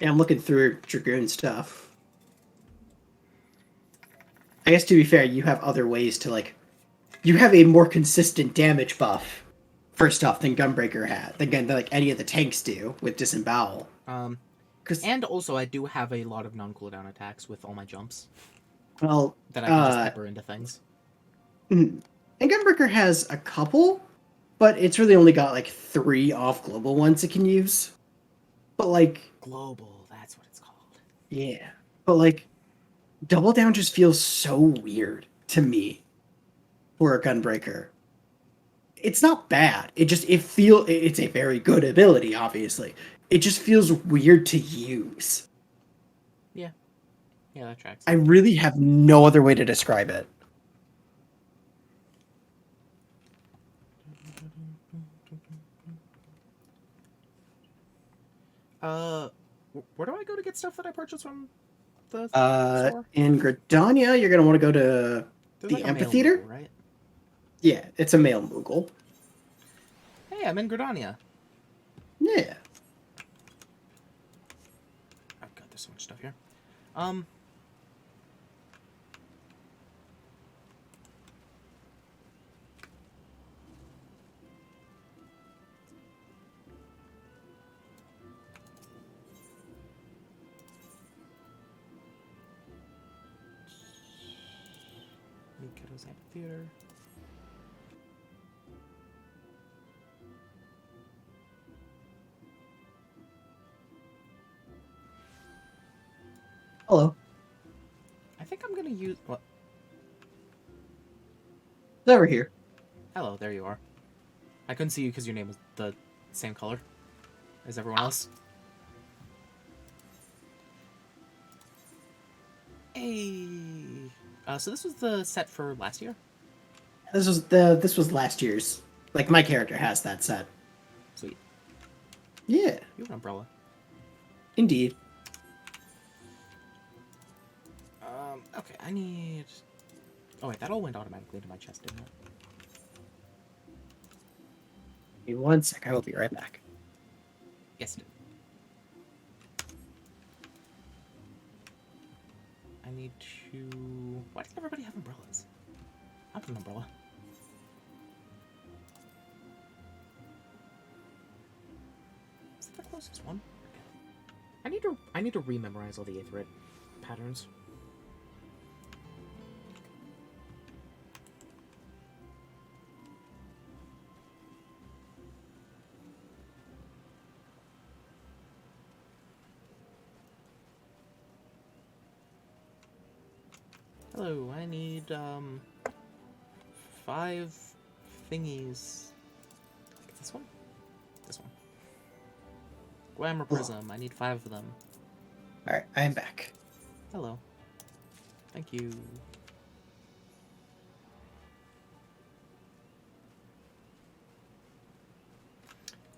Yeah, I'm looking through Dragoon stuff. I guess to be fair, you have other ways to like. You have a more consistent damage buff. First off, than Gunbreaker had, than like any of the tanks do with Disembowel. Because And also, I do have a lot of non-cooldown attacks with all my jumps well, that I can just pepper into things. and Gunbreaker has a couple, but it's really only got like 3 off global ones it can use. But like Global, that's what it's called. yeah, but like Double Down just feels so weird to me for a Gunbreaker. It's not bad. It's a very good ability, obviously. It just feels weird to use. Yeah, that tracks. I really have no other way to describe it. Where do I go to get stuff that I purchased from the store? In Gridania, you're gonna want to go to There's the like a mail amphitheater, Moogle, right? Yeah, it's a male Moogle. Hey, I'm in Gridania. Yeah. Oh god, there's so much stuff here. Mikoto's Amphitheater. Hello. I think I'm gonna use what? It's over here. Hello, there you are. I couldn't see you because your name was the same color as everyone else. Hey. So this was the set for last year. This was last year's. Like my character has that set. Sweet. Yeah. You have an umbrella. Indeed. Okay, I need. Oh wait, that all went automatically into my chest, didn't it? Give me 1 sec. I will be right back. Yes, it did. I need to. Why does everybody have umbrellas? I have an umbrella. Is that the closest one? Okay. I need to rememorize all the Aetherite patterns. Hello, I need 5 thingies. This one? This one. Glamour Prism, I need 5 of them. Alright, I am back. Hello. Thank you.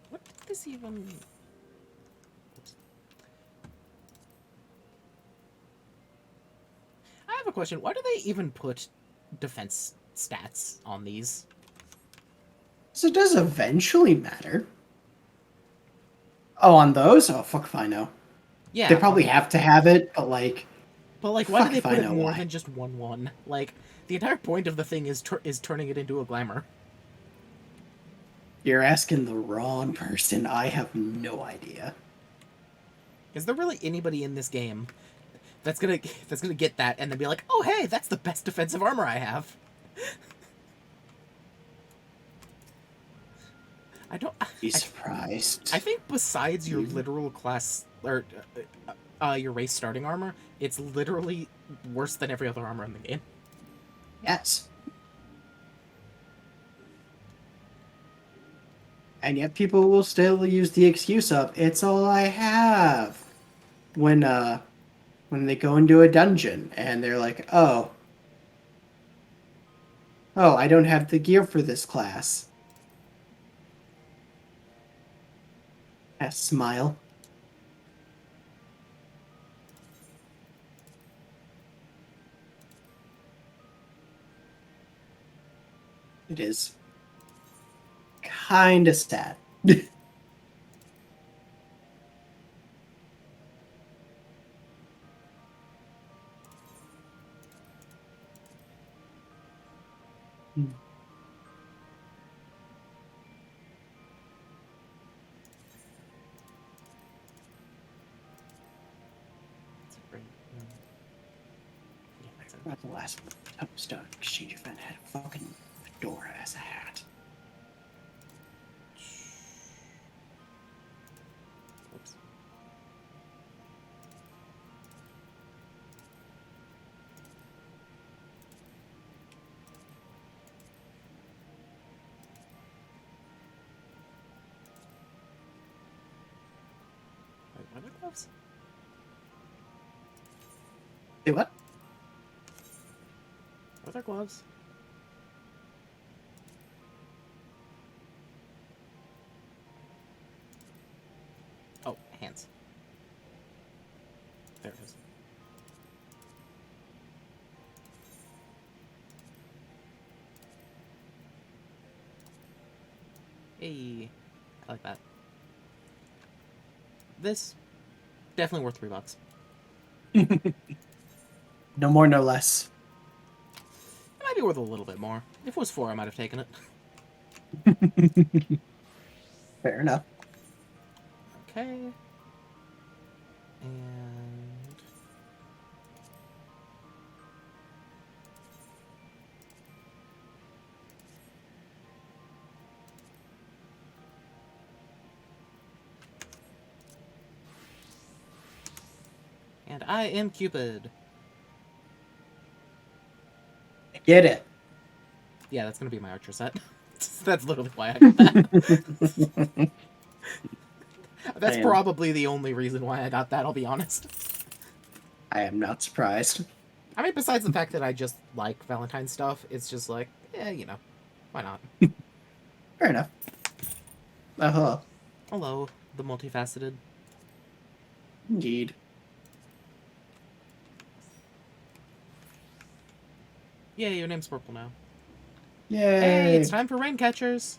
What did this even... Oops. I have a question. Why do they even put defense stats on these? So it does eventually matter. Oh, on those? Oh, fuck if I know. Yeah. They probably have to have it, but like... But like, why do they put it more why. than just 1/1? Like, the entire point of the thing is turning it into a glamour. You're asking the wrong person. I have no idea. Is there really anybody in this game that's gonna get that and then be like, oh hey, that's the best defensive armor I have? I don't Be surprised. I think besides your literal class or your race starting armor, it's literally worse than every other armor in the game. Yes. And yet people will still use the excuse of it's all I have when they go into a dungeon and they're like, oh, I don't have the gear for this class. A smile. It is kind of sad. Hmm. That's a great. Yeah, that's Not the last Tombstone exchange event had a fucking fedora as a hat. Oops. Wait, what are the gloves? Say what? Are there gloves? Oh, hands. There it is. Hey, I like that. This definitely worth $3. No more, no less. It might be worth a little bit more. If it was 4, I might have taken it. Fair enough. Okay. And I am Cupid. I get it. Yeah, that's gonna be my archer set. That's literally why I got that. That's Damn. probably the only reason why I got that, I'll be honest. I am not surprised. I mean, besides the fact that I just like Valentine stuff, it's just like, yeah, you know, why not? Fair enough. Uh-huh. Hello, the multifaceted. Indeed. Yeah, your name's purple now. Yay. Hey, it's time for rain catchers.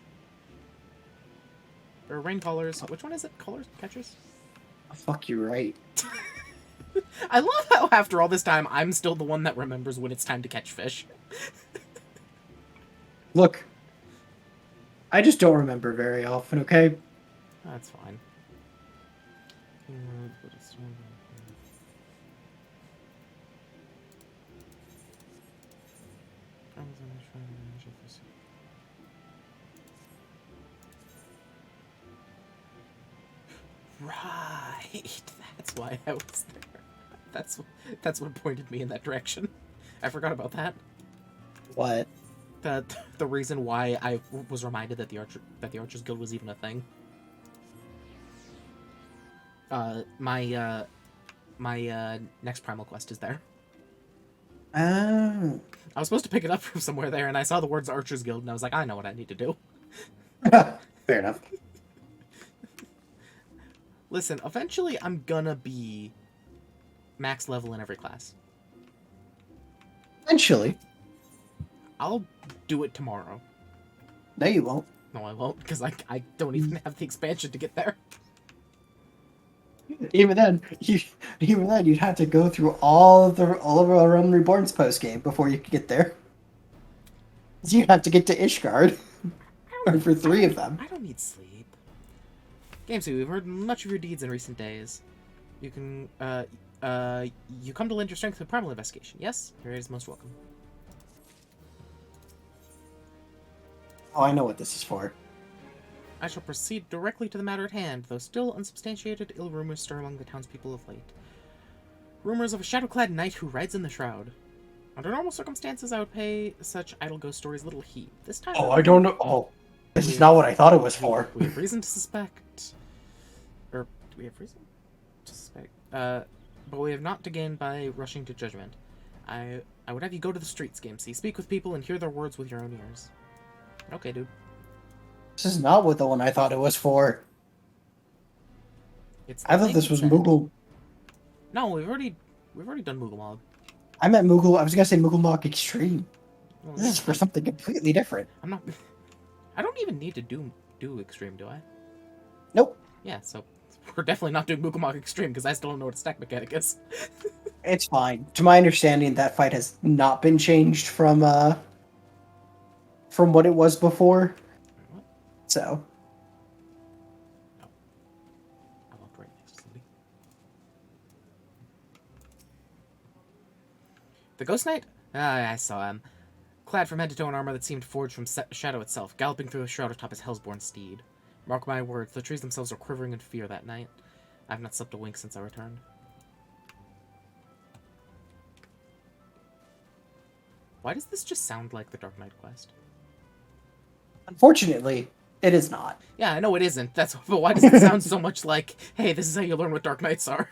Or rain callers. Which one is it? Callers? Catchers? Fuck, you're right. I love how after all this time, I'm still the one that remembers when it's time to catch fish. Look. I just don't remember very often, okay? That's fine. Right. That's why I was there. That's what pointed me in that direction. I forgot about that. What? The reason why I was reminded that the Archers Guild was even a thing. My next primal quest is there. Oh. I was supposed to pick it up from somewhere there, and I saw the words Archers Guild, and I was like, I know what I need to do. Fair enough. Listen, eventually I'm gonna be max level in every class. Eventually. I'll do it tomorrow. No, you won't. No, I won't, because I don't even have the expansion to get there. Even then, you'd have to go through all of our Realm Reborn's post game before you could get there. So you have to get to Ishgard, or for 3 of them. I don't need sleep. GameC, we've heard much of your deeds in recent days. You can, you come to lend your strength to primal investigation. Yes, your aid is most welcome. Oh, I know what this is for. I shall proceed directly to the matter at hand, though still unsubstantiated ill rumors stir among the townspeople of late. Rumors of a shadow-clad knight who rides in the shroud. Under normal circumstances, I would pay such idle ghost stories little heed. This time... Oh, I don't know. Oh, this is not what I thought it was for. We have reason to suspect... Or, do we have reason to suspect? But we have not to gain by rushing to judgment. I would have you go to the streets, GameC. Speak with people and hear their words with your own ears. Okay, dude. This is not what the one I thought it was for. I thought this was Moogle. No, we've already done Moogle Mog. I meant Moogle. I was gonna say Moogle Mock Extreme. Well, This is for something completely different. I'm not. I don't even need to do Extreme, do I? Nope. Yeah, so we're definitely not doing Moogle Mog Extreme because I still don't know what a stack mechanic is. It's fine. To my understanding, that fight has not been changed from from what it was before. What? So, Oh. I walked right next to somebody. The Ghost Knight? Ah, I saw him. Clad from head to toe in armor that seemed forged from shadow itself, galloping through the shroud atop his hellsborn steed. Mark my words, the trees themselves were quivering in fear that night. I have not slept a wink since I returned. Why does this just sound like the Dark Knight quest? unfortunately, it is not. Yeah, I know it isn't. But why does it sound so much like, hey, this is how you learn what Dark Knights are?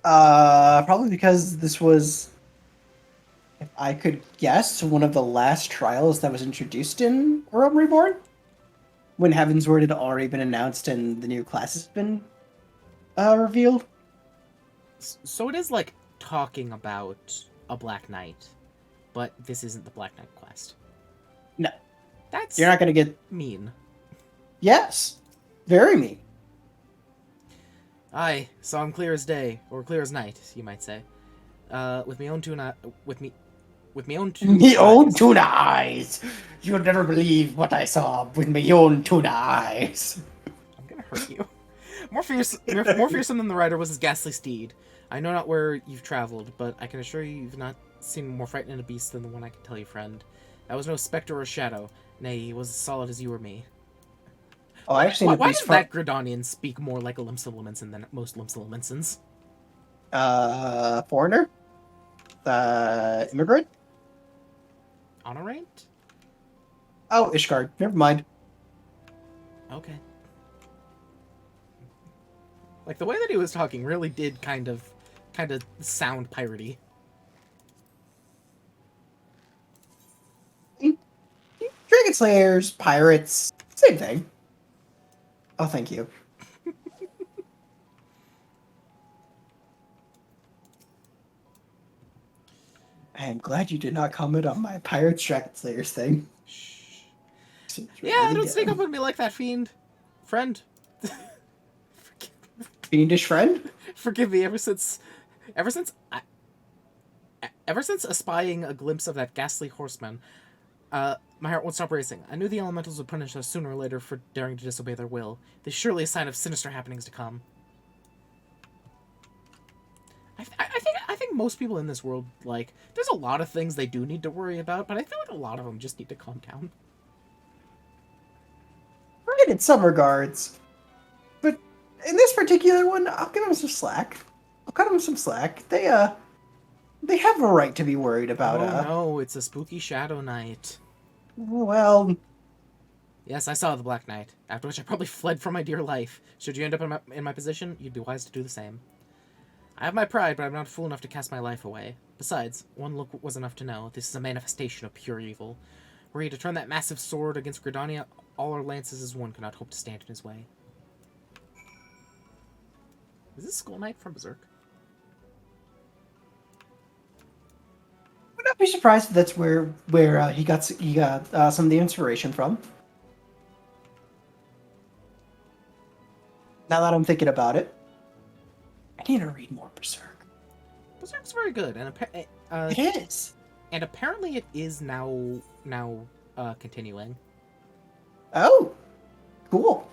Probably because this was, if I could guess, one of the last trials that was introduced in Realm Reborn, when Heavensward had already been announced and the new class has been revealed. So it is like talking about a Black Knight, but this isn't the Black Knight quest. No, That's you're not going to get. mean. Yes, very mean. I saw him clear as day, or clear as night, you might say. With me own Me own tuna eyes. You'll never believe what I saw with my own tuna eyes. I'm gonna hurt you. More fearsome than the rider was his ghastly steed. I know not where you've traveled, but I can assure you you've not seen more frightening a beast than the one I can tell you, friend. That was no spectre or shadow. Nay, he was as solid as you or me. Oh, I've seen a Why beast does from that Gridanian speak more like a Limsa than most Limsa? foreigner, immigrant. Honorant? Oh, Ishgard. Never mind. Okay. Like, the way that he was talking really did kind of sound piratey. Dragon Slayers, pirates, same thing. Oh, thank you. I am glad you did not comment on my pirates, Dragon Slayers thing. Shh. Seems Yeah, really don't sneak dumb. up on me like that, fiend. Friend. Fiendish friend? Forgive me, ever since espying a glimpse of that ghastly horseman, my heart won't stop racing. I knew the elementals would punish us sooner or later for daring to disobey their will. There's surely a sign of sinister happenings to come. I think most people in this world, like, there's a lot of things they do need to worry about, but I feel like a lot of them just need to calm down. Right, in some regards. But in this particular one, I'll give them some slack. I'll cut them some slack. They have a right to be worried about, Oh no, it's a spooky shadow night. well, Yes, I saw the Black Knight, after which I probably fled for my dear life. Should you end up in my position, you'd be wise to do the same. I have my pride, but I'm not fool enough to cast my life away. Besides, one look was enough to know this is a manifestation of pure evil. Were he to turn that massive sword against Gridania, all our lances as one could not hope to stand in his way. Is this Skull Knight from Berserk? would not be surprised if that's where he got some of the inspiration from. Now that I'm thinking about it, I need to read more Berserk. Berserk's very good, and It is. and apparently it is now continuing. Oh, cool.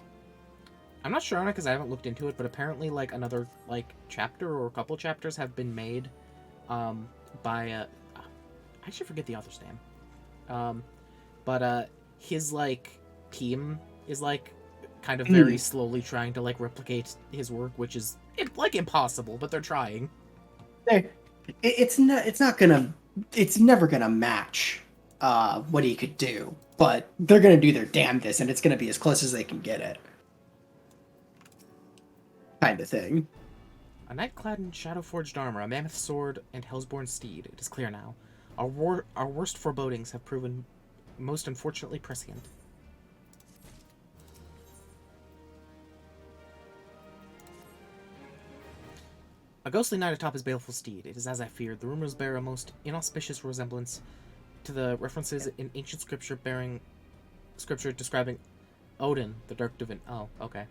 I'm not sure on it because I haven't looked into it, but apparently like another like chapter or a couple chapters have been made by I actually forget the author's name. But his like team is like kind of very slowly trying to like replicate his work, which is like impossible, but they're trying. It's never gonna match what he could do, but they're gonna do their damnedest, and it's gonna be as close as they can get it, kind of thing. A knight clad in shadow-forged armor, a mammoth sword, and hellsborn steed. It is clear now. Our worst forebodings have proven most unfortunately prescient. A ghostly knight atop his baleful steed. It is as I feared. The rumors bear a most inauspicious resemblance to the references in ancient scripture describing Odin, the Dark Divine. Oh, okay.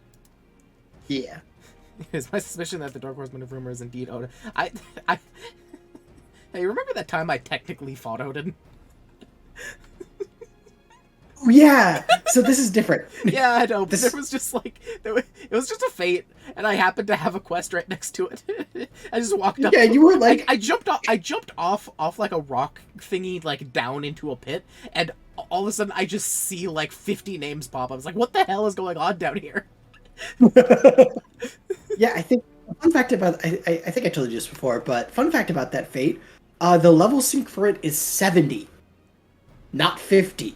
Yeah. It is my suspicion that the Dark Horseman of rumor is indeed Odin. Hey, remember that time I technically fought Odin? Yeah. So this is different. Yeah, I know. But This- there was just like it was just a fate, and I happened to have a quest right next to it. I just walked up. Yeah, you were like, I jumped off. I jumped off like a rock thingy, like down into a pit, and all of a sudden I just see like 50 names pop up. I was like, "What the hell is going on down here?" yeah. I think fun fact about I think I told you this before, but fun fact about that fate, the level sync for it is 70, not 50.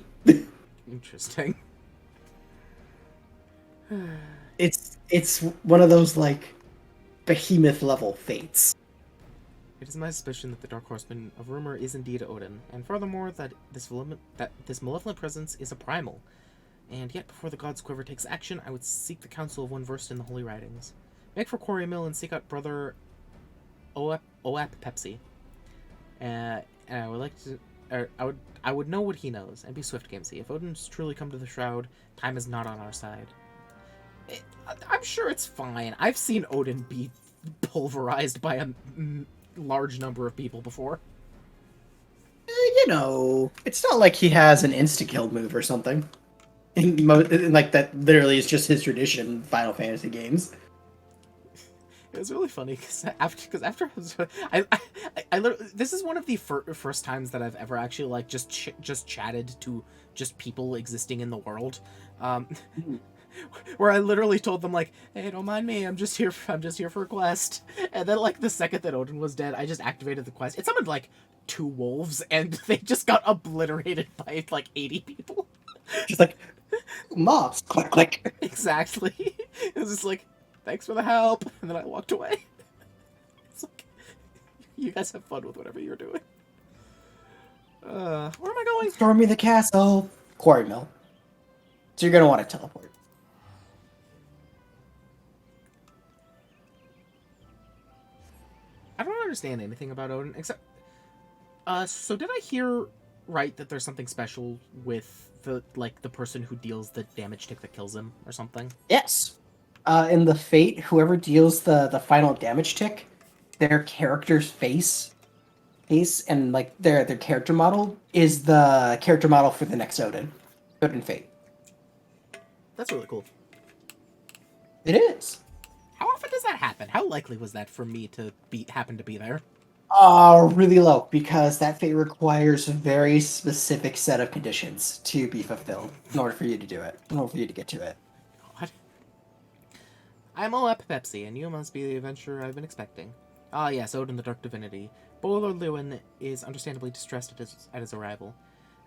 Interesting. It's one of those like behemoth level fates. It is my suspicion that the Dark Horseman of Rumor is indeed Odin, and furthermore that this malevolent presence is a primal. And yet, before the God's Quiver takes action, I would seek the counsel of one versed in the holy writings. Make for Quarry Mill and seek out brother Oap Pepsi. And I would like to, I would know what he knows, and be swift, GameC. If Odin's truly come to the Shroud, time is not on our side. I'm sure it's fine. I've seen Odin be pulverized by a large number of people before. You know, it's not like he has an insta-kill move or something. Like that literally is just his tradition in Final Fantasy games. It was really funny because after I literally, this is one of the first times that I've ever actually like just chatted to just people existing in the world, where I literally told them like, "Hey, don't mind me. I'm just here for a quest." And then like the second that Odin was dead, I just activated the quest. It summoned like 2 wolves, and they just got obliterated by like 80 people. Just like mobs, click click. Exactly. It was just like, thanks for the help, and then I walked away. It's like, you guys have fun with whatever you're doing. Where am I going? Storming the castle, Quarry Mill. So you're gonna want to teleport. I don't understand anything about Odin except. So did I hear right that there's something special with the person who deals the damage tick that kills him or something? Yes. In the Fate, whoever deals the final damage tick, their character's face and like their character model is the character model for the next Odin Fate. That's really cool. It is. How often does that happen? How likely was that for me to happen to be there? Really low, because that fate requires a very specific set of conditions to be fulfilled in order for you to do it, in order for you to get to it. What? I'm Oap Pepsi, and you must be the adventurer I've been expecting. Ah, yes, Odin the Dark Divinity. Boiler Lewin is understandably distressed at his arrival.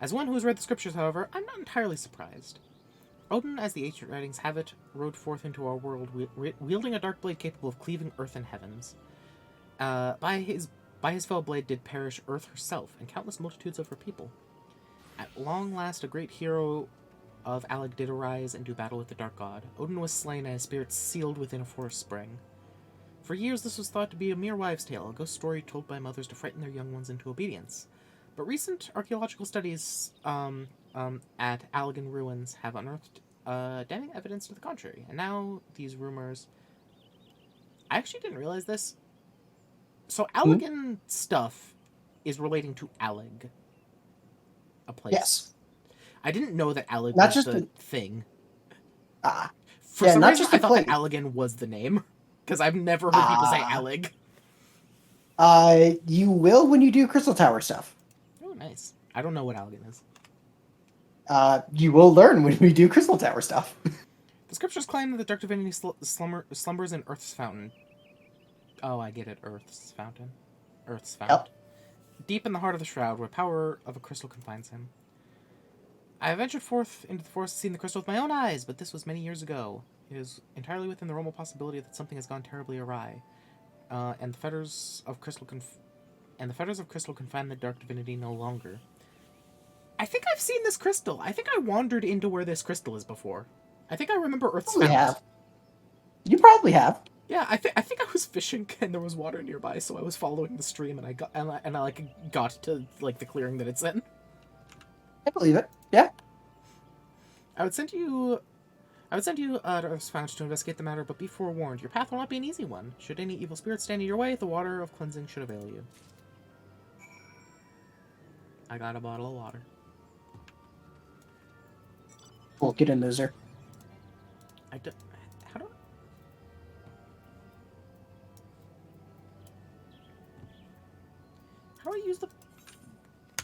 As one who has read the scriptures, however, I'm not entirely surprised. Odin, as the ancient writings have it, rode forth into our world, wielding a dark blade capable of cleaving earth and heavens. By his fell blade did perish Earth herself, and countless multitudes of her people. At long last a great hero of Alleg did arise and do battle with the Dark God. Odin was slain and his spirit sealed within a forest spring. For years this was thought to be a mere wives' tale, a ghost story told by mothers to frighten their young ones into obedience. But recent archaeological studies at Allegan ruins have unearthed damning evidence to the contrary, and now these rumors... I actually didn't realize this. So Allegan stuff is relating to Alleg, a place. Yes. I didn't know that Alleg Not was just the a- thing. Ah. For Yeah, some not reason, just I a thought that place. Allegan was the name, because I've never heard people say Alleg. You will when you do Crystal Tower stuff. Oh, nice. I don't know what Allegan is. You will learn when we do Crystal Tower stuff. The scriptures claim that the dark divinity slumbers in Earth's fountain. Oh, I get it. Earth's fountain. Earth's fountain. Yep. Deep in the heart of the shroud, where power of a crystal confines him. I have ventured forth into the forest to see the crystal with my own eyes, but this was many years ago. It is entirely within the realm of possibility that something has gone terribly awry, and the fetters of crystal confine the dark divinity no longer. I think I've seen this crystal. I think I wandered into where this crystal is before. I think I remember Earth's Probably fountain. have. You probably have. Yeah, I think I was fishing and there was water nearby, so I was following the stream and I got to like the clearing that it's in. I believe it. Yeah. I would send you to Earth's Fountain to investigate the matter, but be forewarned, your path will not be an easy one. Should any evil spirit stand in your way, the water of cleansing should avail you. I got a bottle of water. Cool, get in, loser. I do, how do how do I use the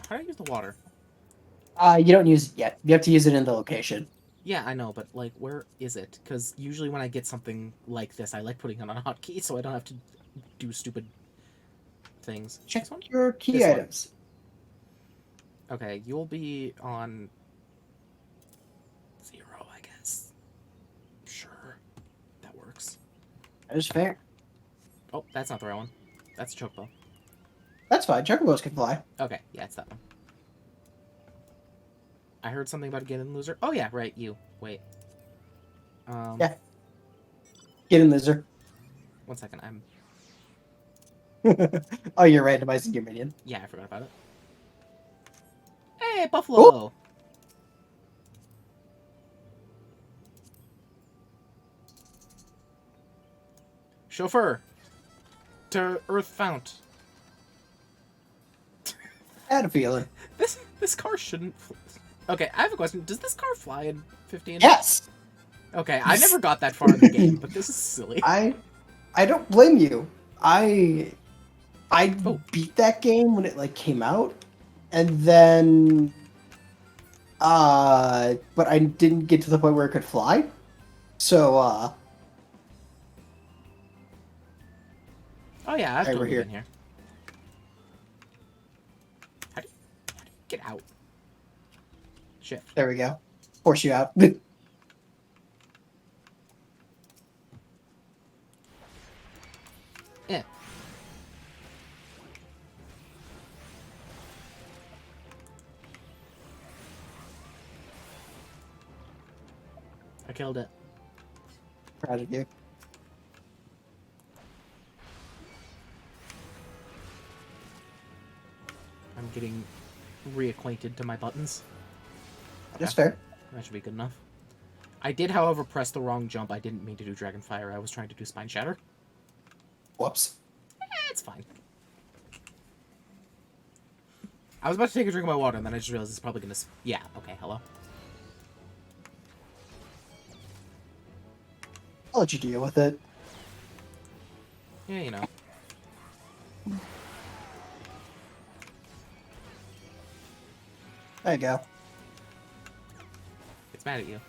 how do I use the water? You don't use it yet. You have to use it in the location. Yeah, I know, but like, where is it? Because usually when I get something like this, I like putting it on a hotkey so I don't have to do stupid things. Check This one? your key This one. items. Okay, you'll be on 0, I guess. Sure, that works. That is fair. Oh, that's not the right one. That's a chocobo. That's fine. Chocobos can fly. Okay, yeah, it's that one. I heard something about get in, loser. Oh yeah, right, you. Wait. Yeah. Get in, loser. 1 second, I'm... Oh, you're randomizing your minion. Yeah, I forgot about it. Hey, Buffalo! Ooh. Chauffeur! To Earth Fount. I had a feeling. This car shouldn't... Okay, I have a question. Does this car fly in 15? Yes! Okay, I never got that far in the game, but this is silly. I don't blame you. I beat that game when it like came out, and then but I didn't get to the point where it could fly. So Oh yeah, I've Hey, we're totally here. been here. How do you get out? Shift. there we go. Force you out. Yeah. I killed it. Proud of you. I'm getting reacquainted to my buttons. That's fair. That should be good enough. I did, however, press the wrong jump. I didn't mean to do Dragonfire. I was trying to do Spine Shatter. Whoops. It's fine. I was about to take a drink of my water, and then I just realized it's probably gonna... Yeah, okay, hello. I'll let you deal with it. Yeah, you know. There you go. It's mad at you.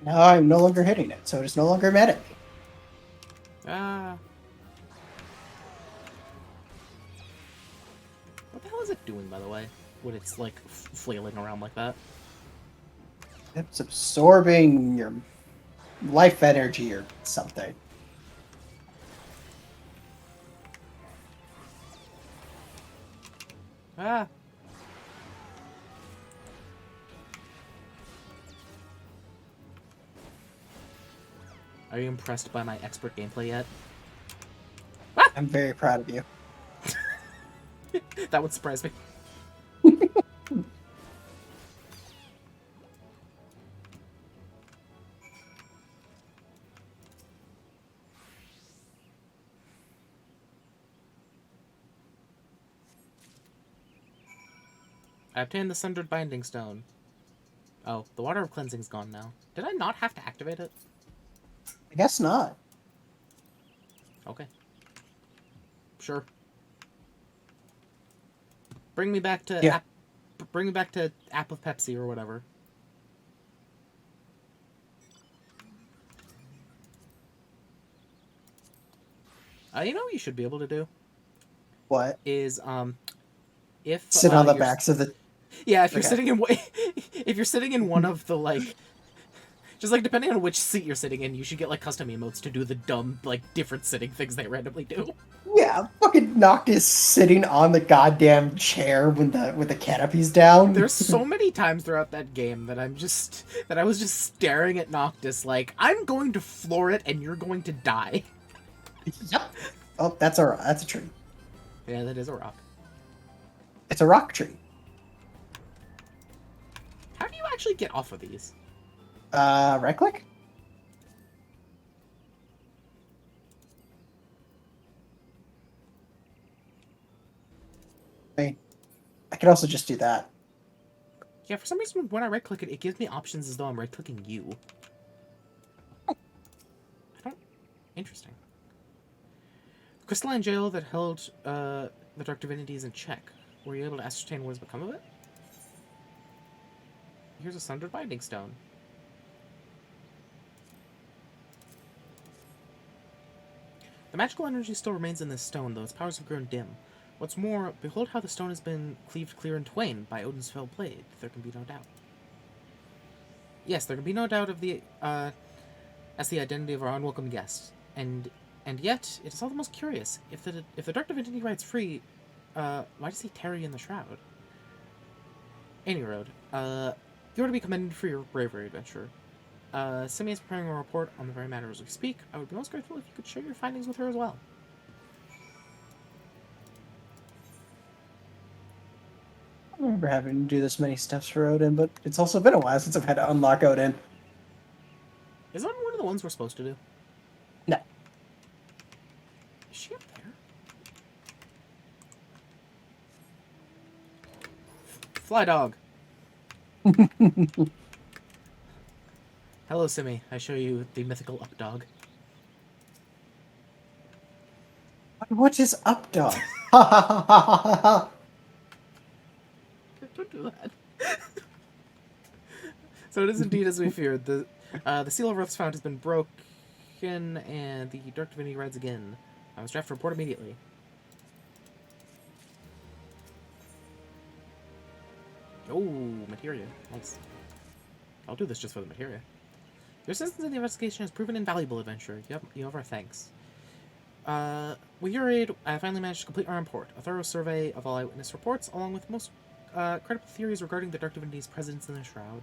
Now I'm no longer hitting it, so it is no longer mad at me. Ah. What the hell is it doing, by the way? When it's, like, flailing around like that? It's absorbing your life energy or something. Ah. Are you impressed by my expert gameplay yet? I'm very proud of you. That would surprise me. I obtained the Sundered Binding Stone. Oh, the Water of Cleansing's gone now. Did I not have to activate it? I guess not. Okay. Sure. Bring me back to Yeah. bring me back to App of Pepsi or whatever. You know what you should be able to do What? is if Sit on the you're backs of the... yeah, if you're Okay. sitting in if you're sitting in one of the like just like depending on which seat you're sitting in, you should get like custom emotes to do the dumb like different sitting things they randomly do. Yeah, fucking Noctis sitting on the goddamn chair when the canopy's down. There's so many times throughout that game that I was just staring at Noctis like I'm going to floor it and you're going to die. Yep. Oh, that's a tree. Yeah, that is a rock. It's a rock tree. How do you actually get off of these? Right click? I could also just do that. Yeah, for some reason, when I right-click it, it gives me options as though I'm right-clicking you. I don't... Interesting. The crystalline jail that held the dark divinities in check. Were you able to ascertain what has become of it? Here's a sundered binding stone. The magical energy still remains in this stone, though its powers have grown dim. What's more, behold how the stone has been cleaved clear in twain by Odin's fell blade. There can be no doubt. Yes, there can be no doubt of the as the identity of our unwelcome guest. And yet, it is all the most curious. If the dark divinity rides free, why does he tarry in the shroud? Any road. You are to be commended for your bravery, adventurer. Simi is preparing a report on the very matter as we speak. I would be most grateful if you could share your findings with her as well. I don't remember having to do this many steps for Odin, but it's also been a while since I've had to unlock Odin. Is that one of the ones we're supposed to do? No. Is she up there? Fly dog. Hello, Simi. I show you the mythical up dog. What is up, dog? Ha ha ha ha ha ha! Don't do that. So it is indeed as we feared. The seal of Earth's found has been broken, and the dark divinity rides again. I must draft a report immediately. Oh, materia. Nice. I'll do this just for the materia. Your assistance in the investigation has proven invaluable, adventurer. You have our thanks. With your aid, I finally managed to complete our report. A thorough survey of all eyewitness reports, along with most credible theories regarding the Dark Divinity's presence in the Shroud.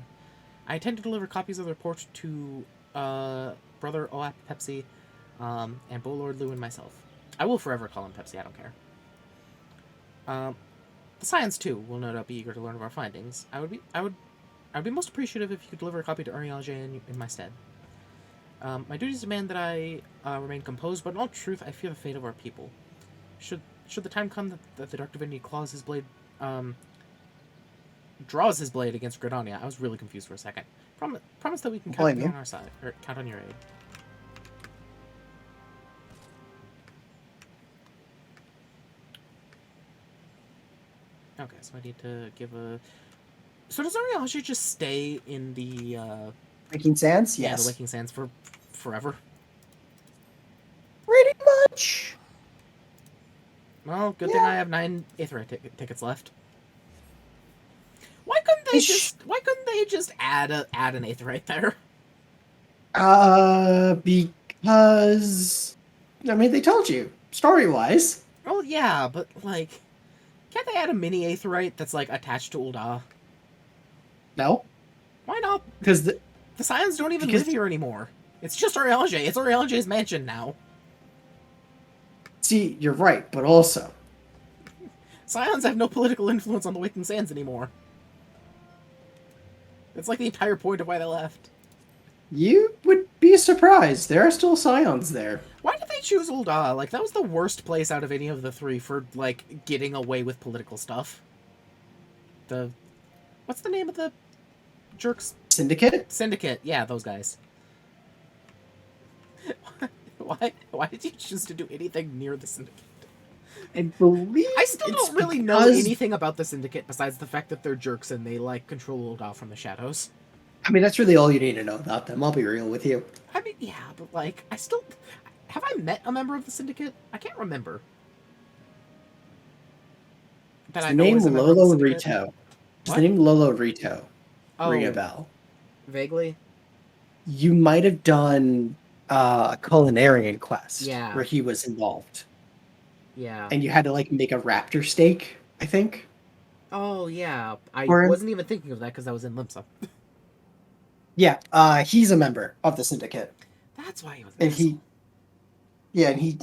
I intend to deliver copies of the report to Brother Oap Pepsi, and Bolord Lou and myself. I will forever call him Pepsi, I don't care. The Scions, too, will no doubt be eager to learn of our findings. I would be most appreciative if you could deliver a copy to Uriage in my stead. My duties demand that I remain composed, but in all truth, I fear the fate of our people. Should the time come that the Dark Divinity draws his blade against Gridania, I was really confused for a second. Promise that we can count on our side, or count on your aid. Okay, so I need to give a... So does Uriage just stay in the... Waking Sands? Yeah, Yes. the Waking Sands for forever? Pretty much. Well, good thing I have 9 Aetheryte tickets left. Why couldn't they just add an Aetheryte there? Because I mean they told you story-wise. Well, yeah, but like, can't they add a mini Aetheryte that's like attached to Ul'dah? No. Why not? Because the Scions don't even live here anymore. It's just Uriage. It's Uriage's mansion now. See, you're right, but also Scions have no political influence on the Waking Sands anymore. It's like the entire point of why they left. You would be surprised. There are still Scions there. Why did they choose Ul'dah? Like, that was the worst place out of any of the three for, like, getting away with political stuff. What's the name of the jerks? Syndicate? Syndicate. Yeah, those guys. Why did you choose to do anything near the Syndicate? I believe I still don't really know anything about the Syndicate besides the fact that they're jerks and they, like, control Ul'dah from the shadows. I mean, that's really all you need to know about them. I'll be real with you. I mean, yeah, but, like, have I met a member of the Syndicate? I can't remember. That I know is a member of the Syndicate. Rito. Is the name Lolo Rito? Ring a bell. Vaguely. You might have done a culinarian quest where he was involved. Yeah. And you had to, like, make a raptor steak, I think. Oh, yeah. I wasn't even thinking of that because I was in Limsa. Yeah, he's a member of the Syndicate. That's why he was. And he,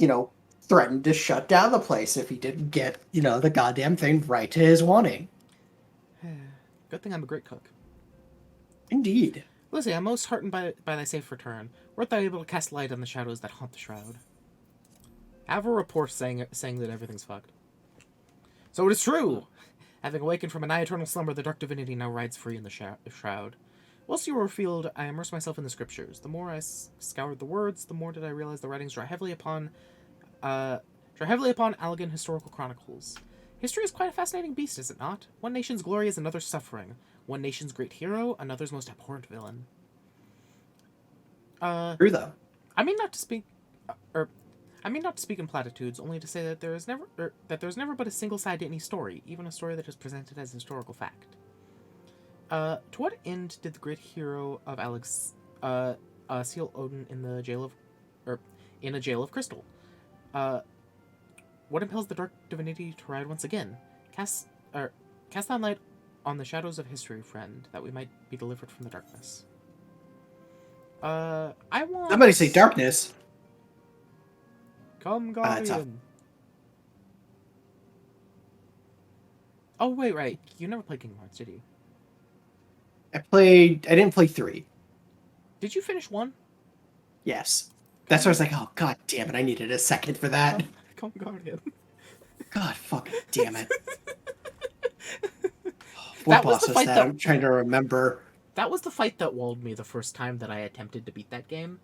threatened to shut down the place if he didn't get, the goddamn thing right to his wanting. Good thing I'm a great cook. Indeed. Lizzie, I'm most heartened by thy safe return. Wert thou able to cast light on the shadows that haunt the shroud? I have a report saying that everything's fucked. So it is true! Having awakened from a nigh eternal slumber, the dark divinity now rides free in the shroud. Whilst you were afield, I immersed myself in the scriptures. The more I scoured the words, the more did I realize the writings draw heavily upon Allegan historical chronicles. History is quite a fascinating beast, is it not? One nation's glory is another's suffering. One nation's great hero, another's most abhorrent villain. True though. I mean not to speak, in platitudes, only to say that there is never but a single side to any story, even a story that is presented as historical fact. To what end did the great hero of Alex seal Odin in a jail of crystal? What impels the dark divinity to ride once again? Cast down light on the shadows of history, friend, that we might be delivered from the darkness. I want... Somebody say darkness. Come, Guardian. Oh, wait, right. You never played Kingdom Hearts, did you? I didn't play 3. Did you finish 1? Yes. That's why I was like, oh, god damn it, I needed a second for that. Come, Guardian. God fucking damn it. That What was boss the was fight that? that... I'm trying to remember. That was the fight that walled me the first time that I attempted to beat that game.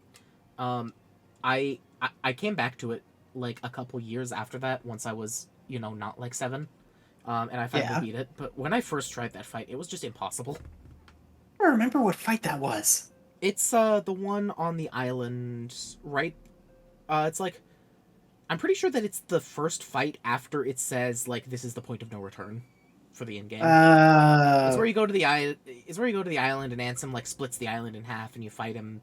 I came back to it like a couple years after that, once I was, not like 7. And I finally beat it. But when I first tried that fight, it was just impossible. I don't remember what fight that was. It's the one on the island, right? It's like, I'm pretty sure that it's the first fight after it says like this is the point of no return for the end game. It's where you go to the island. And Ansem like splits the island in half, and you fight him.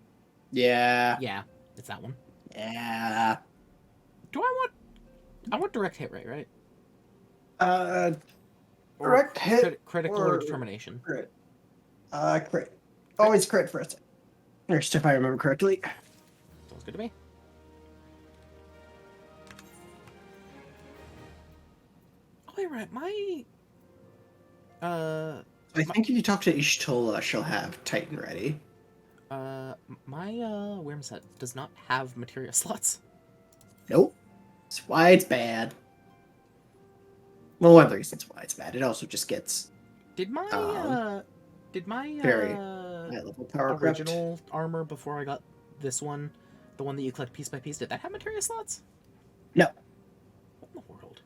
Yeah. Yeah, it's that one. Yeah. I want direct hit rate, right? Direct hit. Critical or determination. Crit. Crit. Always crit first. First, if I remember correctly. Sounds good to me. Oh, wait, right. I think if you talk to Ishtola, she'll have Titan ready. My Wyrm set does not have materia slots. Nope. That's why it's bad. Well, one of the reasons why it's bad. It also just gets Did my very high level power original armor before I got this one, the one that you collect piece by piece, did that have materia slots? No. What in the world?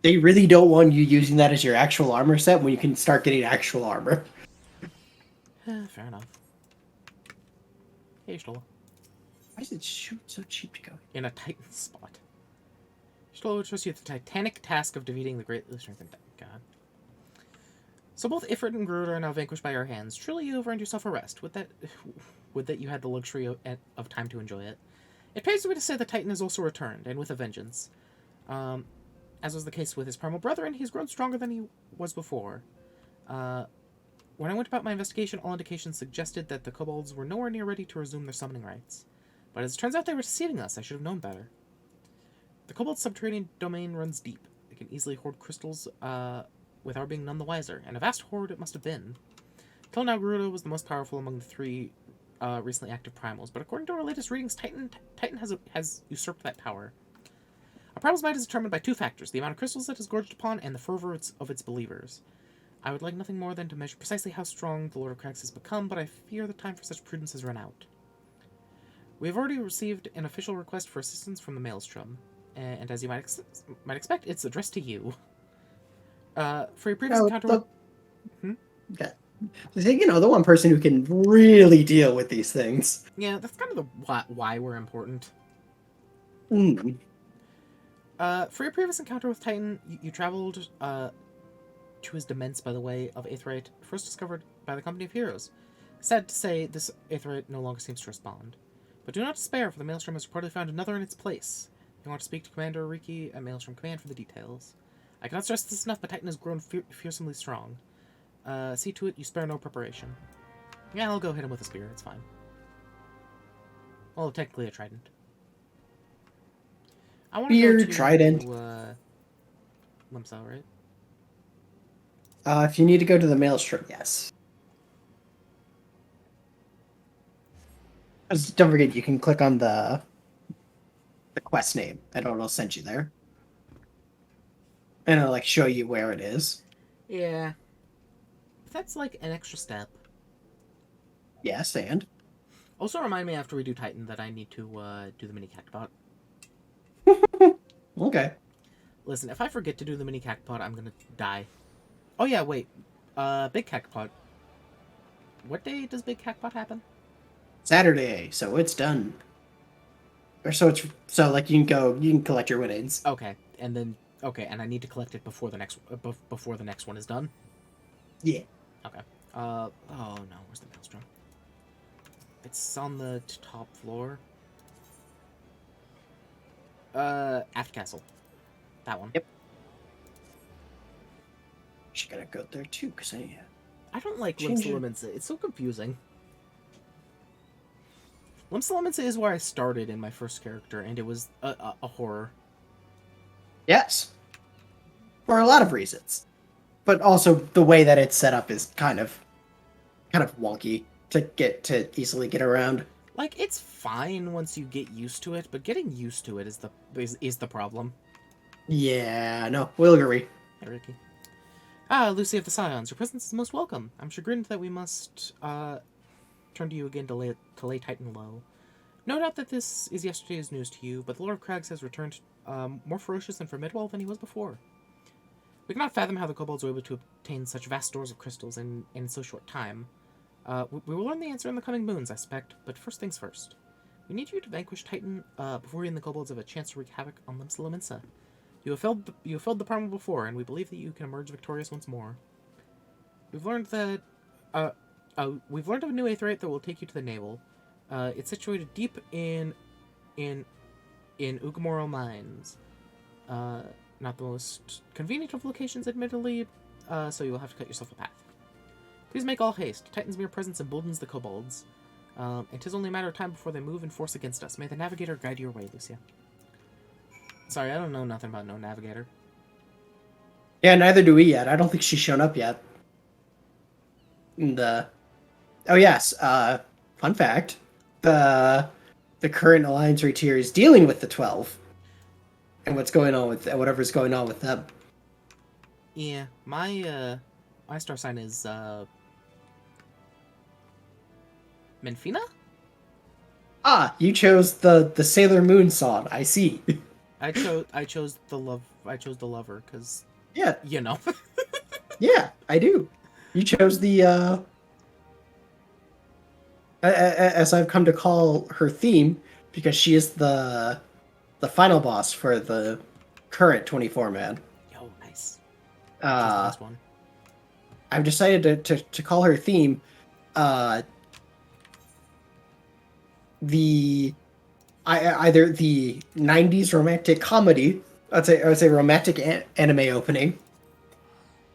They really don't want you using that as your actual armor set when you can start getting actual armor. Fair enough. Hey, Stola. Why is it so cheap to go? In a Titan spot. Stola trusts you with the titanic task of defeating the great strength and God. So both Ifrit and Garuda are now vanquished by our hands. Truly you have earned yourself a rest. Would that you had the luxury of time to enjoy it. It pays me to say the Titan has also returned, and with a vengeance. As was the case with his primal brethren, he's grown stronger than he was before. When I went about my investigation, all indications suggested that the kobolds were nowhere near ready to resume their summoning rites. But as it turns out, they were deceiving us. I should have known better. The kobold's subterranean domain runs deep. It can easily hoard crystals, with our being none the wiser, and a vast hoard it must have been. Till now, Garuda was the most powerful among the 3 recently active primals, but according to our latest readings, Titan has usurped that power. A primal's might is determined by 2 factors: the amount of crystals that is gorged upon, and the fervor of its believers. I would like nothing more than to measure precisely how strong the Lord of Cracks has become, but I fear the time for such prudence has run out. We have already received an official request for assistance from the Maelstrom, and as you might expect, it's addressed to you. For your previous encounter... Okay. The one person who can really deal with these things. Yeah, that's kind of why we're important. Mm. For your previous encounter with Titan, you traveled to his demesne by the way of Aetheryte, first discovered by the Company of Heroes. Sad to say, this Aetheryte no longer seems to respond. But do not despair, for the Maelstrom has reportedly found another in its place. If you want to speak to Commander Riki at Maelstrom Command for the details. I cannot stress this enough, but Titan has grown fearsomely strong. See to it you spare no preparation. Yeah, I'll go hit him with a spear, it's fine. Well, technically a trident. I want to go to... trident. Limsel, right? If you need to go to the Maelstrom, yes. Don't forget, you can click on the quest name, and it'll send you there. and it'll like show you where it is. Yeah. That's like an extra step. Yes, and Also remind me after we do Titan that I need to do the mini cactopod. okay. Listen, if I forget to do the mini cactopod, I'm gonna die. Oh yeah, wait. Big cactopod. What day does big cactopod happen? Saturday, so it's done. Or so like you can collect your winnings. Okay, and then and I need to collect it before the next one is done. Yeah. Okay. Oh no, where's the maelstrom? It's on the top floor. Aft castle. That one. Yep. She gotta go there too, cause I don't like Change it. Limsa. It's so confusing. Limsa is where I started in my first character, and it was a horror. yes, for a lot of reasons, but also the way that it's set up is kind of wonky to easily get around. Like, it's fine once you get used to it, but getting used to it is the problem. Yeah, no, we'll agree. Hey, Ricky. Ah, Lucy of the Scions, your presence is most welcome. I'm chagrined that we must turn to you again to lay Titan low. No doubt that this is yesterday's news to you, but the Lord of Crags has returned more ferocious and formidable than he was before. We cannot fathom how the kobolds were able to obtain such vast stores of crystals in so short time. We will learn the answer in the coming moons, I suspect, but first things first. We need you to vanquish Titan before you and the kobolds have a chance to wreak havoc on Limsa. You have failed the primal before, and we believe that you can emerge victorious once more. We've learned that we've learned of a new aetheryte that will take you to the navel. It's situated deep in Ugamoro Mines. Not the most convenient of locations, admittedly, so you will have to cut yourself a path. Please make all haste. Titan's mere presence emboldens the kobolds. It is only a matter of time before they move in force against us. May the Navigator guide your way, Lucia. Sorry, I don't know nothing about no Navigator. Yeah, neither do we yet. I don't think she's shown up yet. Oh yes, fun fact: the current Alliance right here is dealing with the 12 and what's going on with whatever's going on with them. Yeah, my star sign is Menfina? Ah, you chose the Sailor Moon song. I see. I chose the lover because Yeah, you know. yeah, I do. You chose the as I've come to call her theme, because she is the final boss for the current 24 man. Yo, nice. Just the last one. I've decided to call her theme either the 90s romantic comedy, I would say romantic anime opening,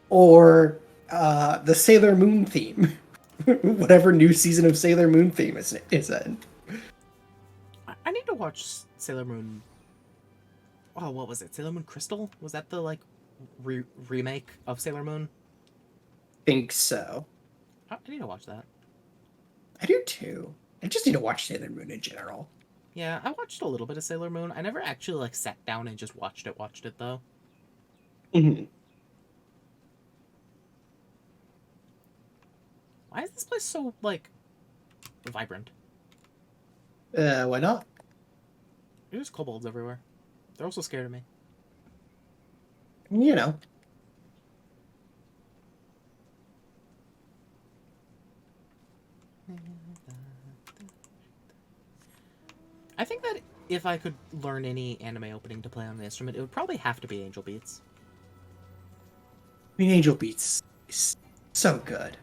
or the Sailor Moon theme. Whatever new season of Sailor Moon theme is in. I need to watch Sailor Moon. Oh, what was it? Sailor Moon Crystal? Was that the like remake of Sailor Moon? Think so. I need to watch that. I do too. I just need to watch Sailor Moon in general. Yeah, I watched a little bit of Sailor Moon. I never actually like sat down and just watched it though. Mm-hmm. Why is this place so like vibrant? Why not? There's kobolds everywhere. They're also scared of me. You know. I think that if I could learn any anime opening to play on the instrument, it would probably have to be Angel Beats. I mean, Angel Beats is so good.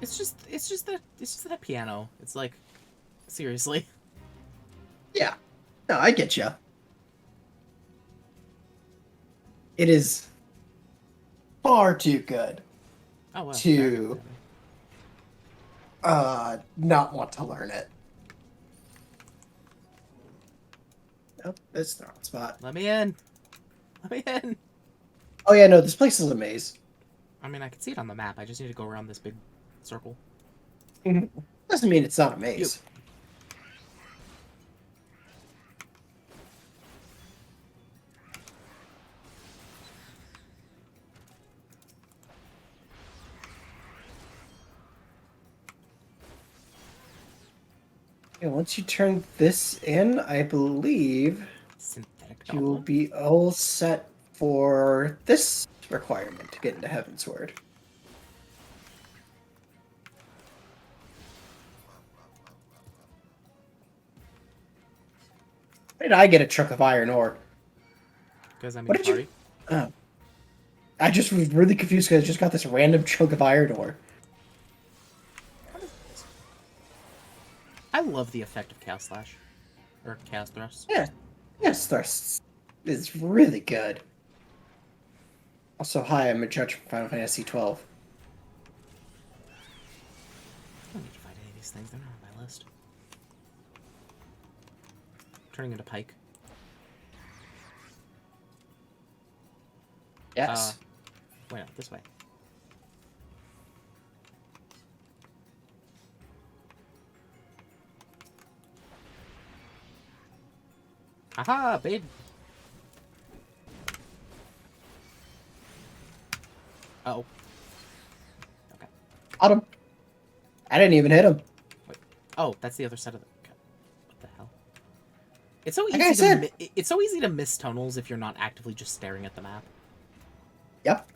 It's just that piano. It's like, seriously. Yeah. No, I get you. It is far too good Oh wow. to not want to learn it. Nope, that's the wrong spot. Let me in. Let me in. Oh yeah, no, this place is a maze. I mean, I can see it on the map. I just need to go around this big circle. Doesn't mean it's not a maze. And once you turn this in, I believe Synthetic you will Doppler. be all set for this requirement to get into Heavensward. Why did I get a chunk of iron ore? Because I'm in What your did party. you... Oh. I just was really confused because I just got this random chunk of iron ore. What is this? I love the effect of Chaos Slash. Or Chaos Thrust. Yeah. Yes, Thrust is really good. Also, hi, I'm a judge from Final Fantasy XII. I don't need to fight any of these things. They're not on my list. Turning into Pike. Yes. Wait, no, this way. Haha, babe. Uh oh. Okay. Got him. I didn't even hit him. Wait. Oh, that's the other side of the. What the hell? It's so Like I easy said. it's so easy to miss tunnels if you're not actively just staring at the map. Yep.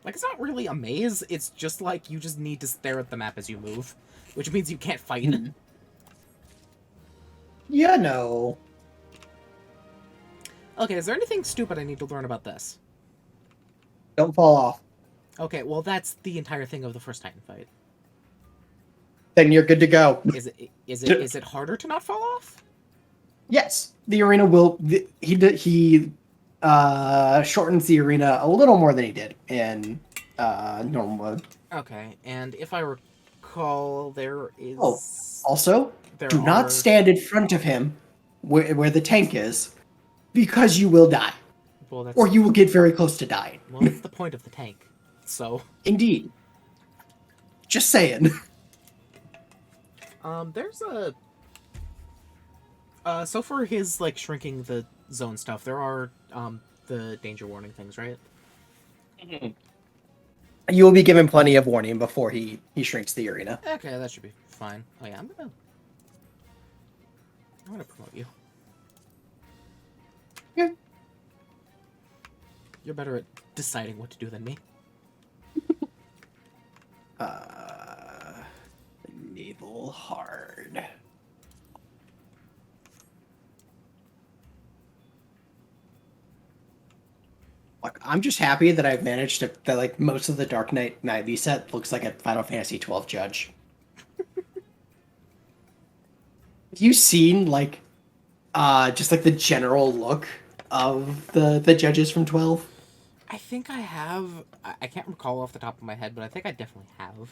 Like, it's not really a maze. It's just like you just need to stare at the map as you move, which means you can't fight. Yeah, no. Okay, is there anything stupid I need to learn about this? Don't fall off. Okay, well, that's the entire thing of the first Titan fight. Then you're good to go. Is it harder to not fall off? Yes, the arena will. He shortens the arena a little more than he did in normal mode. Okay, and if I recall, there is. Oh, also, do not stand in front of him where the tank is, because you will die, well, that's, or you will get very close to dying. well, that's the point of the tank. So. Indeed. Just saying. There's a. So for his like shrinking the zone stuff, there are the danger warning things, right? You will be given plenty of warning before he shrinks the arena. Okay, that should be fine. Oh yeah, I'm gonna promote you. Yeah. You're better at deciding what to do than me. Naval hard. Look, I'm just happy that I've managed to that like most of the Dark Knight Nightly set looks like a Final Fantasy XII judge. Have you seen like just like the general look of the judges from 12? I think I have. I can't recall off the top of my head, but I think I definitely have.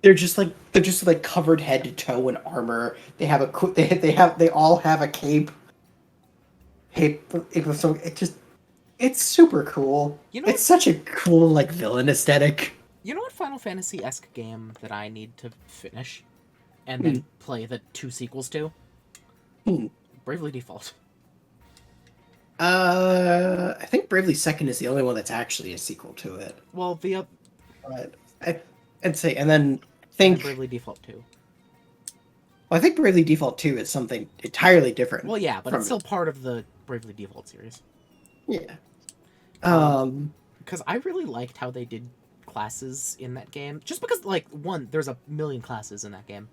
They're just like covered head to toe in armor. They have they all have a cape. So it's super cool. You know It's such a cool like villain aesthetic. You know what Final Fantasy-esque game that I need to finish and then play the 2 sequels to? Bravely Default. I think Bravely Second is the only one that's actually a sequel to it. Well, But I'd say, and then I and think Bravely Default 2. well, I think Bravely Default 2 is something entirely different. Well, yeah, but from it's still part of the Bravely Default series. Yeah. Because I really liked how they did classes in that game. Just because, like, one, there's a million classes in that game.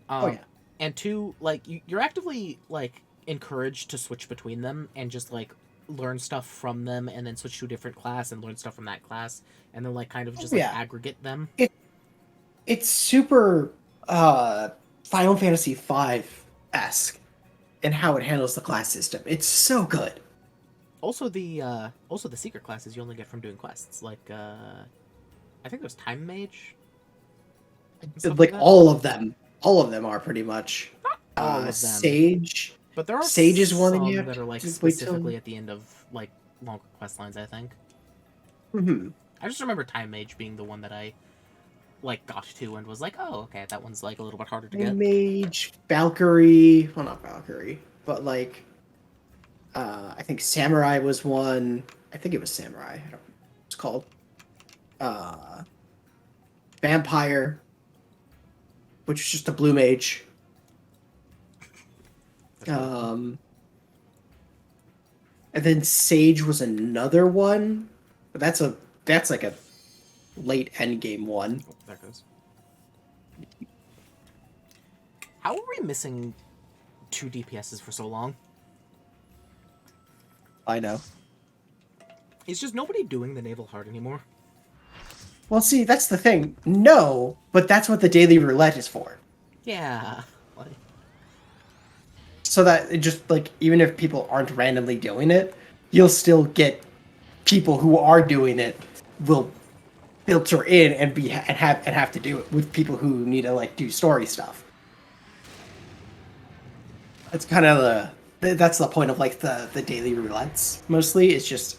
Oh yeah. And two, like, you're actively, like, encouraged to switch between them and just, like, learn stuff from them and then switch to a different class and learn stuff from that class and then, like, kind of just, like, aggregate them. It's super Final Fantasy V-esque in how it handles the class system. It's so good. Also the secret classes you only get from doing quests. Like, I think there's Time Mage. Like all of them are pretty much. All of them. Sage. But there are Sage is one some that you have that are, like, to wait specifically till... at the end of, like, longer quest lines, I think. Mm-hmm. I just remember Time Mage being the one that I, like, got to and was like, oh, okay, that one's, like, a little bit harder to get. Mage, Valkyrie. Well, not Valkyrie, but like, I think Samurai was one. I think it was Samurai. I don't know what it's called. Vampire, which is just a blue mage. And then Sage was another one, but that's like a late end game one. Oh, there it goes. How are we missing 2 DPSs for so long? I know. Is just nobody doing the Naval Heart anymore? Well, see, that's the thing. No, but that's what the daily roulette is for. Yeah. Like, So that it just like even if people aren't randomly doing it, you'll still get people who are doing it will filter in and have to do it with people who need to like do story stuff. That's kind of that's the point of like the daily roulettes mostly. It's just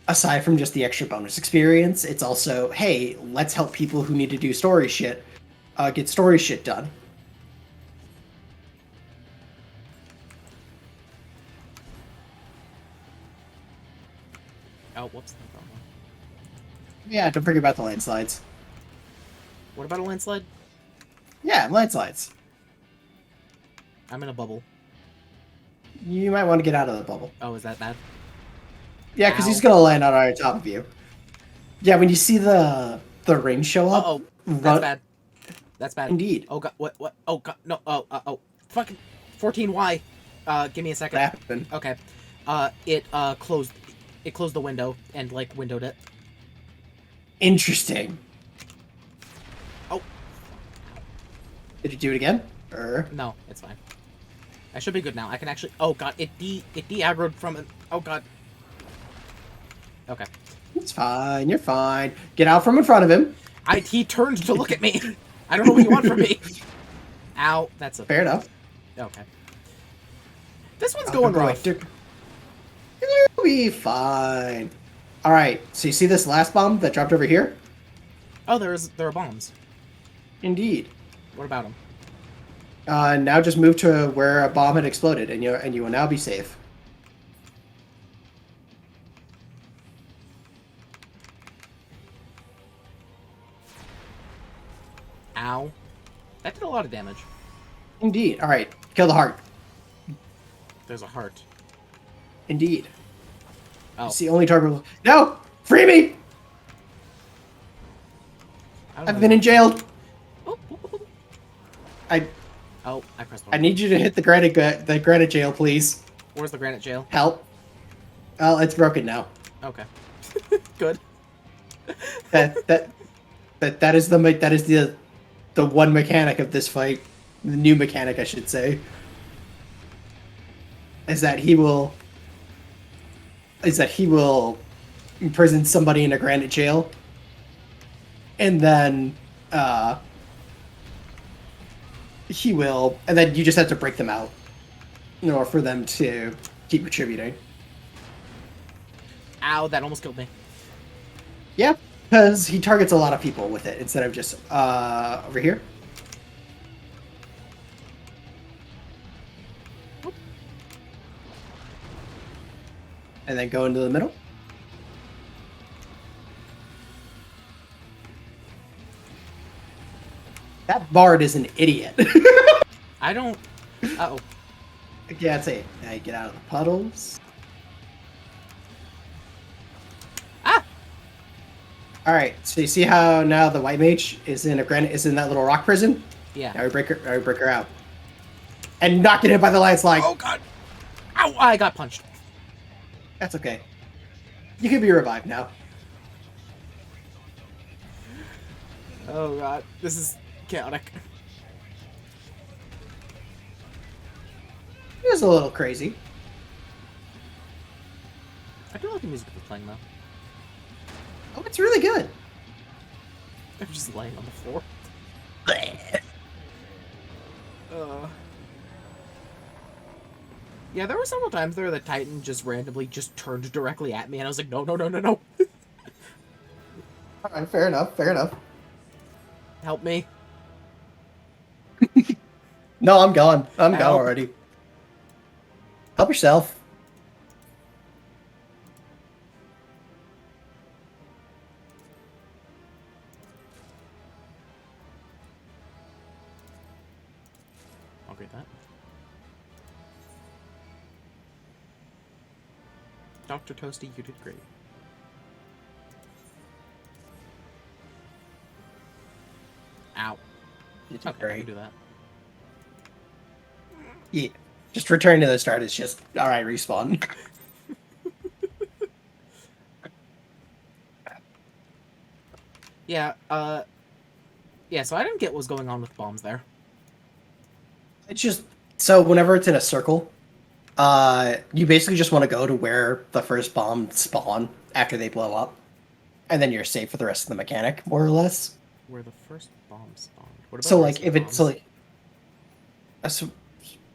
aside from just the extra bonus experience, it's also hey, let's help people who need to do story shit get story shit done. oh, whoops. Wrong one. Yeah, don't forget about the landslides. What about a landslide? Yeah, landslides. I'm in a bubble. You might want to get out of the bubble. Oh, is that bad? Yeah, because Ow. he's gonna land on top of you. Yeah, when you see the ring show up, Uh-oh. That's run. bad. That's bad. Indeed. Oh, God. What? Oh, God. No. Oh. Fucking 14Y. Give me a second. What happened? Okay. It closed the window and, like, windowed it. Interesting. Oh. Did you do it again? Or No, it's fine. I should be good now. I can actually... Oh, God. It de-aggroed from it. Oh, God. Okay. it's fine. You're fine. Get out from in front of him. He turned to look at me. I don't know what you want from me. Ow. That's a... Fair enough. Okay. This one's going rough. You'll be fine. All right. So you see this last bomb that dropped over here? Oh, there are bombs. Indeed. What about them? Now just move to where a bomb had exploded, and you will now be safe. Ow. That did a lot of damage. Indeed. All right. Kill the heart. There's a heart. Indeed. Oh. It's the only target. No! Free me! I've been in jail. Oh, I I pressed I one. need you to hit the granite jail, please. Where's the granite jail? Help. Oh, it's broken now. Okay. Good. That is the one mechanic of this fight. The new mechanic, I should say. Is that he will imprison somebody in a granite jail, and then and then you just have to break them out in order for them to keep retributing. Ow, that almost killed me. Yeah, because he targets a lot of people with it instead of just over here. And then go into the middle. That bard is an idiot. I don't... Uh-oh. Yeah, that's it. Now you get out of the puddles. Ah! Alright, so you see how now the white mage is in that little rock prison? Yeah. Now we break her out. And not get hit by the landslide. Oh, God. Ow, I got punched. That's okay. You can be revived now. Oh, God. This is chaotic. It was a little crazy. I do like the music they're playing, though. Oh, it's really good. I'm just laying on the floor. Yeah, there were several times there that Titan just randomly just turned directly at me, and I was like, no. Alright, fair enough. Help me. No, I'm gone. I'm gone Help. already. Help yourself. I'll get that. Dr. Toasty, you did great. Ow. You did Okay, I great. can do that. Yeah. Just return to the start. It's just, all right, respawn. Yeah, yeah, so I didn't get what was going on with bombs there. It's just, so whenever it's in a circle, you basically just want to go to where the first bomb spawn after they blow up. And then you're safe for the rest of the mechanic, more or less. Where the first bomb spawned. What about So, the like, rest if of the it's, bombs? so, like... So,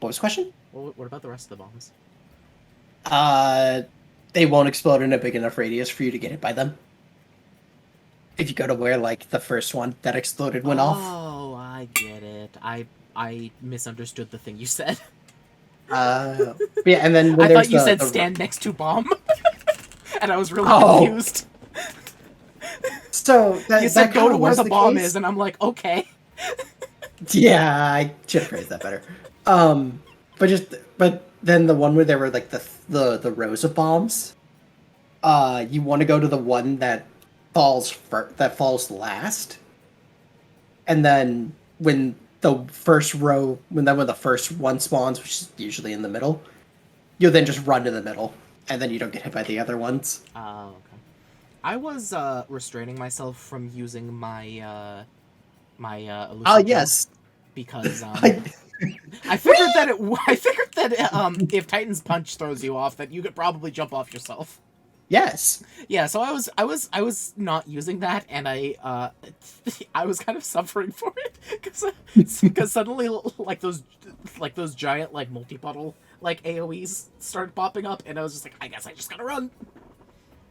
what was the question? What about the rest of the bombs? They won't explode in a big enough radius for you to get hit by them. If you go to where, like, the first one that exploded went off. Oh, I get it. I misunderstood the thing you said. Yeah, and then when I thought there's you said stand next to bomb. And I was really confused. So, You said go to where the bomb is, and I'm like, okay. Yeah, I should have phrased that better. But then the one where there were, like, the rows of bombs, you want to go to the one that falls last, and then when the first one spawns, which is usually in the middle, you'll then just run to the middle, and then you don't get hit by the other ones. Oh, okay. I was restraining myself from using my my elusive jump Yes. because I figured that if Titan's punch throws you off, that you could probably jump off yourself. Yes. Yeah, so I was not using that, and I was kind of suffering for it because suddenly like those giant like multi puddle like AOE's started popping up, and I was just like, I guess I just gotta run.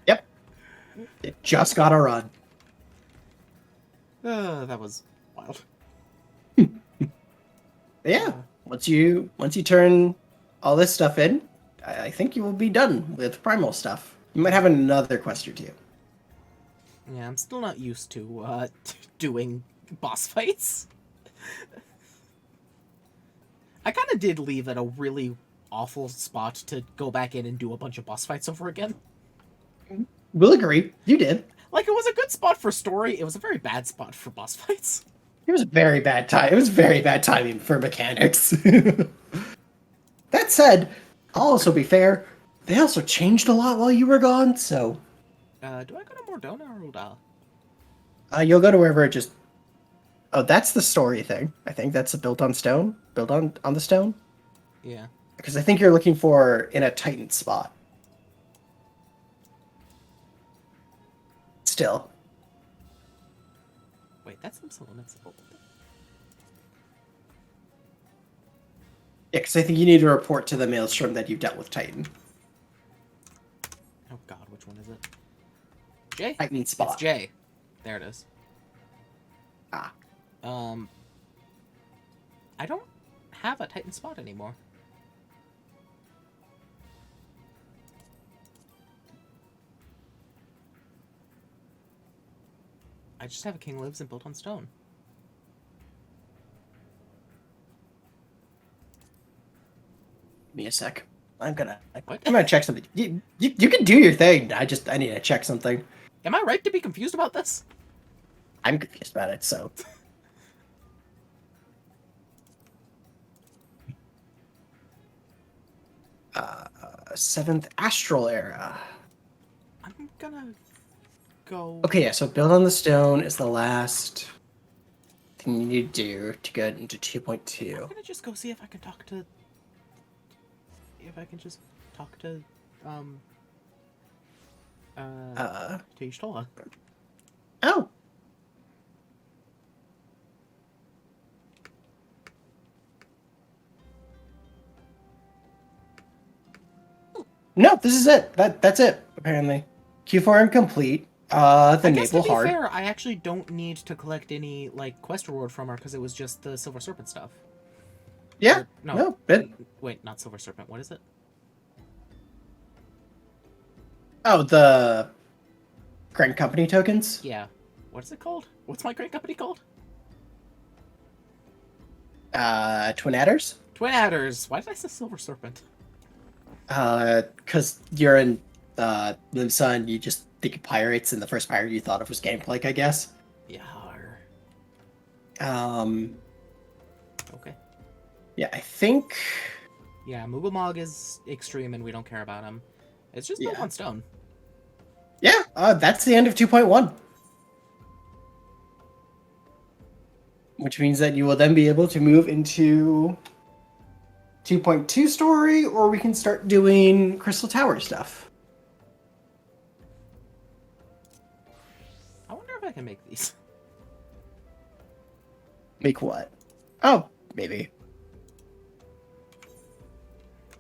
Yep. It just gotta run. That was wild. Yeah. Once you turn all this stuff in, I think you will be done with primal stuff. You might have another quest or two. Yeah, I'm still not used to doing boss fights. I kind of did leave at a really awful spot to go back in and do a bunch of boss fights over again. We'll agree. You did. Like, it was a good spot for story. It was a very bad spot for boss fights. It was very bad time. It was very bad timing for mechanics. That said, I'll also be fair. They also changed a lot while you were gone, so... Do I go to Mordona or Udal? You'll go to wherever it just... Oh, that's the story thing. I think that's a built on stone. Built on the stone? Yeah. Because I think you're looking for in a Titan spot. Still. Wait, that's some Invincible. Yeah, because I think you need to report to the Maelstrom that you've dealt with Titan. Oh god, which one is it? J? Titan spot. It's J. There it is. Ah. I don't have a Titan spot anymore. I just have a King Lives and Built on Stone. Give me a sec. I'm gonna What? check something. You can do your thing. I need to check something. Am I right to be confused about this? I'm confused about it, so. Seventh Astral Era. I'm gonna go... Okay, yeah, so Build on the Stone is the last thing you need to do to get into 2.2. I'm gonna just go see if I can talk to... If I can just talk to... to Y'shtola. Oh. No, this is it. That's it, apparently. Q4 incomplete. The I guess, Naval to be Hard. fair, I actually don't need to collect any, like, quest reward from her, because it was just the Silver Serpent stuff. Yeah. Or, No. Wait, not Silver Serpent. What is it? Oh, the Grand Company tokens? Yeah. What is it called? What's my great company called? Twin Adders? Twin Adders. Why did I say Silver Serpent? Because you're in Live Son, you just think of pirates, and the first pirate you thought of was Gangplank, I guess. Yeah. Um, Okay. yeah, I think. Yeah, Moogle is extreme and we don't care about him. It's just built Yeah. on stone. Yeah, that's the end of 2.1. Which means that you will then be able to move into 2.2 story, or we can start doing Crystal Tower stuff. I wonder if I can make these. Make what? Oh, maybe.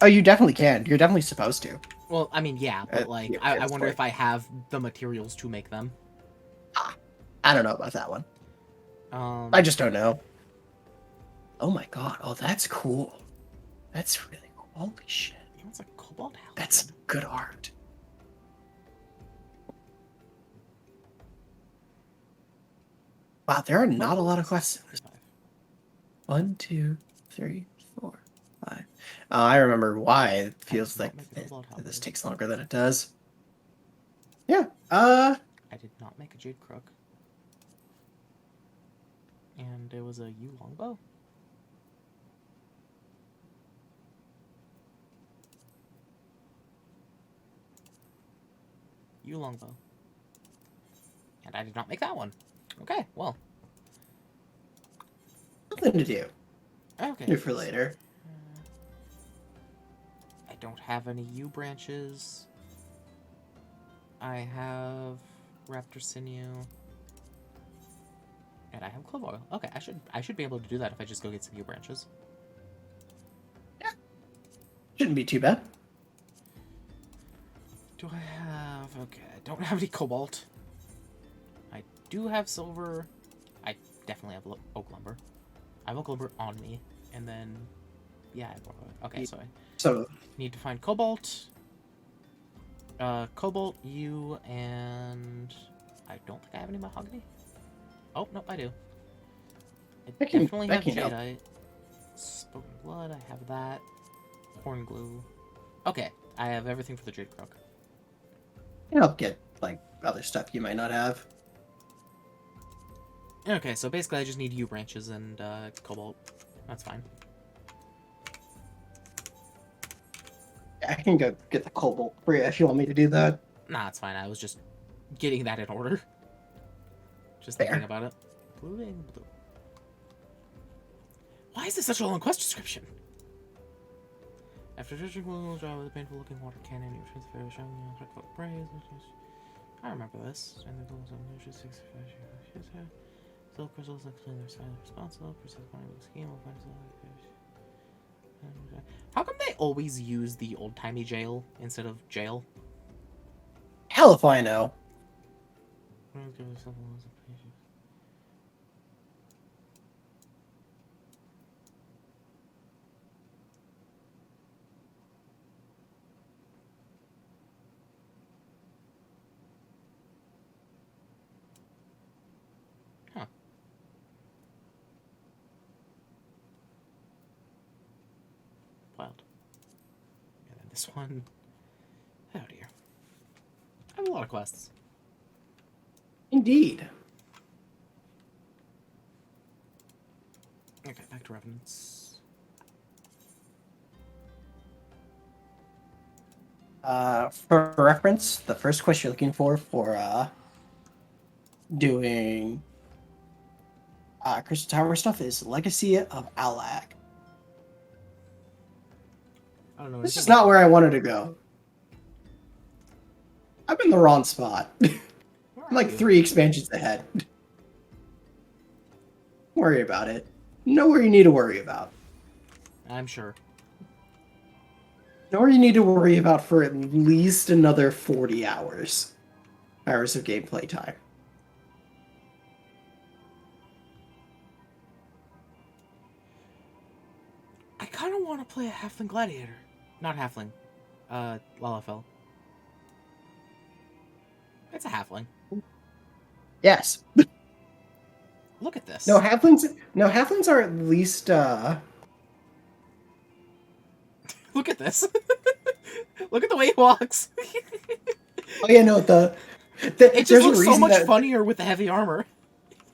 Oh, you definitely can. You're definitely supposed to. Well, I mean, yeah, but like, I wonder point. if I have the materials to make them. I don't know about that one. I just don't know. Oh my god. Oh, that's cool. That's really cool. Holy shit. It's a cobalt halberd. That's good art. Wow, there are not a lot of questions. 1, 2, 3, 4, 5. I remember why it feels like this takes longer than it does. Yeah. I did not make a jade crook. And it was a yew longbow. Yew longbow. And I did not make that one. Okay, well. Something to do. Okay. Do for later. I don't have any yew branches. I have raptor sinew. And I have clove oil. Okay, I should be able to do that if I just go get some yew branches. Yeah. Shouldn't be too bad. Do I have... Okay, I don't have any cobalt. I do have silver. I definitely have oak lumber. I have oak lumber on me. And then... Yeah, I have okay, so I need to find cobalt. Cobalt, yew, and... I don't think I have any mahogany. Oh, no, I do. I definitely have jadeite. Spoken blood, I have that. Horn glue. Okay, I have everything for the jade crook. And I'll get, like, other stuff you might not have. Okay, so basically I just need yew branches and cobalt. That's fine. I can go get the cobalt for you if you want me to do that. Nah, it's fine. I was just getting that in order. Just Fair. thinking about it. Blue and blue. Why is this such a long quest description? After touching blue, draw with a painful looking water cannon, you transfer a shiny effective praise. I remember this. And the goals on the 65 Silk crystals that clean their side responsible. Precise money with the scheme will find How come they always use the old-timey jail instead of jail? Hell if I know. Huh. Wild. And then this one. Oh dear. I have a lot of quests. Indeed. Okay, back to Revenants. For reference, the first quest you're looking for doing Crystal Tower stuff is Legacy of Alag. I don't know. This is not where I wanted to go. I'm in the wrong spot. I'm like 3 expansions ahead. Don't worry about it. Know where you need to worry about. I'm sure. Know where you need to worry about for at least another 40 hours. Hours of gameplay time. I kind of want to play a Halfling Gladiator. Not Halfling. Lalafell. It's a Halfling. Yes. Look at this. No, halflings are at least Look at this. Look at the way he walks. Oh yeah, no, It just there's a looks so reason much that funnier with the heavy armor.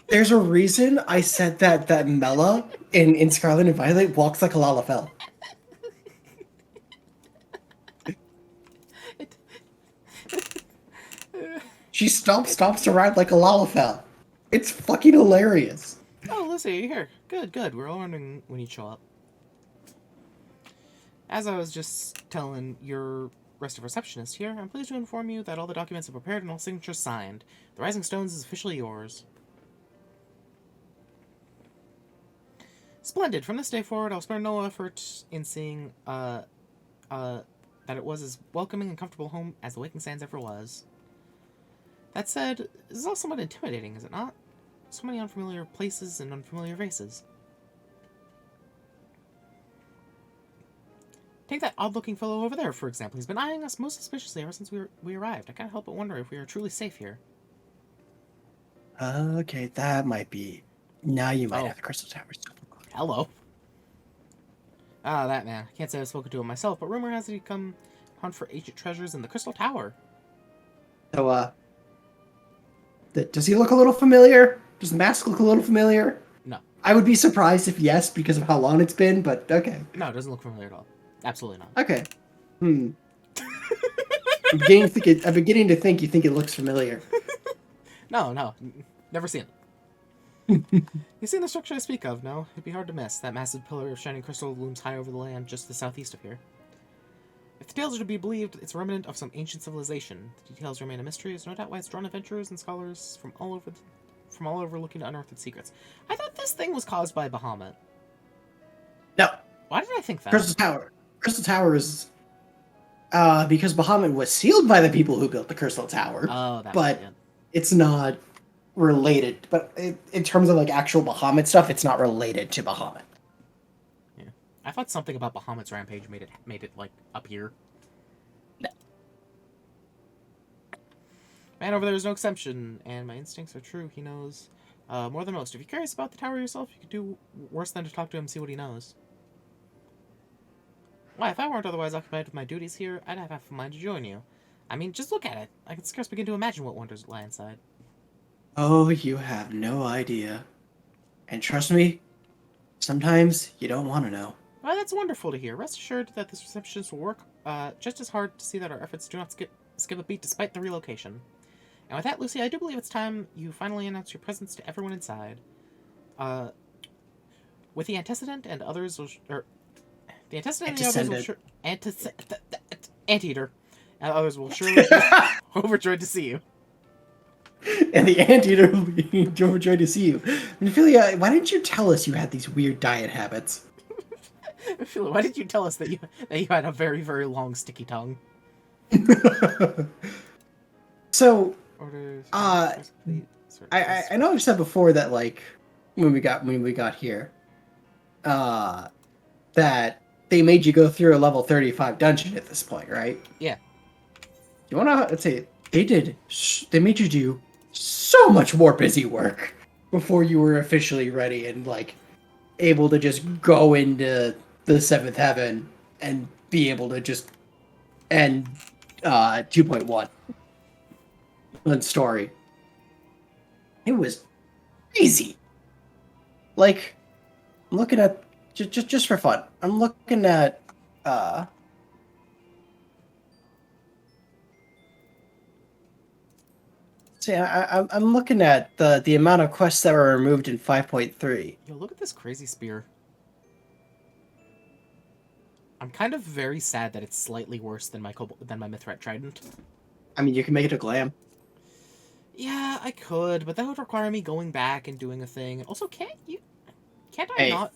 there's a reason I said that Mela in Scarlet and Violet walks like a Lalafell. It, She stomps to ride like a Lalafell. It's fucking hilarious. oh, Lucy, you're here. Good, good. We're all wondering when you'd show up. As I was just telling your rest of receptionist here, I'm pleased to inform you that all the documents are prepared and all signatures signed. The Rising Stones is officially yours. Splendid. From this day forward, I'll spare no effort in seeing that it was as welcoming and comfortable home as the Waking Sands ever was. That said, this is all somewhat intimidating, is it not? So many unfamiliar places and unfamiliar faces. Take that odd-looking fellow over there, for example. He's been eyeing us most suspiciously ever since we arrived. I can't help but wonder if we are truly safe here. Okay, that might be. Now you might Oh. have the Crystal Tower stuff. Hello. Ah, that man. I can't say I've spoken to him myself, but rumor has it he'd come hunt for ancient treasures in the Crystal Tower. So, does he look a little familiar? Does the mask look a little familiar? No. I would be surprised if yes, because of how long it's been, but okay. No, it doesn't look familiar at all. Absolutely not. Okay. I'm beginning to think you think it looks familiar. No. Never seen it. You seen the structure I speak of, no? It'd be hard to miss. That massive pillar of shining crystal looms high over the land just to the southeast of here. If the tales are to be believed, it's a remnant of some ancient civilization. The details remain a mystery. There's no doubt why it's drawn adventurers and scholars from all over looking to unearth its secrets. I thought this thing was caused by Bahamut. No. Why did I think that? Crystal Tower. Crystal Tower is because Bahamut was sealed by the people who built the Crystal Tower. Oh, that but was it. It's not related. But in terms of like actual Bahamut stuff, it's not related to Bahamut. Yeah, I thought something about Bahamut's rampage made it like appear. No. Man over there is no exception, and my instincts are true. He knows more than most. If you're curious about the tower yourself, you could do worse than to talk to him and see what he knows. Why, if I weren't otherwise occupied with my duties here, I'd have half a mind to join you. I mean, just look at it. I can scarce begin to imagine what wonders lie inside. Oh, you have no idea. And trust me, sometimes you don't want to know. Well, that's wonderful to hear. Rest assured that this receptionist will work just as hard to see that our efforts do not skip a beat despite the relocation. And with that, Lucy, I do believe it's time you finally announce your presence to everyone inside. With the antecedent and others will... the antecedent and the others will... Anteater. And others will surely be overjoyed to see you. And the anteater will be overjoyed to see you. Ophelia, why didn't you tell us you had these weird diet habits? Ophelia, why did you tell us that you had a very, very long sticky tongue? So, Orders, I know I've said before that like when we got here, that they made you go through a level 35 dungeon at this point, right? Yeah. You wanna let's say they made you do so much more busy work before you were officially ready and like able to just go into the seventh heaven and be able to just end 2.1 story. It was easy. Like, I'm looking at just for fun. I'm looking at see, I'm looking at the amount of quests that were removed in 5.3. Yo, look at this crazy spear. I'm kind of very sad that it's slightly worse than my Mithrite Trident. I mean, you can make it a glam. Yeah, I could, but that would require me going back and doing a thing. Also, can't I Hey. not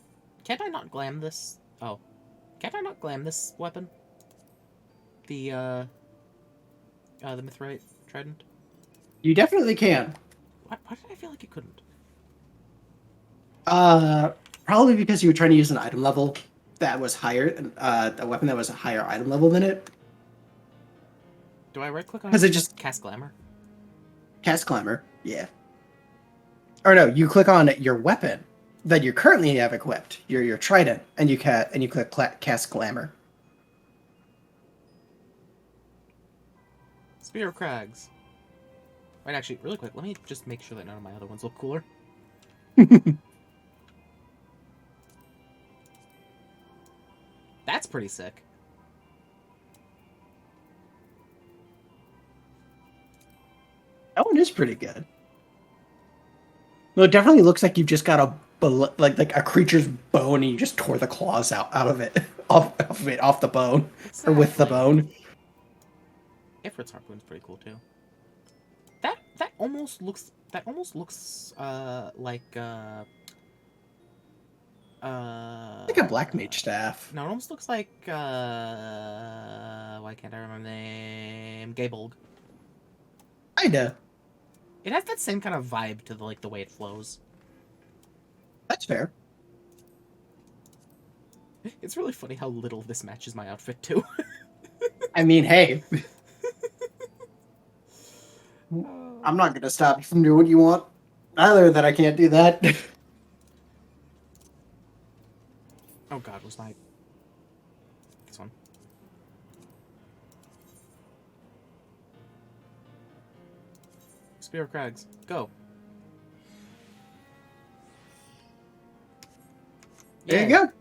glam this? Oh, can't I not glam this weapon? The Mithrite Trident. You definitely can. Why did I feel like you couldn't? Probably because you were trying to use an item level that was higher, a weapon that was a higher item level than it. Do I right click on it? Because it just Cast Glamour? cast glamour, yeah. Or no, you click on your weapon that you currently have equipped, your trident, and you click cast glamour. Spear of Crags. Wait, actually, really quick, let me just make sure that none of my other ones look cooler. That's pretty sick. That one is pretty good. Well, it definitely looks like you've just got like a creature's bone, and you just tore the claws out of it, off the bone, Exactly. or with the bone. Ifrit's harpoon's pretty cool too. That almost looks like Like a black mage staff. no, it almost looks like why can't I remember the name? Gabolg. Kinda. It has that same kind of vibe to the way it flows. That's fair. It's really funny how little this matches my outfit too. I mean, hey, I'm not gonna stop you from doing what you want. Either that I can't do that. Oh god, was my... This one. Spear of Crags, go. There you Yeah. go.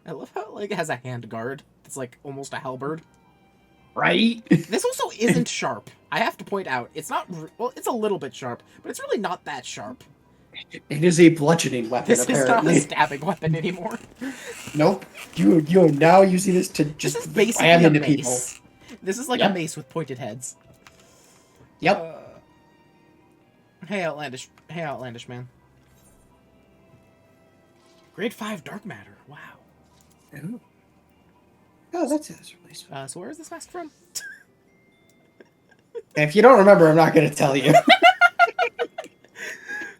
I love how it has a hand guard. It's almost a halberd. Right? This also isn't sharp. I have to point out, it's not... Well, it's a little bit sharp, but it's really not that sharp. It is a bludgeoning weapon, This apparently. is not a stabbing weapon anymore. Nope. You are now using this to just This is basically ram a into mace. people. This is like a mace with pointed heads. Yep. Hey, Outlandish man. Grade 5 Dark Matter. Wow. Ooh. Oh, that's his release. So where is this mask from? If you don't remember, I'm not going to tell you.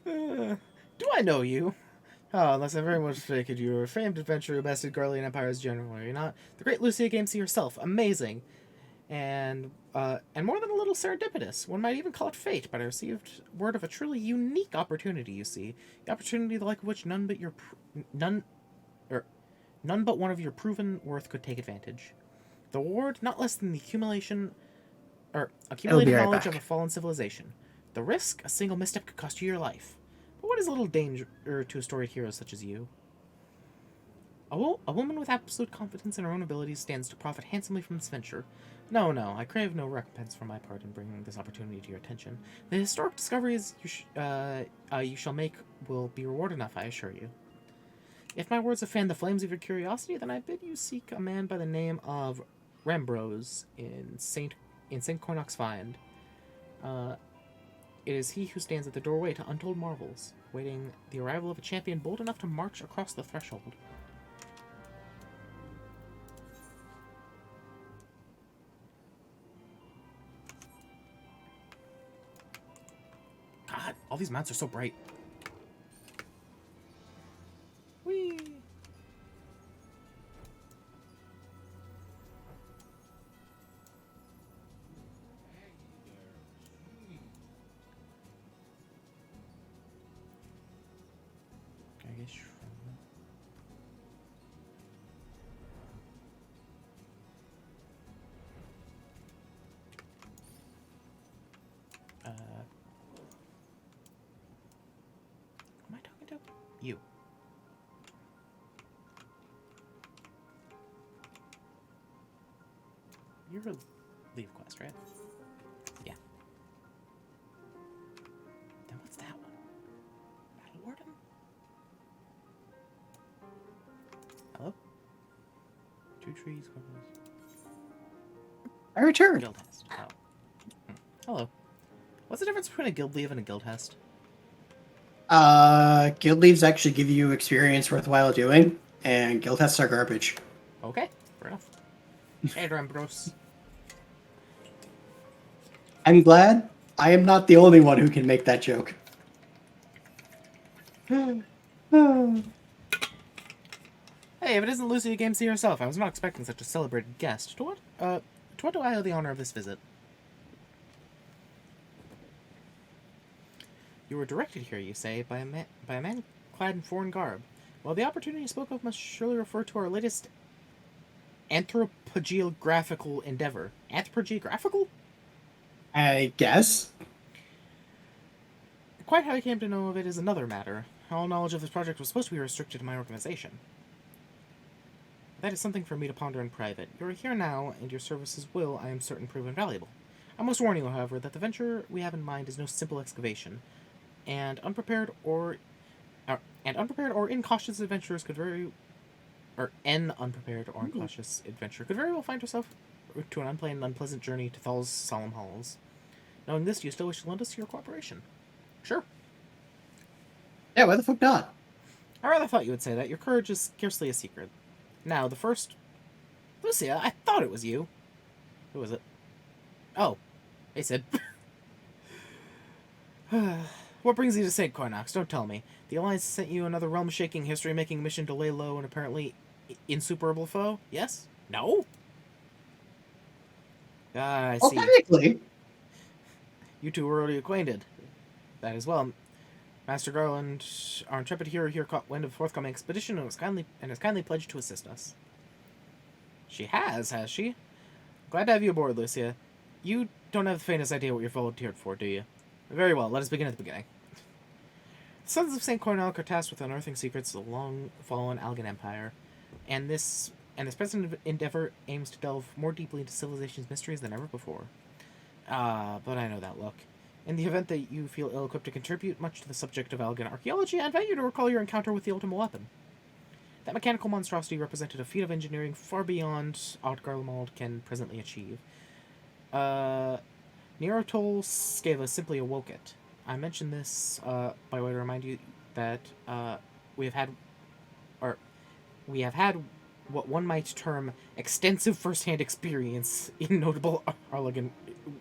Do I know you? Oh, unless I very much mistaken, you're a famed adventurer who bested Garlean Empire's general, are you not? The great LucaGameC herself. Amazing. And more than a little serendipitous. One might even call it fate, but I received word of a truly unique opportunity, you see. The opportunity the like of which none but one of your proven worth could take advantage. The reward, not less than the accumulated knowledge back. of a fallen civilization. The risk, a single misstep could cost you your life. But what is a little danger to a storied hero such as you? A woman with absolute confidence in her own abilities stands to profit handsomely from this venture. No, I crave no recompense for my part in bringing this opportunity to your attention. The historic discoveries you shall make will be reward enough, I assure you. If my words have fanned the flames of your curiosity, then I bid you seek a man by the name of Rembros in Saint Cornoc's Find. It is he who stands at the doorway to untold marvels, waiting the arrival of a champion bold enough to march across the threshold. God, all these mounts are so bright. Whee! I guess who am I talking to? You. You're a leave quest, right? Yeah. Then what's that one? Battle Warden? Hello? Two trees, I returned. guild hest. Oh. Hello. What's the difference between a guild leave and a guild hest? Guild leaves actually give you experience worthwhile doing, and guild hests are garbage. Okay, fair enough. Hey, Rembros. I'm glad I am not the only one who can make that joke. Hey, if it isn't LucaGameC herself, I was not expecting such a celebrated guest. To what do I owe the honor of this visit? You were directed here, you say, by a man clad in foreign garb. Well, the opportunity you spoke of must surely refer to our latest anthropogeographical endeavor. Anthropogeographical? I guess. Quite how I came to know of it is another matter. All knowledge of this project was supposed to be restricted to my organization. That is something for me to ponder in private. You are here now, and your services will, I am certain, prove invaluable. I must warn you, however, that the venture we have in mind is no simple excavation, and unprepared or incautious adventurers could very, or an unprepared or incautious adventurer could very well find herself to an unplanned and unpleasant journey to Thal's solemn halls. Knowing this, do you still wish to lend us your cooperation? Sure. Yeah, why the fuck not? I rather thought you would say that. Your courage is scarcely a secret. Now, the first... Lucia, I thought it was you. Who was it? Oh. Hey, Sid. What brings you to St. Cornox? Don't tell me. The Alliance sent you another realm-shaking, history-making mission to lay low an apparently insuperable foe? Yes? No? Ah, I Well, see. technically. You two were already acquainted. That as well. Master Garland, our intrepid hero here caught wind of the forthcoming expedition and has kindly pledged to assist us. She has she? Glad to have you aboard, Lucia. You don't have the faintest idea what you're volunteered for, do you? Very well, let us begin at the beginning. The Sons of St. Cornelic are tasked with unearthing secrets of the long-fallen Algan Empire, and this present endeavor aims to delve more deeply into civilization's mysteries than ever before. But I know that look. In the event that you feel ill-equipped to contribute much to the subject of Algan archaeology, I invite you to recall your encounter with the ultimate weapon. That mechanical monstrosity represented a feat of engineering far beyond aught Garlemald can presently achieve. Neurotol Scava simply awoke it. I mention this by way to remind you that we have had what one might term extensive first-hand experience in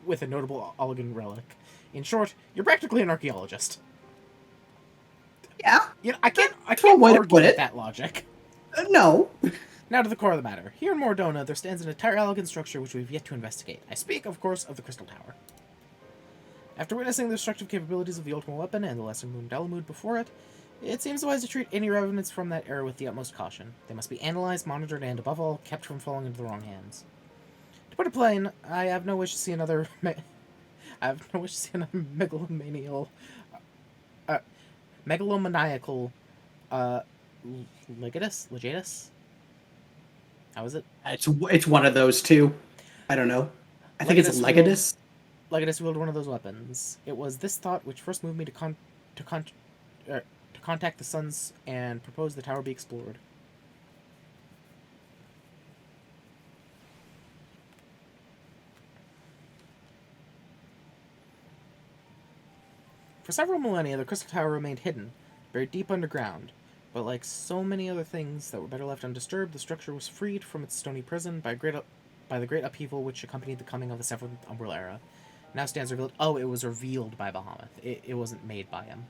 with a notable Algan relic. In short, you're practically an archaeologist. Yeah. You know, I can't way to argue put with it. that logic. No. Now to the core of the matter. Here in Mordona, there stands an entire Algan structure which we've yet to investigate. I speak, of course, of the Crystal Tower. After witnessing the destructive capabilities of the ultimate weapon and the lesser moon Dalamud before it, it seems wise to treat any remnants from that era with the utmost caution. They must be analyzed, monitored, and, above all, kept from falling into the wrong hands. To put it plain, I have no wish to see another megalomaniacal legatus? How is it? It's one of those two. I don't know. I think it's Legatus. Legatus wield one of those weapons. It was this thought which first moved me to contact the Sons and propose the tower be explored. For several millennia, the Crystal Tower remained hidden, buried deep underground. But like so many other things that were better left undisturbed, the structure was freed from its stony prison by the great upheaval which accompanied the coming of the Seventh Umbral Era. Now stands revealed. Oh, it was revealed by Bahamut. It wasn't made by him.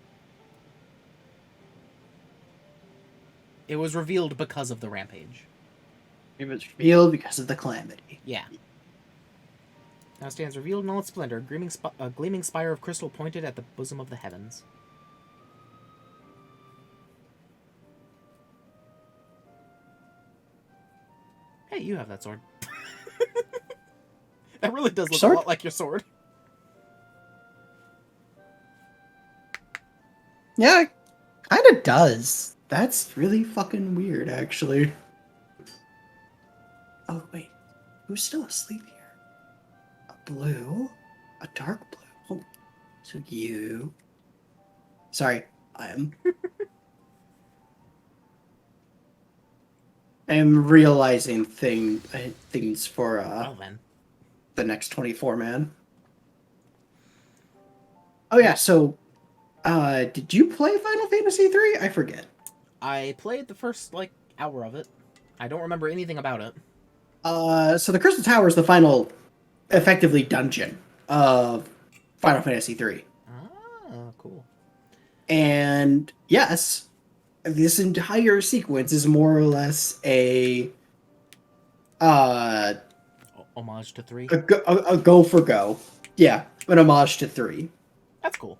It was revealed because of the rampage. It was revealed because of the calamity. Yeah. Now stands revealed in all its splendor, a gleaming spire of crystal pointed at the bosom of the heavens. Hey, you have that sword. That really does look a lot like your sword. Yeah, it kind of does. That's really fucking weird, actually. Oh, wait. Who's still asleep here? A blue? A dark blue? Oh, so you... Sorry, I am realizing things for Well then. the next 24 man. Oh yeah, so did you play Final Fantasy 3? I forget. I played the first hour of it. I don't remember anything about it. So the Crystal Tower is the final, effectively, dungeon of Final Fantasy 3. Ah, cool. And yes, this entire sequence is more or less a homage to 3. A go for go. Yeah, an homage to 3. That's cool.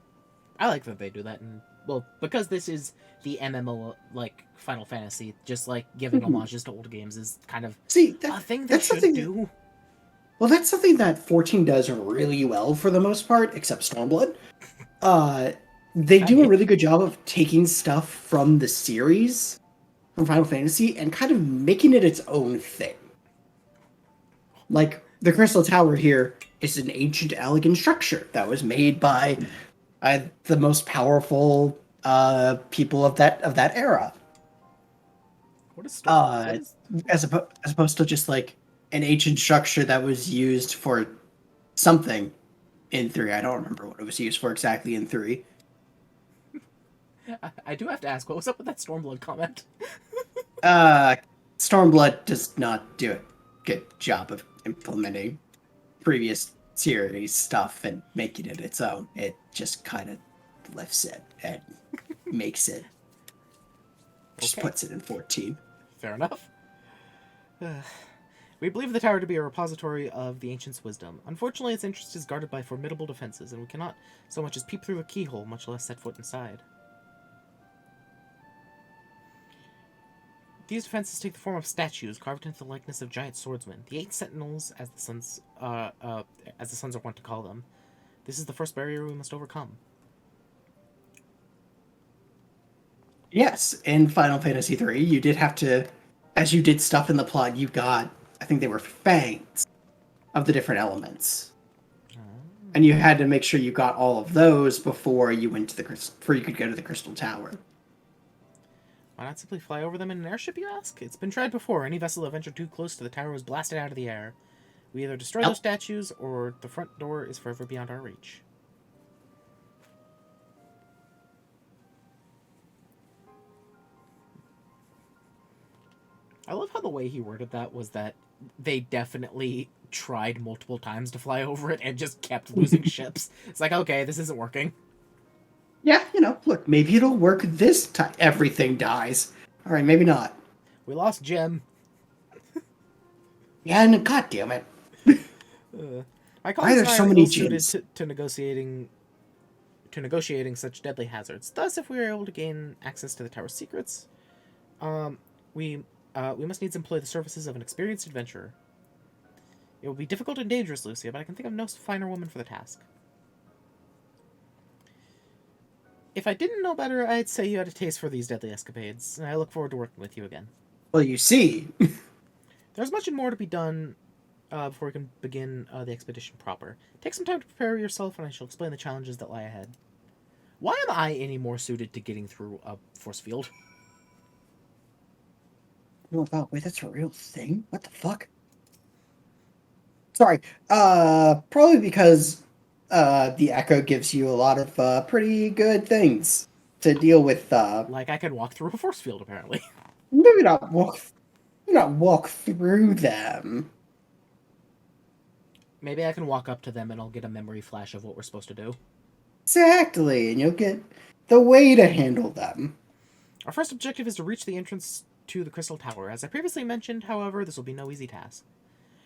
I like that they do that in well, because this is the MMO like Final Fantasy, just like giving homages to old games is kind of See, a thing they that's should something. do. Well, that's something that 14 does really well for the most part, except Stormblood. They do a really good job of taking stuff from the series, from Final Fantasy, and kind of making it its own thing. Like, the Crystal Tower here is an ancient, elegant structure that was made by the most powerful people of that era. What is what is As opposed to just like an ancient structure that was used for something in 3. I don't remember what it was used for exactly in 3. I do have to ask, what was up with that Stormblood comment? Stormblood does not do a good job of implementing previous series stuff and making it its own. It just kind of lifts it and makes it. Just Okay. puts it in 14. Fair enough. We believe the tower to be a repository of the ancients' wisdom. Unfortunately, its interest is guarded by formidable defenses, and we cannot so much as peep through the keyhole, much less set foot inside. These defenses take the form of statues carved into the likeness of giant swordsmen, the 8 sentinels, as the sons are wont to call them. This is the first barrier we must overcome. Yes, in Final Fantasy 3, you did have to, as you did stuff in the plot, you got, I think they were fangs of the different elements. And you had to make sure you got all of those before you went to before you could go to the Crystal Tower. Why not simply fly over them in an airship, you ask? It's been tried before. Any vessel that ventured too close to the tower was blasted out of the air. We either destroy those statues, or the front door is forever beyond our reach. I love how the way he worded that was that they definitely tried multiple times to fly over it and just kept losing ships. It's like, okay, this isn't working. Yeah, look, maybe it'll work this time. Everything dies. All right, maybe not. We lost Jim. Yeah, and god damn it. My colleagues and I so are many ill-suited to negotiating such deadly hazards. Thus, if we are able to gain access to the tower's secrets, we must needs employ the services of an experienced adventurer. It will be difficult and dangerous, Lucia, but I can think of no finer woman for the task. If I didn't know better, I'd say you had a taste for these deadly escapades, and I look forward to working with you again. Well, you see. There's much more to be done before we can begin the expedition proper. Take some time to prepare yourself, and I shall explain the challenges that lie ahead. Why am I any more suited to getting through a force field? Oh, wow, wait, that's a real thing? What the fuck? Sorry. Probably because the Echo gives you a lot of pretty good things to deal with. Like I could walk through a force field, apparently. Maybe not walk through them. Maybe I can walk up to them and I'll get a memory flash of what we're supposed to do. Exactly, and you'll get the way to handle them. Our first objective is to reach the entrance to the Crystal Tower. As I previously mentioned, however, this will be no easy task.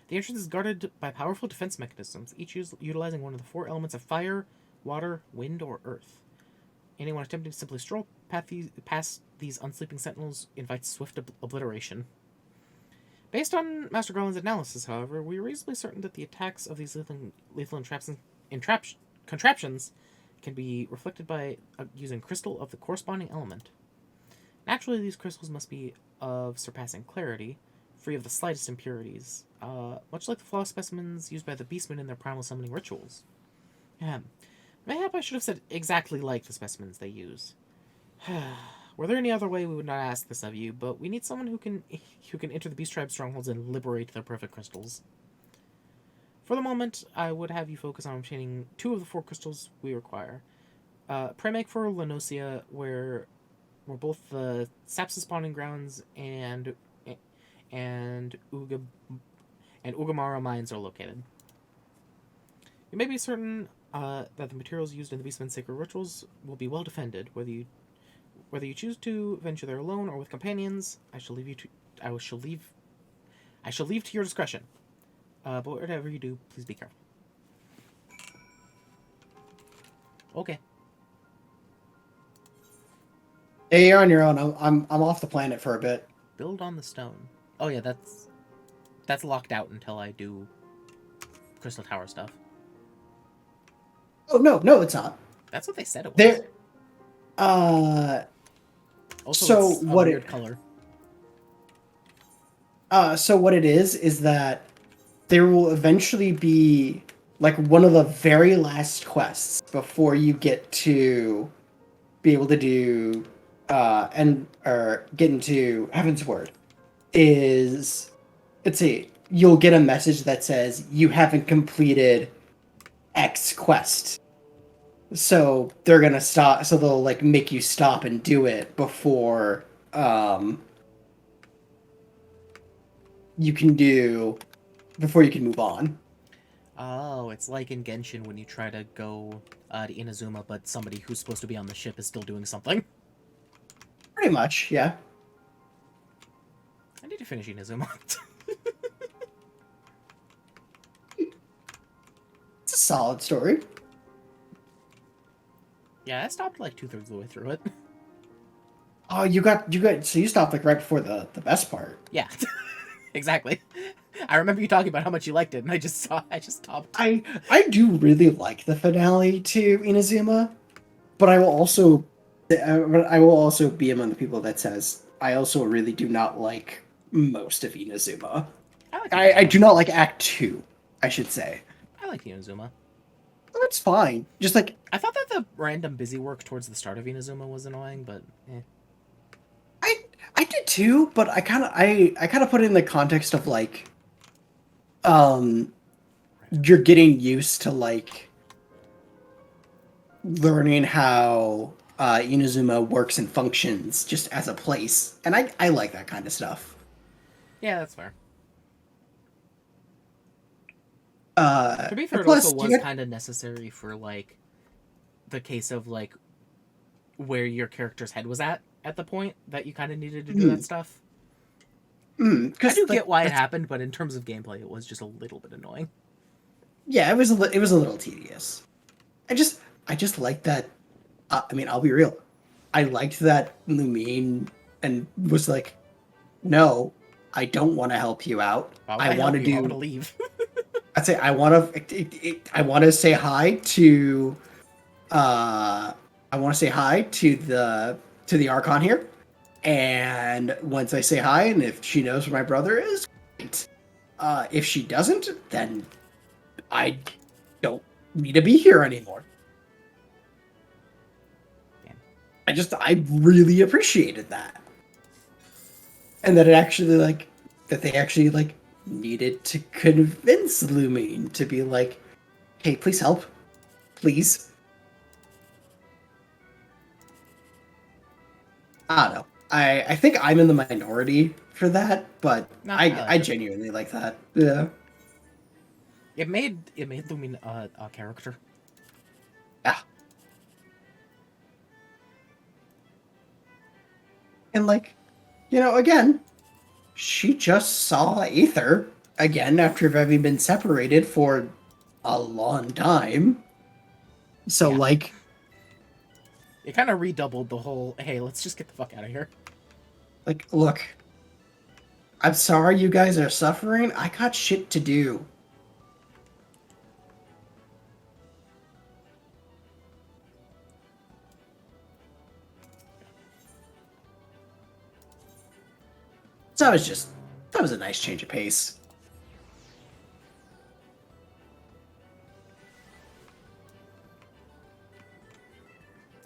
The entrance is guarded by powerful defense mechanisms, each utilizing one of the 4 elements of fire, water, wind, or earth. Anyone attempting to simply stroll past these unsleeping sentinels invites swift obliteration. Based on Master Garland's analysis, however, we are reasonably certain that the attacks of these lethal contraptions can be reflected by using crystal of the corresponding element. Naturally, these crystals must be of surpassing clarity, free of the slightest impurities, much like the flaw specimens used by the beastmen in their primal summoning rituals. Mayhap I should have said exactly like the specimens they use. Were there any other way, we would not ask this of you, but we need someone who can enter the Beast Tribe strongholds and liberate their perfect crystals. For the moment, I would have you focus on obtaining 2 of the 4 crystals we require. Pray make for Lenosia, where both the Sapsa spawning grounds and Ugamara mines are located. You may be certain that the materials used in the Beastmen's sacred rituals will be well defended. Whether you choose to venture there alone or with companions, I shall leave to your discretion. But whatever you do, please be careful. Yeah, you're on your own. I'm off the planet for a bit. Build on the stone. Oh yeah, that's locked out until I do Crystal Tower stuff. Oh no, it's not. That's what they said it was. There. Uh. Also, So it's a what weird it. color. So what it is that there will eventually be like one of the very last quests before you get to be able to do and or get into Heaven's Word is, let's see, you'll get a message that says you haven't completed X quest. So they're gonna stop, so they'll like make you stop and do it before you can do before you can move on. Oh, it's like in Genshin when you try to go to Inazuma, but somebody who's supposed to be on the ship is still doing something. Pretty much, yeah. I need to finish Inazuma. It's a solid story. Yeah, I stopped like 2/3 of the way through it. Oh, so you stopped like right before the best part. Yeah, exactly. I remember you talking about how much you liked it, and I just stopped. I do really like the finale to Inazuma, but I will also be among the people that says I also really do not like most of Inazuma. I like I Inazuma. do not like Act 2, I should say. I like Inazuma. It's fine. Just like I thought that the random busy work towards the start of Inazuma was annoying, but eh. I did too, but I kind of put it in the context of like um you're getting used to like learning how Inazuma works and functions just as a place, and I like that kind of stuff. Yeah, that's fair. To be fair, And it also plus, was kind of necessary for like the case of like where your character's head was at the point that you kind of needed to do that stuff. I do get why it happened, but in terms of gameplay, it was just a little bit annoying. Yeah, it was a little tedious. I just like that. I mean, I'll be real. I liked that Lumine and was like, "No, I don't want to help you out. Why would I want to help you? I want do. to leave. I'd say I want to say hi to. Uh, I want to say hi to the Archon here, and once I say hi, and if she knows where my brother is, great. If she doesn't, then I don't need to be here anymore." I really appreciated that. And that they actually like needed to convince Lumine to be like, "Hey, please help. Please." I don't know. I think I'm in the minority for that, but No, I like I it. genuinely like that. Yeah. It made Lumin a character. Yeah. And like, again, she just saw Aether again after having been separated for a long time. So Yeah. like, It kind of redoubled the whole, hey, let's just get the fuck out of here. look, I'm sorry you guys are suffering. I got shit to do. So that was a nice change of pace.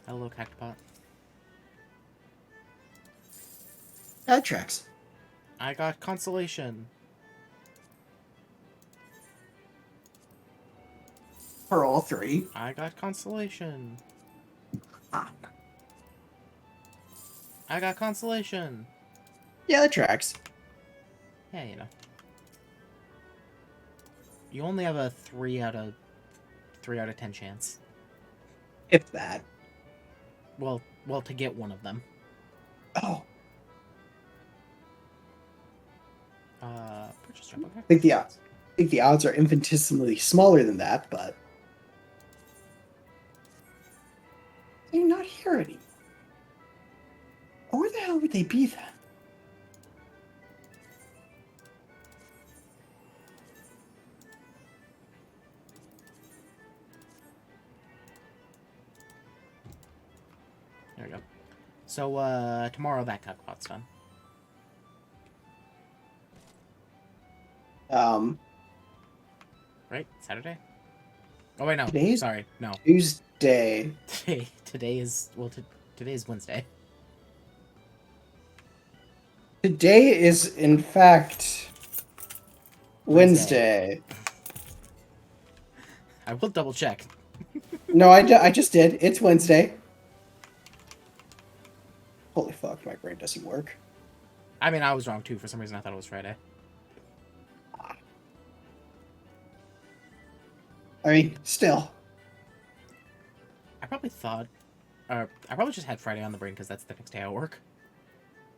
Hello, Cactopot. That tracks. I got consolation. For all three. I got consolation. Ah. I got consolation. Yeah, that tracks. Yeah, you know. You only have a 3 out of 10 chance. If that. Well, to get one of them. Oh. Purchase jump. Okay. I think the odds are infinitesimally smaller than that, but you're not here anymore. hell would they be then? There we go. So, tomorrow that cockpot's done. Right? Saturday? Oh, wait, no. Today's Sorry. No. Tuesday. Today is... Well, today is Wednesday. Today is, in fact, Wednesday. I will double check. No, I just did. It's Wednesday. Holy fuck, my brain doesn't work. I mean, I was wrong, too. For some reason, I thought it was Friday. I mean, still. I probably thought... I probably just had Friday on the brain because that's the next day I work.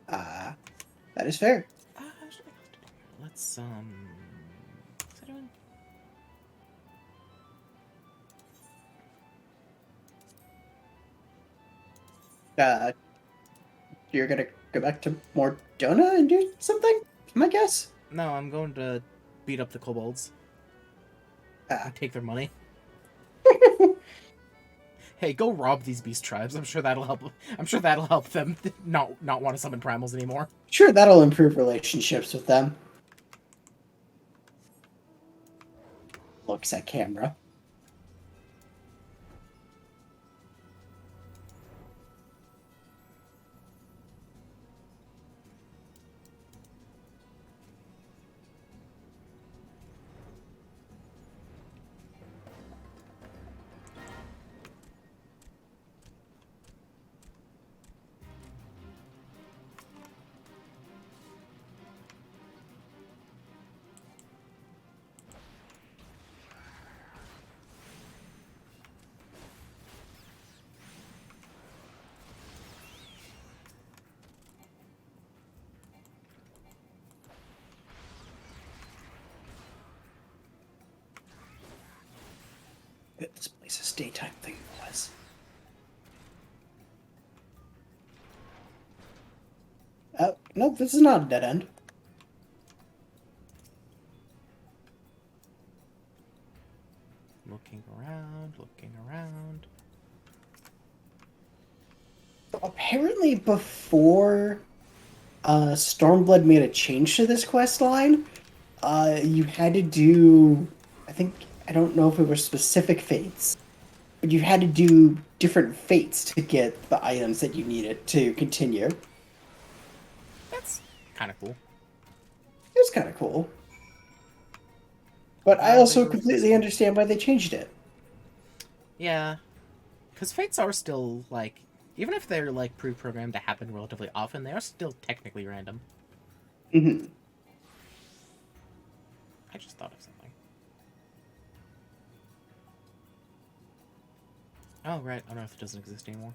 That is fair. Let's, what's I doing? You're gonna go back to Mordona and do something? My guess? No, I'm going to beat up the kobolds. Take their money. Hey, go rob these beast tribes. I'm sure that'll help. I'm sure that'll help them not want to summon primals anymore. Sure, that'll improve relationships with them. Looks at camera. This place's daytime thing was. Nope, this is not a dead end. Looking around, looking around. Apparently, before Stormblood made a change to this quest line, you had to do, I don't know if it were specific fates, but you had to do different fates to get the items that you needed to continue. That's kind of cool. It was kind of cool. But I also completely understand why they changed it. Yeah. Because fates are still, like, even if they're, like, pre-programmed to happen relatively often, they are still technically random. Mm-hmm. I just thought of something. Oh, right. Unearth doesn't exist anymore.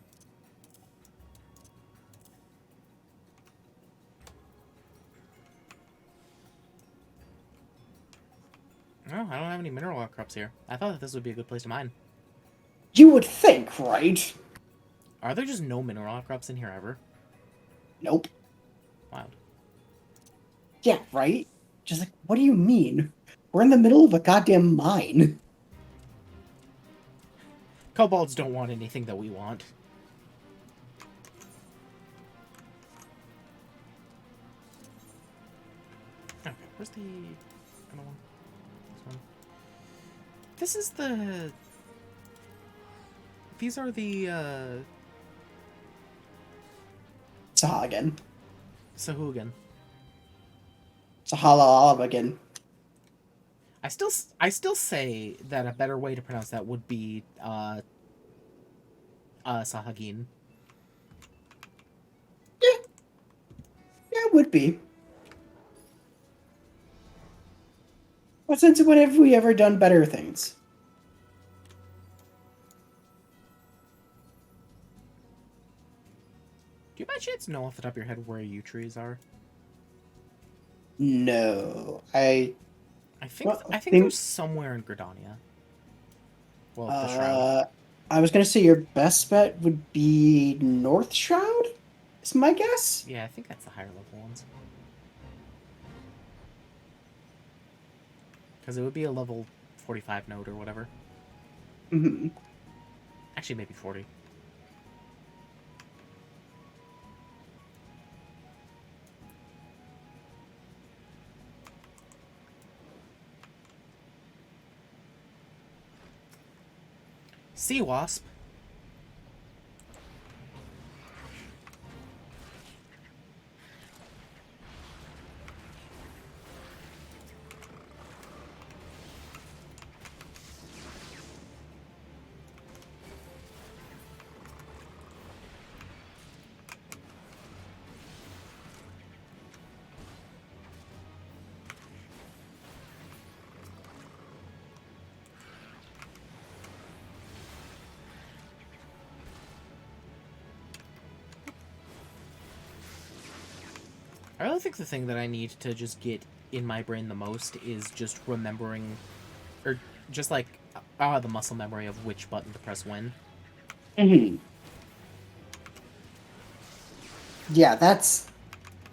No, I don't have any mineral outcrops here. I thought that this would be a good place to mine. You would think, right? Are there just no mineral outcrops in here ever? Nope. Wild. Yeah, right? Just like, what do you mean? We're in the middle of a goddamn mine. Kobolds don't want anything that we want. Okay, where's the other one? This one. This is the... These are the, Sahagin. Sahuagin. Sahala again. I still say that a better way to pronounce that would be, Sahagin. Yeah, it would be. What sense would have we ever done better things? Do you by chance know off the top of your head where yew trees are? No, I think they're somewhere in Gridania. Well, the Shroud. I was gonna say your best bet would be North Shroud. is my guess. Yeah, I think that's the higher level ones. Because it would be a level 45 node or whatever. Mm-hmm. Actually, maybe 40. Sea Wasp. I really think the thing that I need to just get in my brain the most is just remembering, or just like the muscle memory of which button to press when. Mm-hmm. Yeah, that's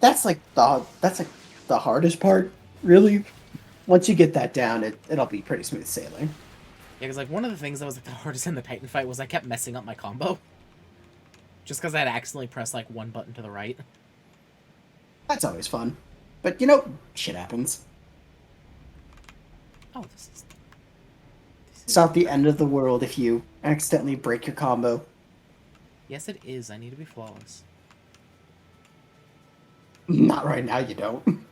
like the hardest part, really. Once you get that down, it'll be pretty smooth sailing. Yeah, because like one of the things that was like the hardest in the Titan fight was I kept messing up my combo. Just because I'd accidentally pressed like one button to the right. That's always fun. But shit happens. Oh, this is It's not the end of the world if you accidentally break your combo. Yes, it is. I need to be flawless. Not right now, you don't.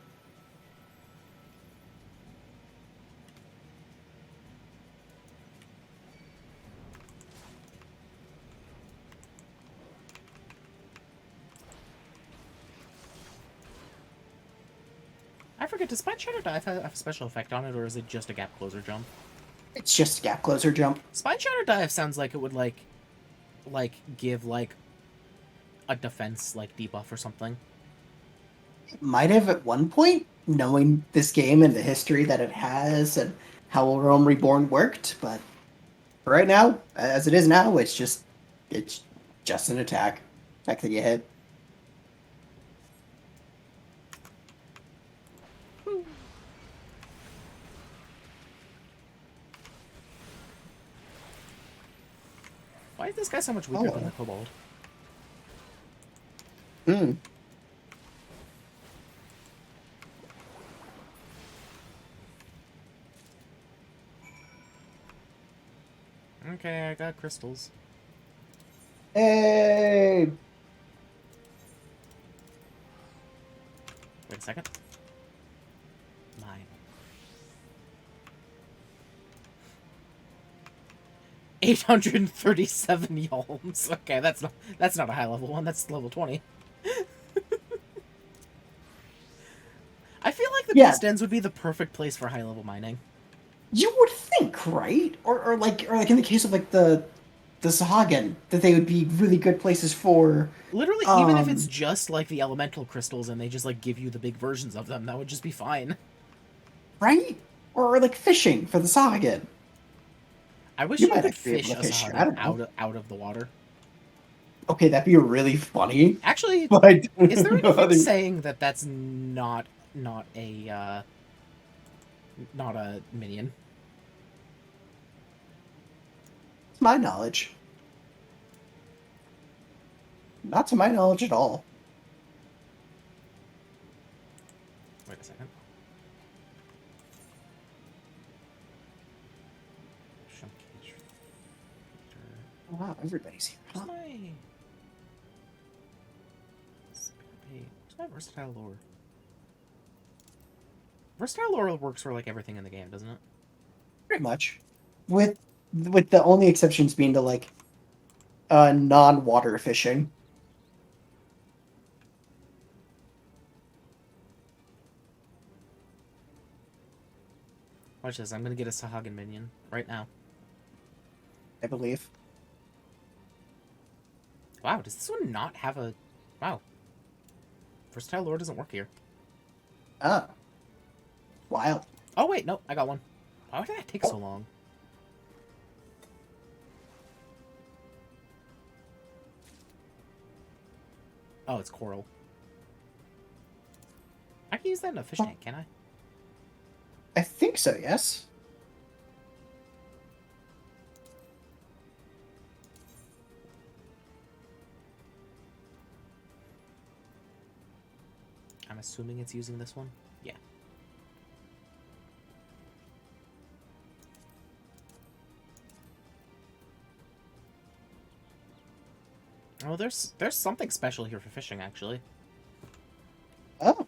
I forget, does Spine Shatter Dive have a special effect on it, or is it just a gap closer jump? It's just a gap closer jump. Spine Shatter Dive sounds like it would like give like a defense like debuff or something. Might have at one point, knowing this game and the history that it has and how Realm Reborn worked, but right now, as it is now, it's just an attack. Attack that you hit. Why is this guy so much weaker than the Kobold? Hmm. Okay, I got crystals. Hey! Wait a second. 9. 837 yalms. Okay, that's not a high level one. That's level 20. I feel like the Beast Dens would be the perfect place for high level mining. You would think, right? Or like in the case of like the Sahagin, that they would be really good places for. Literally, even if it's just like the elemental crystals and they just like give you the big versions of them, that would just be fine. Right? Or like fishing for the Sahagin. I wish You you might could actually be fish able a to fish. I don't Sahagin know. out of the water. Okay, that'd be really funny. Actually, But I don't is there know how anything they- saying that that's not a minion? To my knowledge. Not to my knowledge at all. Wait a second. Oh, wow, everybody's here. Huh? Where's my versatile lore? Versatile lore works for like everything in the game, doesn't it? Pretty much. With the only exceptions being to like non-water fishing. Watch this. I'm gonna get a Sahagin minion right now. I believe. Wow, does this one not have a... Wow. Versatile lore doesn't work here. Ah. Wild. Oh, wait, no, I got one. Why did that take so long? Oh, it's coral. I can use that in a fish tank, can I? I think so, yes. I'm assuming it's using this one. Yeah. Oh, there's something special here for fishing, actually. Oh.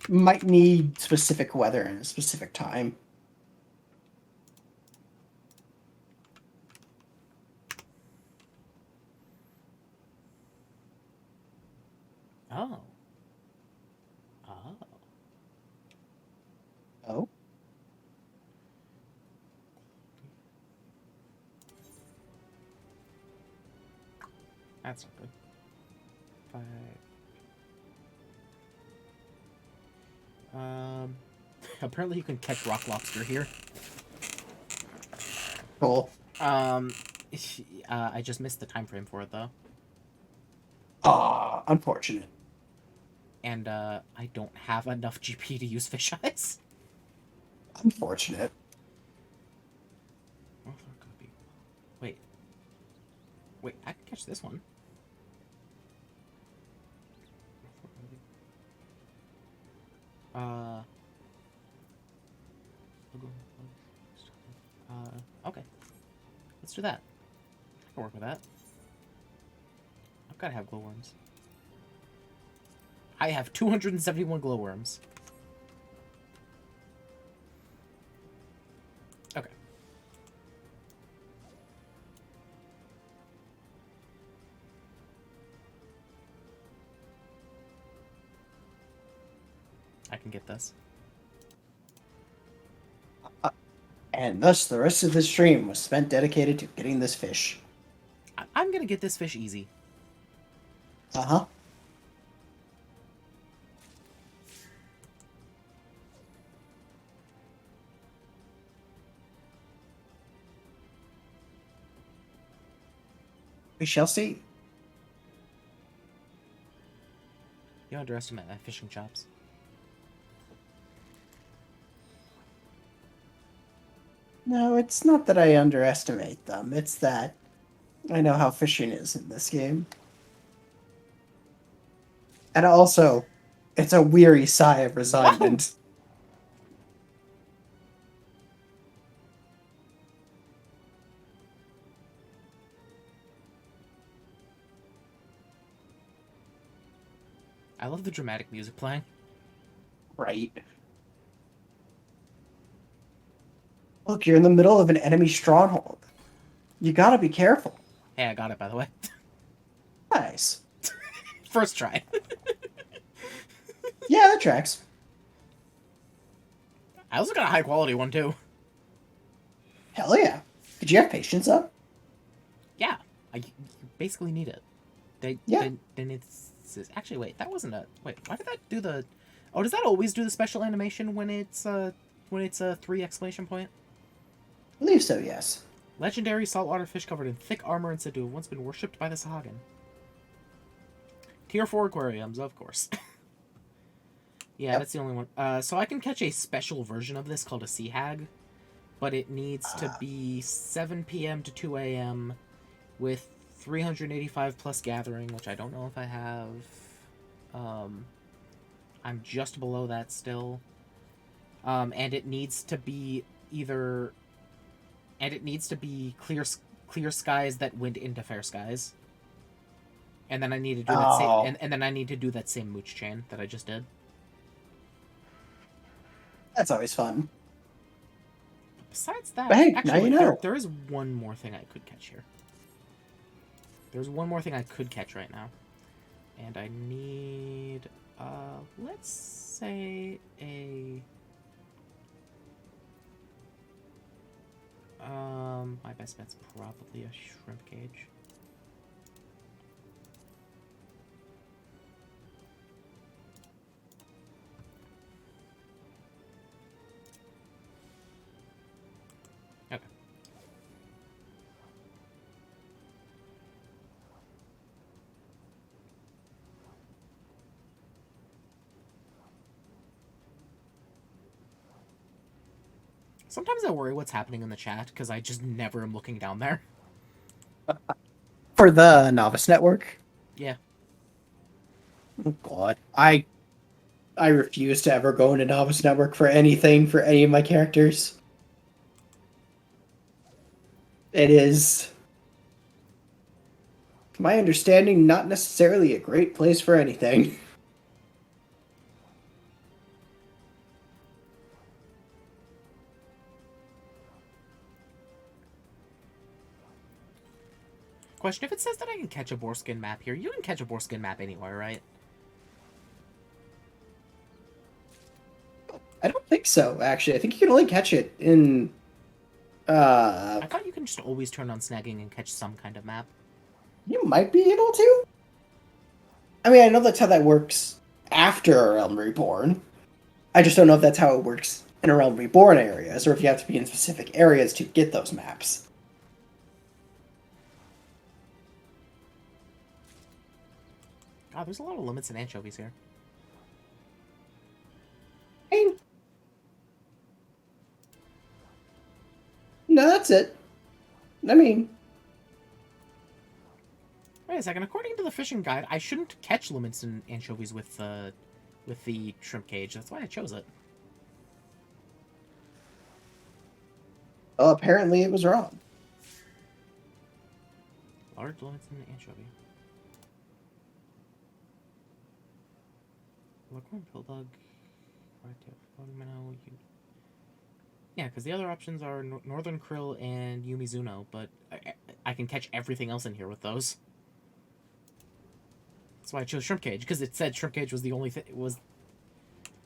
Might need specific weather and a specific time. Oh. Oh. Oh. That's not good. 5. Apparently you can catch rock lobster here. Cool. I just missed the time frame for it, though. Ah, unfortunate. And, I don't have enough GP to use fish eyes. Unfortunate. Wait. Wait, I can catch this one. Okay. Let's do that. I can work with that. I've got to have glowworms. I have 271 glowworms. Okay. I can get this. And thus, the rest of the stream was spent dedicated to getting this fish. I'm gonna get this fish easy. Uh-huh. We shall see. You underestimate my fishing chops. No, it's not that I underestimate them. It's that I know how fishing is in this game. And also, it's a weary sigh of resignment. I love the dramatic music playing. Right. Look, you're in the middle of an enemy stronghold. You gotta be careful. Hey, I got it, by the way. Nice. First try. Yeah, that tracks. I also got a high quality one, too. Hell yeah. Did you have patience up? Yeah. You basically need it. Then it's... Actually, wait. That wasn't a... Wait, why did that do the... Oh, does that always do the special animation when it's a 3 exclamation point? I believe so, yes. Legendary saltwater fish covered in thick armor and said to have once been worshipped by the Sahagin. Tier 4 aquariums, of course. Yeah, that's the only one. So I can catch a special version of this called a Sea Hag, but it needs to be 7 p.m. to 2 a.m. with 385 plus gathering, which I don't know if I have. I'm just below that still. And it needs to be either... And it needs to be clear skies that went into fair skies. And then I need to do that same... And then I need to do that same mooch chain that I just did. That's always fun. Besides that, But hey, actually, now you know. there is one more thing I could catch here. There's one more thing I could catch right now. And I need, let's say my best bet's probably a shrimp cage. Okay. Sometimes I worry what's happening in the chat, because I just never am looking down there. For the Novice Network? Yeah. Oh, God. I refuse to ever go into Novice Network for anything for any of my characters. It is, to my understanding, not necessarily a great place for anything. Question, if it says that I can catch a Boreskin map here, you can catch a Boreskin map anywhere, right? I don't think so, actually. I think you can only catch it in... I thought you can just always turn on snagging and catch some kind of map. You might be able to? I mean, I know that's how that works after A Realm Reborn. I just don't know if that's how it works in A Realm Reborn areas, or if you have to be in specific areas to get those maps. God, there's a lot of limits and anchovies here. I mean, no, that's it. I mean... Wait a second, according to the fishing guide, I shouldn't catch limits and anchovies with the shrimp cage. That's why I chose it. Well, apparently it was wrong. Large limits in the anchovy. Lookhorn, Pilldog, minnow. Yeah, because the other options are Northern Krill and Yumizuno, but I can catch everything else in here with those. That's why I chose shrimp cage, because it said shrimp cage was the only thing. Was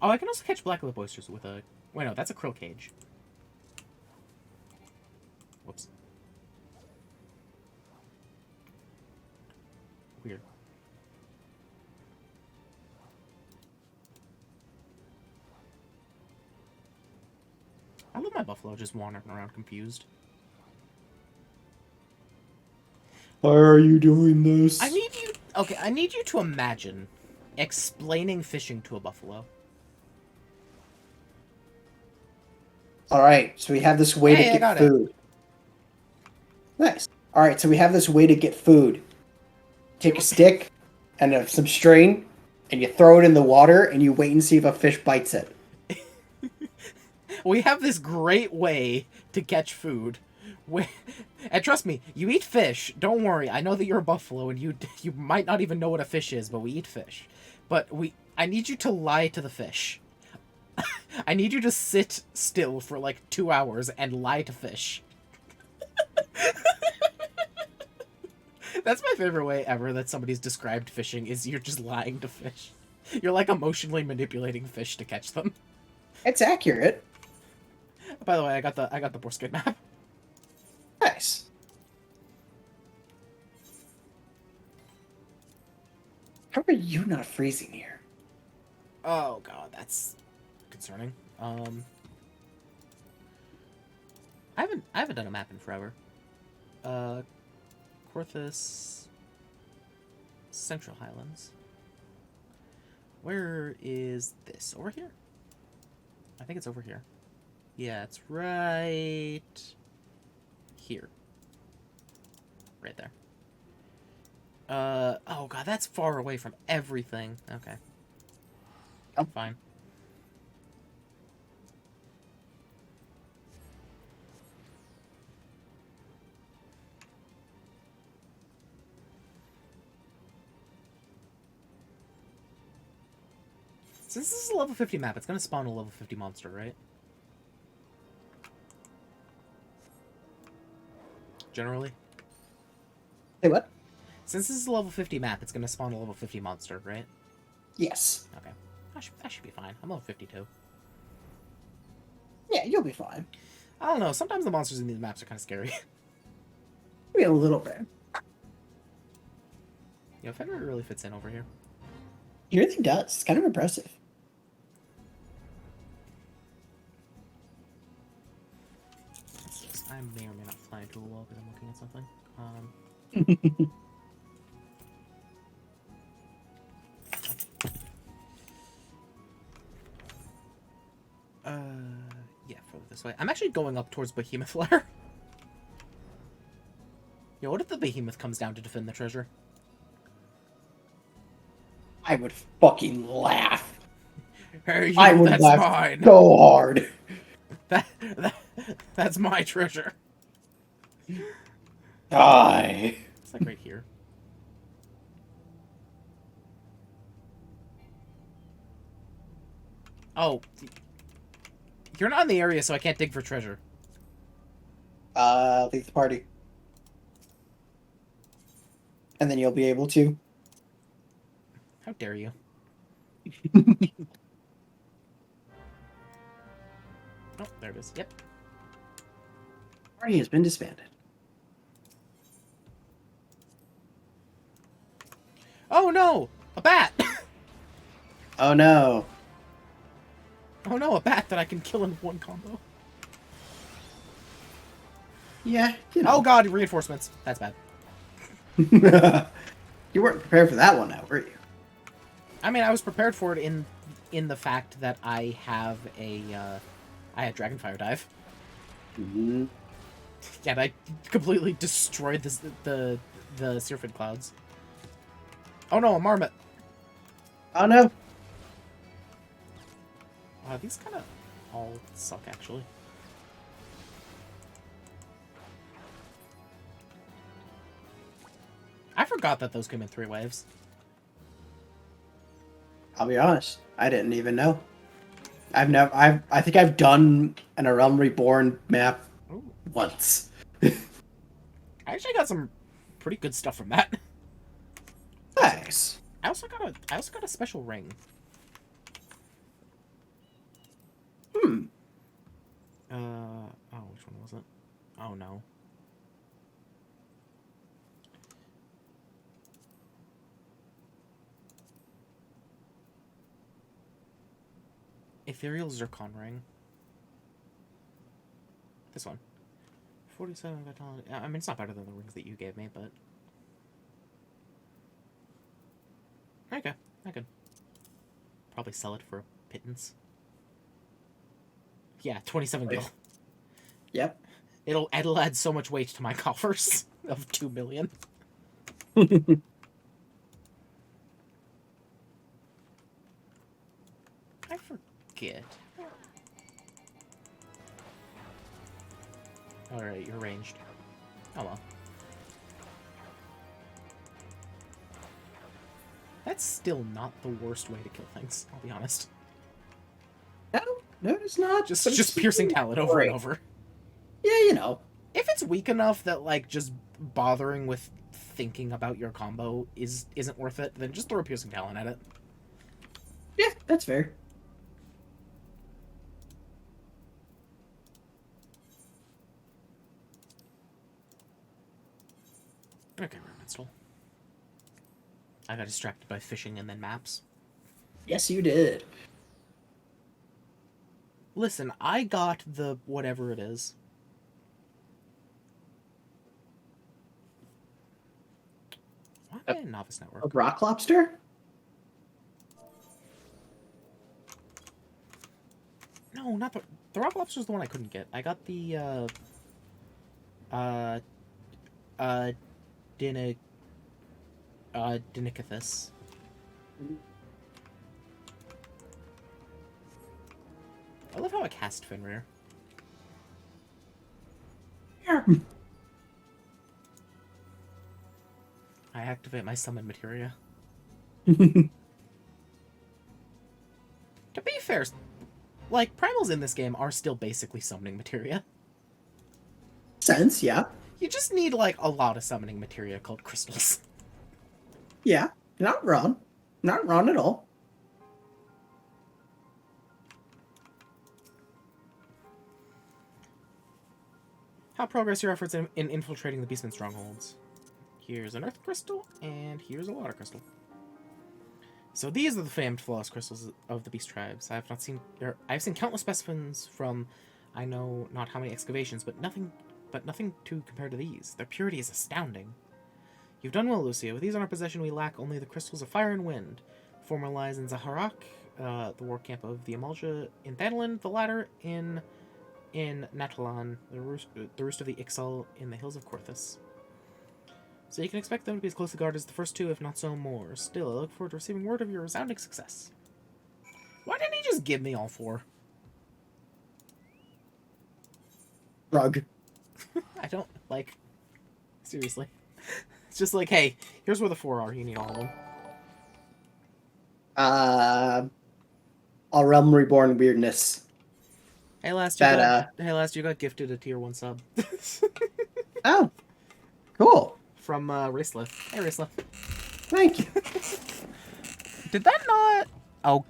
oh, I can also catch black lip oysters with a. Wait, no, that's a krill cage. Whoops. Weird. I love my buffalo just wandering around confused. Why are you doing this? I need you. Okay, I need you to imagine explaining fishing to a buffalo. Alright, so we have this way to get food. Nice. Alright, so we have this way to get food. Take a stick and some string, and you throw it in the water, and you wait and see if a fish bites it. We have this great way to catch food. And trust me, you eat fish. Don't worry. I know that you're a buffalo and you might not even know what a fish is, but we eat fish. But I need you to lie to the fish. I need you to sit still for like 2 hours and lie to fish. That's my favorite way ever that somebody's described fishing, is you're just lying to fish. You're like emotionally manipulating fish to catch them. It's accurate. By the way, I got the Boreskin map. Nice. How are you not freezing here? Oh god, that's concerning. I haven't done a map in forever. Corthus, Central Highlands. Where is this? Over here? I think it's over here. Yeah, it's right here. Right there. Oh god, that's far away from everything. Okay. I'm fine. Since this is a level 50 map, it's gonna spawn a level 50 monster, right? Generally? Hey, what? Since this is a level 50 map, it's gonna spawn a level 50 monster, right? Yes. Okay. That should be fine. I'm level 52. Yeah, you'll be fine. I don't know, sometimes the monsters in these maps are kind of scary. Maybe a little bit. Yo, Fenrir really fits in over here. He really does. It's kind of impressive. I may or may not fly into a wall because I'm looking at something. Yeah, for this way. I'm actually going up towards Behemoth Lair. Yo, what if the Behemoth comes down to defend the treasure? I would fucking laugh. Hey, I would that's laugh mine. so hard. That's my treasure. Die. It's like right here. Oh. You're not in the area, so I can't dig for treasure. Leave the party. And then you'll be able to. How dare you? Oh, there it is. Yep. Party has been disbanded. Oh no! A bat! Oh no. Oh no, a bat that I can kill in one combo. Yeah, you Oh know. god, reinforcements. That's bad. You weren't prepared for that one now, were you? I mean, I was prepared for it in the fact that I have a I had Dragonfire Dive. Mm-hmm. And I completely destroyed the Syrphid Clouds. Oh no, a Marmot. Oh no. These kind of all suck, actually. I forgot that those came in 3 waves. I'll be honest. I didn't even know. I think I've done an A Realm Reborn map Ooh. once. I actually got some pretty good stuff from that. Nice. I also got a special ring. Oh, which one was it? Oh no. Ethereal Zircon ring. This one. 47 vitality. I mean, it's not better than the rings that you gave me, but okay, I could probably sell it for a pittance. Yeah, 27 gil. Yep. It'll add so much weight to my coffers of 2 million. I forget. Alright, you're ranged. Oh well. That's still not the worst way to kill things, I'll be honest. No, it's not. Just piercing talent over and over. Yeah, you know. If it's weak enough that like just bothering with thinking about your combo isn't worth it, then just throw a piercing talent at it. Yeah, that's fair. Okay, Rune I got distracted by fishing and then maps. Yes, you did. Listen, I got the whatever it is. Why am I in Novice A Network? rock lobster? No, not the Rock Lobster's the one I couldn't get. I got the Dinicathus. I love how I cast Fenrir. Yeah. I activate my summon materia. To be fair, like, primals in this game are still basically summoning materia. Sense, yeah. You just need, like, a lot of summoning materia called crystals. Yeah, not wrong. Not wrong at all. How progress your efforts in infiltrating the Beastman strongholds? Here's an earth crystal, and here's a water crystal. So these are the famed flawless crystals of the beast tribes. I've seen countless specimens from, I know not how many excavations, but nothing to compare to these. Their purity is astounding. You've done well, Lucia. With these in our possession, we lack only the crystals of fire and wind. The former lies in Zaharak, the war camp of the Amalja in Thanalan, the latter in in Natalan, the roost of the Ixal in the hills of Corthus. So you can expect them to be as closely guarded as the first two, if not so more. Still, I look forward to receiving word of your resounding success. Why didn't he just give me all 4? Rug. I don't, like... Seriously. It's just like, hey, here's where the 4 are. You need all of them. A Realm Reborn weirdness. Hey, last you got gifted a tier 1 sub. Oh, cool. From Racelith. Hey, Racelith. Thank you. Did that not... Oh,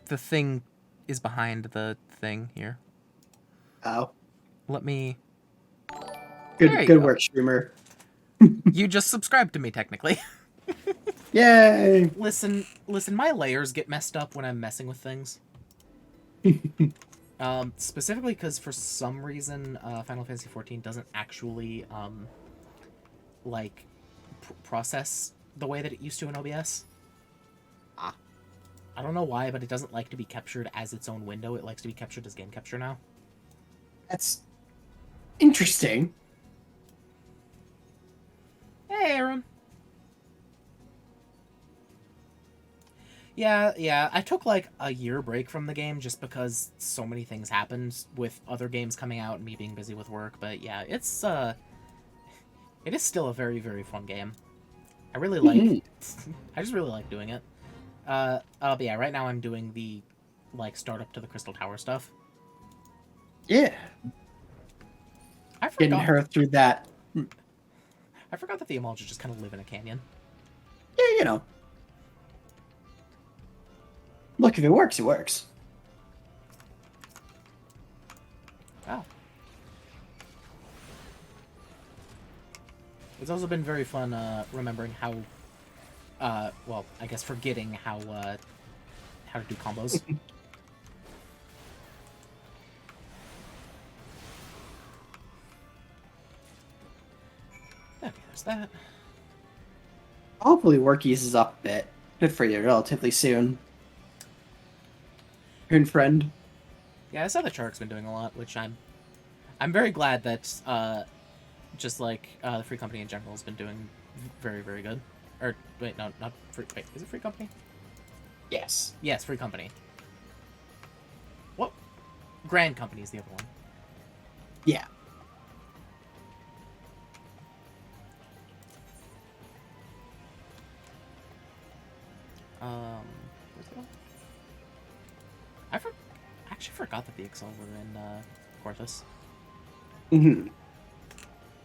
the thing is behind the thing here. Oh. Let me... Good work, streamer. You just subscribed to me, technically. Yay! Listen, my layers get messed up when I'm messing with things. Specifically because for some reason, Final Fantasy XIV doesn't actually, process the way that it used to in OBS. I don't know why, but it doesn't like to be captured as its own window. It likes to be captured as game capture now. That's interesting. Hey, Aaron. Yeah, I took like a year break from the game just because so many things happened with other games coming out and me being busy with work, but yeah, it is still a very, very fun game. I really like I just really like doing it. But yeah, right now I'm doing the startup to the Crystal Tower stuff. Yeah. I forgot Getting her through that. I forgot that the Emulsions just kind of live in a canyon. Yeah, you know. Look, if it works, it works. Wow. It's also been very fun remembering how, well, I guess forgetting how to do combos. Okay, there's that. Hopefully work eases up a bit. Good for you, relatively soon. Friend. Yeah, I saw that Shark's been doing a lot, which I'm very glad that just the Free Company in general has been doing very, very good. Or wait, no, not Free. Wait, is it Free Company? Yes. Yes, Free Company. What? Grand Company is the other one. Yeah. Where's that? I actually forgot that the XIV were in Corthus. Mm-hmm.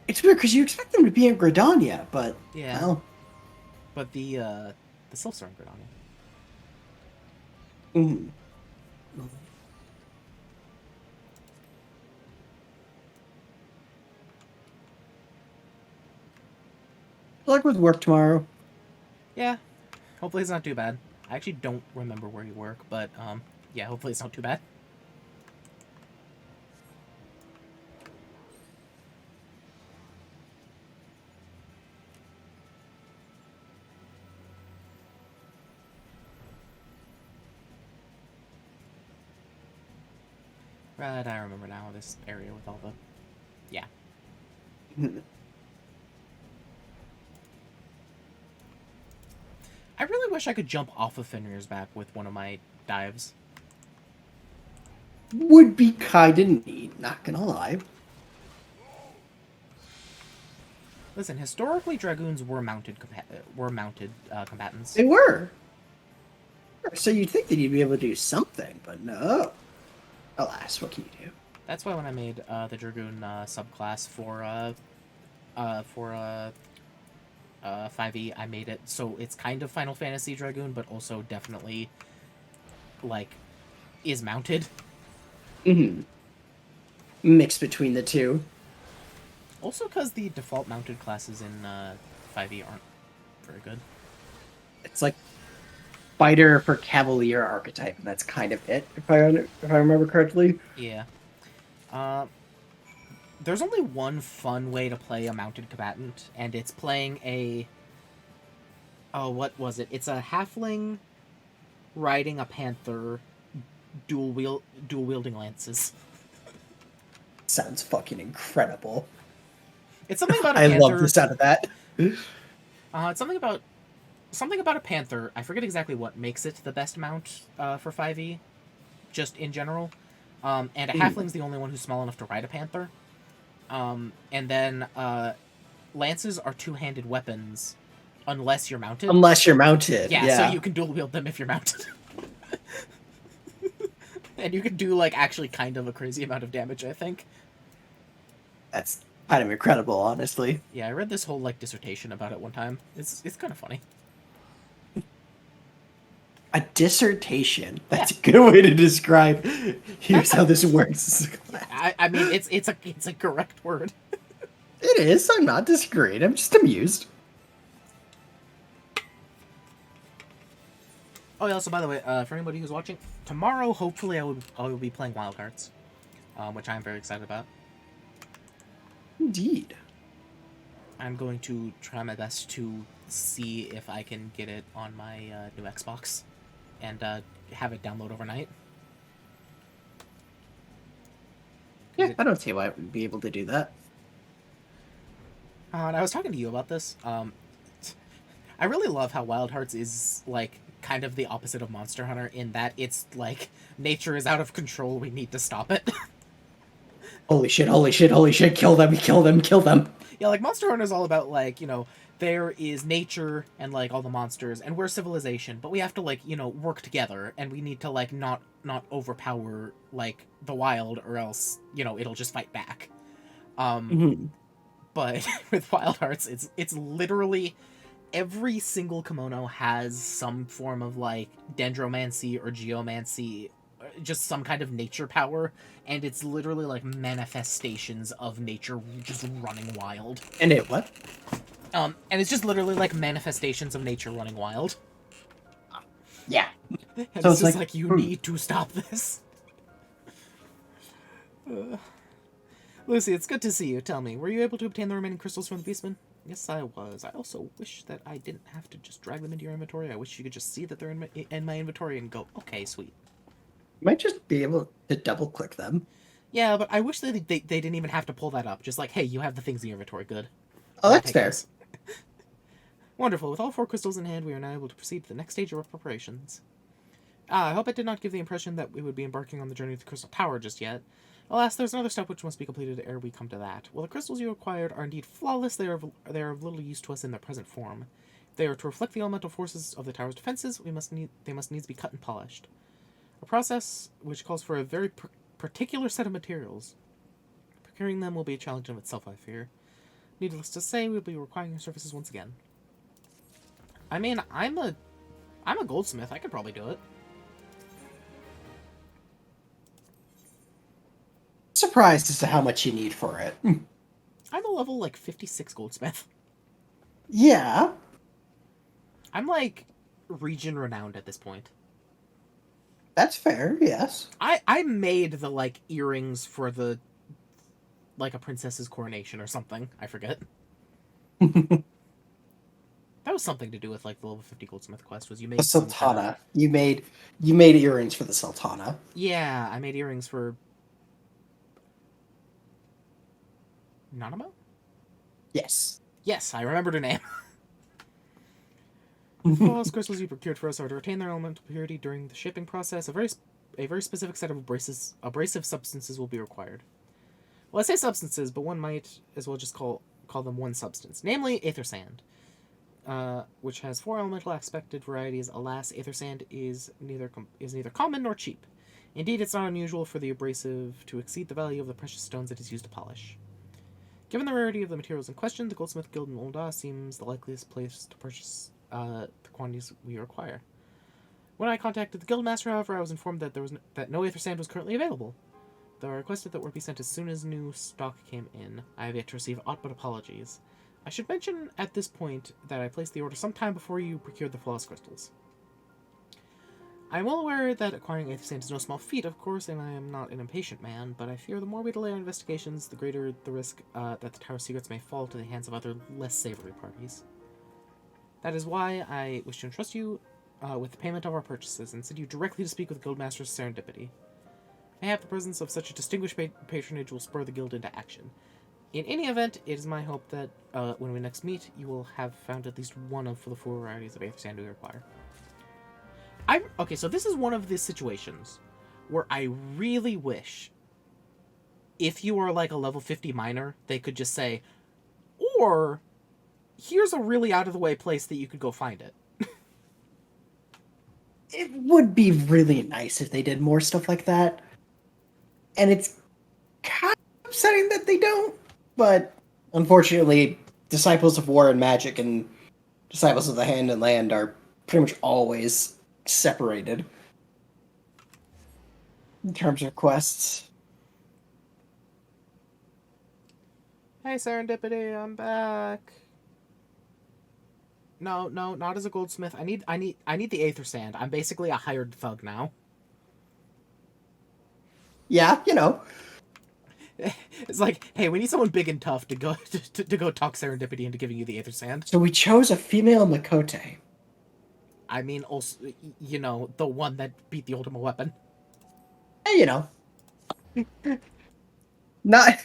It's weird because you expect them to be in Gridania, but yeah. Well. But the Sylphs are in Gridania. Mm-hmm. Good luck with work tomorrow. Yeah. Hopefully it's not too bad. I actually don't remember where you work, but yeah, hopefully it's not too bad. Right, I remember now this area with all the... Yeah. I really wish I could jump off of Fenrir's back with one of my dives. Would be kinda neat, not gonna lie. Listen, historically, Dragoons were mounted combatants. They were. So you'd think that you'd be able to do something, but no. Alas, what can you do? That's why when I made the Dragoon subclass for 5e, I made it so it's kind of Final Fantasy Dragoon, but also definitely is mounted. Mm-hmm. Mix between the two. Also, because the default mounted classes in 5e aren't very good. It's like fighter for cavalier archetype, and that's kind of it, if I remember correctly. Yeah. There's only one fun way to play a mounted combatant, and it's playing a... Oh, what was it? It's a halfling riding a panther, dual wielding lances. sounds fucking incredible. It's something about a I panther. love the sound of that. It's something about a panther. I forget exactly what makes it the best mount for 5e, just in general. And a halfling's the only one who's small enough to ride a panther. And then lances are two-handed weapons, unless you're mounted. Unless you're mounted. Yeah, so you can dual wield them if you're mounted. And you can do, like, actually kind of a crazy amount of damage, I think. That's kind of incredible, honestly. Yeah, I read this whole, like, dissertation about it one time. It's kind of funny. A dissertation. That's a good way to describe. Here's how this works. I mean, it's a correct word. It is. I'm not disagreeing. I'm just amused. Oh yeah. Also, by the way, for anybody who's watching, tomorrow hopefully I will be playing Wild Hearts, which I'm very excited about. Indeed. I'm going to try my best to see if I can get it on my new Xbox, and have it download overnight. Yeah, I don't see why I wouldn't be able to do that. And I was talking to you about this. I really love how Wild Hearts is, like, kind of the opposite of Monster Hunter in that it's like, nature is out of control, we need to stop it. Holy shit, holy shit, holy shit, kill them, kill them, kill them. Yeah, like, Monster Hunter is all about, like, you know, there is nature and, like, all the monsters, and we're civilization, but we have to, like, you know, work together, and we need to, like, not overpower, like, the wild, or else, you know, it'll just fight back. But with Wild Hearts, it's literally every single kimono has some form of, like, dendromancy or geomancy, just some kind of nature power, and it's literally like manifestations of nature just running wild. And it what? And it's just literally like manifestations of nature running wild. Yeah. And So it's just like, you need to stop this. Lucy, it's good to see you. Tell me, were you able to obtain the remaining crystals from the Beastman? Yes, I was. I also wish that I didn't have to just drag them into your inventory. I wish you could just see that they're in my inventory and go, okay, sweet. You might just be able to double-click them. Yeah, but I wish that they didn't even have to pull that up. Just like, hey, you have the things in your inventory. Good. Oh, that's fair. Wonderful. With all 4 crystals in hand, we are now able to proceed to the next stage of our preparations. I hope I did not give the impression that we would be embarking on the journey to the Crystal Tower just yet. Alas, there's another step which must be completed ere we come to that. While the crystals you acquired are indeed flawless, they are of little use to us in their present form. If they are to reflect the elemental forces of the tower's defenses, they must needs be cut and polished. A process which calls for a very particular set of materials. Procuring them will be a challenge in itself, I fear. Needless to say, we'll be requiring your services once again. I mean, I'm a goldsmith. I could probably do it. Surprised as to how much you need for it. I'm a level, like, 56 goldsmith. Yeah. I'm, like, region renowned at this point. That's fair, yes. I made the, like, earrings for the, like, a princess's coronation or something. I forget. That was something to do with, like, the level 50 goldsmith quest, was you made The Sultana. You made earrings for the Sultana. Yeah, I made earrings for Nanamo? Yes. Yes, I remembered her name. The flawless crystals you procured for us are to retain their elemental purity during the shipping process. A very specific set of abrasive substances will be required. Well, I say substances, but one might as well just call them one substance, namely aether sand, which has 4 elemental aspected varieties. Alas, aether sand is neither common nor cheap. Indeed, it's not unusual for the abrasive to exceed the value of the precious stones it is used to polish. Given the rarity of the materials in question, the Goldsmith Guild in Ul'dah seems the likeliest place to purchase the quantities we require. When I contacted the Guildmaster, however, I was informed that no aether sand was currently available. Though I requested that word be sent as soon as new stock came in, I have yet to receive aught but apologies. I should mention at this point that I placed the order sometime before you procured the flawless crystals. I am well aware that acquiring aether sand is no small feat, of course, and I am not an impatient man, but I fear the more we delay our investigations, the greater the risk that the tower's secrets may fall to the hands of other, less savory parties. That is why I wish to entrust you with the payment of our purchases, and send you directly to speak with Guildmaster Serendipity. Mayhap the presence of such a distinguished patronage will spur the guild into action. In any event, it is my hope that when we next meet, you will have found at least one of the 4 varieties of aether sand we require. Okay, so this is one of the situations where I really wish, if you are like a level 50 miner, they could just say, or here's a really out of the way place that you could go find it. It would be really nice if they did more stuff like that. And it's kind of upsetting that they don't. But unfortunately, Disciples of War and Magic and Disciples of the Hand and Land are pretty much always separated in terms of quests. Hey, Serendipity, I'm back. No, not as a goldsmith. I need the aether sand. I'm basically a hired thug now. Yeah, you know. It's like, hey, we need someone big and tough to go to go talk Serendipity into giving you the aether sand. So we chose a female Makote. I mean, also, you know, the one that beat the ultimate weapon. You know. not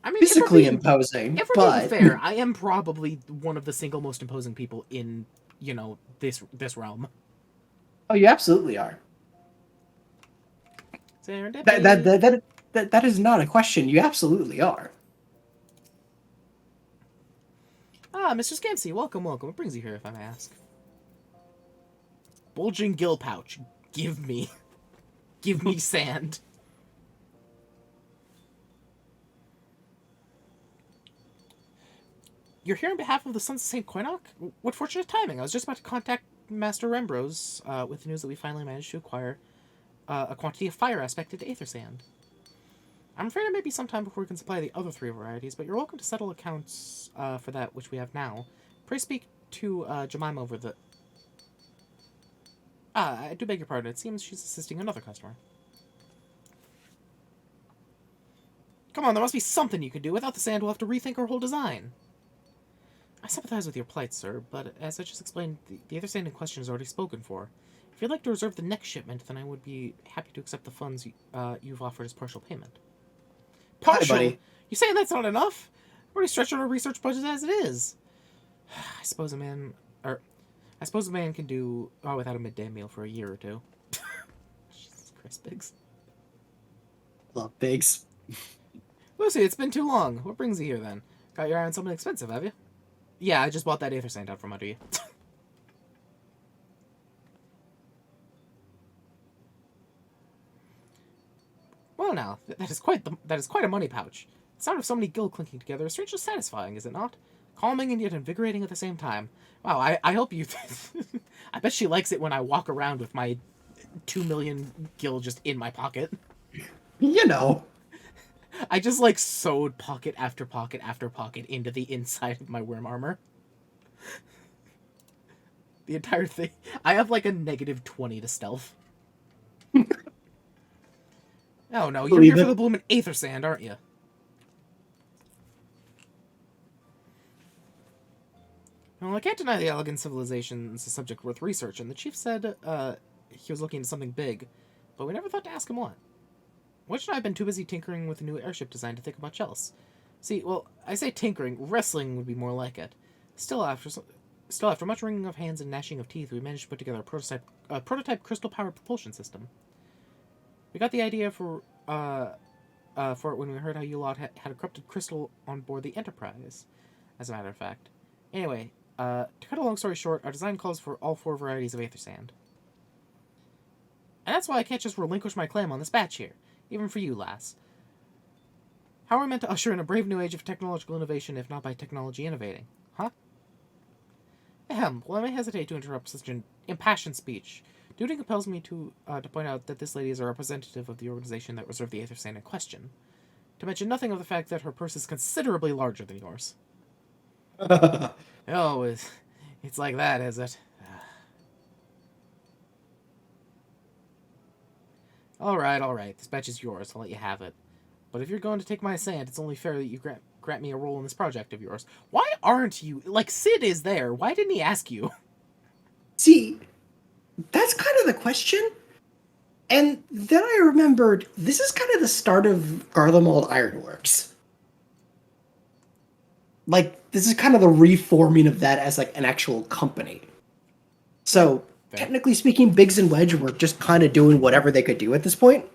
I mean, physically imposing. If we're being fair, I am probably one of the single most imposing people in, you know, this realm. Oh, you absolutely are. Serendipity. That is not a question. You absolutely are. Ah, Mr. Scamsy, welcome. What brings you here, if I may ask? Bulging gill pouch. Give me sand. You're here on behalf of the Sons of St. Coinoc? What fortunate timing. I was just about to contact Master Rembrose with the news that we finally managed to acquire a quantity of fire aspected aether sand. I'm afraid it may be some time before we can supply the other 3 varieties, but you're welcome to settle accounts for that which we have now. Pray speak to Jemima over the... I do beg your pardon. It seems she's assisting another customer. Come on, there must be something you can do. Without the sand, we'll have to rethink our whole design. I sympathize with your plight, sir, but as I just explained, the other sand in question is already spoken for. If you'd like to reserve the next shipment, then I would be happy to accept the funds you've offered as partial payment. Partial? Hi, buddy. You saying that's not enough? We're already stretching our research budget as it is. I suppose a man can do without a midday meal for a year or 2. Jesus Christ, Biggs. Love Biggs. Lucy, it's been too long. What brings you here then? Got your eye on something expensive, have you? Yeah, I just bought that aether sand out from under you. Well now, that is quite a money pouch. The sound of so many gill clinking together is strangely satisfying, is it not? Calming and yet invigorating at the same time. Wow, I hope you... I bet she likes it when I walk around with my 2 million gill just in my pocket. You know. I just, like, sewed pocket after pocket after pocket into the inside of my worm armor. The entire thing. I have, like, a -20 to stealth. Oh, no, you're here for the bloomin' aether sand, aren't you? Well, I can't deny the elegant civilization is a subject worth research, and the chief said, he was looking into something big, but we never thought to ask him what. Witch and I have been too busy tinkering with a new airship design to think much else. See, well, I say tinkering, wrestling would be more like it. Still, after much wringing of hands and gnashing of teeth, we managed to put together a prototype crystal-powered propulsion system. We got the idea for it when we heard how you lot had a corrupted crystal on board the Enterprise, as a matter of fact. Anyway, to cut a long story short, our design calls for all 4 varieties of aether sand. And that's why I can't just relinquish my claim on this batch here. Even for you, lass. How are we meant to usher in a brave new age of technological innovation if not by technology innovating? Huh? Ahem, well, I may hesitate to interrupt such an impassioned speech. Duty compels me to point out that this lady is a representative of the organization that reserved the aether sand in question. To mention nothing of the fact that her purse is considerably larger than yours. Oh, it's like that, is it? Alright, this batch is yours, I'll let you have it. But if you're going to take my sand, it's only fair that you grant me a role in this project of yours. Why aren't you... Like, Sid is there, why didn't he ask you? See, that's kind of the question. And then I remembered this is kind of the start of Garlemald Ironworks. Like, this is kind of the reforming of that as like an actual company. So Fair. technically speaking, Biggs and Wedge were just kind of doing whatever they could do at this point.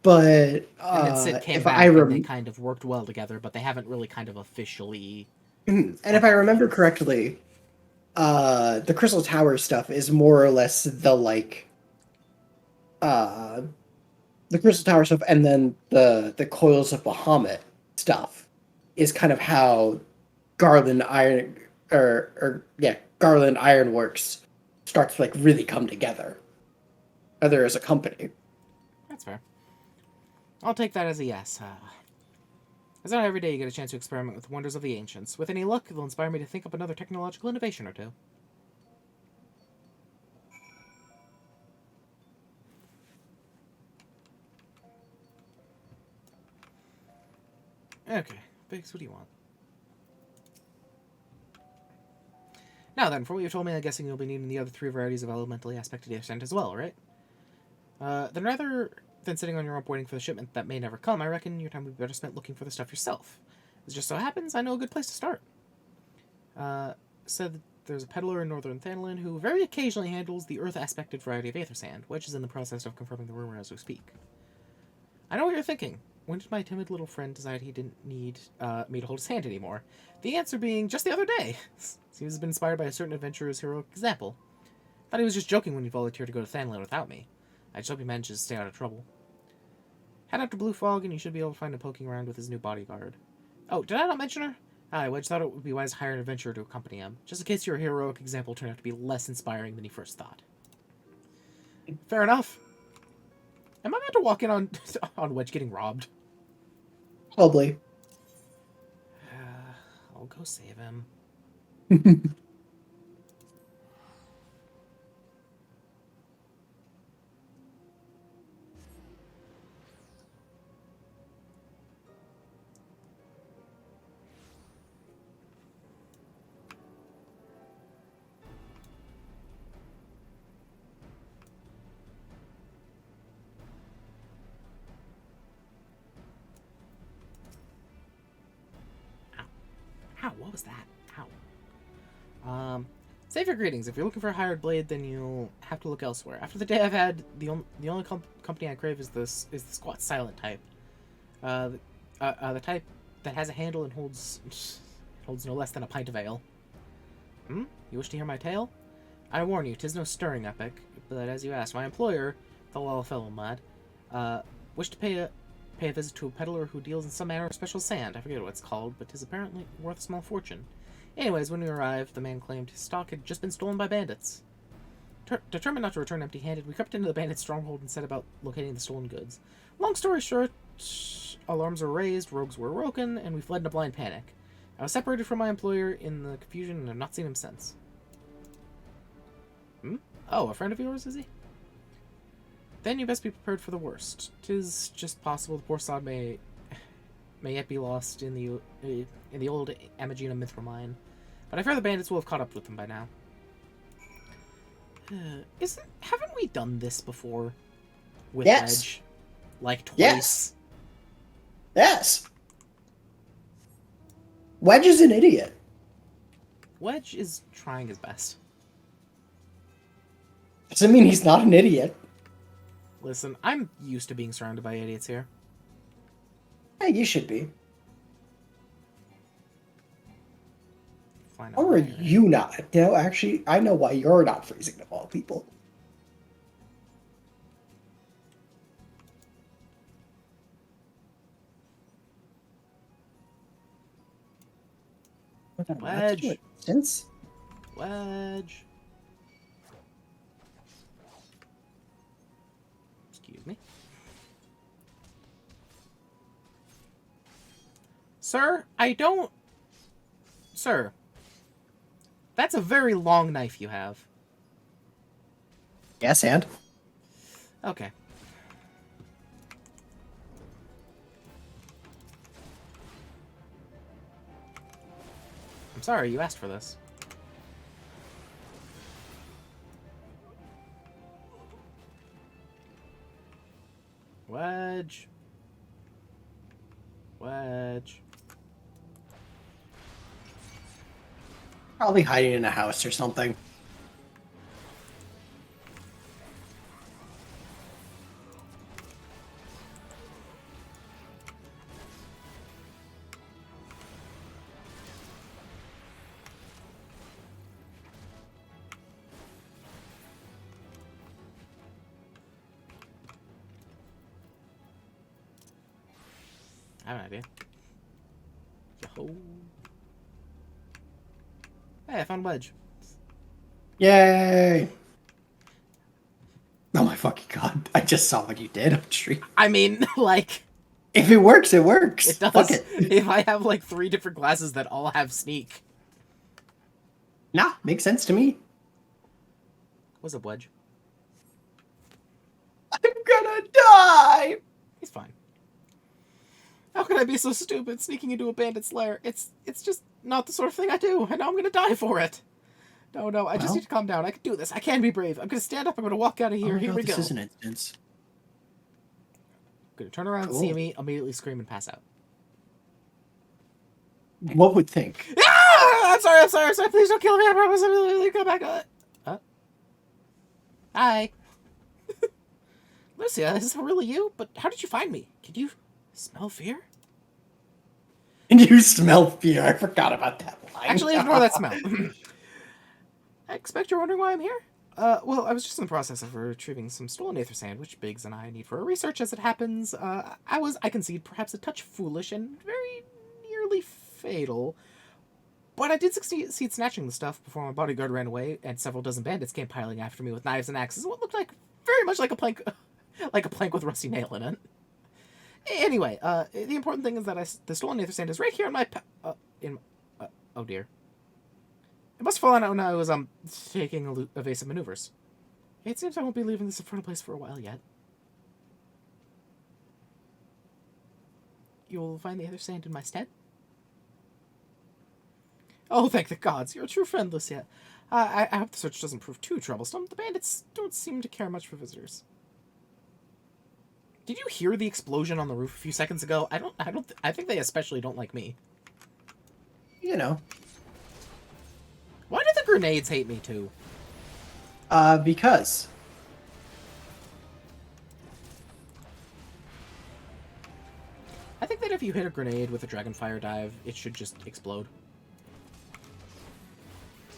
But And then Sid came if back I and they kind of worked well together, but they haven't really kind of officially. and if I remember correctly, the Crystal Tower stuff is more or less the like the Crystal Tower stuff, and then the Coils of Bahamut stuff is kind of how Garland Iron or yeah, Garland Ironworks starts to like really come together. Other as a company. That's fair. I'll take that as a yes. It's not every day you get a chance to experiment with the wonders of the ancients. With any luck, they'll inspire me to think up another technological innovation or two. Okay, Biggs, what do you want? Now then, for what you told me, I'm guessing you'll be needing the other 3 varieties of elementally aspected ascent as well, right? Then rather than sitting on your rump waiting for the shipment that may never come, I reckon your time would be better spent looking for the stuff yourself. It just so happens I know a good place to start. Said that there's a peddler in northern Thanlin who very occasionally handles the earth-aspected variety of aether sand, which is in the process of confirming the rumor as we speak. I know what you're thinking. When did my timid little friend decide he didn't need me to hold his hand anymore? The answer being just the other day. Seems to have been inspired by a certain adventurer's heroic example. Thought he was just joking when he volunteered to go to Thanlin without me. I just hope he manages to stay out of trouble. Head out to Blue Fog and you should be able to find him poking around with his new bodyguard. Oh, did I not mention her? I just thought it would be wise to hire an adventurer to accompany him, just in case your heroic example turned out to be less inspiring than he first thought. Fair enough. Am I about to walk in on on Wedge getting robbed? Probably. I'll go save him. Ow, what was that? Ow. Save your greetings. If you're looking for a hired blade, then you'll have to look elsewhere. After the day I've had, the only company I crave is the squat silent type. The type that has a handle and holds no less than a pint of ale. You wish to hear my tale? I warn you, 'tis no stirring epic, but as you asked, my employer, the Lala fellow mad, wished to pay a visit to a peddler who deals in some manner of special sand. I forget what it's called, but 'tis apparently worth a small fortune. Anyways, when we arrived, the man claimed his stock had just been stolen by bandits. Determined not to return empty-handed, we crept into the bandits' stronghold and set about locating the stolen goods. Long story short, alarms were raised, rogues were awoken, and we fled in a blind panic. I was separated from my employer in the confusion and have not seen him since. Oh, a friend of yours, is he? Then you best be prepared for the worst. 'Tis just possible the poor sod may yet be lost in the old Amagina Mithril but I fear the bandits will have caught up with them by now. Haven't we done this before with Wedge? Like twice? Yes. Wedge is an idiot. Wedge is trying his best. Doesn't mean he's not an idiot. Listen, I'm used to being surrounded by idiots here. Hey, you should be. Fine, Or are you not? You know, actually, I know why you're not freezing of all people. Wedge. Since Wedge. Excuse me. Sir, I don't... Sir. That's a very long knife you have. yes, and Okay. I'm sorry, you asked for this. Wedge. Wedge. Probably hiding in a house or something. I have an idea. Yo. Hey, I found Wedge. Yay! Oh my fucking god. I just saw what you did on stream. I mean, like... If it works, it works. It does. Fuck it. If I have, like, 3 different classes that all have sneak. Nah, makes sense to me. What's up, Wedge? I'm gonna die! He's fine. How can I be so stupid sneaking into a bandit's lair? It's just not the sort of thing I do, and now I'm gonna die for it. No, I just need to calm down. I can do this. I can be brave. I'm gonna stand up. I'm gonna walk out of here. Here we go. This is an instance. Gonna turn around, see me, immediately scream and pass out. What would think? Ah! I'm sorry. Please don't kill me. I promise I'm gonna come back. Hi. Lucia, is this really you? But how did you find me? Can you smell fear? And you smell fear. I forgot about that line. Actually, ignore that smell. I expect you're wondering why I'm here? Well, I was just in the process of retrieving some stolen aether sand, which Biggs and I need for our research. As it happens, I concede, perhaps a touch foolish and very nearly fatal. But I did succeed snatching the stuff before my bodyguard ran away, and several dozen bandits came piling after me with knives and axes, what looked like very much like a plank, like a plank with a rusty nail in it. Anyway, the important thing is that the stolen aether sand is right here in my oh dear. It must have fallen out when I was taking evasive maneuvers. It seems I won't be leaving this infernal place for a while yet. You'll find the aether sand in my stead? Oh, thank the gods. You're a true friend, Lucia. I hope the search doesn't prove too troublesome. The bandits don't seem to care much for visitors. Did you hear the explosion on the roof a few seconds ago? I think they especially don't like me. You know. Why do the grenades hate me too? Because. I think that if you hit a grenade with a Dragonfire dive, it should just explode.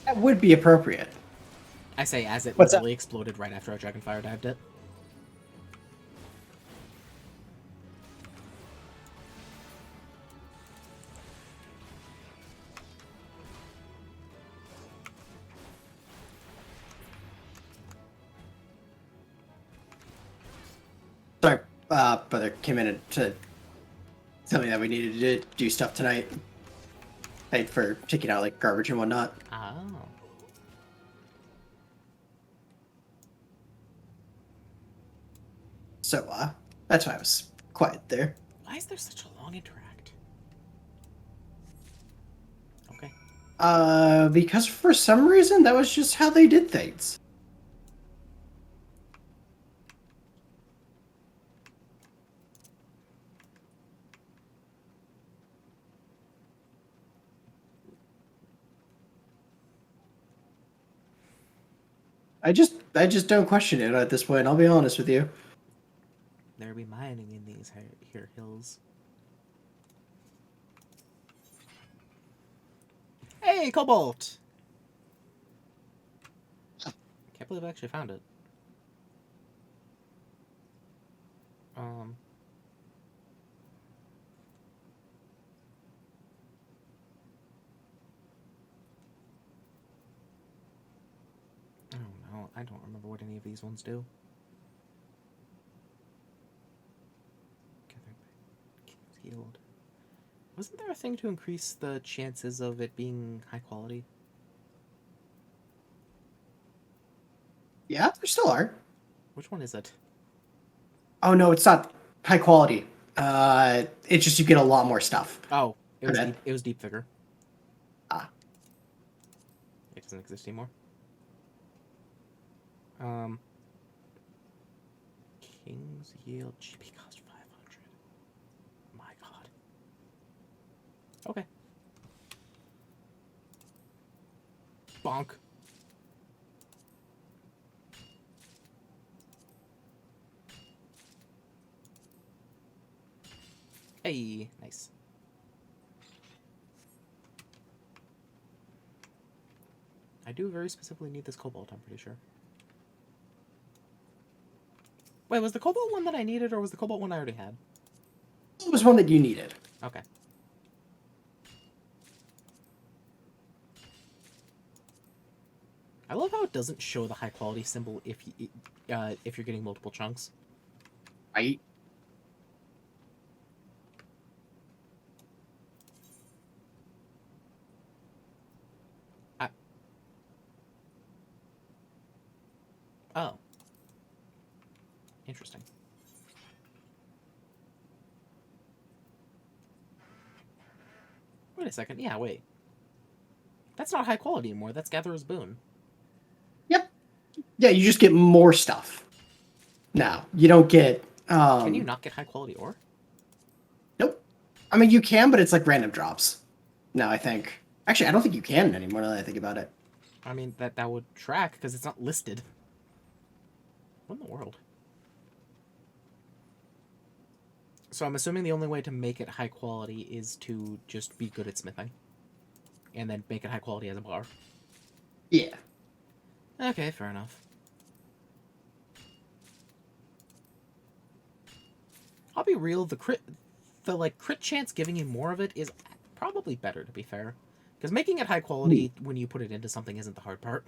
That would be appropriate. I say as it What's literally exploded right after I Dragonfire dived it. Sorry, brother came in to tell me that we needed to do stuff tonight. Paid for taking out like garbage and whatnot. Oh. So, that's why I was quiet there. Why is there such a long interact? Okay. Because for some reason that was just how they did things. I just don't question it at this point. I'll be honest with you. There be mining in these here hills. Hey, cobalt! Can't believe I actually found it. Oh no, I don't remember what any of these ones do. Yield. Wasn't there a thing to increase the chances of it being high quality? Yeah, there still are. Which one is it? Oh no, it's not high quality. It's just you get a lot more stuff. Oh, it was deep vigor. Ah. It doesn't exist anymore. King's Yield GP cost 500. Okay. Bonk. Hey, nice. I do very specifically need this cobalt, I'm pretty sure. Wait, was the cobalt one that I needed, or was the cobalt one I already had? It was one that you needed. Okay. I love how it doesn't show the high quality symbol if you're getting multiple chunks. Right? Oh. Interesting. Wait a second. Yeah, wait. That's not high quality anymore. That's Gatherer's Boon. Yep. Yeah, you just get more stuff. Now, you don't get... Can you not get high quality ore? Nope. I mean, you can, but it's like random drops. No, I think. Actually, I don't think you can anymore now that I think about it. I mean, that would track, because it's not listed. What in the world? So I'm assuming the only way to make it high quality is to just be good at smithing. And then make it high quality as a bar. Yeah. Okay, fair enough. I'll be real, the crit chance giving you more of it is probably better, to be fair. Because making it high quality when you put it into something isn't the hard part.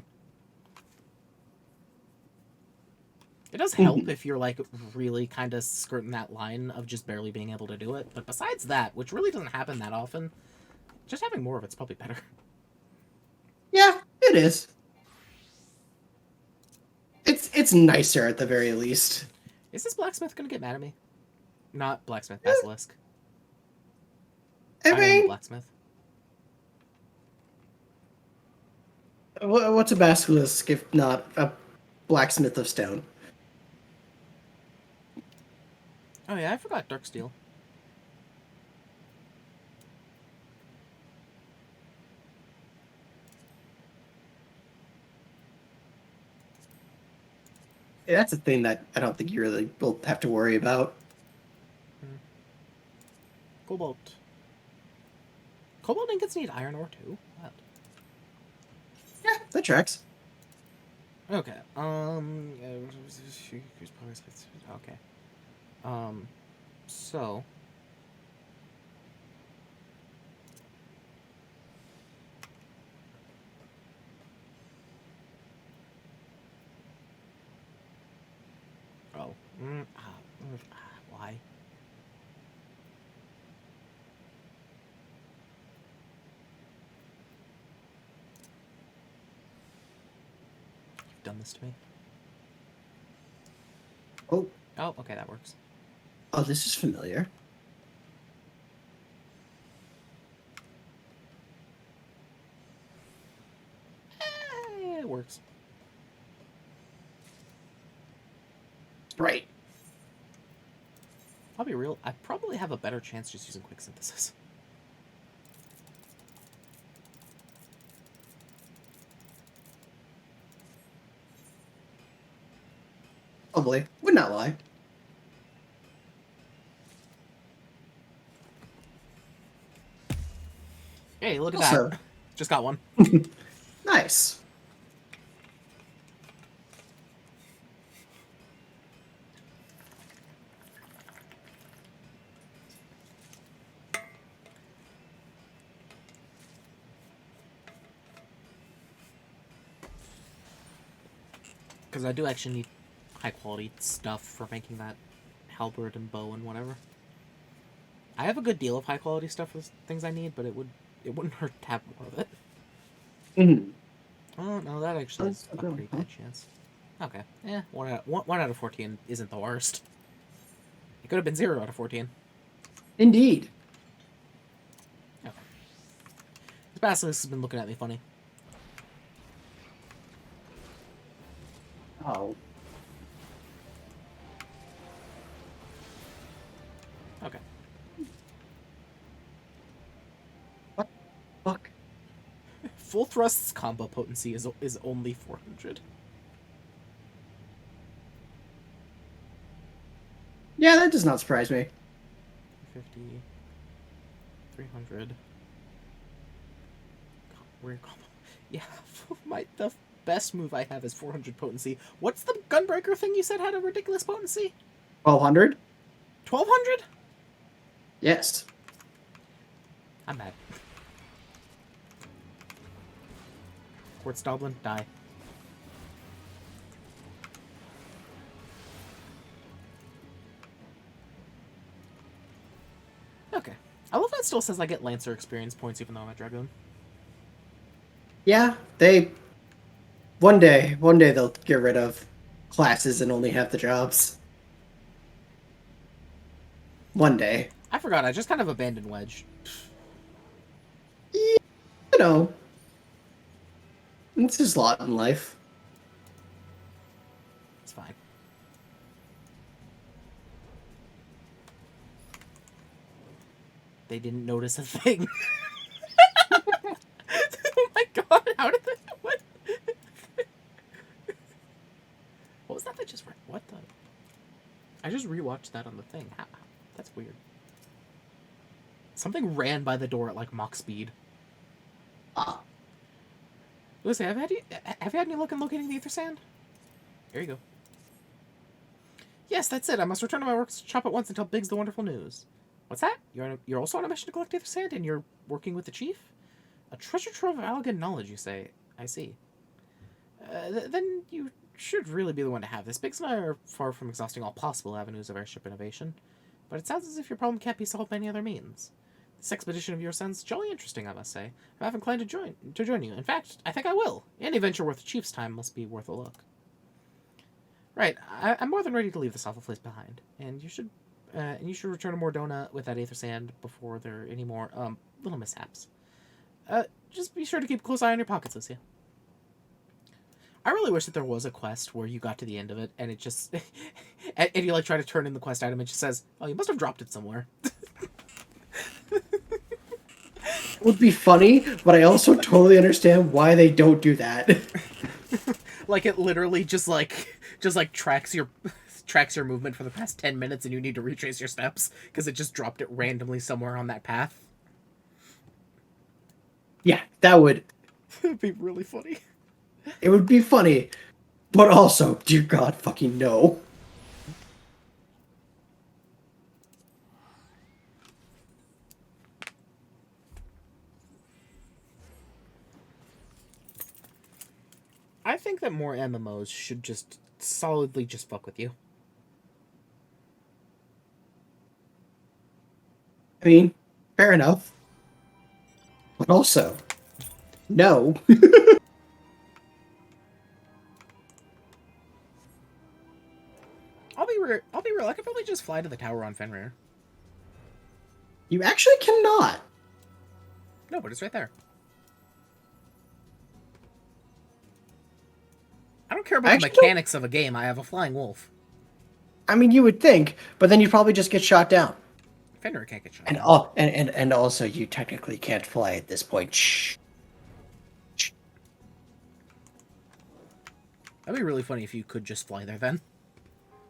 It does help if you're, like, really kind of skirting that line of just barely being able to do it. But besides that, which really doesn't happen that often, just having more of it's probably better. Yeah, it is. It's nicer at the very least. Is this blacksmith going to get mad at me? Not blacksmith, basilisk. I am the mean, blacksmith. what's a basilisk if not a blacksmith of stone? Oh yeah, I forgot dark steel. Yeah, that's a thing that I don't think you really will have to worry about. Cobalt. Cobalt ingots need iron ore too? What? Yeah, that tracks. Okay. Okay. So. Oh. Why? You've done this to me. Oh. Oh, okay, that works. Oh, this is familiar. It works. Right. I'll be real, I probably have a better chance just using quick synthesis. Probably. Would not lie. Hey, look at Also, that. Just got one. nice. Because I do actually need high quality stuff for making that halberd and bow and whatever. I have a good deal of high quality stuff for things I need, but it wouldn't hurt to have more of it. Mm-hmm. Oh no, that actually is a pretty bad chance. Okay, yeah, 1 out of 14 isn't the worst. It could have been 0 out of 14. Indeed. Okay. This basilisk has been looking at me funny. Oh. Okay. Full thrust's combo potency is only 400. Yeah, that does not surprise me. 50, 300. Weird combo. Yeah, the best move I have is 400 potency. What's the Gunbreaker thing you said had a ridiculous potency? 1200? 1200? Yes. I'm mad. Quartz Doblin, die. Okay. I love that it still says I get Lancer experience points even though I'm a Dragoon. Yeah, they... One day they'll get rid of classes and only have the jobs. One day. I forgot, I just kind of abandoned Wedge. You know, it's just a lot in life. It's fine. They didn't notice a thing. Oh my god, how did they... What? What was that just... What the... I just rewatched that on the thing. How? That's weird. Something ran by the door at, like, Mach speed. Ah. Lucy, have you had any luck in locating the Aether Sand? Here you go. Yes, that's it. I must return to my workshop at once and tell Biggs the wonderful news. What's that? You're also on a mission to collect Aether Sand, and you're working with the chief? A treasure trove of Allagan knowledge, you say. I see. Then you should really be the one to have this. Biggs and I are far from exhausting all possible avenues of airship innovation, but it sounds as if your problem can't be solved by any other means. This expedition of yours sounds jolly interesting, I must say. I'm half inclined to join you. In fact, I think I will. Any venture worth the chief's time must be worth a look. Right, I'm more than ready to leave this awful place behind, and you should return to Mordona with that Aether Sand before there are any more little mishaps. Just be sure to keep a close eye on your pockets, Lucia. I really wish that there was a quest where you got to the end of it and it just and you like try to turn in the quest item and it just says, "Oh, you must have dropped it somewhere." It would be funny, but I also totally understand why they don't do that. Like it literally just tracks your movement for the past 10 minutes and you need to retrace your steps because it just dropped it randomly somewhere on that path. Yeah, that would... It'd be really funny. It would be funny, but also, dear God, fucking no. I think that more MMOs should just solidly just fuck with you. I mean, fair enough. But also, no. I'll be real. I could probably just fly to the tower on Fenrir. You actually cannot. No, but it's right there. I don't care about the mechanics of a game. I have a flying wolf. I mean, you would think, but then you'd probably just get shot down. Fenrir can't get shot down. And also, you technically can't fly at this point. Shh. That'd be really funny if you could just fly there then.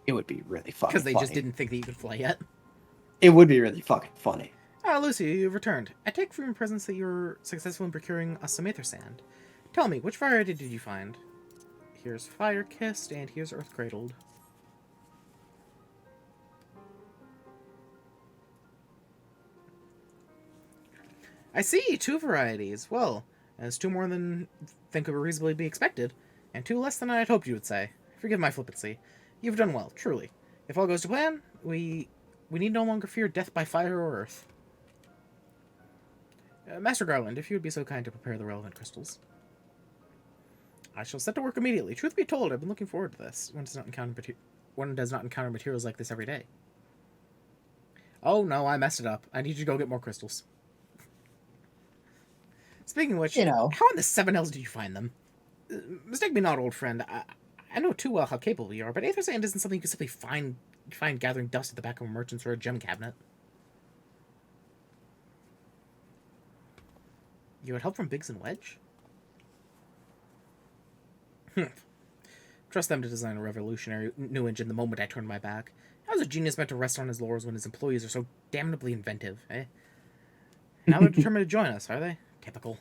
It would be really fucking funny. Because they just didn't think that you could fly yet. It would be really fucking funny. Ah, Lucy, you've returned. I take from your presence that you were successful in procuring some Aether Sand. Tell me, which variety did you find? Here's Fire Kissed, and here's Earth Cradled. I see, 2 varieties. Well, that's 2 more than think could reasonably be expected, and 2 less than I had hoped you would say. Forgive my flippancy. You've done well, truly. If all goes to plan, we need no longer fear death by fire or earth. Master Garland, if you would be so kind to prepare the relevant crystals. I shall set to work immediately. Truth be told, I've been looking forward to this. One does not encounter materials like this every day. Oh no, I messed it up. I need you to go get more crystals. Speaking of which, how in the 7 hells did you find them? Mistake me not, old friend. I know too well how capable you are, but Aether Sand isn't something you can simply find gathering dust at the back of a merchant's or a gem cabinet. You had help from Biggs and Wedge? Trust them to design a revolutionary new engine the moment I turn my back. How's a genius meant to rest on his laurels when his employees are so damnably inventive, eh? Now they're determined to join us, are they? Typical.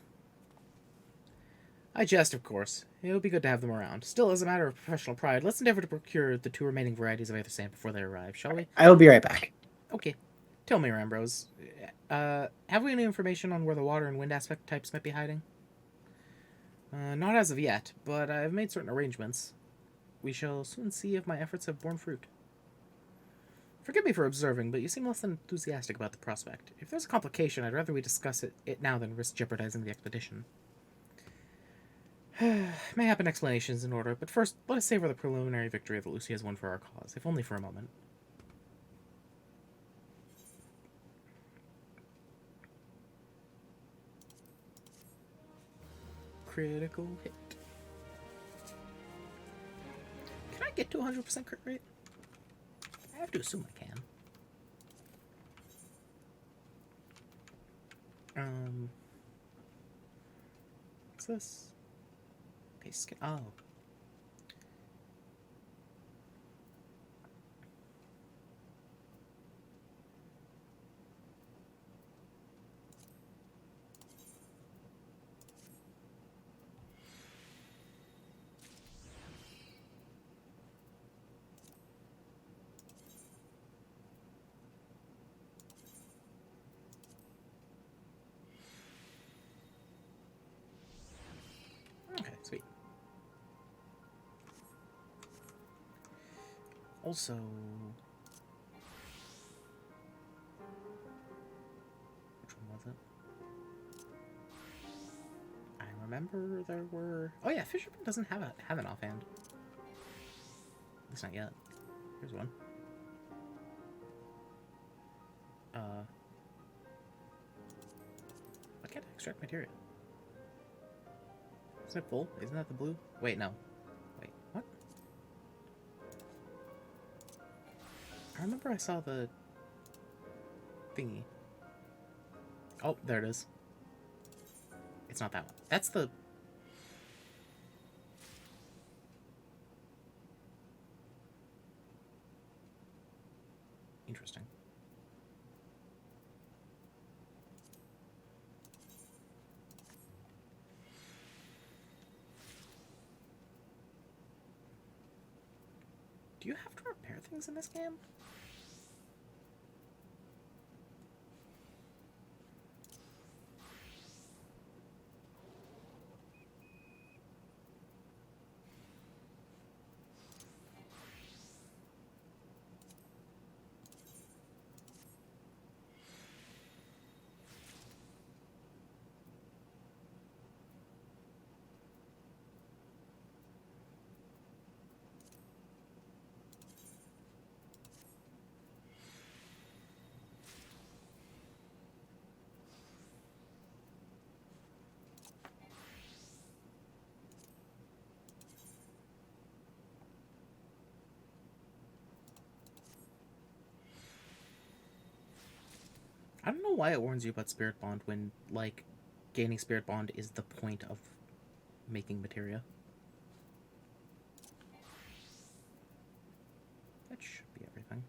I jest, of course. It would be good to have them around. Still, as a matter of professional pride, let's endeavor to procure the 2 remaining varieties of either sand before they arrive, shall we? I will be right back. Okay. Tell me, Ambrose, have we any information on where the water and wind aspect types might be hiding? Not as of yet, but I've made certain arrangements. We shall soon see if my efforts have borne fruit. Forgive me for observing, but you seem less than enthusiastic about the prospect. If there's a complication, I'd rather we discuss it now than risk jeopardizing the expedition. Mayhap an explanation is in order, but first, let us savor the preliminary victory that Lucy has won for our cause, if only for a moment. Critical hit. Can I get to 100% crit rate? I have to assume I can. What's this? Paste skin. Oh. Okay, sweet. Also, which one was it? I remember there were. Oh yeah, Fisherman doesn't have an offhand. At least not yet. Here's one. Why can't I extract materia? Isn't it full? Isn't that the blue? Wait, no. Wait, what? I remember I saw the thingy. Oh, there it is. It's not that one. That's the... Interesting. Do you have to repair things in this game? I don't know why it warns you about Spirit Bond when, like, gaining Spirit Bond is the point of making materia. That should be everything.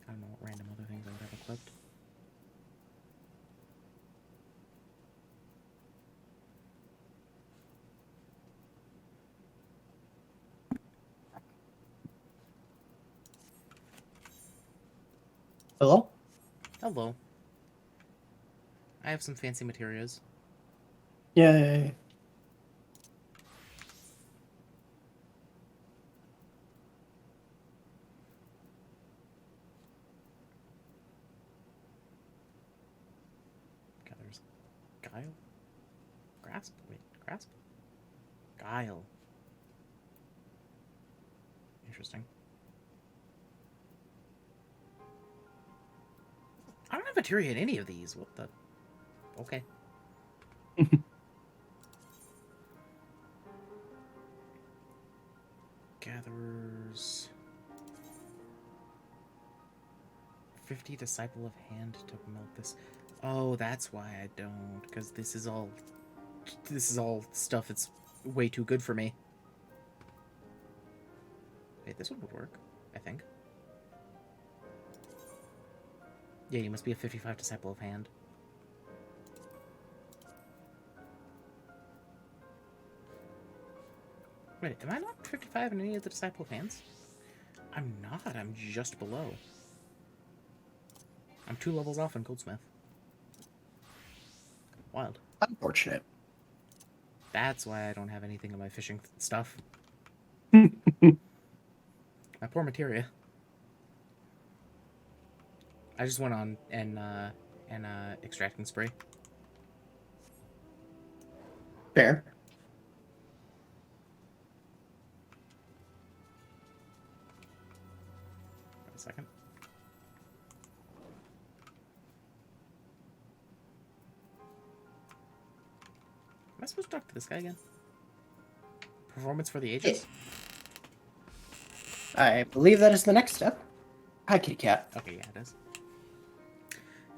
I don't know what random other things I would have equipped. Hello? Hello. I have some fancy materials. Yay. Okay, there's Guile? Grasp? Wait, Grasp? Guile. Interesting. I don't have materia in any of these. What the... Okay. Gatherers... 50 Disciple of Hand to melt this. Oh, that's why I don't. Because this is all this is all stuff that's way too good for me. Wait, this one would work, I think. Yeah, you must be a 55 Disciple of Hand. Wait, am I not 55 in any of the Disciple of Hands? I'm not, I'm just below. I'm 2 levels off in Goldsmith. Wild. Unfortunate. That's why I don't have anything in my fishing stuff. My poor materia. I just went on and extracting spray. Fair. Wait a second. Am I supposed to talk to this guy again? Performance for the ages? I believe that is the next step. Hi, kitty cat. Okay, yeah, it is.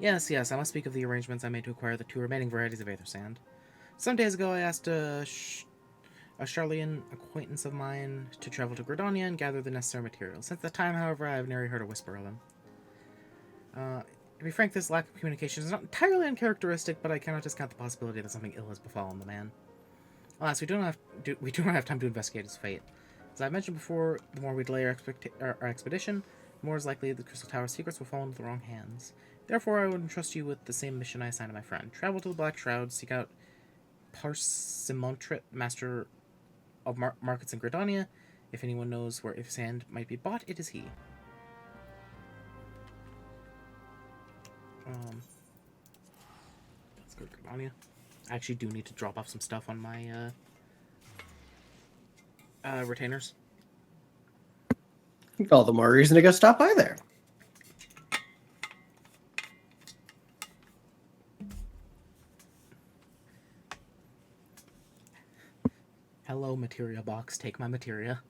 Yes, I must speak of the arrangements I made to acquire the 2 remaining varieties of Aether Sand. Some days ago, I asked a Charlian acquaintance of mine to travel to Gradonia and gather the necessary materials. Since that time, however, I have never heard a whisper of them. To be frank, this lack of communication is not entirely uncharacteristic, but I cannot discount the possibility that something ill has befallen the man. Alas, we do not have time to investigate his fate. As I mentioned before, the more we delay our expedition, the more is likely the Crystal Tower's secrets will fall into the wrong hands. Therefore, I would entrust you with the same mission I assigned to my friend. Travel to the Black Shroud, seek out Parsimontrit, master of markets in Gradonia. If anyone knows where Aether Sand might be bought, it is he. Let's go to Gradonia. I actually do need to drop off some stuff on my retainers. All the more reason to go stop by there. Hello, materia box. Take my materia.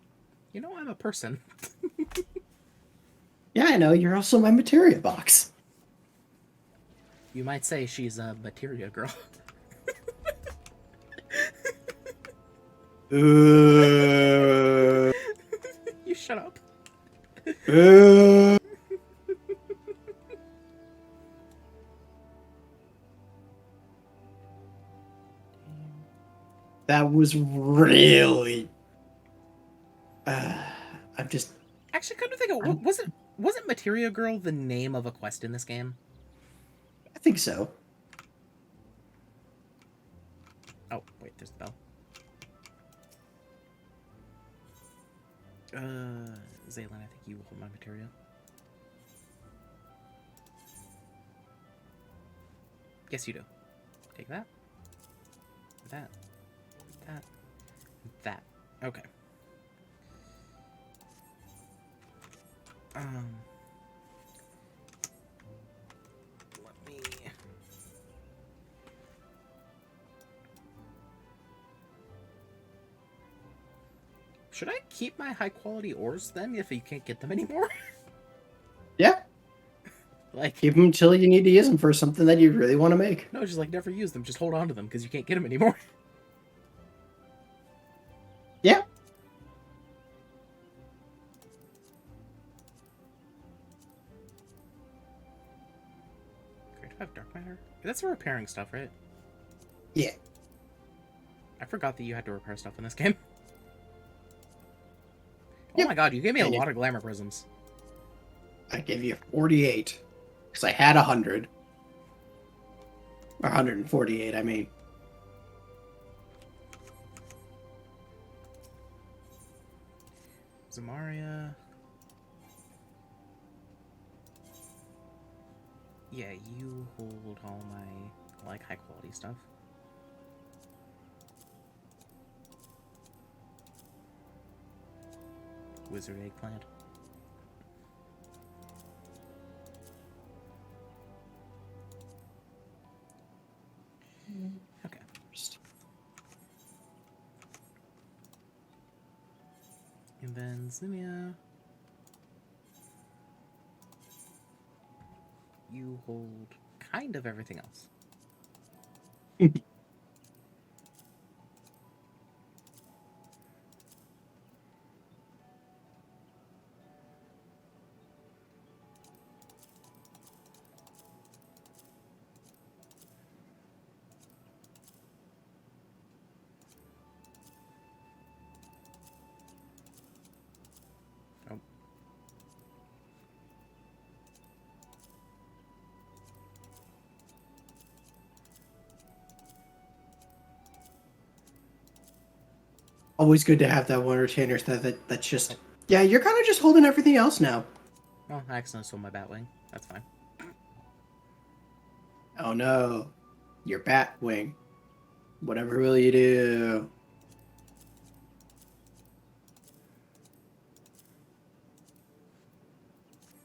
You know I'm a person. Yeah, I know. You're also my materia box. You might say she's a materia girl. You shut up. That was really. I'm just. Actually, come to think of it, wasn't Materia Girl the name of a quest in this game? I think so. Oh, wait, there's the bell. Zaylin, I think you will hold my materia. Yes, you do. Take that. That. That. That. Okay. Let me... Should I keep my high-quality ores, then, if you can't get them anymore? Yeah. Like... Keep them until you need to use them for something that you really want to make. No, just, like, never use them. Just hold on to them, because you can't get them anymore. Yeah. Great, do I have dark matter? That's for repairing stuff, right? Yeah. I forgot that you had to repair stuff in this game. Oh Yep. my god, you gave me a Yeah, lot of glamour prisms. I gave you 48. Because I had 100. Or 148, I mean. Zamaria. Yeah, you hold all my, like, high-quality stuff. Wizard eggplant. Okay. And then Zimia. You hold kind of everything else. Always good to have that one retainer that's just... Yeah, you're kind of just holding everything else now. Oh, I accidentally stole my Batwing. That's fine. Oh no. Your Batwing. Whatever will you do?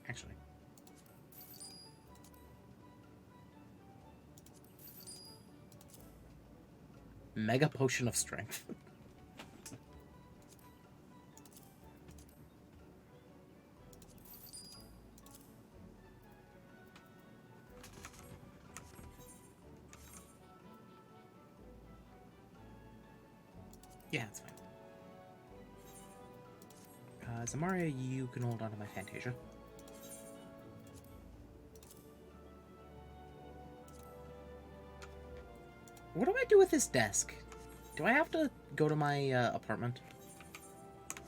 Actually. Mega Potion of Strength. Yeah, it's fine. Zamaria, you can hold on to my Fantasia. What do I do with this desk? Do I have to go to my apartment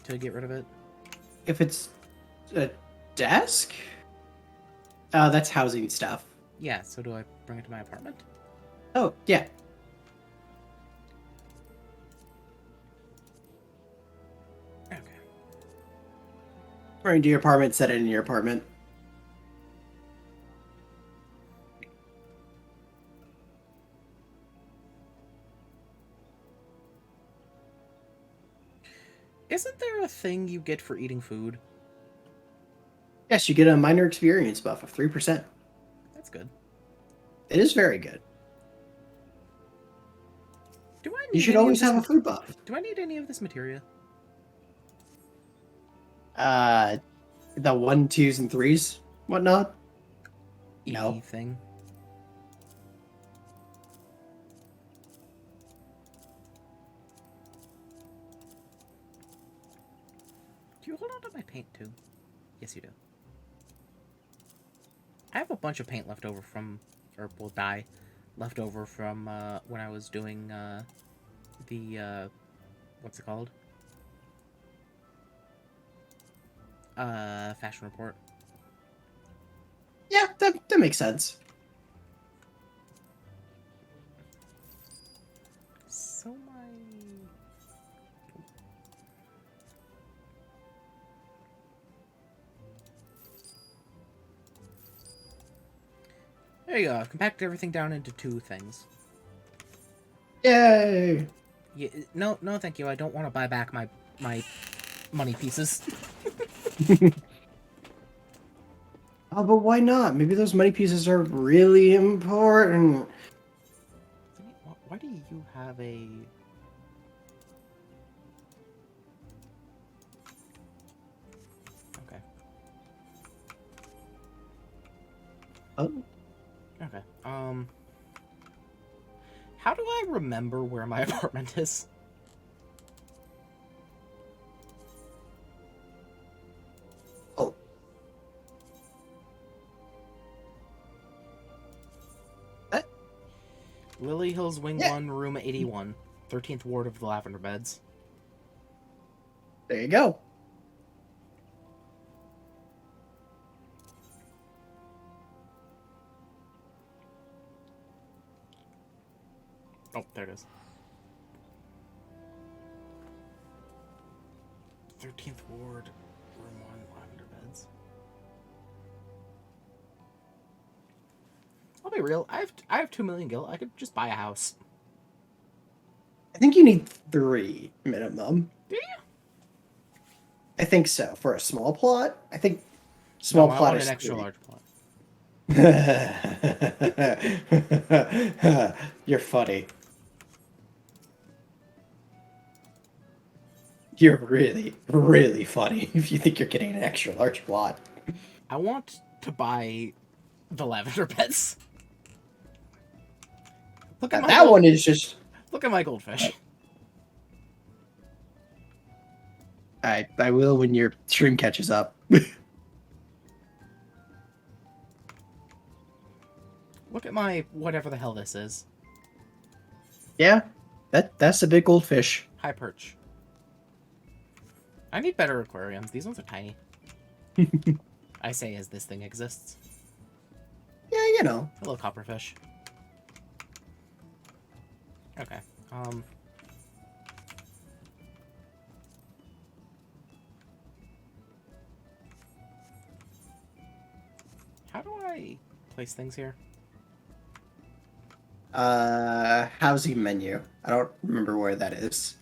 to get rid of it? If it's a desk? Oh, that's housing stuff. Yeah, so do I bring it to my apartment? Oh, yeah. Okay. Bring it to your apartment, set it in your apartment. Isn't there a thing you get for eating food? Yes, you get a minor experience buff of 3%. That's good. It is very good. Do I need You should any of always this have a food buff. Do I need any of this materia? The 1, 2s, and 3s, whatnot. No. Thing. Do you hold on to my paint too? Yes, you do. I have a bunch of paint left over from, or well, dye left over from when I was doing the what's it called? Fashion report. Yeah, that makes sense. So my... There you go. I've compacted everything down into 2 things. Yay! Yeah, no, thank you. I don't want to buy back my money pieces. Oh, but why not? Maybe those money pieces are really important. Why do you have a... Okay. Oh. Okay. How do I remember where my apartment is? Oh. What? Lily Hills Wing Yeah. 1, Room 81. 13th Ward of the Lavender Beds. There you go. Oh, there it is. 13th Ward, Room 1, Lavender Beds. I'll be real. I have 2 million gil. I could just buy a house. I think you need 3 minimum. Do you? I think so. For a small plot, I think small No, I plot want is an extra 3. large plot. You're funny. You're really, really funny if you think you're getting an extra large plot. I want to buy the Lavender Beds. Look at my That one is just... Look at my goldfish. I will when your stream catches up. Look at my whatever the hell this is. Yeah, that's a big goldfish. High perch. I need better aquariums. These ones are tiny. I say as this thing exists. Yeah, you know. Hello, copperfish. Okay. I place things here? Housing menu. I don't remember where that is.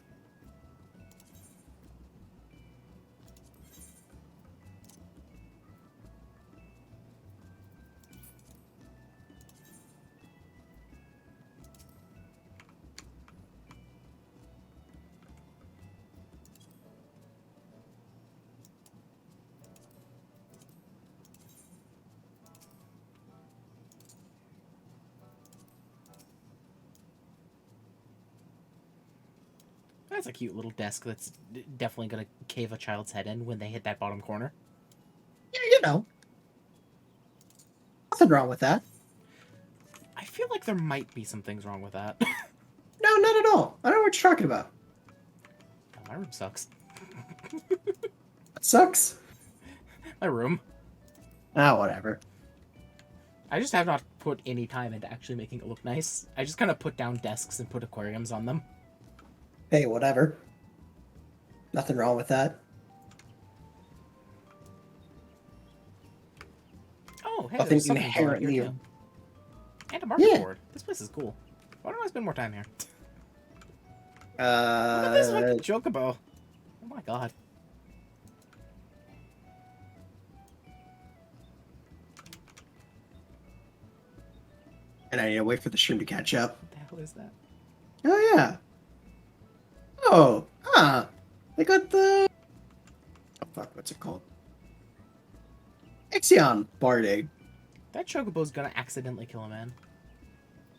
That's a cute little desk that's definitely gonna cave a child's head in when they hit that bottom corner. Yeah, nothing wrong with that. I feel like there might be some things wrong with that. No, not at all. I don't know what you're talking about. Oh, my room sucks. That sucks. My room. Ah, whatever. I just have not put any time into actually making it look nice. I just kind of put down desks and put aquariums on them. Hey, whatever. Nothing wrong with that. Oh, hey, Nothing there's something going on inherently. here too. And a market Yeah. board. This place is cool. Why don't I spend more time here? Look at this fucking chocobo. Oh my god. And I need to wait for the stream to catch up. What the hell is that? Oh yeah. Oh, they got the. Oh, fuck, what's it called? Ixion barding. That chocobo's gonna accidentally kill a man.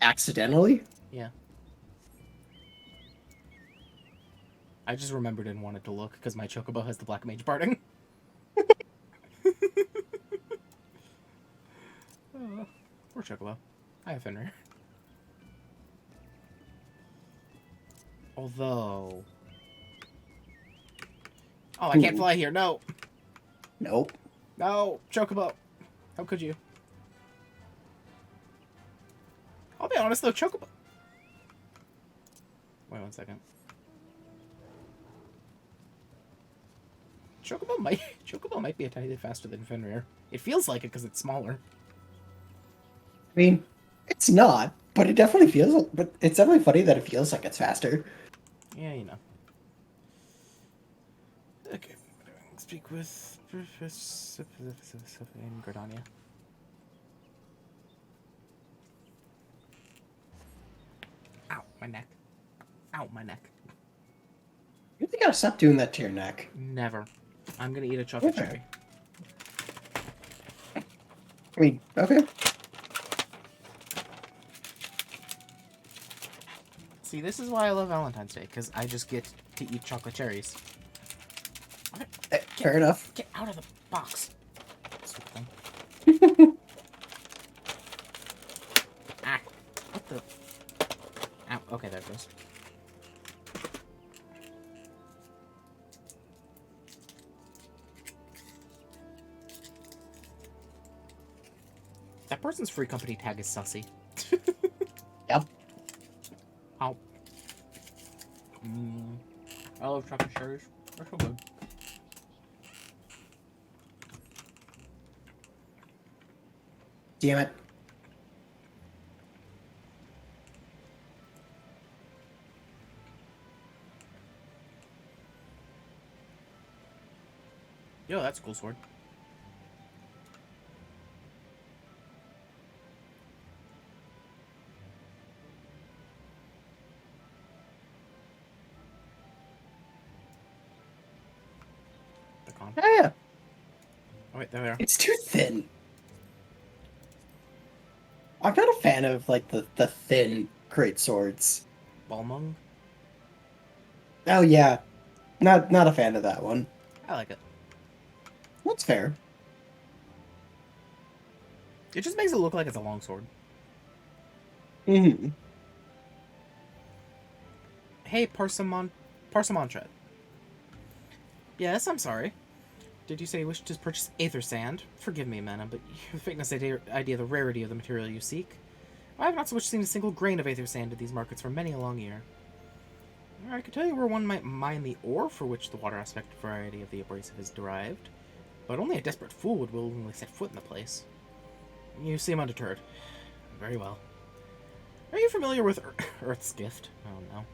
Accidentally? Yeah. I just remembered and wanted to look because my chocobo has the black mage barding. Poor chocobo. I have Fenrir. Although... Oh, I can't fly here. No. Nope. No. Chocobo. How could you? I'll be honest though, chocobo... Wait 1 second. Chocobo might be a tiny bit faster than Fenrir. It feels like it because it's smaller. I mean, it's not, but it definitely feels. But it's definitely funny that it feels like it's faster. Yeah, you know. Okay, speak with Professor in Gardania. Ow, my neck. Ow, my neck. You really gotta stop doing that to your neck. Never. I'm gonna eat a chocolate Okay. cherry. I mean, okay. See, this is why I love Valentine's Day, because I just get to eat chocolate cherries. Fair enough. Get out of the box. Stupid thing. Ah, what the? Ow, okay, there it goes. That person's free company tag is sussy. Yep. Ow. I love chocolate cherries. They're so good. Damn it. Yo, that's a cool sword. The con. Yeah. Oh wait, there we are. It's too thin. I'm not a fan of like the thin great swords. Balmung. Oh yeah. Not a fan of that one. I like it. That's fair. It just makes it look like it's a long sword. Mm-hmm. Hey, Parsamantred. Yes, I'm sorry. Did you say you wish to purchase Aether Sand? Forgive me, Mana, but you have faintness idea the rarity of the material you seek. I have not so much seen a single grain of Aether Sand at these markets for many a long year. I could tell you where one might mine the ore for which the water aspect variety of the abrasive is derived, but only a desperate fool would willingly set foot in the place. You seem undeterred. Very well. Are you familiar with Earth's Gift? Oh no.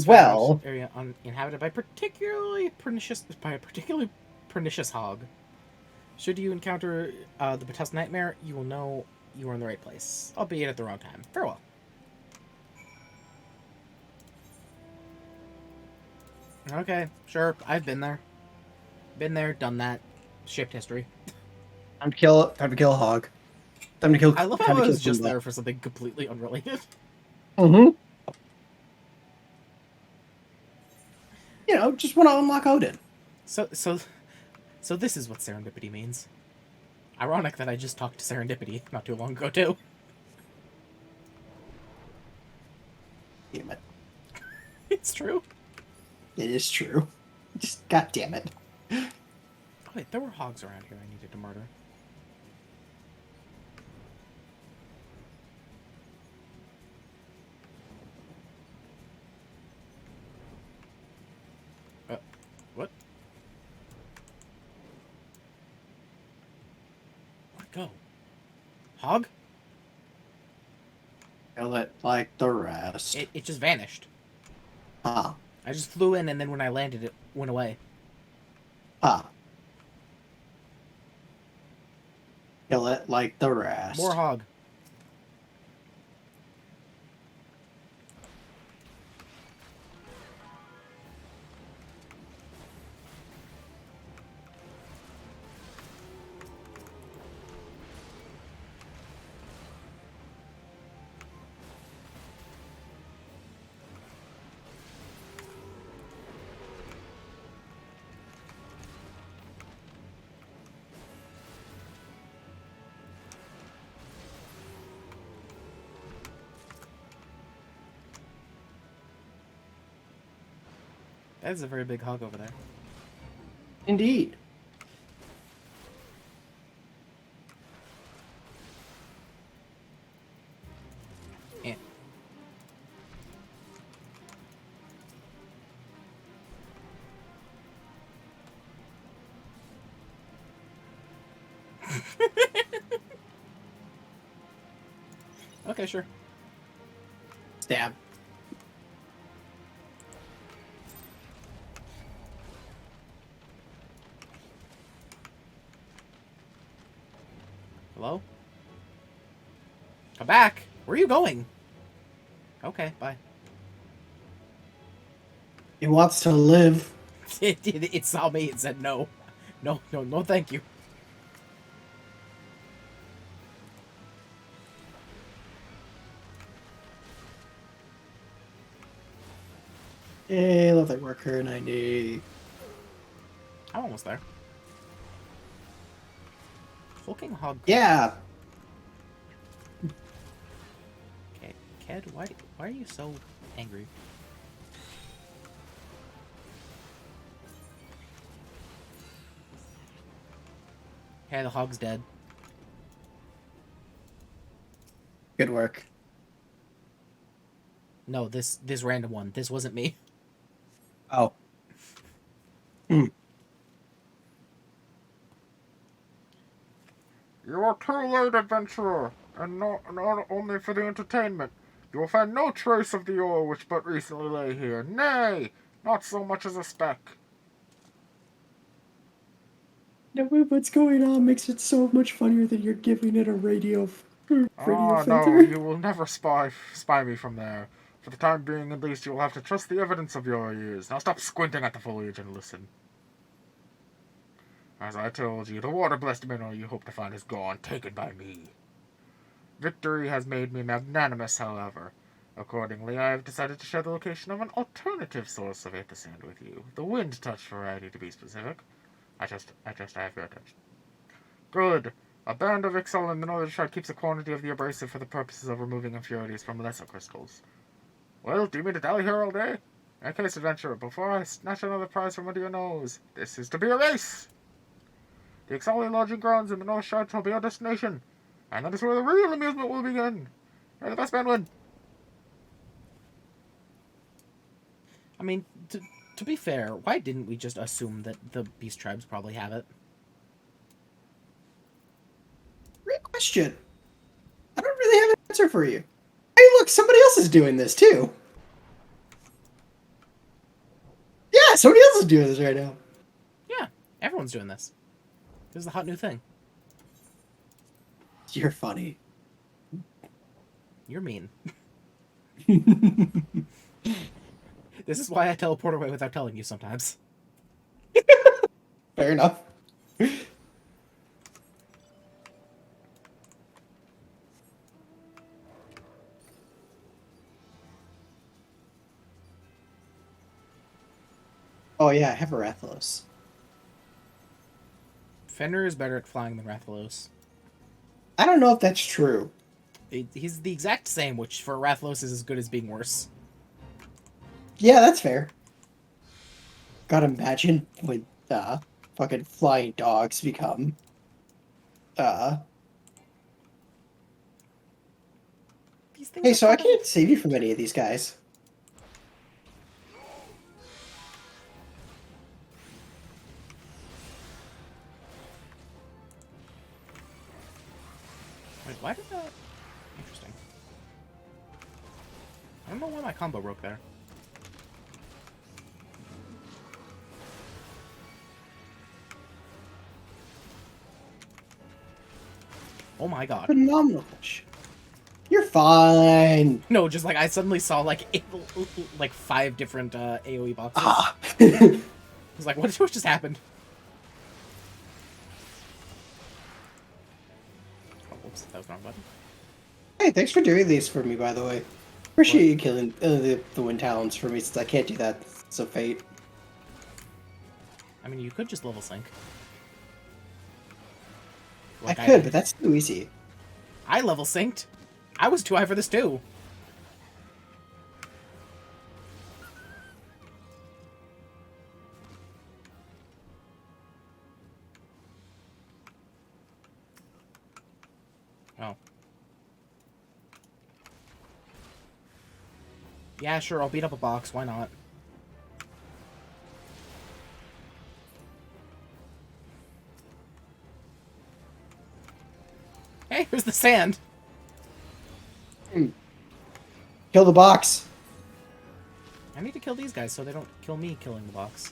Well, Area uninhabited by a particularly pernicious hog. Should you encounter the Batus Nightmare, you will know you are in the right place, albeit at the wrong time. Farewell. Okay, sure. I've been there. Been there, done that. Shipped history. time to kill a hog. Time to kill. I love Time how to I kill was just Kumba. there for something completely unrelated. Mm-hmm. You know, just want to unlock Odin. So this is what serendipity means. Ironic that I just talked to Serendipity not too long ago, too. Damn it. It's true. It is true. Just god damn it. Oh, wait, there were hogs around here I needed to murder. What? Where'd it go? Hog? Kill it like the rest. It just vanished. Ah. I just flew in, and then when I landed, it went away. Ah. Kill it like the rest. More hog. That is a very big hog over there. Indeed. Yeah. Okay, sure. Stab. Hello? Come back! Where are you going? Okay, bye. It wants to live. It saw me and said no. No, no, no, thank you. Hey, leather worker 90. I'm almost there. Hulking hog. Yeah. Okay, Ked, why are you so angry? Okay, the hog's dead. Good work. No, this random one. This wasn't me. Oh. You are too late, adventurer, and not only for the entertainment. You will find no trace of the ore which but recently lay here. Nay, not so much as a speck. No, what's going on makes it so much funnier that you're giving it a radio No, filter. you will never spy me from there. For the time being, at least, you will have to trust the evidence of your ears. Now stop squinting at the foliage and listen. As I told you, the water-blessed mineral you hope to find is gone, taken by me. Victory has made me magnanimous, however. Accordingly, I have decided to share the location of an alternative source of Aethysand with you. The wind-touch variety, to be specific. I have your attention. Good. A band of Ixal in the northern shard keeps a quantity of the abrasive for the purposes of removing impurities from lesser crystals. Well, do you mean to dally here all day? In that case, adventurer, before I snatch another prize from under your nose, this is to be a race! The Ixali lodging grounds in the North Shard shall be our destination, and that is where the real amusement will begin. May the best man win. I mean, to be fair, why didn't we just assume that the beast tribes probably have it? question. I don't really have an answer for you. Hey, look, somebody else is doing this too. Yeah, somebody else is doing this right now. Yeah, everyone's doing this. This is the hot new thing. You're funny. You're mean. This is why I teleport away without telling you sometimes. Fair enough. Oh yeah, I have a Rathalos. Fenrir is better at flying than Rathalos. I don't know if that's true. He's the exact same, which for Rathalos is as good as being worse. Yeah, that's fair. Gotta imagine when fucking flying dogs become These things Hey, are so I part of- can't save you from any of these guys. Wait, why did that... Interesting. I don't know why my combo broke there. Oh my god. Phenomenal. You're fine. No, just like I suddenly saw like like 5 different AoE boxes. Ah. I was like, what just happened? Oh, whoops, that was the wrong button. Hey, thanks for doing these for me, by the way. Appreciate you killing the wind talons for me, since I can't do that. It's a fate. I mean, you could just level sync. I Like could, but that's too easy. I level synced. I was too high for this too. Oh. Yeah, sure, I'll beat up a box. Why not? Hey, here's the sand. Kill the box. I need to kill these guys so they don't kill me killing the box.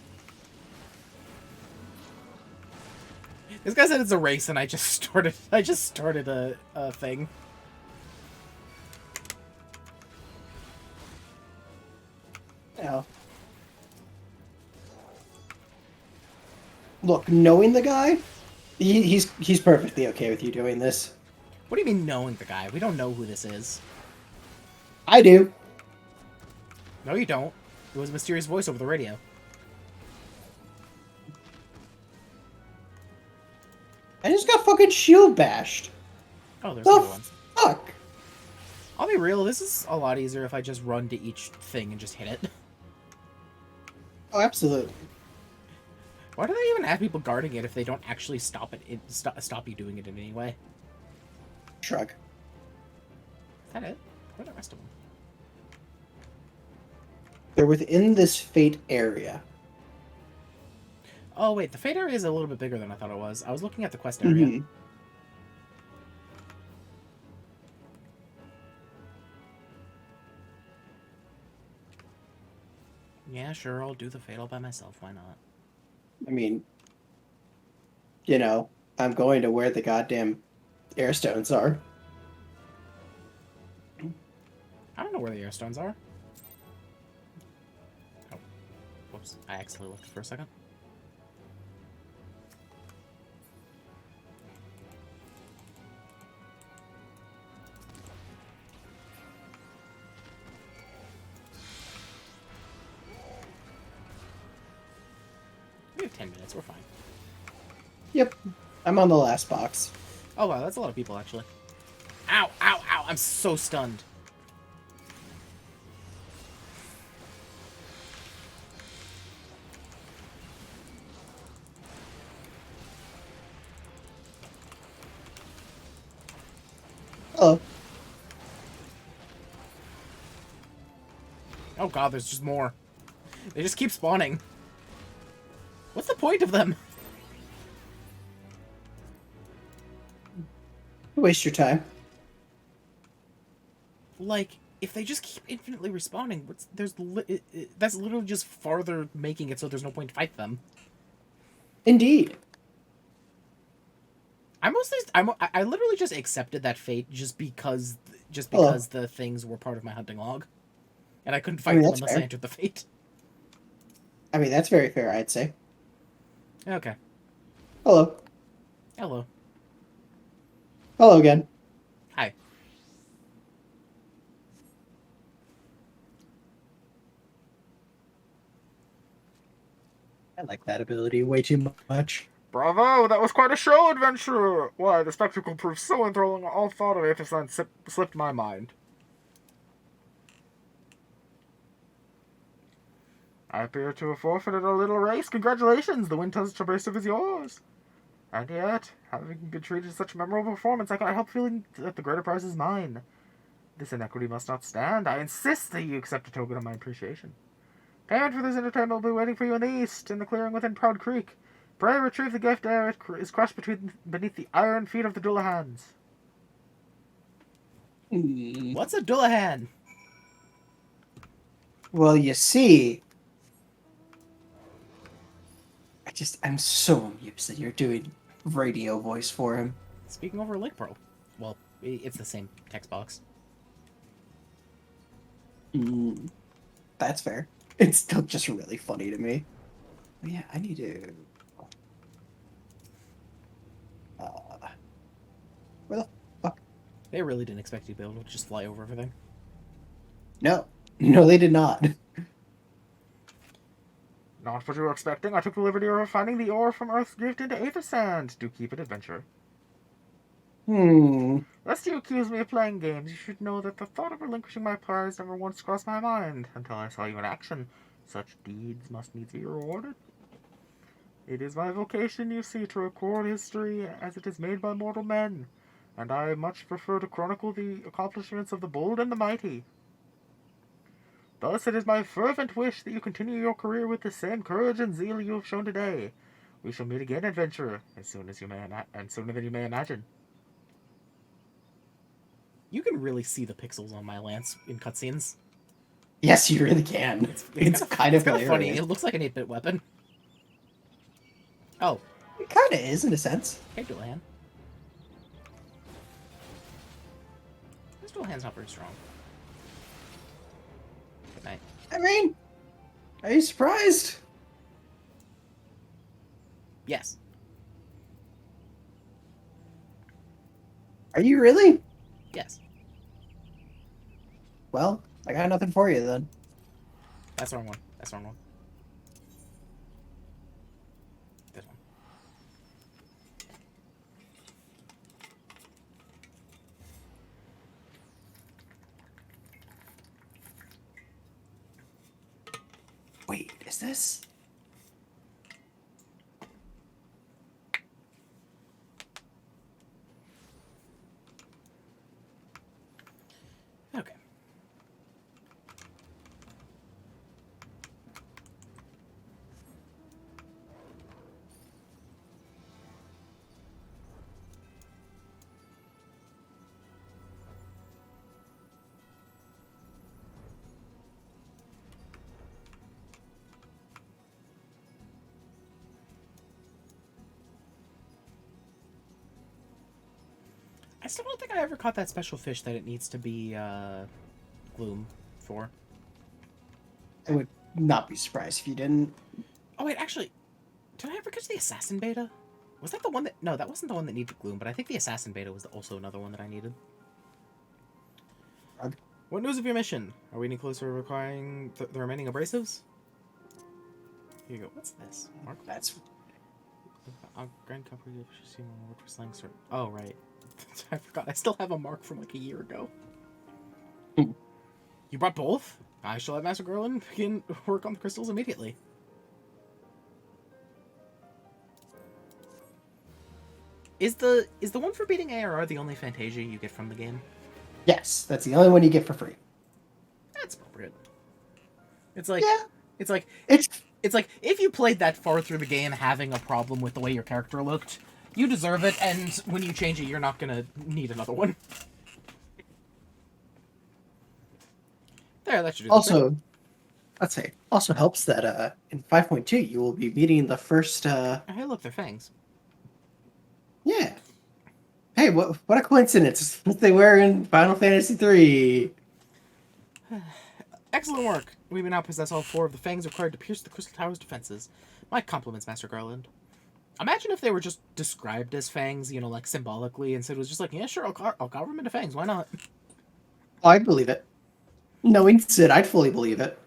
This guy said it's a race, and I just started a thing. Yeah. Look, knowing the guy, he's perfectly okay with you doing this. What do you mean knowing the guy? We don't know who this is. I do. No, you don't. It was a mysterious voice over the radio. I just got fucking shield bashed. Oh, there's The another one. fuck? I'll be real, this is a lot easier if I just run to each thing and just hit it. Oh, absolutely. Why do they even have people guarding it if they don't actually stop stop you doing it in any way? Shrug. Is that it? Where are the rest of them? They're within this fate area. Oh, wait, the fate area is a little bit bigger than I thought it was. I was looking at the quest area. Mhm. Yeah, sure, I'll do the fate all by myself. Why not? I mean, you know, I'm going to where the goddamn airstones are. I don't know where the airstones are. Oh, whoops. I accidentally looked for a second. We have 10 minutes. We're fine. Yep. I'm on the last box. Oh, wow. That's a lot of people, actually. Ow, ow, ow. I'm so stunned. Hello. Oh, God. There's just more. They just keep spawning. What's the point of them? Waste your time. Like, if they just keep infinitely respawning, that's literally just farther making it so there's no point to fight them. Indeed. I literally just accepted that fate just because the things were part of my hunting log, and I couldn't fight them that's unless fair. I entered the fate. I mean, that's very fair, I'd say. Okay. Hello. Hello. Hello again. Hi. I like that ability way too much. Bravo! That was quite a show, adventurer! Why, the spectacle proved so enthralling, all thought of Aethersun slipped my mind. I appear to have forfeited a little race. Congratulations! The wind-touched abrasive is yours! And yet, having been treated to such a memorable performance, I cannot help feeling that the greater prize is mine. This inequity must not stand. I insist that you accept a token of my appreciation. Payment for this entertainment will be waiting for you in the east, in the clearing within Proud Creek. Pray retrieve the gift ere it is crushed beneath the iron feet of the Dullahans. What's a Dullahan? Well, you see, I'm so amused that you're doing radio voice for him. Speaking over Lake Pearl. Well, it's the same text box. That's fair. It's still just really funny to me. But yeah, I need to... where the fuck? They really didn't expect you to be able to just fly over everything. No. No, they did not. Not what you were expecting. I took the liberty of finding the ore from Earth's drift into Aether Sand. Do keep it, adventure. Lest you accuse me of playing games, you should know that the thought of relinquishing my prize never once crossed my mind until I saw you in action. Such deeds must needs be rewarded. It is my vocation, you see, to record history as it is made by mortal men, and I much prefer to chronicle the accomplishments of the bold and the mighty. Thus it is my fervent wish that you continue your career with the same courage and zeal you have shown today. We shall meet again, adventurer, as soon as you may and sooner than you may imagine. You can really see the pixels on my lance in cutscenes. Yes, you really can. It's kind of hilarious. Funny. It looks like an 8-bit weapon. Oh. It kind of is, in a sense. Hey, Dullahan. This Dullahan's not very strong. Good night. I mean, are you surprised? Yes. Are you really? Yes. Well, I got nothing for you then. That's the wrong one. That's the wrong one. This one. Wait, is this? Okay. I still don't think I ever caught that special fish that it needs to be gloom for. I would not be surprised if you didn't. Oh wait, actually, did I ever catch the assassin beta? Was that the one that... No, that wasn't the one that needed gloom, but I think the assassin beta was also another one that I needed. What news of your mission? Are we any closer to acquiring the remaining abrasives? Here you go. What's this? Mark? That's... Grand Company of Slang Sword. Oh, right. I forgot. I still have a mark from like a year ago. You brought both? I shall have Master Gerlin begin work on the crystals immediately. Is the one for beating ARR the only Fantasia you get from the game? Yes, that's the only one you get for free. That's appropriate. It's like... Yeah. It's like... It's... It's like, if you played that far through the game having a problem with the way your character looked, You deserve it, and when you change it, you're not gonna need another one. There, that should do the trick. Also, let's say, also helps that in 5.2 you will be meeting the first. Hey, look, they're fangs. Yeah. Hey, what a coincidence! What they were in Final Fantasy 3. Excellent work. We may now possess all 4 of the fangs required to pierce the Crystal Tower's defenses. My compliments, Master Garland. Imagine if they were just described as fangs, you know, like symbolically, and Sid was just like, yeah, sure, I'll carve them into fangs, why not? I'd believe it. Knowing Sid, I'd fully believe it.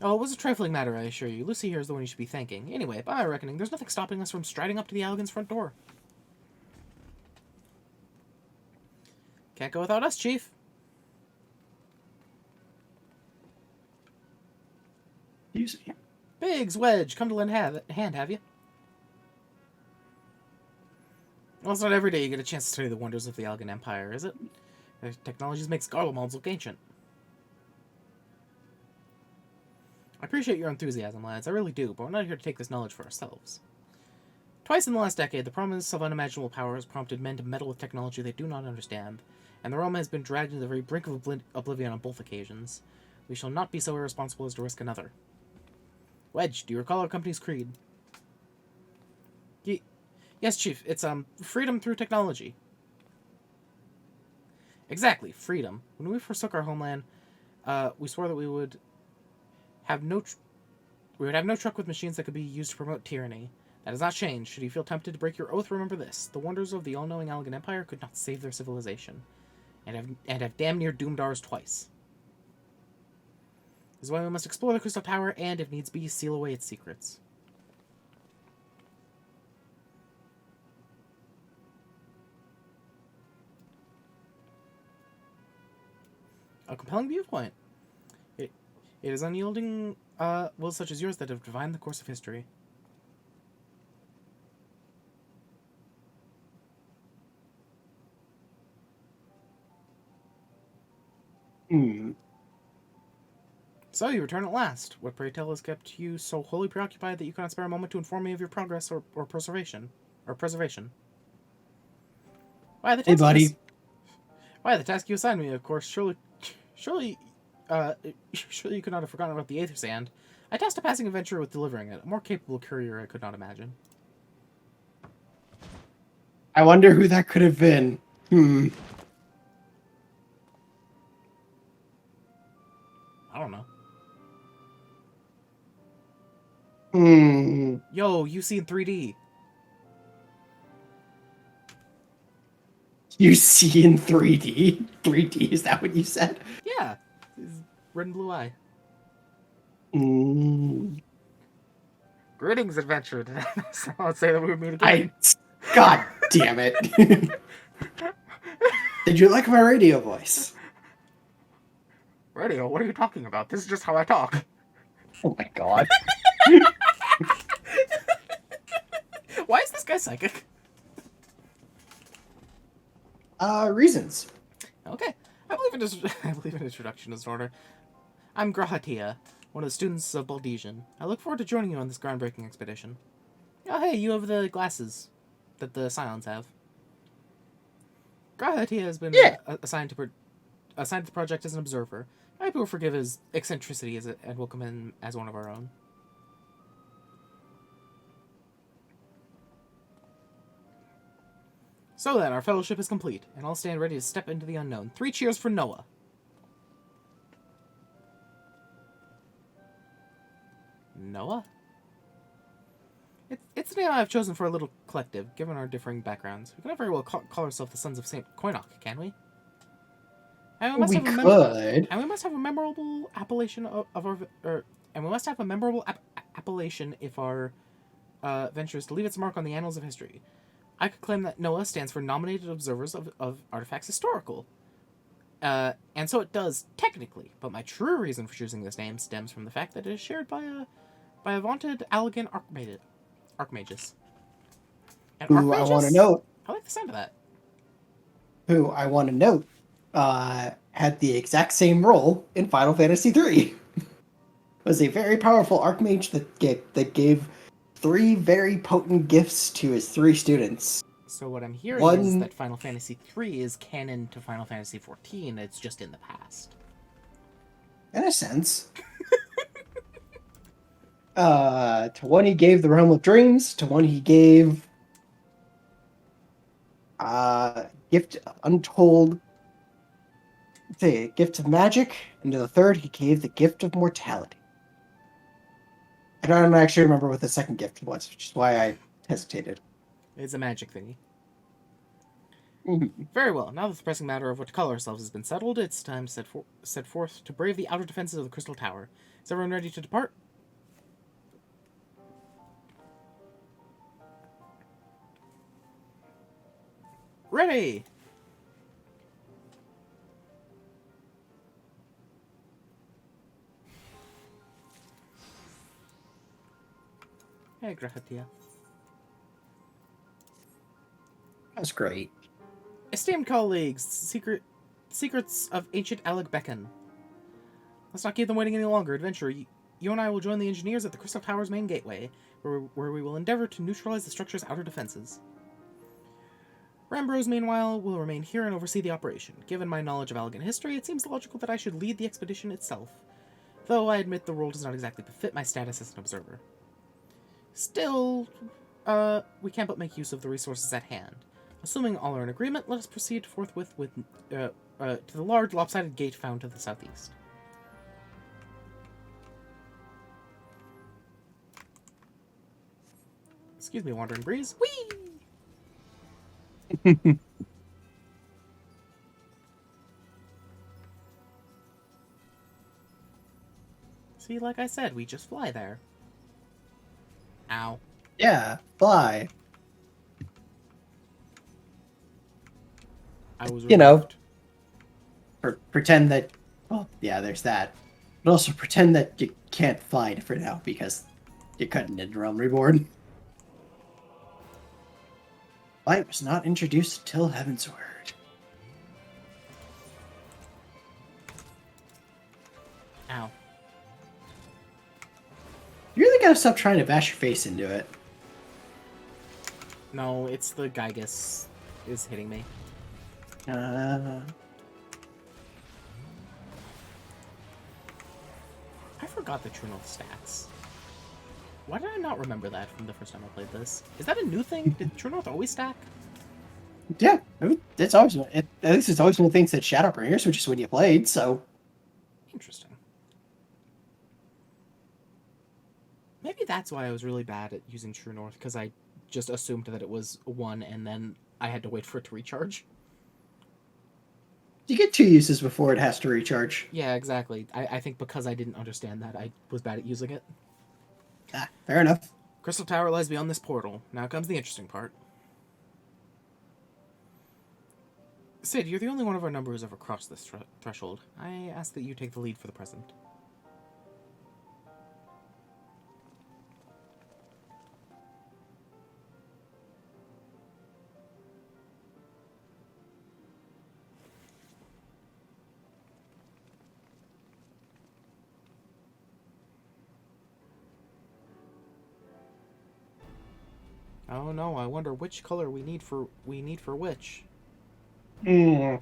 Oh, it was a trifling matter, I assure you. Lucy here is the one you should be thanking. Anyway, by my reckoning, there's nothing stopping us from striding up to the Allegan's front door. Can't go without us, Chief. Excuse me. Biggs, Wedge, come to lend a hand, have you? Well, it's not every day you get a chance to study the wonders of the Allegan Empire, is it? Their technologies make Scarlet look ancient. I appreciate your enthusiasm, lads, I really do, but we're not here to take this knowledge for ourselves. Twice in the last decade, the promise of unimaginable power has prompted men to meddle with technology they do not understand, and the realm has been dragged to the very brink of oblivion on both occasions. We shall not be so irresponsible as to risk another. Wedge, do you recall our company's creed? Yes, Chief, it's, freedom through technology. Exactly, freedom. When we forsook our homeland, we swore that we would have no truck with machines that could be used to promote tyranny. That has not changed. Should you feel tempted to break your oath, remember this. The wonders of the all-knowing Allegan Empire could not save their civilization, and have damn near doomed ours twice. This is why we must explore the Crystal Tower and, if needs be, seal away its secrets. A compelling viewpoint. It is unyielding wills such as yours that have defined the course of history. So you return at last. What, pray tell, has kept you so wholly preoccupied that you cannot spare a moment to inform me of your progress or preservation? Why the task Hey, buddy. Why the task you assigned me? Of course, surely you could not have forgotten about the Aether Sand. I tasked a passing adventurer with delivering it. A more capable courier I could not imagine. I wonder who that could have been. I don't know. Hmm. Yo, you see in 3D. You see in 3D? 3D, is that what you said? Yeah. Red and blue eye. Greetings, adventurer. Did I not say that we would meet again? God damn it. Did you like my radio voice? Radio? What are you talking about? This is just how I talk. Oh my god. Why is this guy psychic? Reasons. Okay. I believe in introduction is in order. I'm Grahatia, one of the students of Baldesian. I look forward to joining you on this groundbreaking expedition. Oh, hey, you have the glasses that the Scions have. Grahatia has been assigned to the project as an observer. I hope you will forgive his eccentricity and welcome him as one of our own. So then, our fellowship is complete, and I'll stand ready to step into the unknown. 3 cheers for Noah. Noah? It's the name I've chosen for a little collective, given our differing backgrounds. We cannot very well call ourselves the Sons of St. Koinok, can we? And we must have a memorable appellation appellation if our venture is to leave its mark on the annals of history. I could claim that NOAA stands for Nominated Observers of Artifacts Historical. And so it does, technically, but my true reason for choosing this name stems from the fact that it is shared by a vaunted Allegan Archmagus. And Who I want to note. I like the sound of that. Who I want to note had the exact same role in Final Fantasy III. Was a very powerful Archmage that gave 3 very potent gifts to his 3 students. So what I'm hearing is One- that Final Fantasy III is canon to Final Fantasy XIV. It's just in the past. In a sense. To one he gave the Realm of Dreams, to one he gave Gift Untold, the Gift of Magic, and to the third he gave the Gift of Mortality. I don't actually remember what the second gift was, which is why I hesitated. It's a magic thingy. Mhm. Very well. Now that the pressing matter of what to call ourselves has been settled, it's time to set forth to brave the outer defenses of the Crystal Tower. Is everyone ready to depart? Ready! Hey, Grahatia. That's great. Esteemed colleagues, secrets of ancient Alec beckon. Let's not keep them waiting any longer. Adventurer, you and I will join the engineers at the Crystal Tower's main gateway, where we will endeavor to neutralize the structure's outer defenses. Rambrose, meanwhile, will remain here and oversee the operation. Given my knowledge of Allegan history, it seems logical that I should lead the expedition itself, though I admit the role does not exactly befit my status as an observer. Still, we can't but make use of the resources at hand. Assuming all are in agreement, let us proceed forthwith to the large lopsided gate found to the southeast. Excuse me, Wandering Breeze. Whee! See, like I said, we just fly there. Ow. Yeah, fly. I was You know. removed. Pretend that. Well, yeah, there's that. But also pretend that you can't fly for now because you're cutting into Realm Reborn. Light was not introduced till Heaven's Word. Ow. You really gotta stop trying to bash your face into it. No, it's the Gygus is hitting me. Uh, I forgot the True North stats. Why did I not remember that from the first time I played this? Is that a new thing? Did True North always stack? yeah, it's always at least it's always one of the things that Shadowbringers, which is when you played. So Interesting. Maybe that's why I was really bad at using True North, because I just assumed that it was 1 and then I had to wait for it to recharge. you get 2 uses before it has to recharge. Yeah, exactly. I think because I didn't understand that, I was bad at using it. Ah, fair enough. Crystal Tower lies beyond this portal. Now comes the interesting part. Sid, you're the only one of our number who's ever crossed this threshold. I ask that you take the lead for the present. Oh no, I wonder which color we need for which. I'm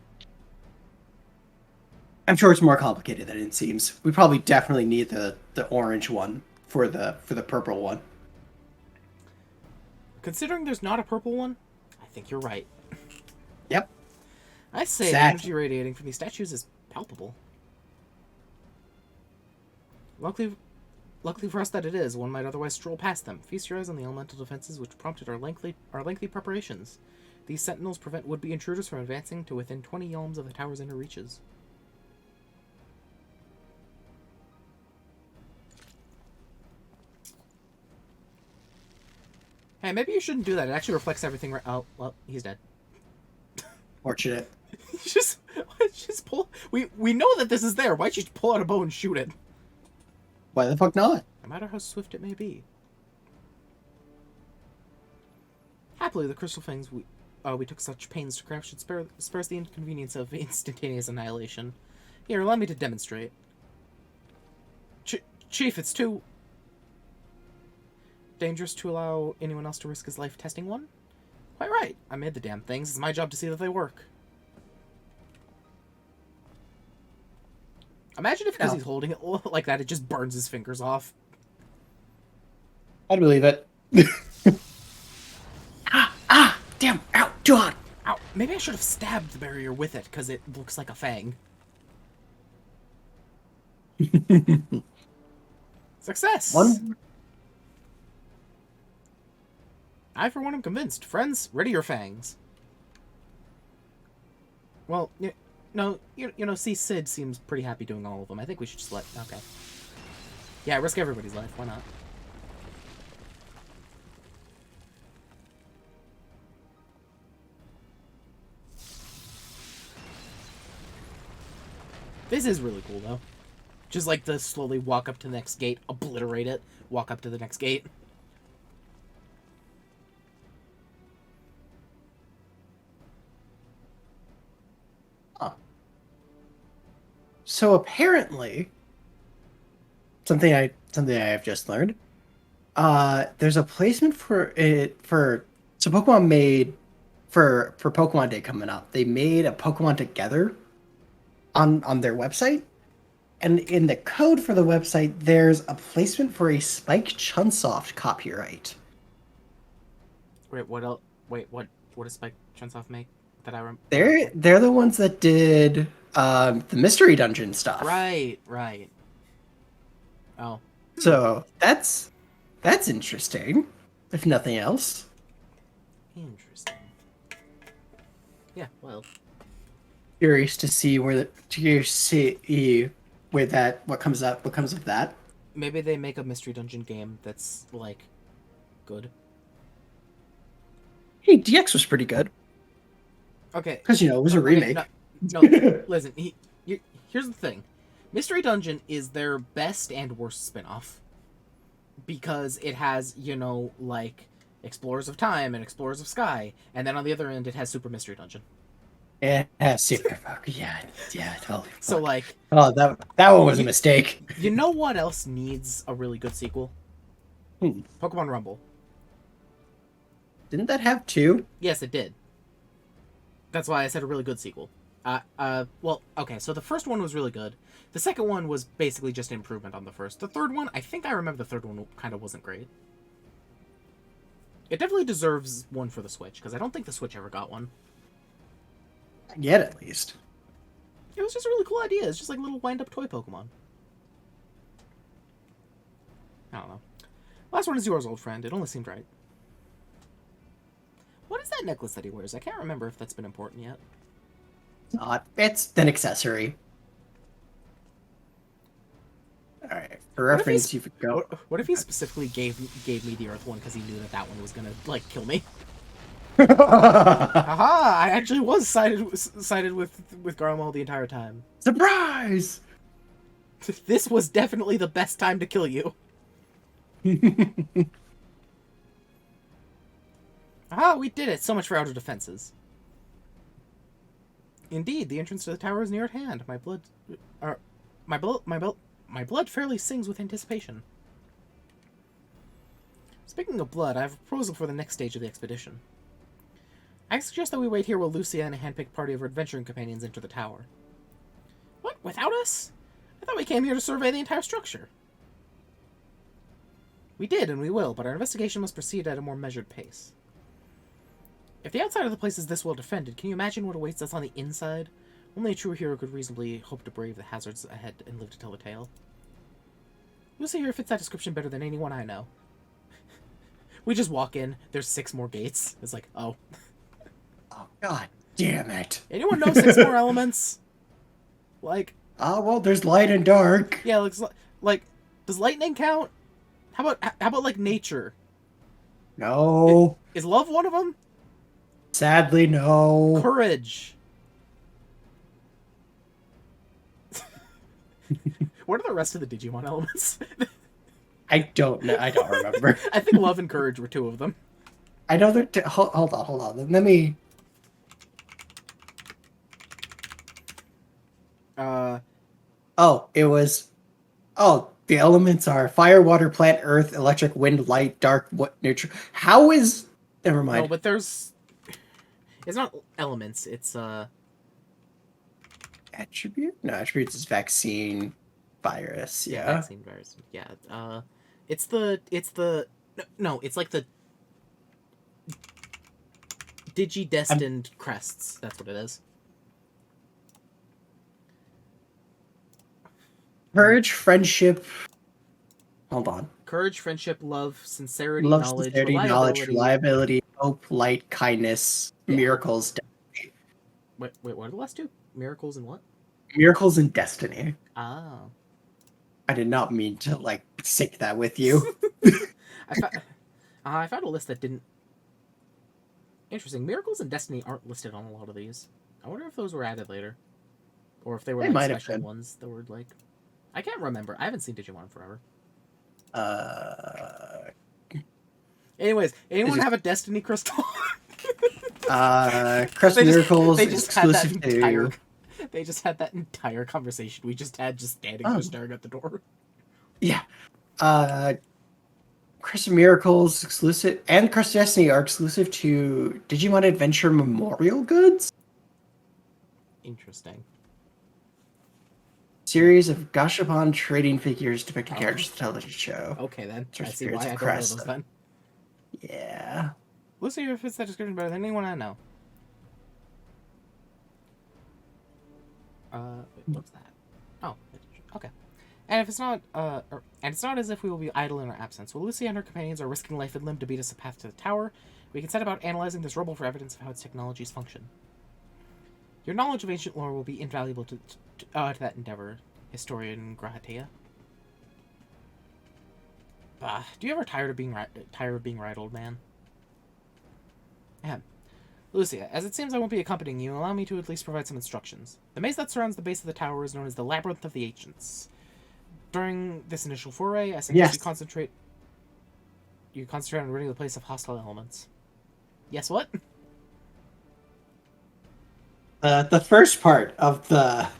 sure it's more complicated than it seems. We probably definitely need the orange one for the purple one. Considering there's not a purple one, I think you're right. Yep. I say the Exactly. energy radiating from these statues is palpable. Luckily for us that it is, one might otherwise stroll past them. Feast your eyes on the elemental defenses which prompted our lengthy preparations. These sentinels prevent would-be intruders from advancing to within 20 yalms of the tower's inner reaches. Hey, maybe you shouldn't do that. It actually reflects everything right. Oh, well, he's dead. Fortunate. just pull. We know that this is there. Why'd you just pull out a bow and shoot it? Why the fuck not? No matter how swift it may be. Happily, the crystal fangs we took such pains to craft should spare us the inconvenience of instantaneous annihilation. Here, allow me to demonstrate. Chief, it's too... dangerous to allow anyone else to risk his life testing one? Quite right. I made the damn things. It's my job to see that they work. Imagine if because he's holding it like that, it just burns his fingers off. I'd believe it. Damn, ow, too hot. Ow, maybe I should have stabbed the barrier with it, because it looks like a fang. Success! I, for one, am convinced. Friends, ready your fangs. Well, you know, see, Sid seems pretty happy doing all of them. I think we should just let... Okay. Yeah, risk everybody's life. Why not? This is really cool, though. Just like to slowly walk up to the next gate, obliterate it, walk up to the next gate. Huh. So apparently, something I have just learned. There's a placement for it for so Pokemon made for Pokemon Day coming up. They made a Pokemon Together on their website. And in the code for the website, there's a placement for a Spike Chunsoft copyright. Wait, what else? Wait, what does Spike Chunsoft make that I remember? They're the ones that did the Mystery Dungeon stuff. Right. Oh. So that's interesting, if nothing else. Interesting. Yeah, well. Curious to see what comes of that. Maybe they make a Mystery Dungeon game that's, like, good. Hey, DX was pretty good. Okay. Because, it was a remake. No, listen, here's the thing. Mystery Dungeon is their best and worst spin-off. Because it has, like, Explorers of Time and Explorers of Sky. And then on the other end, it has Super Mystery Dungeon. Yeah, super fuck. Yeah, totally. Fuck. So, like... Oh, that one was a mistake. You know what else needs a really good sequel? Pokemon Rumble. Didn't that have 2? Yes, it did. That's why I said a really good sequel. Well, okay, so the first one was really good. The second one was basically just an improvement on the first. The third one, I think I remember the third one kind of wasn't great. It definitely deserves one for the Switch, because I don't think the Switch ever got one. Yet, at least. It was just a really cool idea. It's just like a little wind-up toy Pokemon. I don't know. Last one is yours, old friend. It only seemed right. What is that necklace that he wears? I can't remember if that's been important yet. It's an accessory. Alright, for reference, you could go... What if he specifically gave me the Earth one because he knew that one was gonna, like, kill me? Aha! I actually was sided with Garlemald the entire time. Surprise! This was definitely the best time to kill you. Aha! We did it! So much for outer defenses. Indeed, the entrance to the tower is near at hand. My blood fairly sings with anticipation. Speaking of blood, I have a proposal for the next stage of the expedition. I suggest that we wait here while Lucia and a handpicked party of her adventuring companions enter the tower. What? Without us? I thought we came here to survey the entire structure. We did, and we will, but our investigation must proceed at a more measured pace. If the outside of the place is this well defended, can you imagine what awaits us on the inside? Only a true hero could reasonably hope to brave the hazards ahead and live to tell the tale. Lucia here fits that description better than anyone I know. We just walk in, there's 6 more gates. It's like, oh. Oh, god damn it. Anyone know 6 more elements? Like... well, there's light and dark. Yeah, like, does lightning count? How about like, nature? No. Is love one of them? Sadly, no. Courage. What are the rest of the Digimon elements? I don't know. I don't remember. I think love and courage were 2 of them. I know they're... hold on. Let me... Oh, it was... Oh, The elements are fire, water, plant, earth, electric, wind, light, dark, neutral. How is... Never mind. No, but there's... It's not elements, it's, Attribute? No, attributes is vaccine, virus, yeah. vaccine virus. Yeah, it's the... No, it's like the... Digi-destined crests. That's what it is. Courage, friendship... Hold on. Courage, friendship, love, sincerity, Love, knowledge, sincerity, reliability, hope, light, kindness, miracles, Wait, what are the last two? Miracles and what? miracles, and destiny. Ah. I did not mean to, like, sync that with you. I found a list that didn't... Interesting. Miracles and destiny aren't listed on a lot of these. I wonder if those were added later. Or if they were They like might have special been. ones that were like... I can't remember. I haven't seen Digimon in forever. Anyways, anyone have a destiny crystal? Crest Miracles they just had that exclusive entire... to... They just had that entire conversation we just had just standing there staring at the door. Yeah. Crest of Miracles exclusive and Crest of Destiny are exclusive to Digimon Adventure Memorial Goods. Interesting. Series of Gashapon trading figures depicting characters of the television show. Okay then. I see Spirits why I of don't know Crest. those then. Yeah. We'll see if it's that description better than anyone I know. What's that? Oh, okay. And if it's not, and it's not as if we will be idle in our absence. While Lucy and her companions are risking life and limb to beat us a path to the tower, we can set about analyzing this rubble for evidence of how its technologies function. Your knowledge of ancient lore will be invaluable to that endeavor, historian Grahatea. Do you ever tired of being right, old man? Ahem. Lucia, as it seems I won't be accompanying you, allow me to at least provide some instructions. The maze that surrounds the base of the tower is known as the Labyrinth of the Ancients. During this initial foray, I suggest you concentrate on ridding the place of hostile elements. Yes, what? The first part of the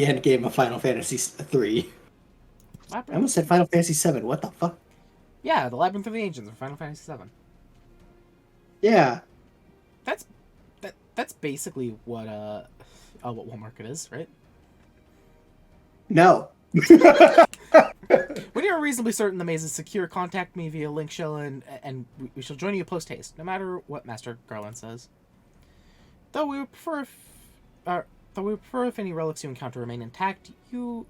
end game of Final Fantasy III. I almost said Final Fantasy VII. What the fuck? Yeah, the Labyrinth of the Ancients of Final Fantasy VII. Yeah. That's basically what One Market is, right? No. When you're reasonably certain the maze is secure, contact me via link shell and we shall join you post haste, no matter what Master Garland says. Though we would prefer if any relics you encounter remain intact, you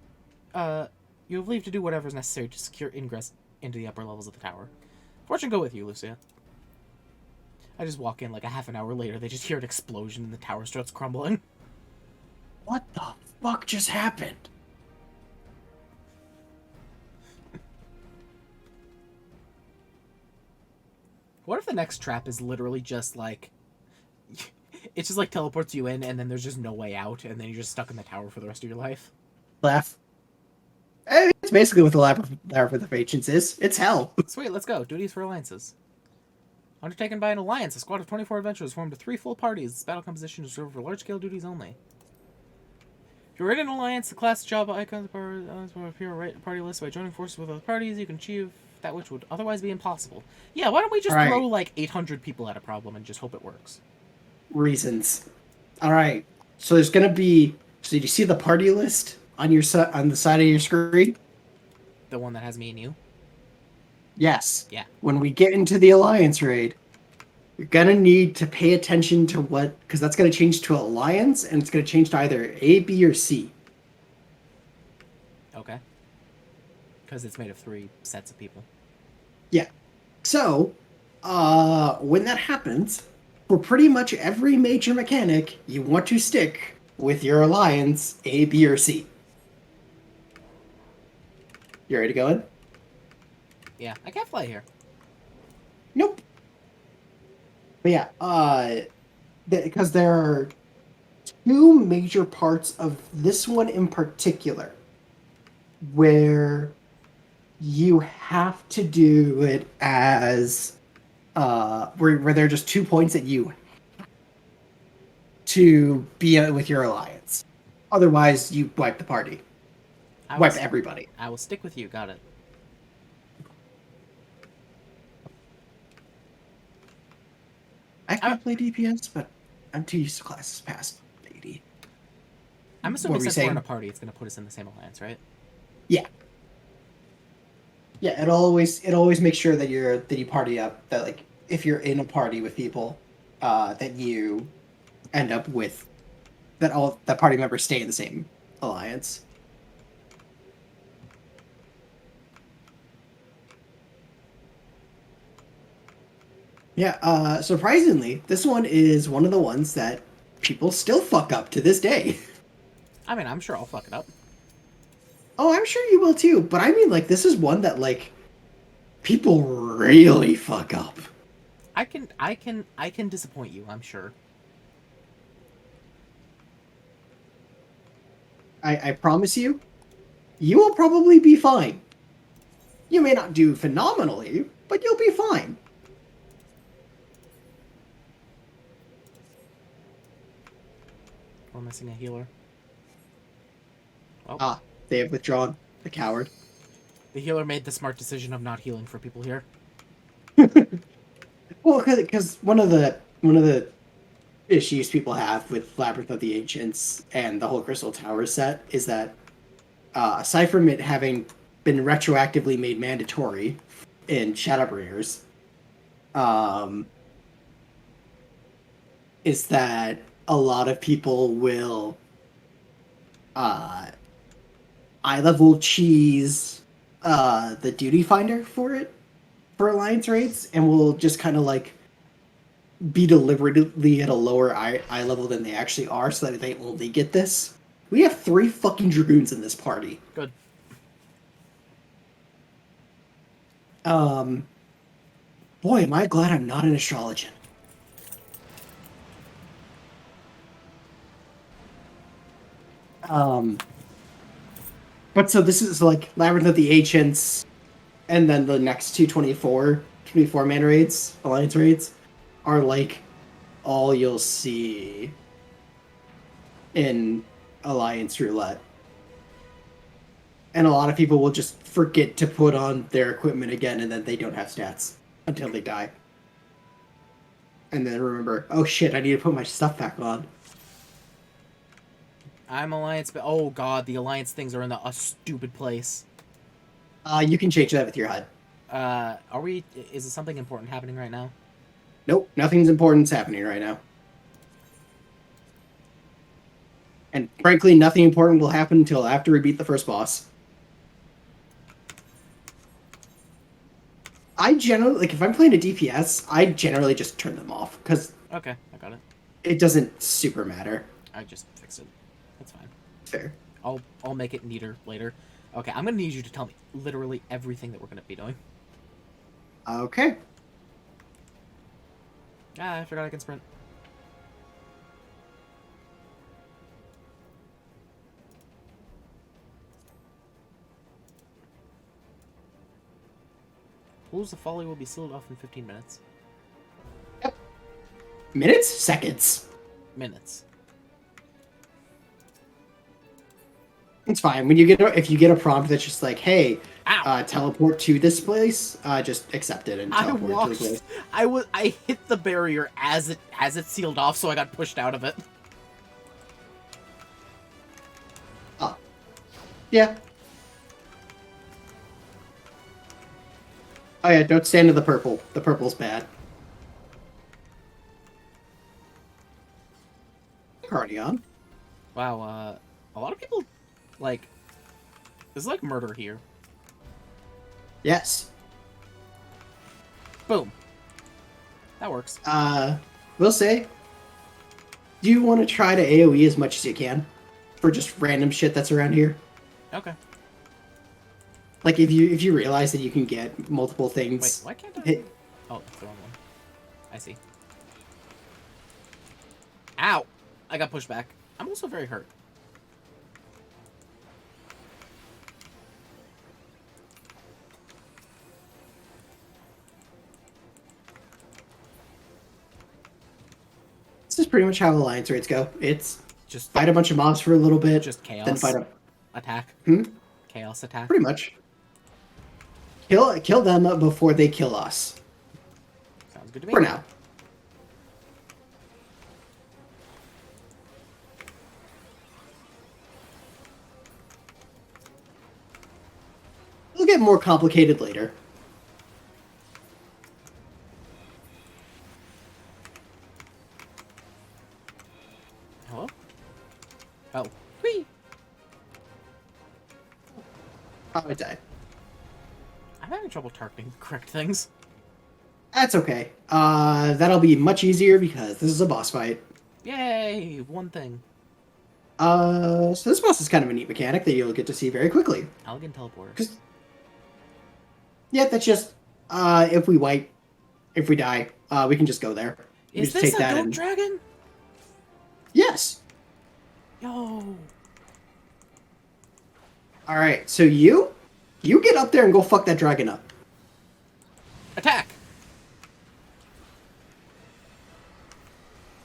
have leave to do whatever is necessary to secure ingress into the upper levels of the tower. Fortune go with you, Lucia. I just walk in like a half an hour later, they just hear an explosion and the tower starts crumbling. What the fuck just happened? What if the next trap is literally just like... It's just like teleports you in and then there's just no way out and then you're just stuck in the tower for the rest of your life? Laugh. It's basically what the Labyrinth of Ancients is. It's hell. Sweet, let's go. Duties for alliances. Undertaken by an alliance, a squad of 24 adventurers formed into 3 full parties. This battle composition is reserved for large-scale duties only. If you're in an alliance, the class job icons will appear right party list. By joining forces with other parties, you can achieve that which would otherwise be impossible. Yeah, why don't we just throw like 800 people at a problem and just hope it works? Reasons. All right. So there's gonna be. So you see the party list on your on the side of your screen? The one that has me and you? Yes. Yeah. When we get into the Alliance raid, you're going to need to pay attention to what... Because that's going to change to Alliance, and it's going to change to either A, B, or C. Okay. Because it's made of 3 sets of people. Yeah. So, when that happens, for pretty much every major mechanic, you want to stick with your Alliance A, B, or C. You ready to go in? Yeah, I can't fly here. Nope. But yeah, because there are 2 major parts of this one in particular where you have to do it as where there are just 2 points that you have to be with your alliance. Otherwise, you wipe the party. wipe everybody. I will stick with you. Got it. I can play DPS, but I'm too used to classes past 80. I'm What assuming were you since we're in saying? a party, it's going to put us in the same alliance, right? Yeah. Yeah, it always makes sure that you party up, that like if you're in a party with people, that you end up with that party members stay in the same alliance. Yeah, surprisingly, this one is one of the ones that people still fuck up to this day. I mean, I'm sure I'll fuck it up. Oh, I'm sure you will too, but I mean, like, this is one that, like, people really fuck up. I can disappoint you, I'm sure. I promise you, you will probably be fine. You may not do phenomenally, but you'll be fine. We're missing a healer. Oh. Ah, they have withdrawn. The coward. The healer made the smart decision of not healing for people here. Well, because one of the issues people have with Labyrinth of the Ancients and the whole Crystal Tower set is that aside from it having been retroactively made mandatory in Shadowbringers, is that a lot of people will eye level cheese the duty finder for it for alliance raids, and will just kind of like be deliberately at a lower eye level than they actually are, so that they only get this. We have 3 fucking dragoons in this party. Good. Boy, am I glad I'm not an astrologian. But so this is like Labyrinth of the Ancients, and then the next two 24 mana raids, alliance raids, are like all you'll see in alliance roulette. And a lot of people will just forget to put on their equipment again, and then they don't have stats until they die. And then remember, oh shit, I need to put my stuff back on. I'm alliance, but oh god, the alliance things are in a stupid place. You can change that with your HUD. Are we? Is it something important happening right now? Nope, nothing's important's happening right now. And frankly, nothing important will happen until after we beat the first boss. I generally, like, if I'm playing a DPS, I generally just turn them off, because Okay, I got it. it doesn't super matter. I just fixed it. That's fine. Fair. I'll make it neater later. Okay, I'm gonna need you to tell me literally everything that we're gonna be doing. Okay. Ah, I forgot I can sprint. Pools of Folly will be sealed off in 15 minutes. Yep. Minutes? Seconds. Minutes. It's fine. When if you get a prompt that's just like, hey, teleport to this place, just accept it and teleport to the place. I hit the barrier as it sealed off, so I got pushed out of it. Oh. Yeah. Oh yeah, don't stand in the purple. The purple's bad. Cardion. Wow, a lot of people, like, there's like murder here. Yes. Boom. That works. We'll say, do you want to try to AoE as much as you can for just random shit that's around here? Okay. Like if you realize that you can get multiple things. Wait, why can't I? Hit. Oh, that's the wrong one. I see. Ow! I got pushed back. I'm also very hurt. This is pretty much how alliance raids go. It's Just fight a bunch of mobs for a little bit, just chaos. then fight a Attack. Chaos attack. Pretty much. Kill them before they kill us. Sounds good to me. For now. It'll get more complicated later. Hello? Oh. Whee! Oh, I died. I'm having trouble targeting the correct things. That's okay. That'll be much easier because this is a boss fight. Yay! One thing. So this boss is kind of a neat mechanic that you'll get to see very quickly. Elegant teleporters. 'Cause- Yeah, that's just, if we die, we can just go there. We Is just this take a that goat and- dragon? Yes! Yo! Alright, so you get up there and go fuck that dragon up. Attack!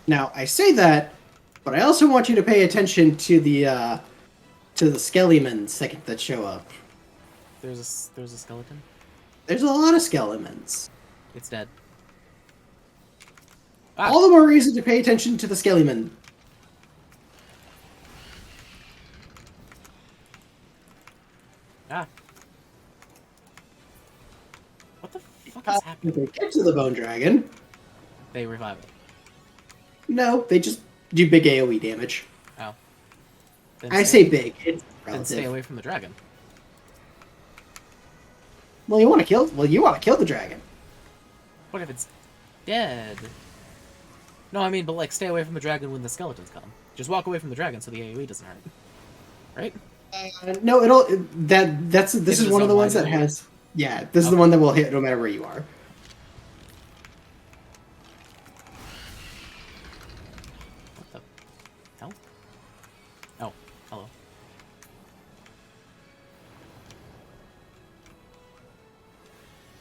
Now, I say that, but I also want you to pay attention to the skeletons that show up. There's a skeleton. There's a lot of skeletons. It's dead. All the more reason to pay attention to the skeleton. Ah. What the fuck is If happening? they get to the bone dragon, They revive it. no, they just do big AoE damage. Oh. Then I stay- say big. It's Then stay relative. away from the dragon. Well, you want to kill the dragon. What if it's dead? No, I mean, but like, stay away from the dragon when the skeletons come. Just walk away from the dragon so the AoE doesn't hurt. Right? No, this is a one of the zone ones wide that AoE. has. Yeah, this is the one that will hit no matter where you are. What the hell? Oh, hello.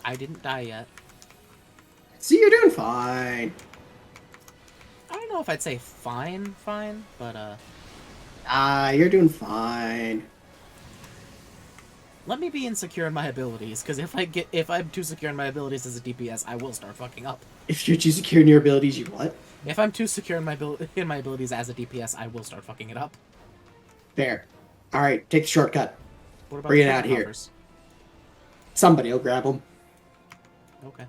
I didn't die yet. See, you're doing fine. I don't know if I'd say fine, but You're doing fine. let me be insecure in my abilities, because if I'm too secure in my abilities as a DPS, I will start fucking up. If you're too secure in your abilities, you what? If I'm too secure in my abilities as a DPS, I will start fucking it up. There. All right, take the shortcut. What about Bring it the out here. coffers? Somebody will grab them, Okay.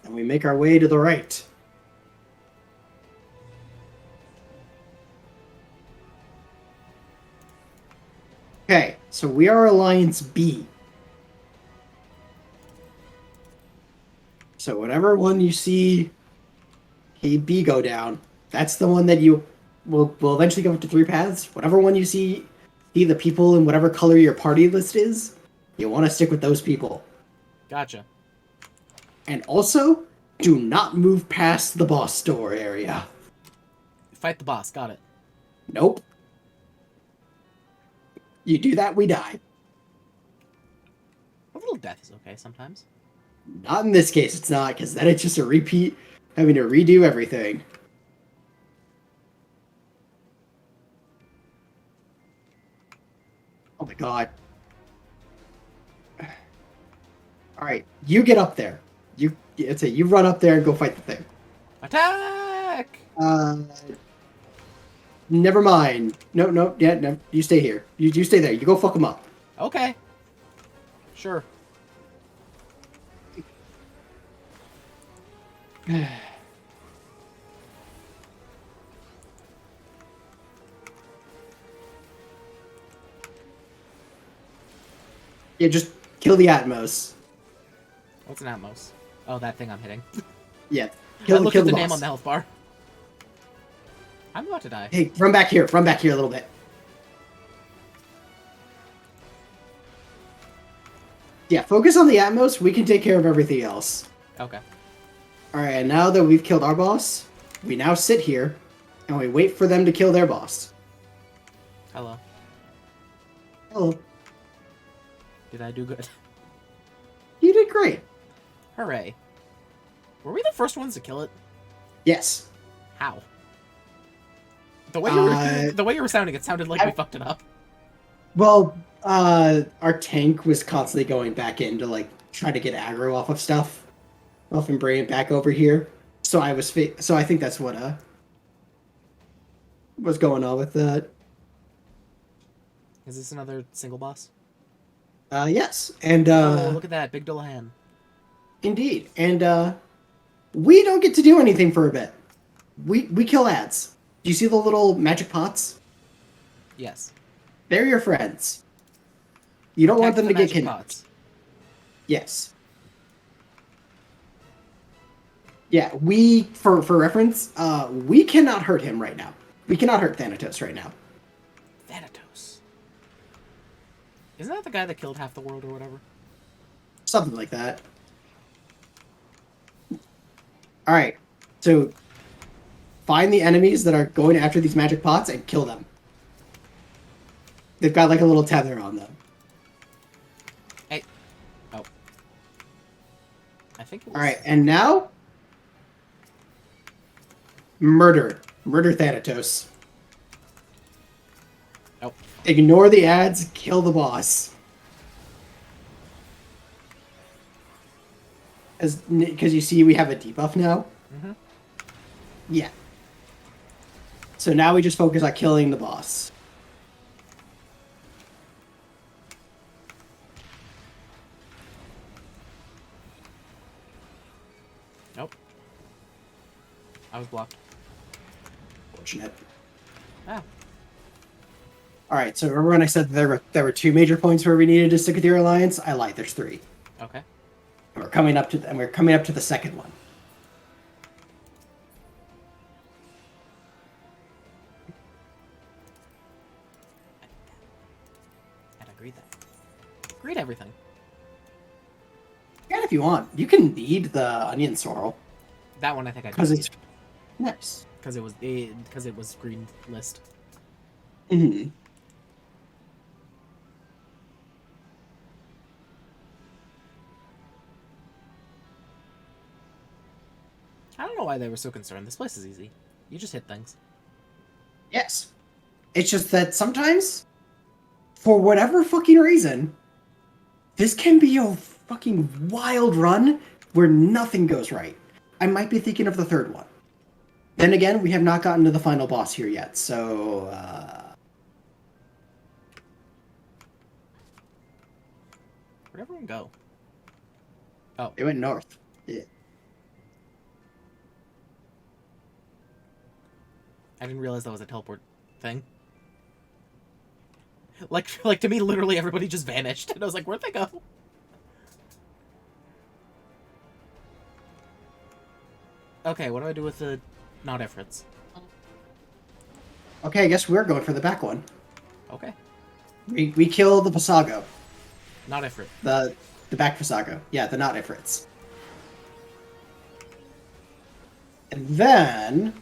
and we make our way to the right. Okay, so we are Alliance B. So whatever one you see KB go down, that's the one that you will eventually go up to 3 paths. Whatever one you see the people in whatever color your party list is, you want to stick with those people. Gotcha. And also, do not move past the boss door area. Fight the boss. Got it. Nope. You do that, we die. A little death is okay sometimes. Not in this case, it's not, because then it's just a repeat, having to redo everything. Oh my god. Alright, you get up there. You run up there and go fight the thing. Attack! Never mind. No, you stay here. You stay there. You go fuck them up. Okay. Sure. Yeah, just kill the Atmos. What's an Atmos? Oh, that thing I'm hitting. Yeah, I kill looked the at the boss. name on the health bar. I'm about to die. Hey, run back here a little bit. Yeah, focus on the Atmos. We can take care of everything else. Okay. Alright, and now that we've killed our boss, we now sit here, and we wait for them to kill their boss. Hello. Hello. Did I do good? You did great. Hooray. Were we the first ones to kill it? Yes. How? The way you were sounding, it sounded like we fucked it up. Well, our tank was constantly going back in to like try to get aggro off of stuff, off and bring it back over here. So so I think that's what was going on with that. Is this another single boss? Yes, and Oh, look at that. Big Dullahan. indeed, and we don't get to do anything for a bit. We kill ads. Do you see the little magic pots? Yes. They're your friends. You don't want Protect them the to get magic kidnapped. pots. Yes. Yeah, we for reference, we cannot hurt him right now. We cannot hurt Thanatos right now. Thanatos. Isn't that the guy that killed half the world or whatever? Something like that. All right. So find the enemies that are going after these magic pots and kill them. They've got like a little tether on them. Hey. Oh. I think it was... All right, and now murder Thanatos. Oh. Ignore the ads, kill the boss. Because you see we have a debuff now? Mm-hmm. Yeah. So now we just focus on killing the boss. Nope. I was blocked. Fortunate. Ah. Alright, so remember when I said there were two major points where we needed to stick with your alliance? I lied, there's three. Okay. And we're coming up to the second one. And I agreed that. Agreed everything. Yeah, if you want. You can need the onion sorrel. That one I think I Because did. it's nice. Because it was green list. Mm-hmm. I don't know why they were so concerned. This place is easy. You just hit things. Yes. It's just that sometimes, for whatever fucking reason, this can be a fucking wild run where nothing goes right. I might be thinking of the third one. Then again, we have not gotten to the final boss here yet, so... Where'd everyone go? Oh. It went north. Yeah. I didn't realize that was a teleport thing. Like to me, literally everybody just vanished. And I was like, where'd they go? Okay, what do I do with the not efforts? Okay, I guess we're going for the back one. Okay. We kill the Pasago. Not effort. The back Pasago. Yeah, the not Ifrits. And then,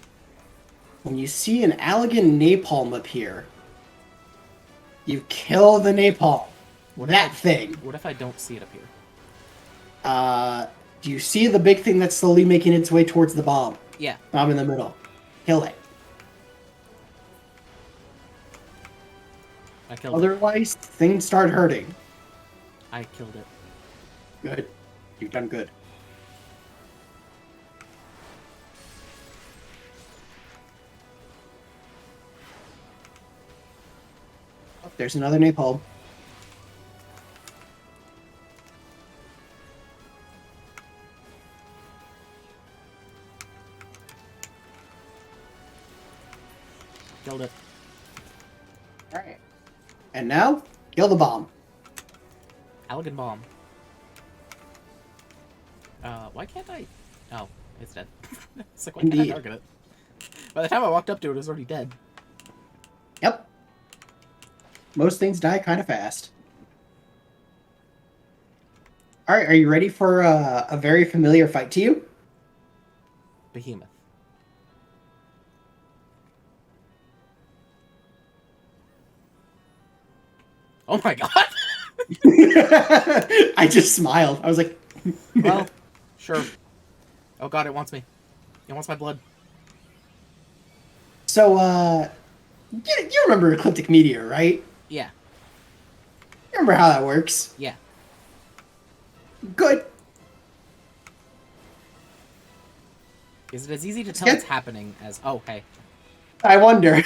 when you see an Allegan napalm appear, you kill the napalm. That thing. What if I don't see it appear? Do you see the big thing that's slowly making its way towards the bomb? Yeah. Bomb in the middle. Kill it. I killed it. Otherwise, things start hurting. I killed it. Good. You've done good. Oh, there's another napalm. Killed it. Alright. And now, kill the bomb. Allegan bomb. Why can't I? Oh, it's dead. It's like, why can't I Indeed. target it? By the time I walked up to it, it was already dead. Yep. Most things die kind of fast. Alright, are you ready for a very familiar fight to you? Behemoth. Oh my god! I just smiled. I was like... Well, sure. Oh god, it wants me. It wants my blood. So, you remember Ecliptic Meteor, right? Yeah. Remember how that works. Yeah. Good. Is it as easy to tell good. it's happening as... Oh, hey. I wonder.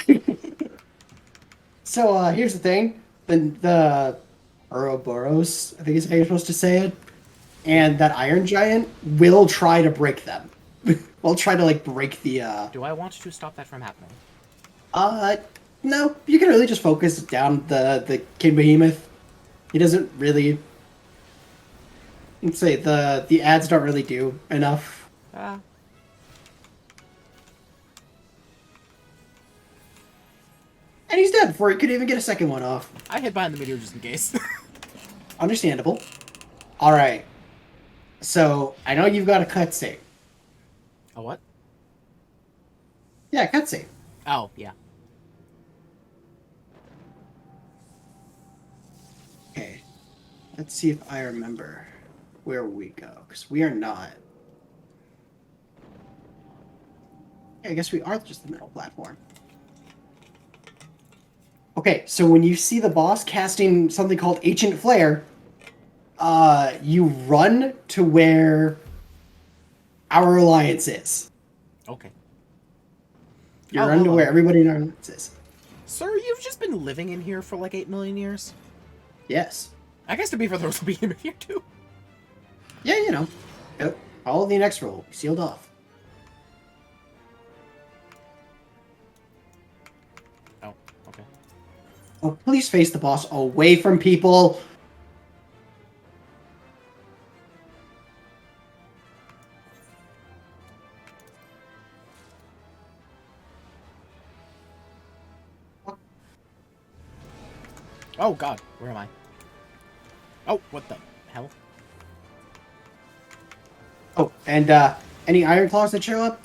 So, here's the thing. The Ouroboros, I think is how you're supposed to say it, and that Iron Giant will try to break them. Will try to, like, break the, Do I want to stop that from happening? Uh, no. You can really just focus down the King Behemoth. He doesn't really... Let's say the ads don't really do enough. Ah. And he's dead before he could even get a second one off. I hid behind the meteor just in case. Understandable. Alright. So, I know you've got a cutscene. A what? Yeah, cutscene. Oh, yeah. Okay. Let's see if I remember where we go. Because we are not... Yeah, I guess we are just the middle platform. Okay, so when you see the boss casting something called Ancient Flare, you run to where our alliance is. Okay. You Oh, run to hello. where everybody in our alliance is. Sir, you've just been living in here for like 8 million years? Yes. I guess to be fair, there was a behemoth here too. Yeah, you know. Yep. All the next roll. Sealed off. Oh, okay. Oh, please face the boss away from people. Oh god, where am I? Oh, what the hell? Oh, and any Iron Claws that show up,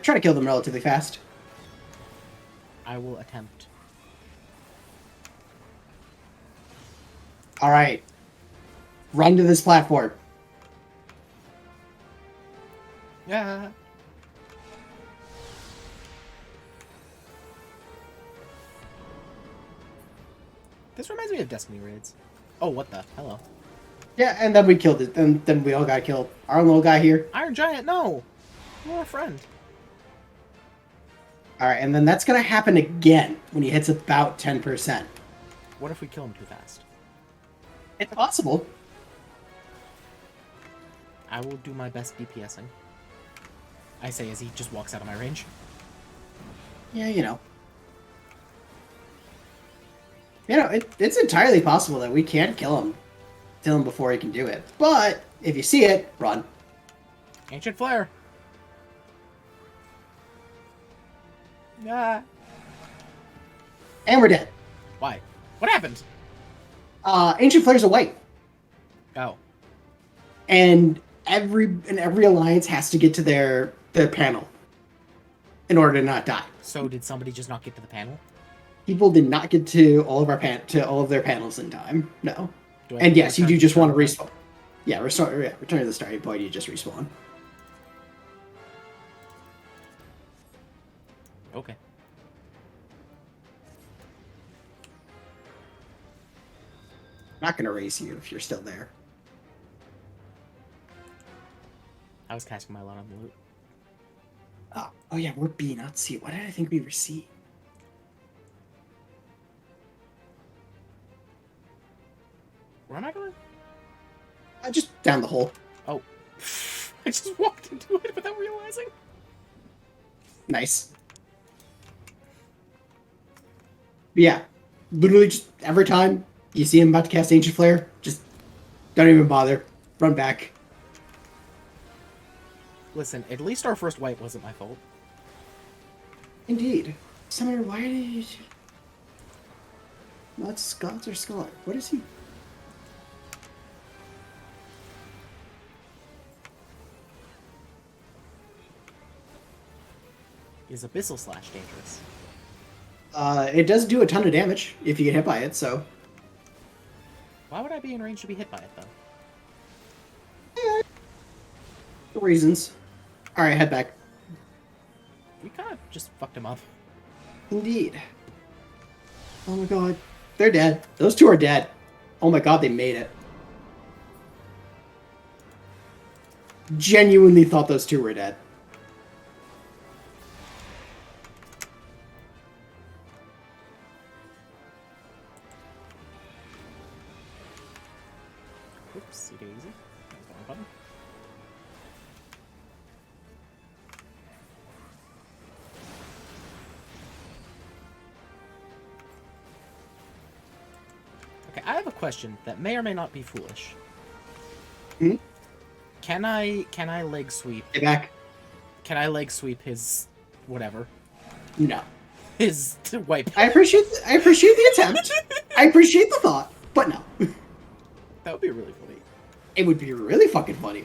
try to kill them relatively fast. I will attempt. All right. Run to this platform. Yeah. This reminds me of Destiny raids. Oh, what the? Hello. Yeah, and then we killed it. Then we all got killed. Our little guy here. Iron Giant, no! You're a friend. All right, and then that's gonna happen again when he hits about 10%. What if we kill him too fast? It's possible. I will do my best DPSing. I say as he just walks out of my range. Yeah, you know. You know, it's entirely possible that we can kill him before he can do it. But if you see it, run. Ancient Flare! Ah. And we're dead. Why? What happened? Ancient Flare's a white. Oh. And every alliance has to get to their panel in order to not die. So did somebody just not get to the panel? People did not get to all of their panels in time. No. Do I And need to yes, you return do to just the want to starting respawn. Yeah, return to the starting point. You just respawn. point? Okay. I'm not gonna raise you if you're still there. I was casting my lot on the loot. Oh yeah, we're B, not C. What did I think we were C? Where am I going? Just down the hole. Oh. I just walked into it without realizing. Nice. But yeah, literally just every time you see him about to cast Ancient Flare, just don't even bother. Run back. Listen, at least our first wipe wasn't my fault. Indeed. Summoner, why did you... Not Scots or Scholar. What is he? Is Abyssal Slash dangerous? It does do a ton of damage if you get hit by it, so... Why would I be in range to be hit by it, though? Reasons. Alright, head back. We kind of just fucked him up. Indeed. Oh my god. They're dead. Those two are dead. Oh my god, they made it. Genuinely thought those two were dead. Oopsie daisy. That's the wrong button. Okay, I have a question that may or may not be foolish. Hmm? Can I leg sweep? Get back. Can I leg sweep his whatever? No. His wipe. I appreciate the attempt. I appreciate the thought, but no. That would be really funny. It would be really fucking funny.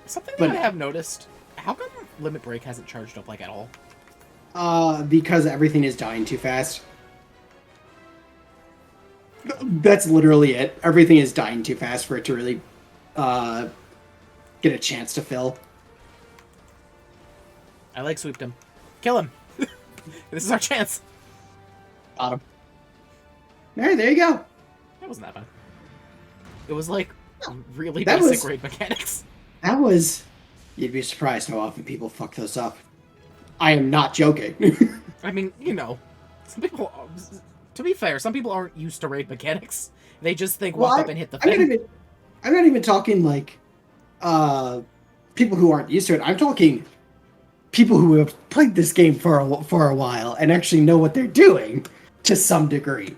Something But that I no. have noticed. How come Limit Break hasn't charged up like at all? Because everything is dying too fast. That's literally it. Everything is dying too fast for it to really, get a chance to fill. I leg sweeped him. Kill him. This is our chance. Got him. Alright, there you go. That wasn't that bad. It was like really That basic was- raid mechanics. That was... You'd be surprised how often people fuck those up. I am not joking. I mean, you know, some people. To be fair, some people aren't used to raid mechanics. They just think walk up and hit the thing. I'm not even talking like people who aren't used to it. I'm talking people who have played this game for a while and actually know what they're doing to some degree.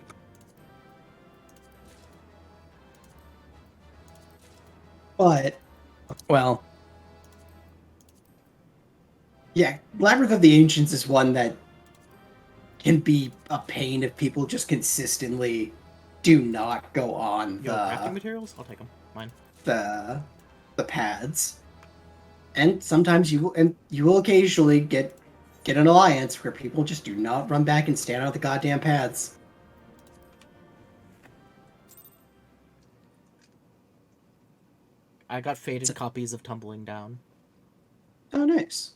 But, well, yeah, Labyrinth of the Ancients is one that can be a pain if people just consistently do not go on Yo, crafting materials? I'll take them. Mine. the paths. And sometimes you will occasionally get an alliance where people just do not run back and stand on the goddamn paths. I got faded copies of Tumbling Down. Oh, nice.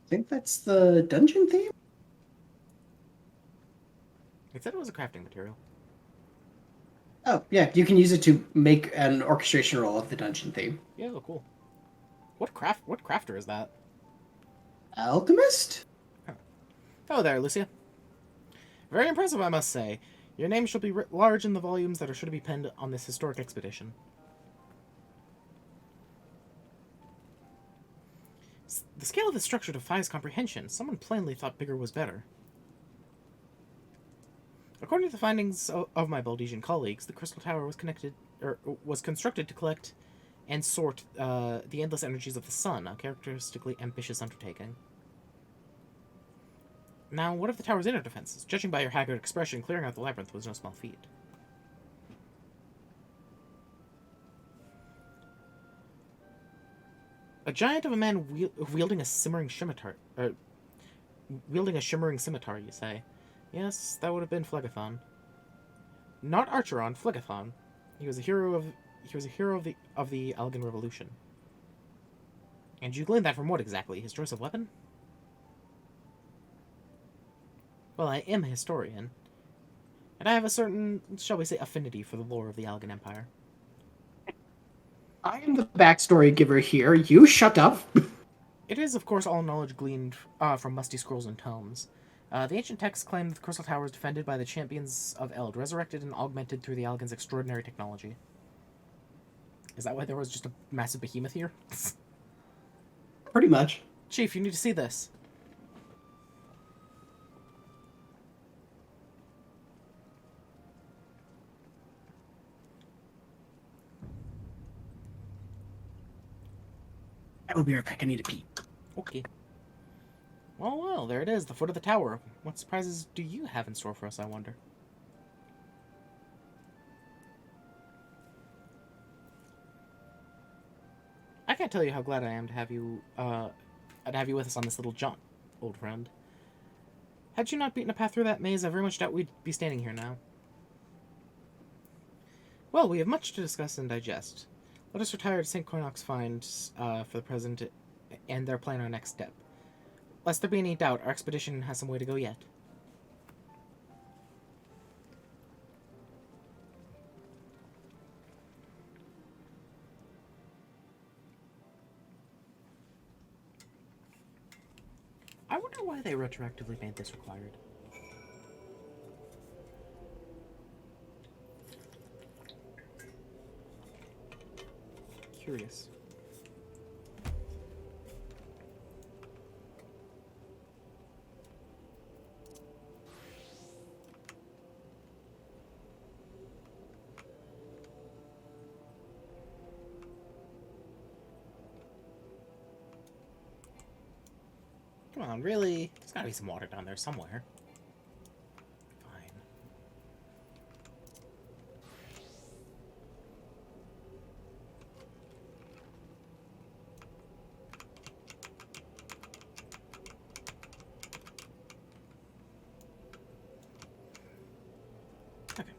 Think that's the dungeon theme? It said it was a crafting material. Oh, yeah, you can use it to make an orchestration roll of the dungeon theme. Yeah, oh, cool. What crafter is that? Alchemist? Oh, there, Lucia. Very impressive, I must say. Your name shall be writ large in the volumes that are sure to be penned on this historic expedition. The scale of the structure defies comprehension. Someone plainly thought bigger was better. According to the findings of my Baldesian colleagues, the Crystal Tower was constructed to collect and sort the endless energies of the sun, a characteristically ambitious undertaking. Now, what of the tower's inner defenses? Judging by your haggard expression, clearing out the labyrinth was no small feat. A giant of a man wielding a shimmering scimitar. Wielding a shimmering scimitar, you say? Yes, that would have been Phlegethon. Not Archeron, Phlegethon. He was a hero of the Algan Revolution. And you gleaned that from what exactly? His choice of weapon? Well, I am a historian, and I have a certain, shall we say, affinity for the lore of the Algan Empire. I am the backstory giver here. You shut up. It is, of course, all knowledge gleaned from musty scrolls and tomes. The ancient texts claim that the Crystal Tower is defended by the champions of Eld, resurrected and augmented through the Algan's extraordinary technology. Is that why there was just a massive behemoth here? Pretty much. Chief, you need to see this. I will be right back. I need to pee. Okay. Well, there it is, the foot of the tower. What surprises do you have in store for us, I wonder? I can't tell you how glad I am to have you with us on this little jaunt, old friend. Had you not beaten a path through that maze, I very much doubt we'd be standing here now. Well, we have much to discuss and digest. Let us retire to St. Coinox find for the present and there plan our next step. Lest there be any doubt, our expedition has some way to go yet. I wonder why they retroactively made this required. Curious. Come on, really? There's gotta be some water down there somewhere. Fine. Okay.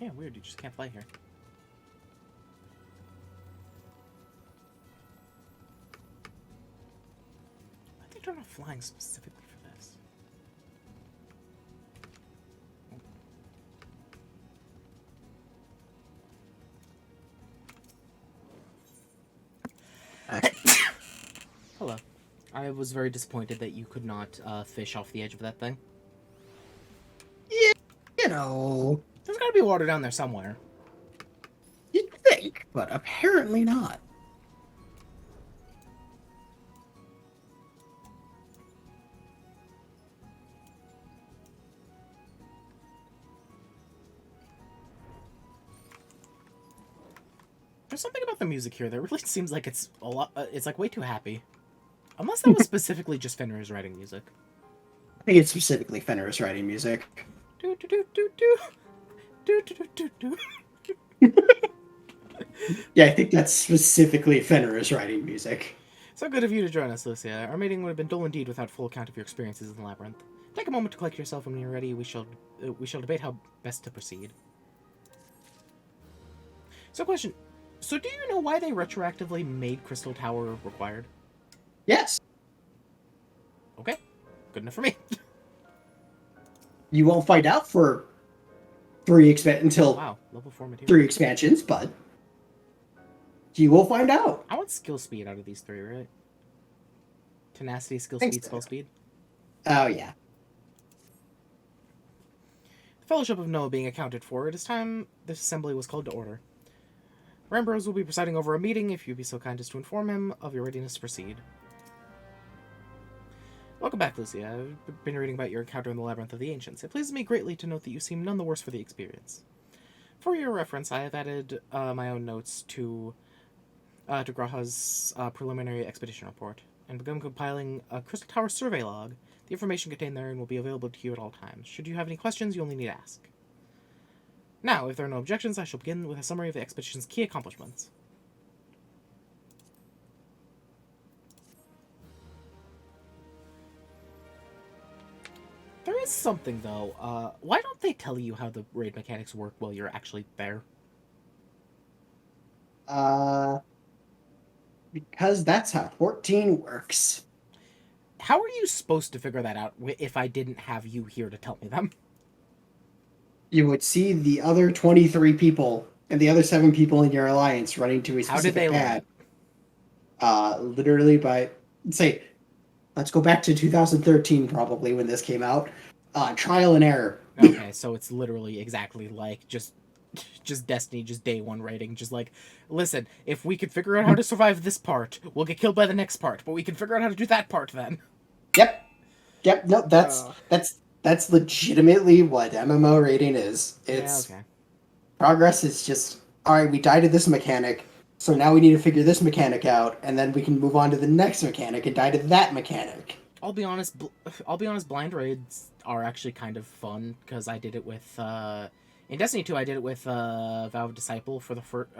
Yeah, weird. You just can't fly here. I think they're not flying specifically for this. Hello. I was very disappointed that you could not fish off the edge of that thing. Yeah, you know, There's gotta be water down there somewhere. you'd think, but apparently not. There's something about the music here that really seems like it's a lot. It's like way too happy. Unless that was specifically just Fenrir's writing music. I think it's specifically Fenrir's writing music. Do do do do do do do do do do. Yeah, I think that's specifically Fenrir's writing music. So good of you to join us, Lucia. Our meeting would have been dull indeed without full account of your experiences in the labyrinth. Take a moment to collect yourself, and when you're ready, we shall debate how best to proceed. So, question. So, do you know why they retroactively made Crystal Tower required? Yes. Okay, good enough for me. You won't find out for until Wow, level 4 material. 3 expansions, but you will find out. I want skill speed out of these 3, right? Tenacity, skill Thanks, speed, spell speed. Oh, yeah. The Fellowship of Noah being accounted for, it is time this assembly was called to order. Rambrose will be presiding over a meeting if you'd be so kind as to inform him of your readiness to proceed. Welcome back, Lucia. I've been reading about your encounter in the Labyrinth of the Ancients. It pleases me greatly to note that you seem none the worse for the experience. For your reference, I have added my own notes to Graha's preliminary expedition report, and begun compiling a Crystal Tower survey log. The information contained therein will be available to you at all times. Should you have any questions, you only need to ask. Now, if there are no objections, I shall begin with a summary of the expedition's key accomplishments. There is something, though. Why don't they tell you how the raid mechanics work while you're actually there? Because that's how 14 works. How are you supposed to figure that out if I didn't have you here to tell me them? You would see the other 23 people and the other 7 people in your alliance running to a How did they specific learn? pad. Literally by, say, let's go back to 2013 probably when this came out. Trial and error. Okay, so it's literally exactly like just Destiny, just day 1 rating. Just like, listen, if we could figure out how to survive this part, we'll get killed by the next part, but we can figure out how to do that part then. Yep, no, that's legitimately what MMO rating is. It's okay. Progress is just, alright, we died at this mechanic, so now we need to figure this mechanic out, and then we can move on to the next mechanic and die to that mechanic. I'll be honest, blind raids are actually kind of fun, because I did it with, in Destiny 2, I did it with, Valve Disciple for the first,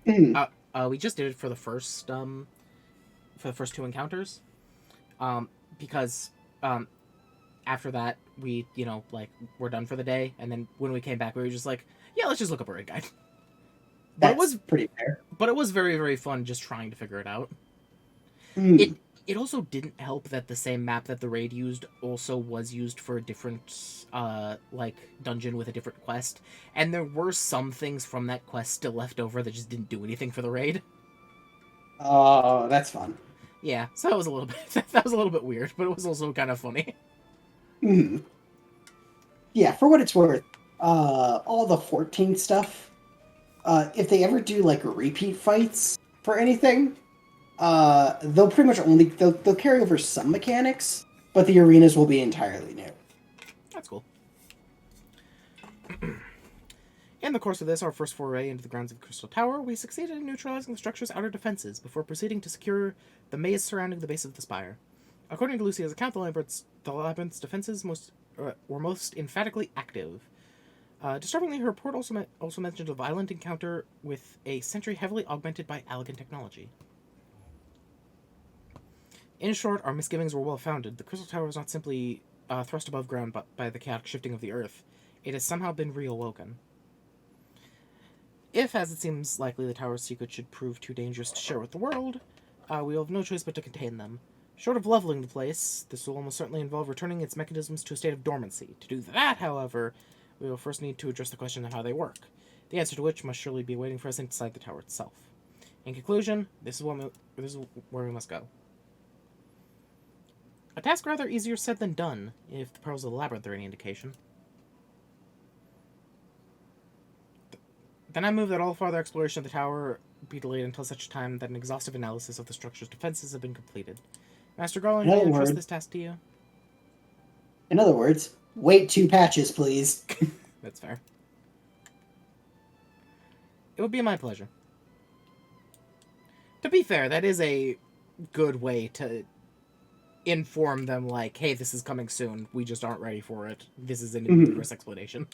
we just did it for the first 2 encounters, because, after that, we, we're done for the day. And then when we came back, we were just like, yeah, let's just look up a raid guide. That's pretty fair. But it was very, very fun just trying to figure it out. Mm. It also didn't help that the same map that the raid used also was used for a different, dungeon with a different quest. And there were some things from that quest still left over that just didn't do anything for the raid. Oh, that's fun. Yeah, so that was a little bit that was a little bit weird, but it was also kind of funny. Mm. Yeah, for what it's worth, all the 14 stuff, if they ever do like repeat fights for anything, they'll pretty much they'll carry over some mechanics, but the arenas will be entirely new. That's cool. In the course of this, our first foray into the grounds of the Crystal Tower, we succeeded in neutralizing the structure's outer defenses before proceeding to secure the maze surrounding the base of the spire. According to Lucia's account, the labyrinth's defenses were most emphatically active. Disturbingly, her report also mentioned a violent encounter with a sentry heavily augmented by elegant technology. In short, our misgivings were well founded. The Crystal Tower is not simply thrust above ground by the chaotic shifting of the earth. It has somehow been reawoken. If, as it seems likely, the tower's secrets should prove too dangerous to share with the world, we will have no choice but to contain them. Short of leveling the place, this will almost certainly involve returning its mechanisms to a state of dormancy. To do that, however, we will first need to address the question of how they work, the answer to which must surely be waiting for us inside the tower itself. In conclusion, this is where we must go. A task rather easier said than done, if the pearls of the labyrinth are any indication. Then I move that all further exploration of the tower be delayed until such time that an exhaustive analysis of the structure's defenses have been completed. Master Garland, may I entrust this task to you? In other words, wait 2 patches, please. That's fair. It would be my pleasure. To be fair, that is a good way to inform them, like, hey, this is coming soon. We just aren't ready for it. This is an in-universe explanation.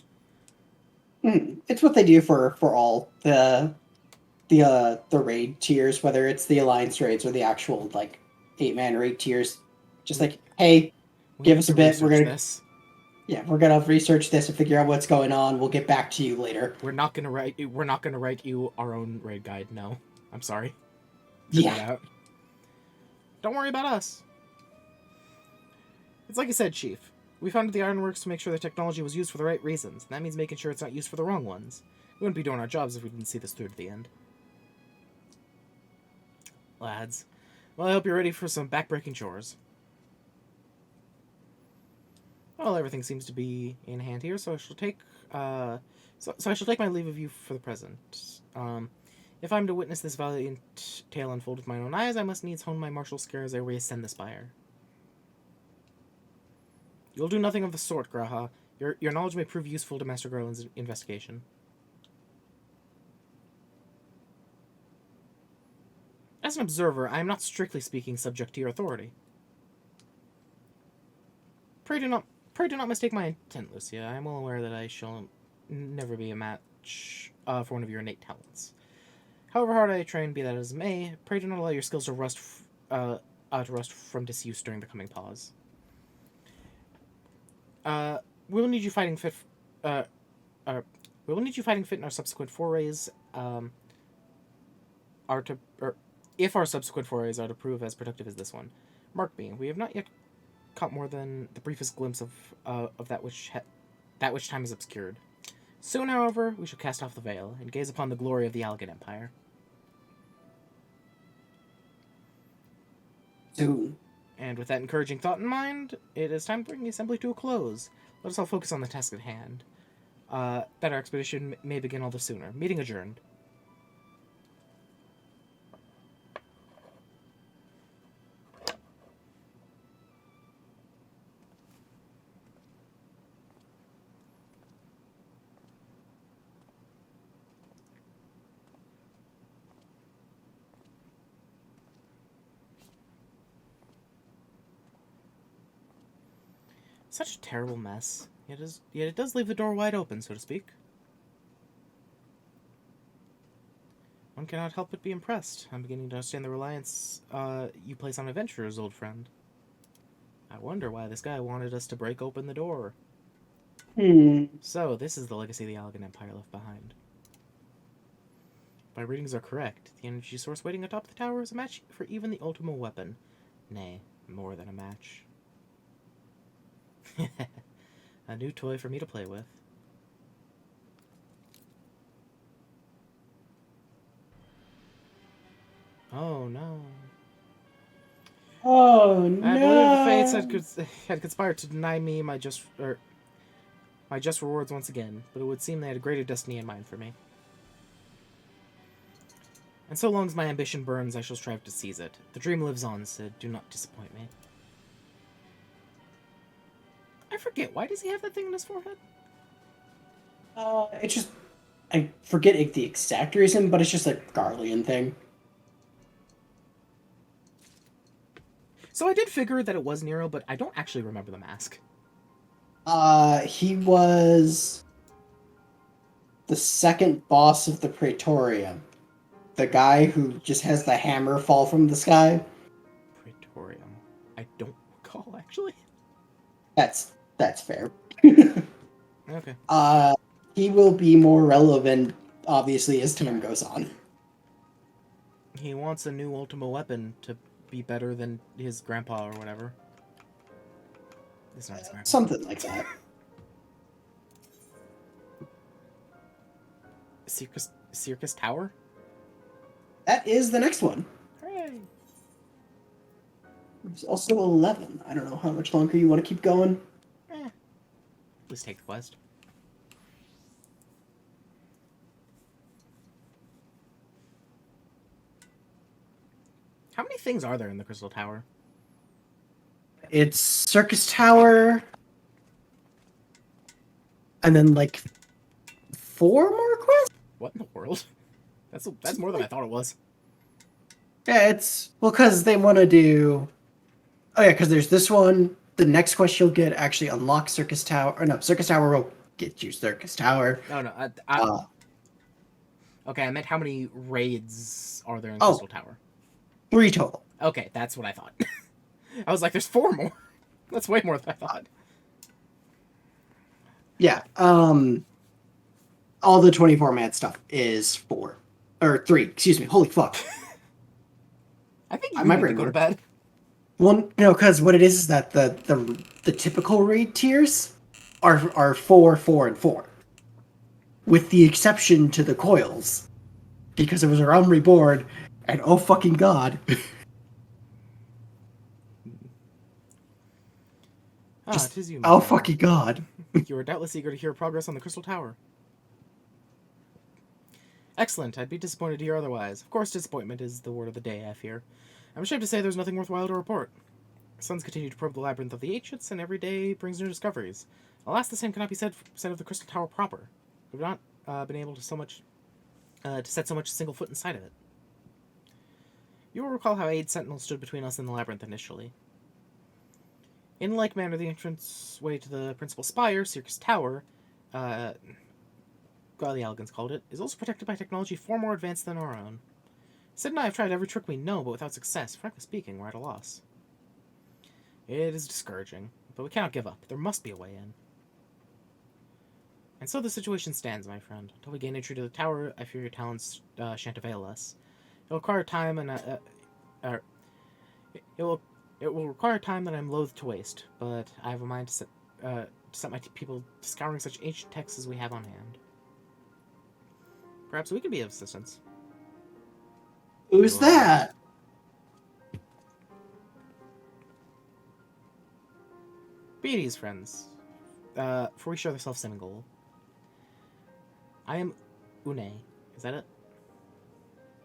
It's what they do for all the raid tiers, whether it's the alliance raids or the actual 8-man raid tiers. Just like, hey, give us a bit. We're gonna research this and figure out what's going on. We'll get back to you later. We're not gonna write you our own raid guide. No, I'm sorry. Yeah. Don't worry about us. It's like I said, Chief. We founded the Ironworks to make sure the technology was used for the right reasons, and that means making sure it's not used for the wrong ones. We wouldn't be doing our jobs if we didn't see this through to the end. Lads, well, I hope you're ready for some backbreaking chores. Well, everything seems to be in hand here, so I shall take I shall take my leave of you for the present. If I'm to witness this valiant tale unfold with my own eyes, I must needs hone my martial skill as I reascend the spire. You'll do nothing of the sort, Graha. Your knowledge may prove useful to Master Garland's investigation. As an observer, I am not strictly speaking subject to your authority. Pray do not mistake my intent, Lucia. I am well aware that I shall never be a match for one of your innate talents. However hard I try and be that as may, pray do not allow your skills to rust from disuse during the coming pause. We will need you fighting fit. We will need you fighting fit in our subsequent forays. If our subsequent forays are to prove as productive as this one, mark me. We have not yet caught more than the briefest glimpse of that which time has obscured. Soon, however, we shall cast off the veil and gaze upon the glory of the Allegan Empire. Soon. And with that encouraging thought in mind, it is time to bring the assembly to a close. Let us all focus on the task at hand. That our expedition may begin all the sooner. Meeting adjourned. Such a terrible mess. Yet it does leave the door wide open, so to speak. One cannot help but be impressed. I'm beginning to understand the reliance you place on adventurers, old friend. I wonder why this guy wanted us to break open the door. So, this is the legacy the Allegan Empire left behind. My readings are correct. The energy source waiting atop the tower is a match for even the ultimate weapon. Nay, more than a match. A new toy for me to play with. Oh no. Oh I believe the fates no! had conspired to deny me my just rewards once again, but it would seem they had a greater destiny in mind for me. And so long as my ambition burns, I shall strive to seize it. The dream lives on, Sid. Do not disappoint me. I forget, why does he have that thing in his forehead? It's just, I forget the exact reason, but it's just a Garlean thing. So I did figure that it was Nero, but I don't actually remember the mask. He was the second boss of the Praetorium. The guy who just has the hammer fall from the sky. Praetorium. I don't recall, actually. That's fair. Okay. He will be more relevant, obviously, as time goes on. He wants a new Ultima weapon to be better than his grandpa or whatever. It's not his grandpa. Something like that. Circus Tower? That is the next one. Hooray! There's also 11. I don't know how much longer you want to keep going. Let's take the quest. How many things are there in the Crystal Tower? It's Circus Tower, and then like 4 more quests? What in the world? That's more than I thought it was. Yeah, it's... Well, because they want to do... Oh yeah, because there's this one. The next quest you'll get actually unlocks Circus Tower. Or no, Circus Tower will get you Circus Tower. No. Okay, I meant how many raids are there in Crystal Tower? 3 total. Okay, that's what I thought. I was like, there's 4 more. That's way more than I thought. Yeah, all the 24-man stuff is 4. Or 3, excuse me. Holy fuck. I think you need to go to bed. Well, no, because what it is that the typical raid tiers are 4, 4, and 4. With the exception to the coils. Because it was a Realm Reborn, and oh fucking god. Tis you, oh fucking god. You are doubtless eager to hear progress on the Crystal Tower. Excellent. I'd be disappointed to hear otherwise. Of course, disappointment is the word of the day, I fear. I'm ashamed to say there's nothing worthwhile to report. Suns continue to probe the labyrinth of the ancients, and every day brings new discoveries. Alas, the same cannot be said of the Crystal Tower proper. We've not been able to set so much single foot inside of it. You will recall how 8 sentinels stood between us and the labyrinth initially. In like manner, the entranceway to the principal spire, Circus Tower, God the Allegans called it, is also protected by technology far more advanced than our own. Sid and I have tried every trick we know, but without success. Frankly speaking, we're at a loss. It is discouraging, but we cannot give up. There must be a way in. And so the situation stands, my friend. Until we gain entry to the tower, I fear your talents shan't avail us. It will require time and it will require time that I'm loath to waste, but I have a mind to set my people to scouring such ancient texts as we have on hand. Perhaps we could be of assistance. Who's that? Be at ease, friends. For we share the self-same goal. I am Une. Is that it?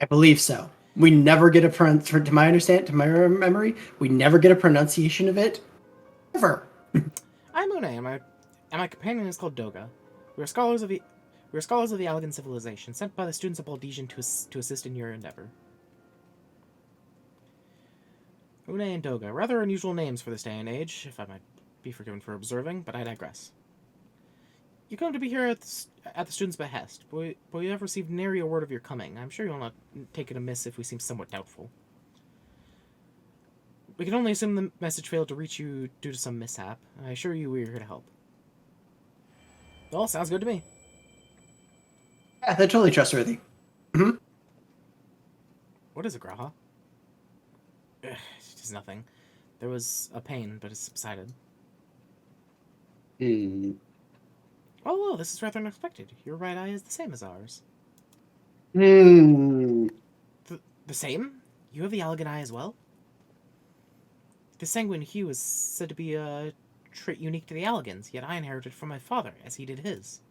I believe so. We never get to my memory, we never get a pronunciation of it. Ever. I'm Une, and my companion is called Doga. We are scholars of the Allegan civilization, sent by the students of Baldesian to assist in your endeavor. Une and Doga, rather unusual names for this day and age, if I might be forgiven for observing, but I digress. You come to be here at the student's behest, but we have received nary a word of your coming. I'm sure you'll not take it amiss if we seem somewhat doubtful. We can only assume the message failed to reach you due to some mishap. I assure you we're here to help. Well, sounds good to me. Yeah, they're totally trustworthy. Mm-hmm. What is it, Graha? It's nothing. There was a pain, but it subsided. Hmm. Oh, well, this is rather unexpected. Your right eye is the same as ours. Hmm. The same? You have the Allegan eye as well? The sanguine hue is said to be a trait unique to the Allegans, yet I inherited from my father, as he did his.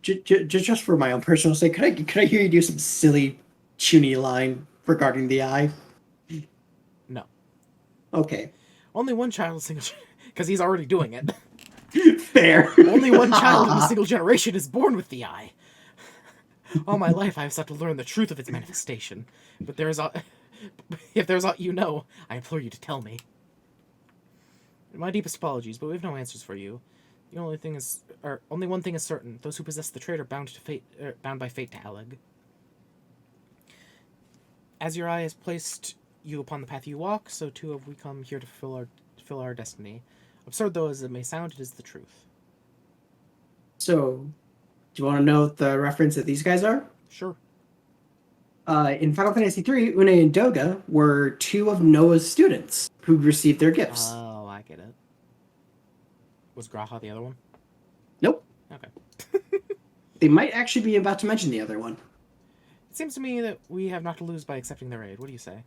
Just for my own personal sake, could I hear you do some silly, chuny line regarding the eye? No. Okay. Only one child single... Because he's already doing it. Fair. Only one child in a single generation is born with the eye. All my life I have sought to learn the truth of its manifestation. But if there's aught you know, I implore you to tell me. My deepest apologies, but we have no answers for you. The only one thing is certain: those who possess the trait are bound by fate to Alleg. As your eye has placed you upon the path you walk, so too have we come here to fulfill our destiny. Absurd though as it may sound, it is the truth. So, do you want to know the reference that these guys are? Sure. In Final Fantasy III, Une and Doga were two of Noah's students who received their gifts. Oh, I get it. Was Graha the other one? Nope. Okay. They might actually be about to mention the other one. It seems to me that we have not to lose by accepting their aid. What do you say?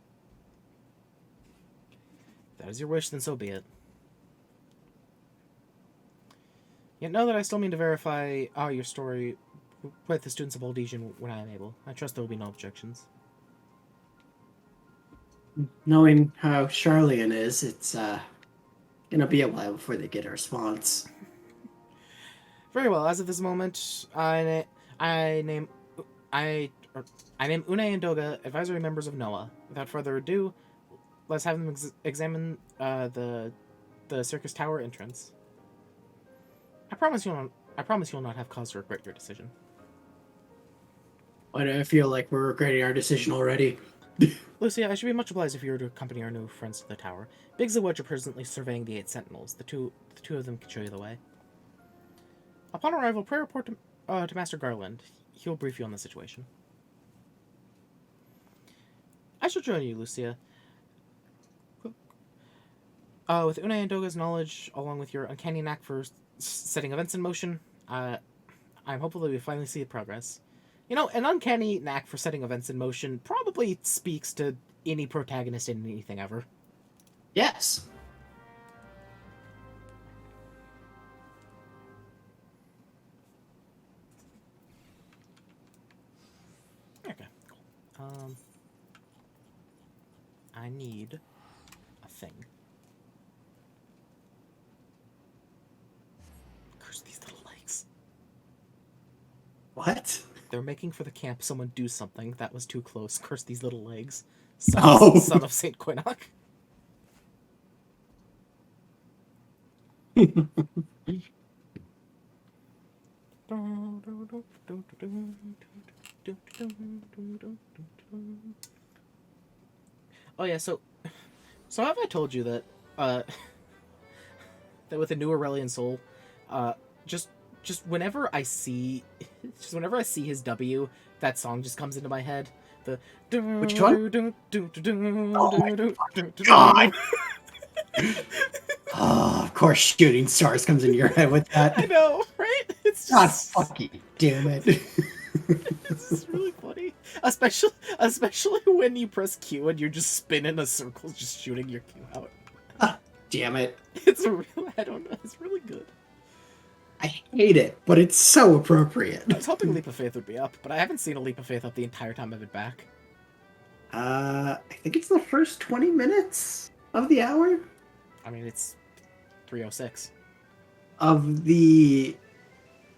If that is your wish, then so be it. Yet know that I still mean to verify your story with the students of Oldesian when I am able. I trust there will be no objections. Knowing how Charlian is, it's gonna be a while before they get a response. Very well. As of this moment, I name Une and Doga advisory members of Noah. Without further ado, let's have them examine the circus tower entrance. I promise you'll not have cause to regret your decision. Why do I feel like we're regretting our decision already? Lucia, I should be much obliged if you were to accompany our new friends to the tower. Biggs and Wedge are presently surveying the 8 sentinels. The two of them can show you the way. Upon arrival, pray report to Master Garland. He will brief you on the situation. I shall join you, Lucia. With Une and Doga's knowledge, along with your uncanny knack for setting events in motion, I'm hopeful that we finally see progress. You know, an uncanny knack for setting events in motion probably speaks to any protagonist in anything ever. Yes. Okay, cool. I need a thing. Curse these little legs. What? They're making for the camp. Someone do something. That was too close. Curse these little legs. Son of Saint Quinnock. Oh yeah, so have I told you that that with a new Aurelian soul, just whenever I see his W, that song just comes into my head. The Which one? Oh my God! Oh, of course, Shooting Stars comes into your head with that. I know, right? It's God just fucking damn it. It's just really funny, especially when you press Q and you're just spinning a circle, just shooting your Q out. Damn it. It's I don't know. It's really good. I hate it, but it's so appropriate. I was hoping Leap of Faith would be up, but I haven't seen a Leap of Faith up the entire time I've been back. I think it's the first 20 minutes of the hour? I mean, it's 3:06. Of the...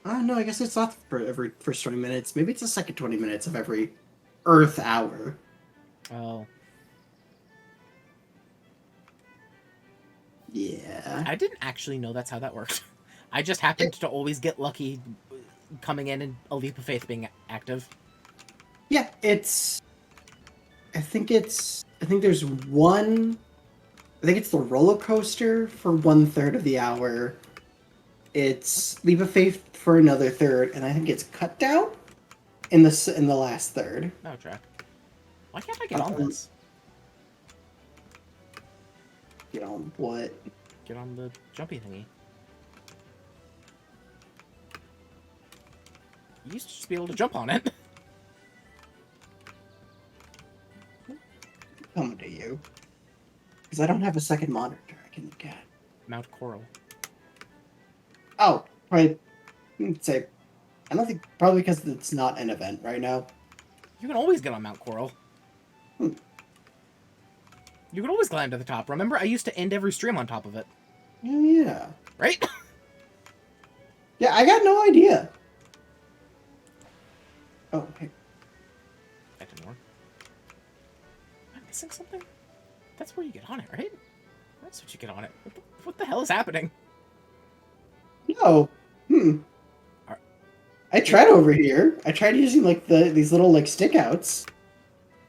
no, I guess it's not for every first 20 minutes. Maybe it's the second 20 minutes of every Earth hour. Oh. Yeah. I didn't actually know that's how that worked. I just happened to always get lucky coming in and a Leap of Faith being active. Yeah, it's... I think it's I think there's one. I think it's the roller coaster for 1/3 of the hour. It's Leap of Faith for another third, and I think it's Cut Down in the last third. No, Jack. Why can't I get on this? You know what? Get on the jumpy thingy. You used to just be able to jump on it. Coming to you, because I don't have a second monitor I can look at. Mount Coral. Oh, right. I'd say, I don't think probably because it's not an event right now. You can always get on Mount Coral. Hmm. You can always climb to the top. Remember, I used to end every stream on top of it. Oh, yeah. Right? Yeah, I got no idea. Oh, okay. That didn't work. Am I missing something? That's where you get on it, right? That's what you get on it. What the hell is happening? No. I tried over here. I tried using like these little like stick outs.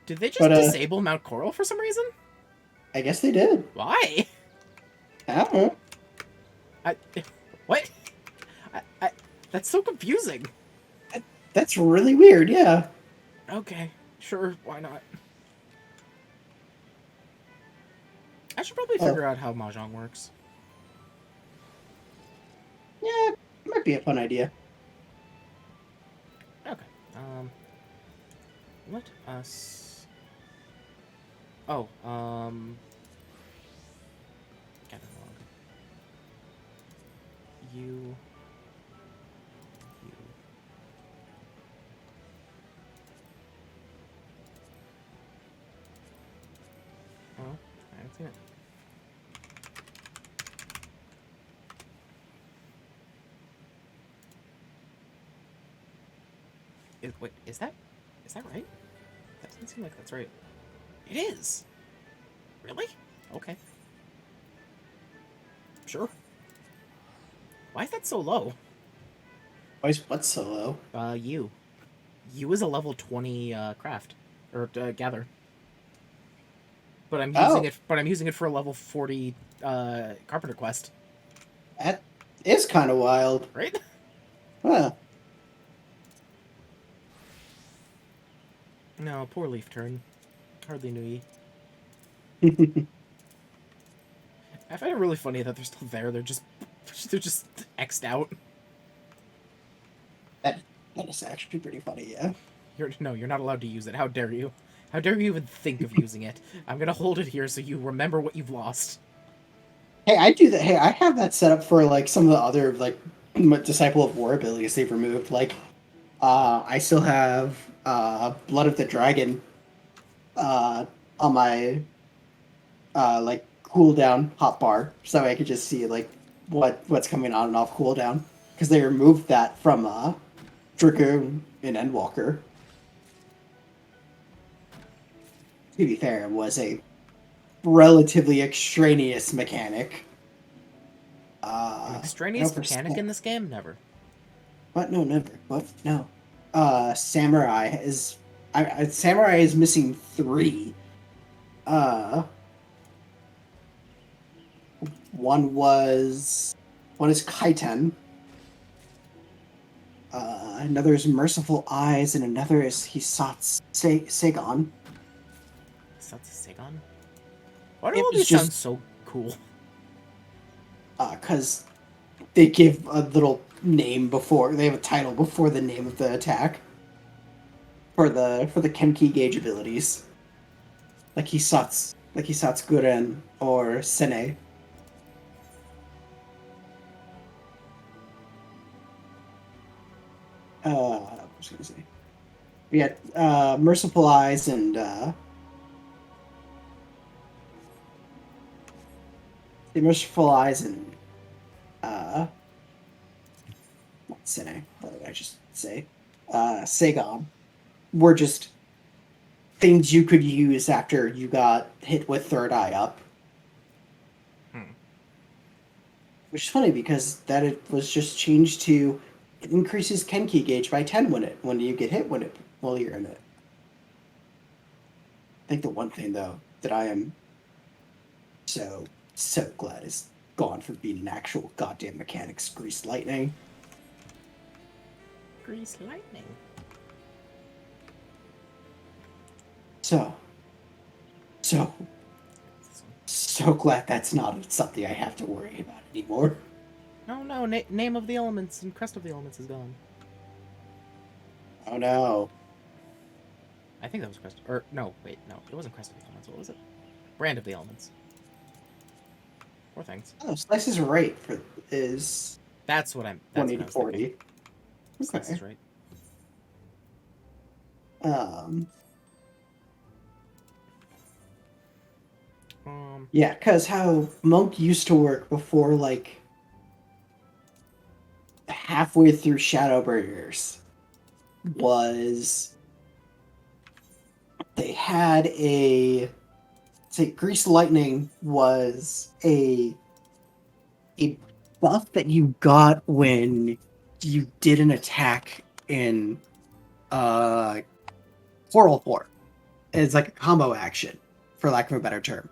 Did they just But, disable Mount Coral for some reason? I guess they did. Why? I don't know. What? That's so confusing. That's really weird, yeah. Okay, sure, why not? I should probably figure out how Mahjong works. Yeah, it might be a fun idea. Okay, let us... Oh, catalog. You... Oh, I haven't seen it. Wait, is that right? That doesn't seem like that's right. It is! Really? Okay. Sure. Why is that so low? Why is what so low? You. You is a level 20 craft. Or gather. But I'm using it for a level 40 Carpenter quest. That is kind of wild. Right? Huh. No, poor leaf turn. Hardly knew ye. I find it really funny that they're still there. They're just X'd out. That is actually pretty funny, yeah. You're not allowed to use it. How dare you? How dare you even think of using it? I'm gonna hold it here so you remember what you've lost. Hey, I do that. Hey, I have that set up for like some of the other like Disciple of War abilities they've removed. Like, I still have Blood of the Dragon on my like cooldown hotbar, so I could just see like what's coming on and off cooldown, because they removed that from Dragoon in Endwalker. To be fair, it was a relatively extraneous mechanic. An extraneous mechanic in this game? Never. What? No, never. What? No. Samurai is... Samurai is missing 3. One is Kaiten. Another is Merciful Eyes, and another is Hisatsu Seigon. Hisatsu Seigon? Why do all these sound so cool? Because they give a little name before, they have a title before the name of the attack. For the Kenki gauge abilities. Like Hisatsu Guren or Sene. What was I gonna say? We had Merciful Eyes and the Merciful Eyes and not Sene, what did I just say? Seigon were just things you could use after you got hit with Third Eye up. Which is funny because that it was just changed to it increases Kenki gauge by 10 when you get hit while you're in it. I think the one thing though that I am so glad is gone from being an actual goddamn mechanics greased lightning. Grease lightning. So glad that's not something I have to worry about anymore. No, name of the elements and crest of the elements is gone. Oh no. I think that was crest. Or no, wait, no, it wasn't crest of the elements. What was it? Brand of the elements. Four things. Oh, Slice is right for is That's what I'm. That's what I was 180 thinking. 40. Slice is right. Yeah, because how Monk used to work before, like, halfway through Shadowbringers was they had Grease Lightning was a buff that you got when you did an attack in Portal 4. It's like a combo action, for lack of a better term.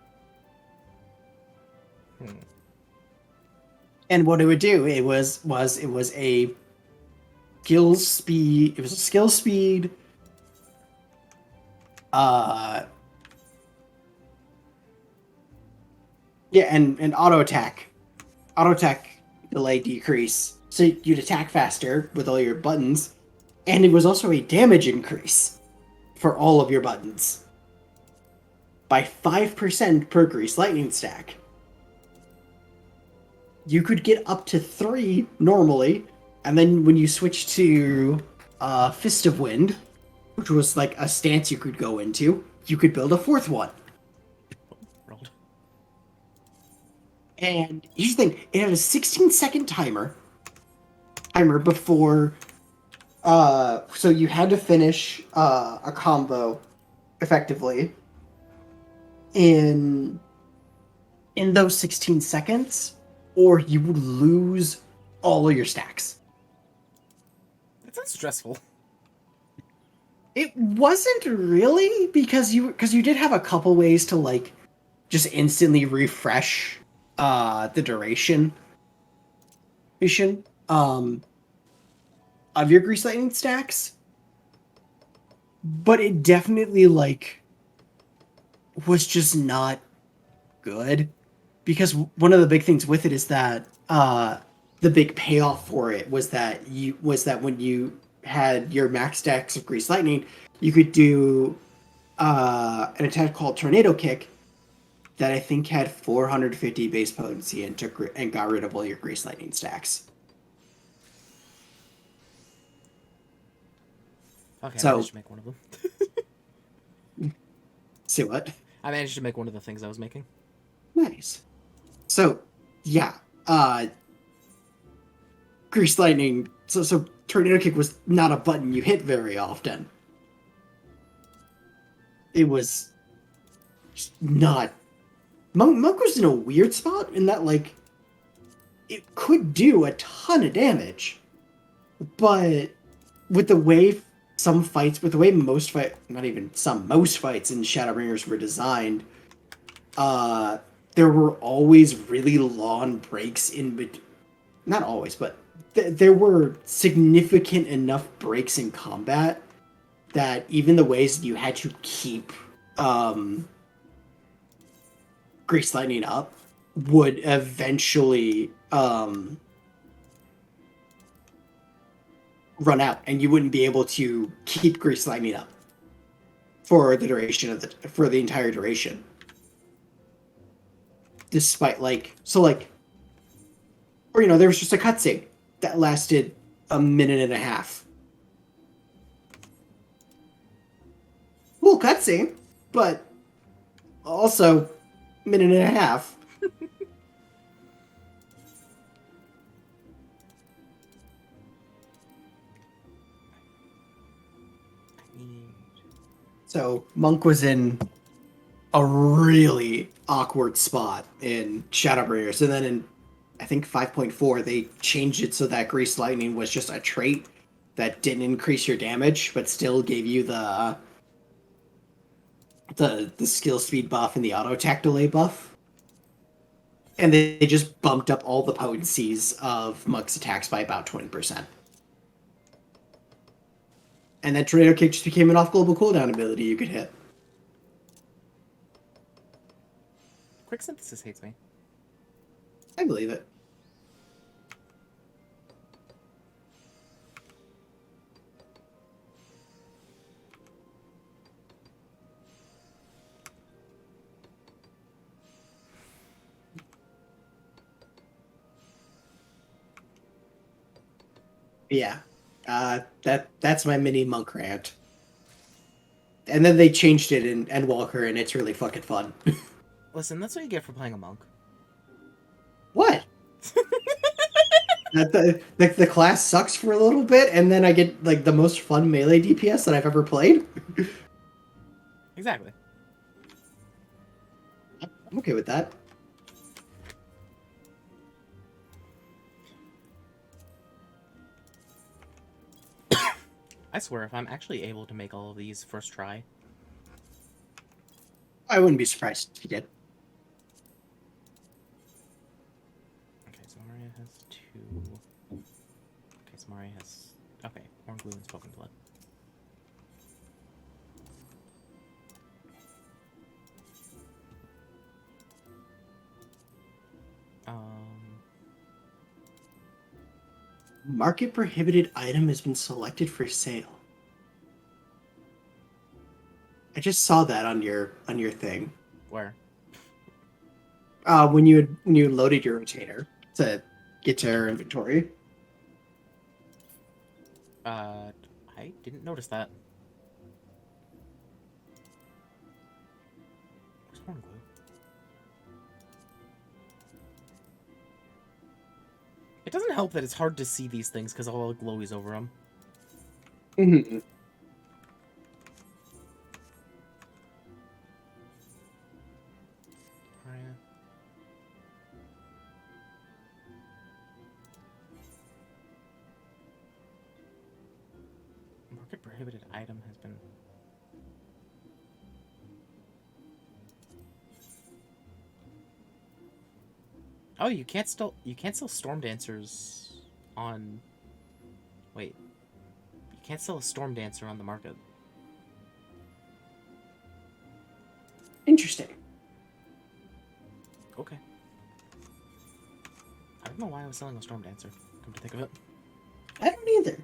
And what it would do, it was a skill speed. It was a skill speed. Yeah, and auto attack delay decrease, so you'd attack faster with all your buttons, and it was also a damage increase for all of your buttons by 5% per Grease Lightning stack. You could get up to 3 normally, and then when you switch to Fist of Wind, which was like a stance you could go into, you could build a 4th one. Rolled. And here's the thing, it had a 16-second timer before, so you had to finish a combo effectively in those 16 seconds, or you would lose all of your stacks. That sounds stressful. It wasn't really, because you did have a couple ways to, like, just instantly refresh the duration of your Grease Lightning stacks, but it definitely, like, was just not good, because one of the big things with it is that the big payoff for it was that when you had your max stacks of Grease Lightning, you could do an attack called Tornado Kick that I think had 450 base potency and got rid of all your Grease Lightning stacks. Okay, So- I managed to make one of them. See what? I managed to make one of the things I was making. Nice. So, yeah, Grease Lightning. So Tornado Kick was not a button you hit very often. It was just not. Monk was in a weird spot in that, like, it could do a ton of damage, but with the way most fights in Shadowbringers were designed, there were always really long breaks in between. Not always, but there were significant enough breaks in combat that even the ways you had to keep Grease Lightning up would eventually run out, and you wouldn't be able to keep Grease Lightning up for the duration of for the entire duration. Despite there was just a cutscene that lasted a minute and a half. Cool cutscene, but also minute and a half. So Monk was in a really awkward spot in Shadowbringers, and then in, I think, 5.4 they changed it so that Grease Lightning was just a trait that didn't increase your damage, but still gave you the the skill speed buff and the auto attack delay buff. And they just bumped up all the potencies of Monk's attacks by about 20%. And that Tornado Kick just became an off-global cooldown ability you could hit. Quick Synthesis hates me. I believe it. Yeah. That's my mini monk rant. And then they changed it in Endwalker, and it's really fucking fun. Listen, that's what you get for playing a monk. What? The class sucks for a little bit, and then I get like the most fun melee DPS that I've ever played. Exactly. I'm okay with that. I swear, if I'm actually able to make all of these first try... I wouldn't be surprised if you did. Okay, so Maria has 2... Okay, so Maria has... Okay, Horn Glue and Spoken Blood. Market prohibited item has been selected for sale. I just saw that on your thing. Where? When you loaded your retainer to get to our inventory. I didn't notice that. Where's Horn Glue? It doesn't help that it's hard to see these things because all the glowies over them. Mm-hmm. Market prohibited item has been... Oh, you can't sell Storm Dancers on... Wait. You can't sell a Storm Dancer on the market. Interesting. Okay. I don't know why I was selling a Storm Dancer, come to think of it. I don't either.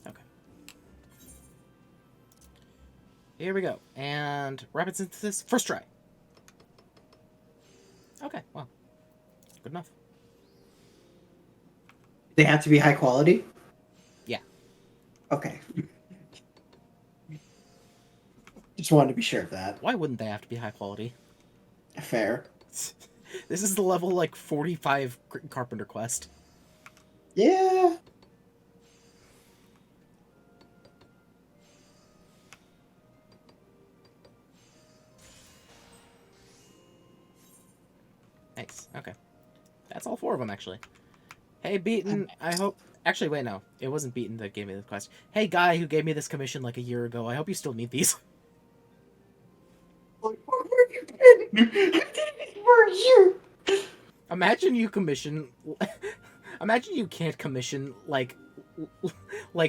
Okay. Here we go. And Rapid Synthesis, first try. Okay, well. Good enough. They have to be high quality? Yeah. Okay. Just wanted to be sure of that. Why wouldn't they have to be high quality? Fair. This is the level, like, 45 Carpenter quest. Yeah. Nice. Okay. That's all 4 of them, actually. Hey, Beaton, I hope... Actually, wait, no. It wasn't Beaton that gave me this quest. Hey, guy who gave me this commission like a year ago, I hope you still need these. Where have you been? I did it for a year. Imagine you commission... Imagine you can't commission, like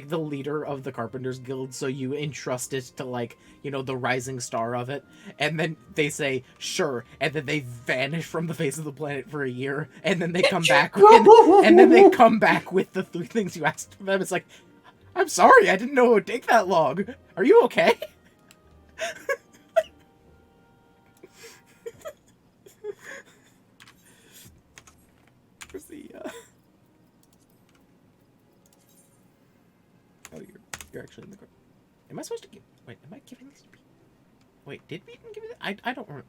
the leader of the Carpenters Guild, so you entrust it to, like, you know, the rising star of it, and then they say, sure, and then they vanish from the face of the planet for a year, and then they come back, and then they come back with the 3 things you asked for them. It's like, I'm sorry, I didn't know it would take that long. Are you okay? Where's the, Oh, you're actually in the group. Am I supposed to give... Wait, am I giving this to Beaton? Wait, did Beaton give me that? I don't remember.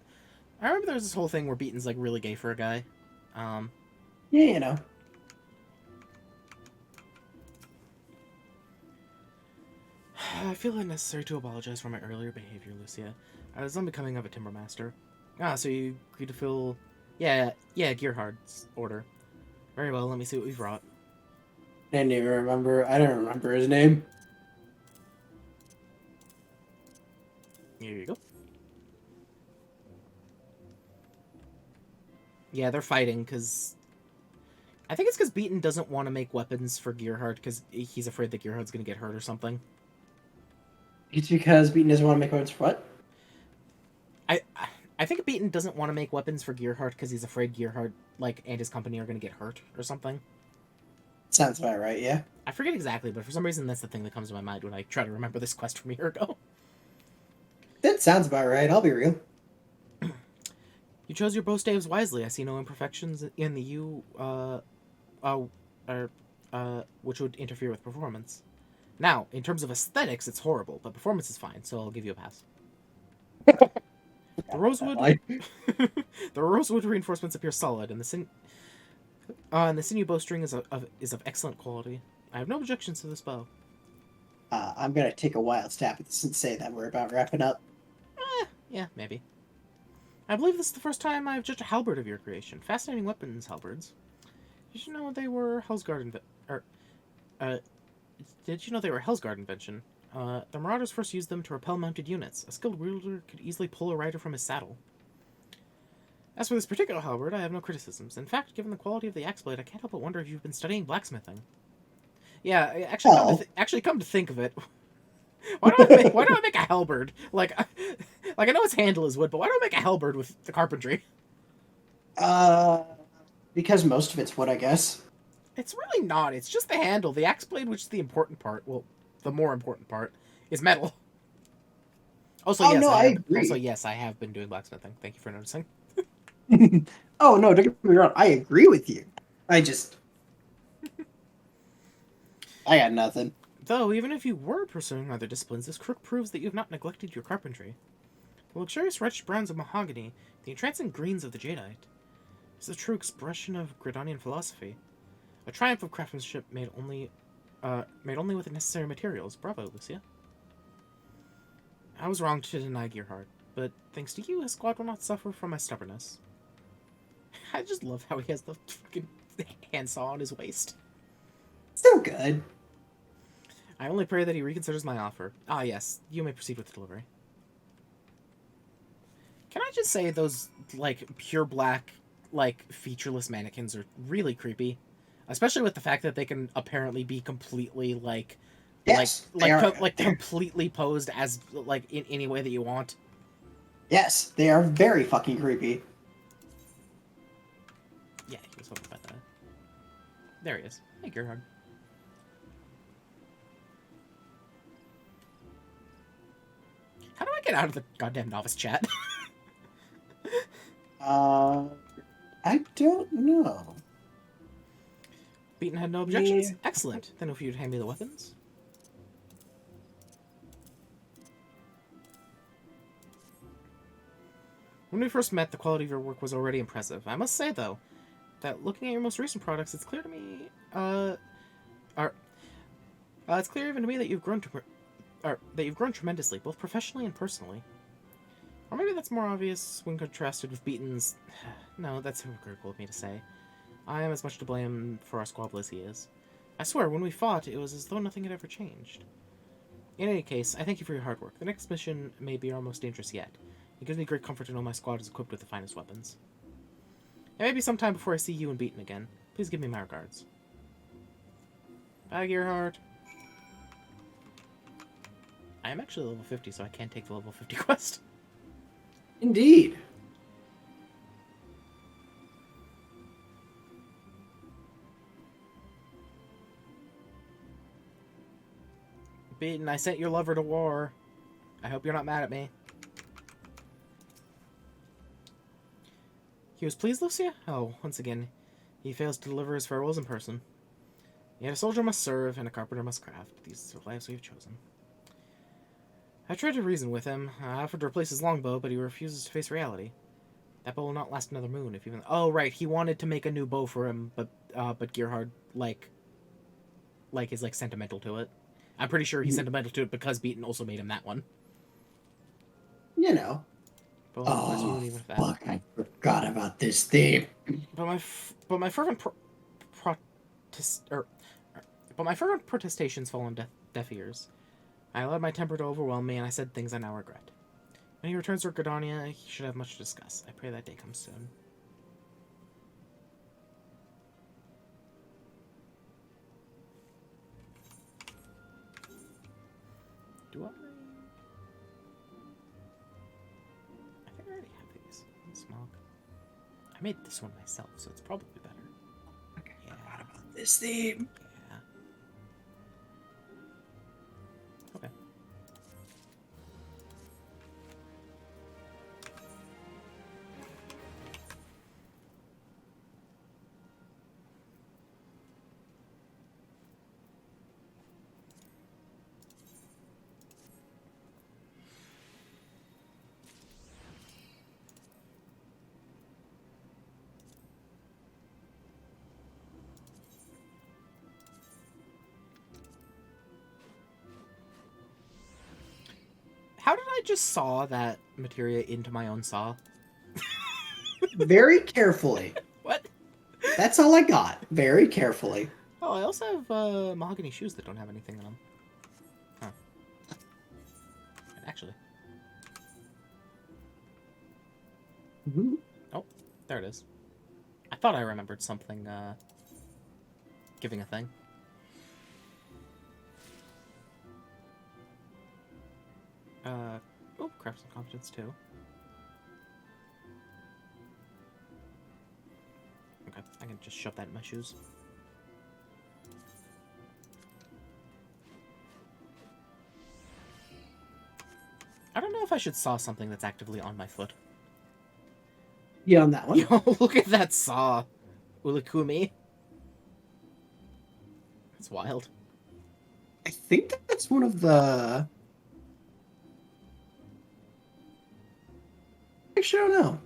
I remember there was this whole thing where Beaton's, like, really gay for a guy. Yeah, you know. I feel it necessary to apologize for my earlier behavior, Lucia. I was unbecoming of a Timber Master. Ah, so you agreed to fill... Yeah, Gearhard's order. Very well, let me see what we've brought. Didn't even remember. I don't remember his name. Here you go. Yeah, they're fighting because I think it's because Beaton doesn't want to make weapons for Gearhart because he's afraid that Gearhart's going to get hurt or something. It's because Beaton doesn't want to make weapons for what? I think Beaton doesn't want to make weapons for Gearhart because he's afraid Gearhart and his company are going to get hurt or something. Sounds about right, yeah. I forget exactly, but for some reason that's the thing that comes to my mind when I try to remember this quest from a year ago. That sounds about right, I'll be real. You chose your bow staves wisely. I see no imperfections in the which would interfere with performance. Now, in terms of aesthetics, it's horrible, but performance is fine, so I'll give you a pass. The rosewood reinforcements appear solid, and the sinew bowstring is of excellent quality. I have no objections to this bow. I'm gonna take a wild stab at this and say that we're about wrapping up. Yeah, maybe. I believe this is the first time I've judged a halberd of your creation. Fascinating weapons, halberds. Did you know they were Hellsguard Did you know they were Hellsguard invention? The Marauders first used them to repel mounted units. A skilled wielder could easily pull a rider from his saddle. As for this particular halberd, I have no criticisms. In fact, given the quality of the axe blade, I can't help but wonder if you've been studying blacksmithing. Yeah, actually, come to think of it, why do I make a halberd? Like I know its handle is wood, but why do I make a halberd with the carpentry? Because most of it's wood, I guess. It's really not. It's just the handle. The axe blade, which is the important part, well, the more important part, is metal. Also, Oh, yes, no, I agree. Also, yes, I have been doing blacksmithing. Thank you for noticing. Oh, no, don't get me wrong. I agree with you. I got nothing. Though, even if you were pursuing other disciplines, this crook proves that you have not neglected your carpentry. The luxurious reddish browns of mahogany, the entrancing greens of the jadeite, is a true expression of Gridonian philosophy. A triumph of craftsmanship made only with the necessary materials. Bravo, Lucia. I was wrong to deny Gearhart, but thanks to you, his squad will not suffer from my stubbornness. I just love how he has the fucking handsaw on his waist. So good. I only pray that he reconsiders my offer. Ah, yes, you may proceed with the delivery. Can I just say those, like, pure black, like, featureless mannequins are really creepy? Especially with the fact that they can apparently be completely, like... Yes, completely posed as, like, in any way that you want. Yes, they are very fucking creepy. Yeah, he was hoping about that. There he is. Hey, Gerhard. How do I get out of the goddamn novice chat? I don't know. Beaton had no objections? Yeah. Excellent. Then if you'd hand me the weapons. When we first met, the quality of your work was already impressive. I must say, though, that looking at your most recent products, it's clear to me, it's clear even to me that you've grown tremendously, both professionally and personally. Or maybe that's more obvious when contrasted with Beaton's... No, that's hypocritical of me to say. I am as much to blame for our squabble as he is. I swear, when we fought, it was as though nothing had ever changed. In any case, I thank you for your hard work. The next mission may be our most dangerous yet. It gives me great comfort to know my squad is equipped with the finest weapons. It may be some time before I see you and Beaton again. Please give me my regards. Bye, Gearhart. I am actually level 50, so I can't take the level 50 quest. Indeed. Beaton, I sent your lover to war. I hope you're not mad at me. He was pleased, Lucia? Oh, once again, he fails to deliver his farewells in person. Yet a soldier must serve, and a carpenter must craft. These are the lives we have chosen. I tried to reason with him. I offered to replace his longbow, but he refuses to face reality. That bow will not last another moon, if even... Oh, right, he wanted to make a new bow for him, but Gearhart, is, sentimental to it. I'm pretty sure he's sentimental to it because Beaton also made him that one. You know. But Fuck, I forgot about this theme. But my fervent But my fervent protestations fell on deaf ears. I allowed my temper to overwhelm me, and I said things I now regret. When he returns to Gridania, he should have much to discuss. I pray that day comes soon. Do I? I think I already have these. Smog. I made this one myself, so it's probably better. Okay, I forgot about this theme. Yeah. Okay. How did I just saw that materia into my own saw? Very carefully. What? That's all I got. Very carefully. Oh, I also have mahogany shoes that don't have anything in them. Huh. Actually. Mm-hmm. Oh, there it is. I thought I remembered something, giving a thing. Oh, craft some confidence too. Okay, I can just shove that in my shoes. I don't know if I should saw something that's actively on my foot. Yeah, on that one. Yo, look at that saw. Ulakumi. That's wild. I think that's one of the... Actually, I don't know.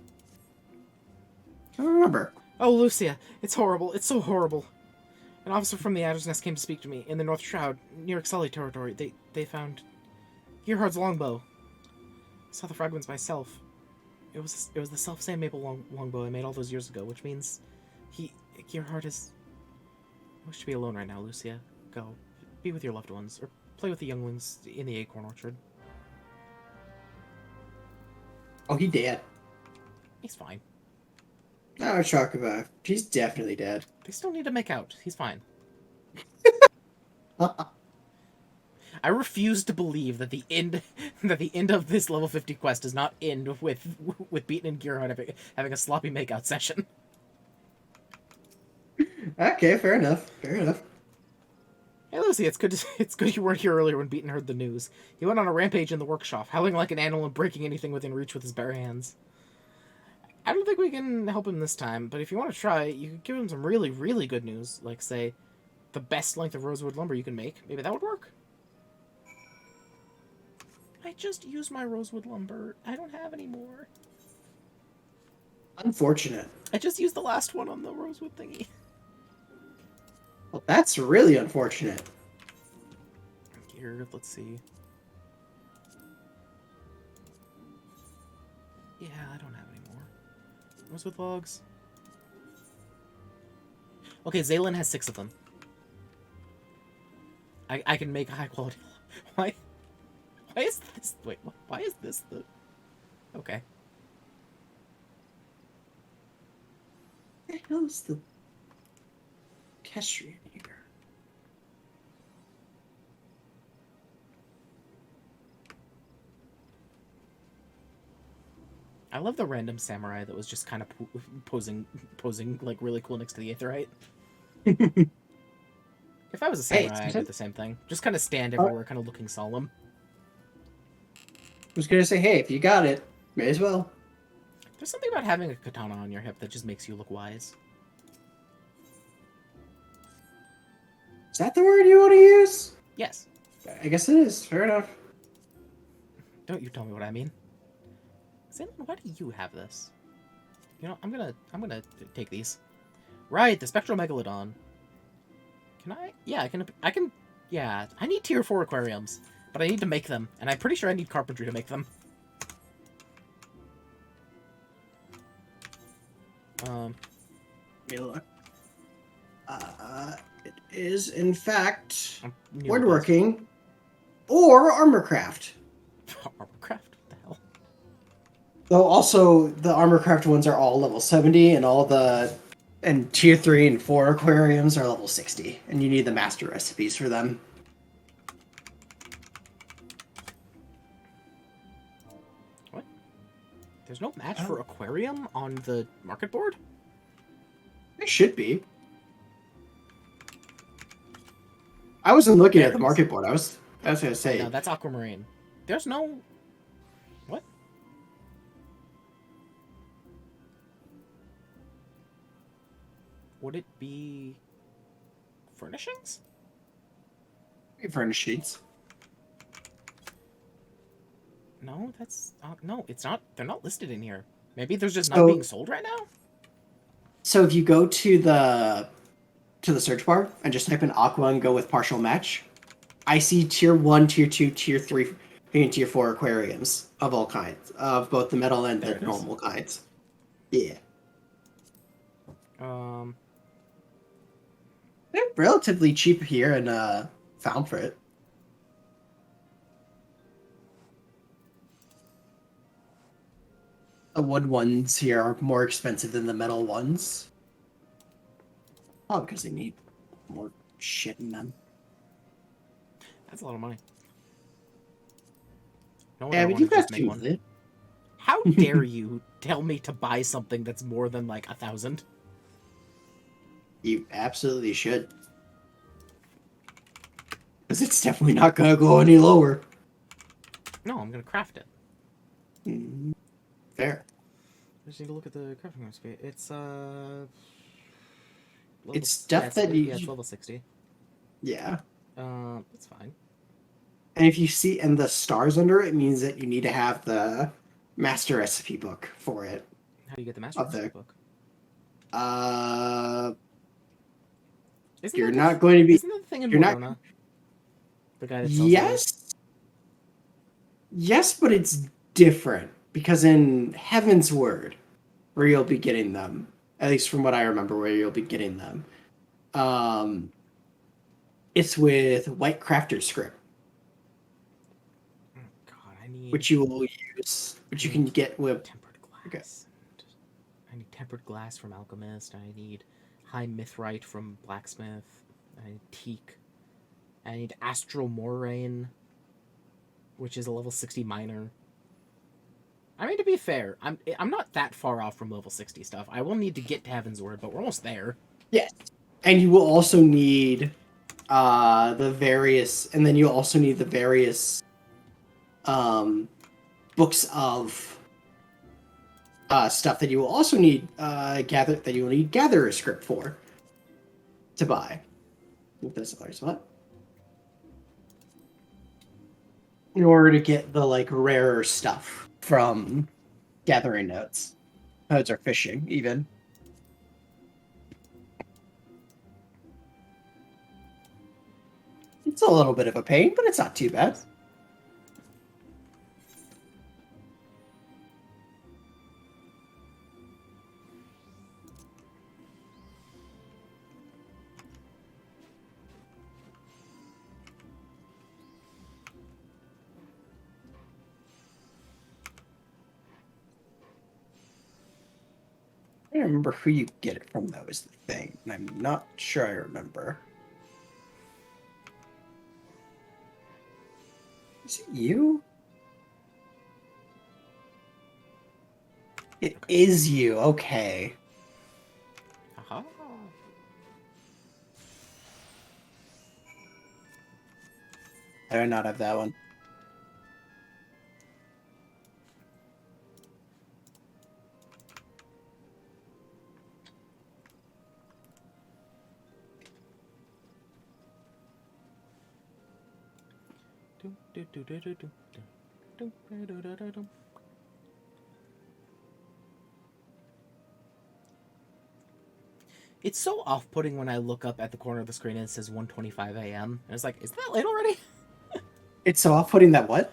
I don't remember. Oh, Lucia, it's horrible. It's so horrible. An officer from the Adder's Nest came to speak to me in the North Shroud, near XIV territory. They found Gerhard's longbow. I saw the fragments myself. It was the self-same maple longbow I made all those years ago, which means Gerhard is... I wish to be alone right now, Lucia. Go. Be with your loved ones, or play with the younglings in the acorn orchard. Oh, he dead. He's fine. No, talk about it. He's definitely dead. They still need to make out. He's fine. I refuse to believe that the end of this level 50 quest does not end with Beaton and Gerhard having a sloppy makeout session. Okay, fair enough. Fair enough. Hey Lucy, it's good you weren't here earlier when Beaton heard the news. He went on a rampage in the workshop, howling like an animal and breaking anything within reach with his bare hands. I don't think we can help him this time, but if you want to try, you could give him some really, really good news, like, say, the best length of rosewood lumber you can make. Maybe that would work? I just used my rosewood lumber. I don't have any more. Unfortunate. I just used the last one on the rosewood thingy. Well, that's really unfortunate. Here, let's see. Yeah, I don't have any more. Rosewood logs. Okay, Zaylin has 6 of them. I can make high quality. Why is this? Wait, why is this the? Okay. What the hell is the Kestrian here? I love the random samurai that was just kind of posing like really cool next to the Aetherite. If I was a samurai, I'd do the same thing. Just kind of stand everywhere, kind of looking solemn. I was gonna say, hey, if you got it, may as well. There's something about having a katana on your hip that just makes you look wise. Is that the word you want to use? Yes. I guess it is. Fair enough. Don't you tell me what I mean. Zaylin, why do you have this? You know, I'm gonna take these. Right, the Spectral Megalodon. Can I? Yeah, I can. Yeah, I need tier 4 aquariums, but I need to make them, and I'm pretty sure I need carpentry to make them. Let me look. is, in fact, I'm nearly woodworking or armorcraft. positive. Armorcraft? What the hell? Though also the armorcraft ones are all level 70, and tier 3 and 4 aquariums are level 60, and you need the master recipes for them. What? There's no match for aquarium on the market board? It should be. I wasn't looking at the market board. I was gonna say. No, that's aquamarine. There's no... What? Would it be... furnishings? Furnishings. No, that's... no, it's not. They're not listed in here. Maybe they're just So- not being sold right now? So if you go to the search bar and just type in aqua and go with partial match, I see tier 1, tier 2, tier 3, and tier 4 aquariums of all kinds, of both the metal and There the it is. normal kinds. Yeah. They're relatively cheap here in Foundfrit. The wood ones here are more expensive than the metal ones. Oh, because they need more shit in them. That's a lot of money. No Yeah, wonder I but you wanted to guys just make do one. it. How dare you tell me to buy something that's more than, like, 1,000? You absolutely should. Because it's definitely not going to go any lower. No, I'm gonna craft it. Mm, fair. I just need to look at the crafting recipe. It's, It's stuff yeah, it's, that you- yeah, it's level 60. Yeah. That's fine. And if you see, and the stars under it means that you need to have the master recipe book for it. How do you get the master Up there. recipe book? Isn't You're that not going to be. Isn't that the thing in you're not- Morona? The guy that sells Yes. Yes, but it's different because in Heaven's Word, where you'll be getting them, at least from what I remember, where you'll be getting them, it's with White Crafter script, Oh, God, I need which you will use, which you can get with. tempered glass. Okay. I need tempered glass from Alchemist. I need high mithrite from Blacksmith. I need teak. I need astral moraine, which is a level 60 miner. I mean, to be fair, I'm not that far off from level 60 stuff. I will need to get to Heaven's Word, but we're almost there. Yes, and you will also need the various, and then you'll also need the various books of stuff that you will also need gather a script for to buy. Move this other spot. In order to get the like rarer stuff from gathering notes. Notes or fishing, even. It's a little bit of a pain, but it's not too bad. I don't remember who you get it from, though, is the thing. And I'm not sure I remember. Is it you? It is you, okay. Aha. I do not have that one. It's so off-putting when I look up at the corner of the screen and it says 1:25 a.m. And it's like, is that late already? It's so off-putting that what?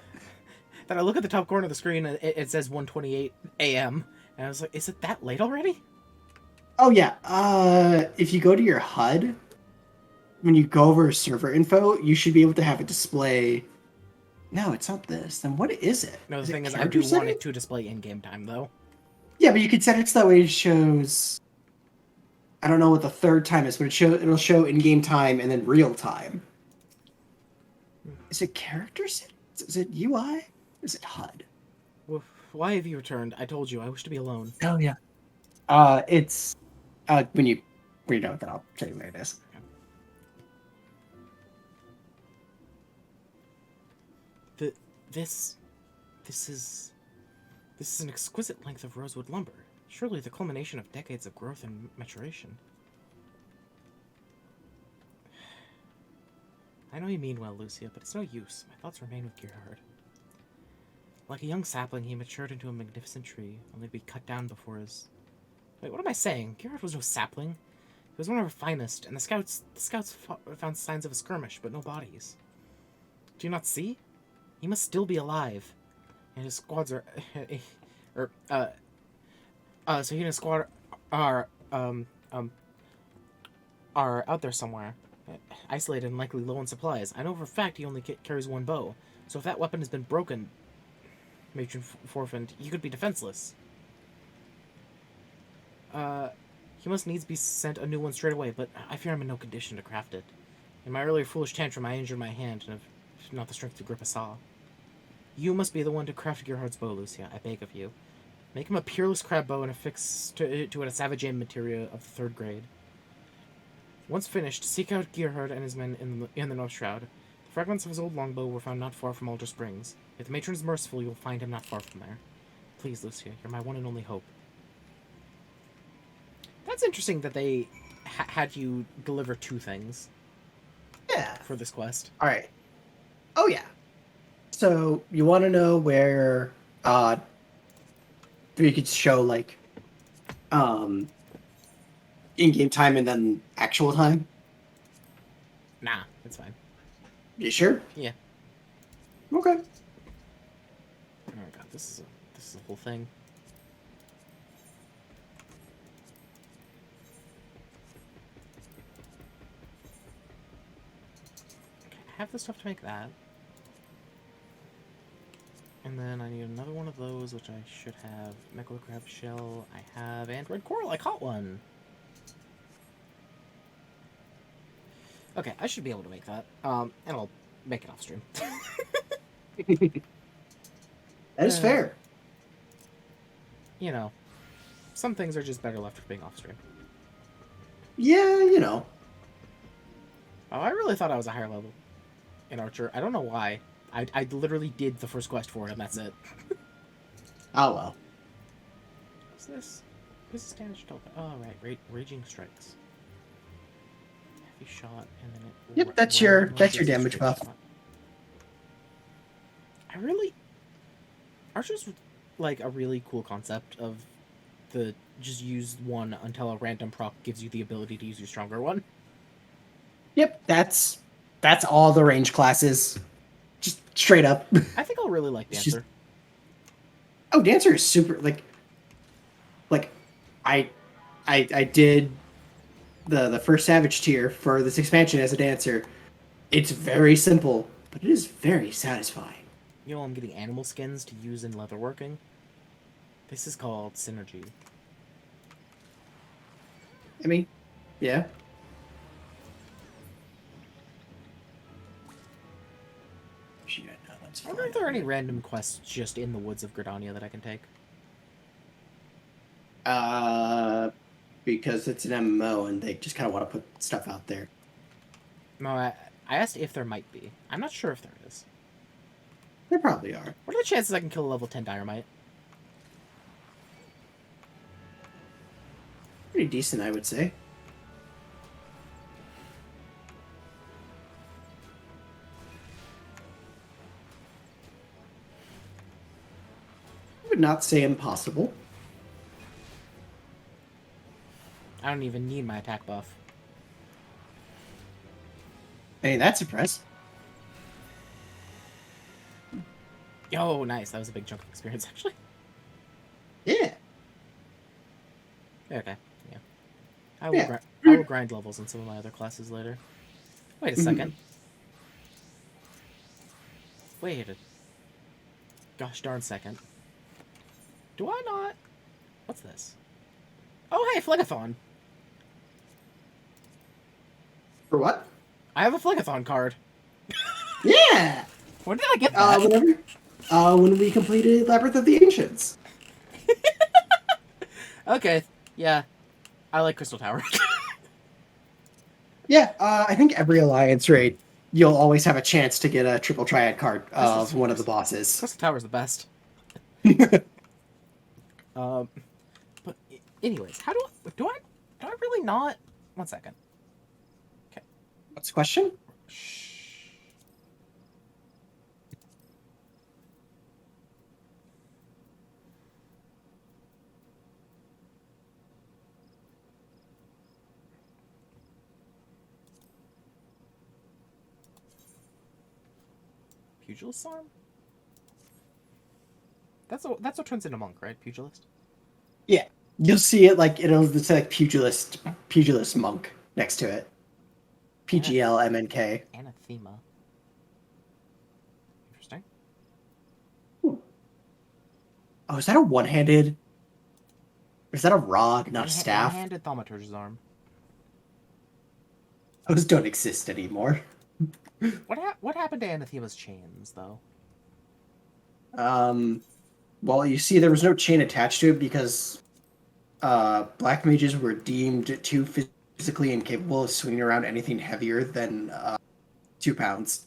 Then I look at the top corner of the screen and it says 1:28 a.m. And I was like, is it that late already? Oh, yeah. If you go to your HUD, when you go over server info, you should be able to have it display. No, it's not this. Then what is it? No, the Is it thing is, I character do want setting? it to display in-game time, though. Yeah, but you could set it so that way it shows. I don't know what the third time is, but it'll show in-game time and then real time. Is it character settings? Is it UI? Is it HUD? Why have you returned? I told you, I wish to be alone. Oh yeah. It's when you know, then I'll tell you where it is. This is an exquisite length of rosewood lumber. Surely the culmination of decades of growth and maturation. I know you mean well, Lucia, but it's no use. My thoughts remain with Gerhard. Like a young sapling, he matured into a magnificent tree, only to be cut down before his... Wait, what am I saying? Gerhard was no sapling. He was one of our finest, and the scouts found signs of a skirmish, but no bodies. Do you not see? He must still be alive. And his squads are... so he and his squad are out there somewhere. Isolated and likely low on supplies. I know for a fact he only carries one bow. So if that weapon has been broken, Matron Forfend, he could be defenseless. He must needs be sent a new one straight away, but I fear I'm in no condition to craft it. In my earlier foolish tantrum, I injured my hand and have not the strength to grip a saw. You must be the one to craft Gerhard's bow, Lucia, I beg of you. Make him a peerless crab bow and affix to it a savage aim material of the 3rd grade. Once finished, seek out Gerhard and his men in the North Shroud. The fragments of his old longbow were found not far from Alder Springs. If the matron is merciful, you'll find him not far from there. Please, Lucia, you're my one and only hope. That's interesting that they had you deliver 2 things. Yeah. For this quest. All right. Oh yeah. So you want to know where you could show like in-game time and then actual time? Nah, that's fine. You sure? Yeah. Okay. Oh my god, this is a whole thing. Okay, I have the stuff to make that. And then I need another one of those, which I should have. Mecha Crab Shell, I have. And Red Coral, I caught one! Okay, I should be able to make that. And I'll make it off stream. That is fair. You know, some things are just better left for being off stream. Yeah, you know. Oh, I really thought I was a higher level in Archer. I don't know why. I literally did the first quest for it, and that's it. Oh well. What's this? Who's this damage token? Oh, right. Raging Strikes. Heavy shot, and then it... Yep, that's your damage buff. Archer's, like, a really cool concept of the just use one until a random proc gives you the ability to use your stronger one. Yep, that's all the range classes. Just straight up. I think I'll really like Dancer. Dancer is super like I did the first Savage tier for this expansion as a Dancer. It's very simple, but it is very satisfying. You know, I'm getting animal skins to use in leatherworking. This is called Synergy. I mean, yeah. I wonder if there are any random quests just in the woods of Gridania that I can take. Because it's an MMO and they just kind of want to put stuff out there. No, I asked if there might be. I'm not sure if there is. There probably are. What are the chances I can kill a level 10 Dynamite? Pretty decent, I would say. I would not say impossible. I don't even need my attack buff. Hey, that's impressive. Yo, nice. That was a big chunk of experience, actually. Yeah. Okay, yeah. I will grind levels in some of my other classes later. Wait a second. Wait a gosh darn second. Do I not? What's this? Oh, hey, Phlegathon. For what? I have a Phlegathon card. Yeah. When did I get that? When we completed Labyrinth of the Ancients. Okay, yeah. I like Crystal Tower. Yeah, I think every Alliance raid, you'll always have a chance to get a triple triad card of one of the bosses. Crystal Tower's the best. But anyways, how do I really not? 1 second. Okay. What's the question? Shh. Pugilist arm? That's what turns into monk, right? Pugilist. Yeah, you'll see it like it'll say like pugilist monk next to it. PGLMNK. Anathema. Interesting. Oh, is that a one-handed? Or is that a rod, not a staff? One-handed thaumaturge's arm. Those don't exist anymore. What happened to Anathema's chains, though? Well, you see, there was no chain attached to it because black mages were deemed too physically incapable of swinging around anything heavier than 2 pounds.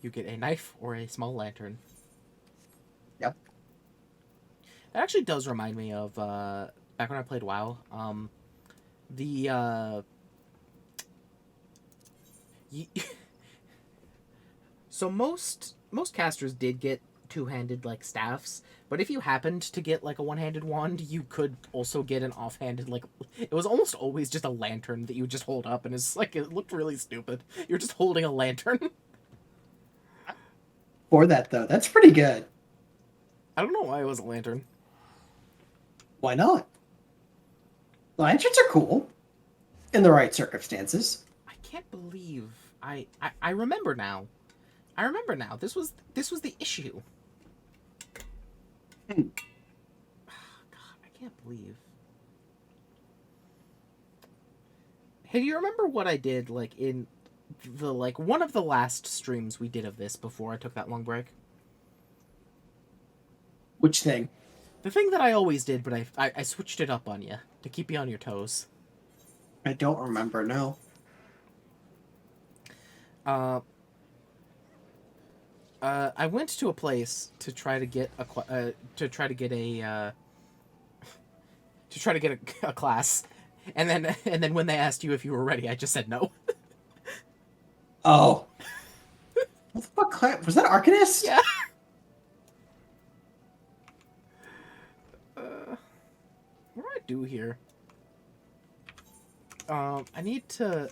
You get a knife or a small lantern. Yep. That actually does remind me of back when I played WoW. So most casters did get two-handed like staffs, but if you happened to get like a one-handed wand, you could also get an off-handed like it was almost always just a lantern that you would just hold up, and it's like it looked really stupid. You're just holding a lantern. For that though, that's pretty good. I don't know why it was a lantern. Why not? Lanterns are cool in the right circumstances. I can't believe I remember now. I remember now. This was the issue. God, I can't believe. Hey, do you remember what I did like in the like one of the last streams we did of this before I took that long break? Which thing? The thing that I always did, but I switched it up on you to keep you on your toes. I don't remember. No. I went to a place to try to get a class, and then when they asked you if you were ready, I just said no. Oh. What the fuck? Was that Arcanist? Yeah. What do I do here? I need to.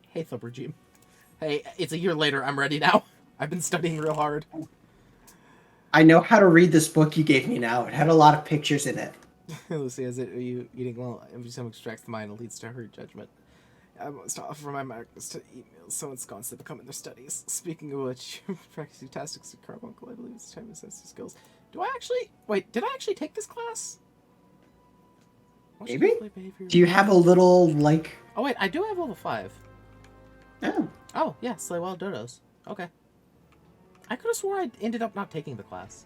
Hey, Thubbergene. Hey, it's a year later. I'm ready now. I've been studying real hard. I know how to read this book you gave me now. It had a lot of pictures in it. Lucy, is it are you eating well? Every time extracts the mind, it leads to hurried judgment. I must offer my marks to eat meals so ensconced they become in their studies. Speaking of which, practicing tactics of carbuncle, I believe it's time to assess the skills. Do I actually wait? Did I actually take this class? Maybe. Do you have a little like? Oh wait, I do have level 5. Oh. Oh yeah, slay wild dodos. Okay. I could have swore I ended up not taking the class.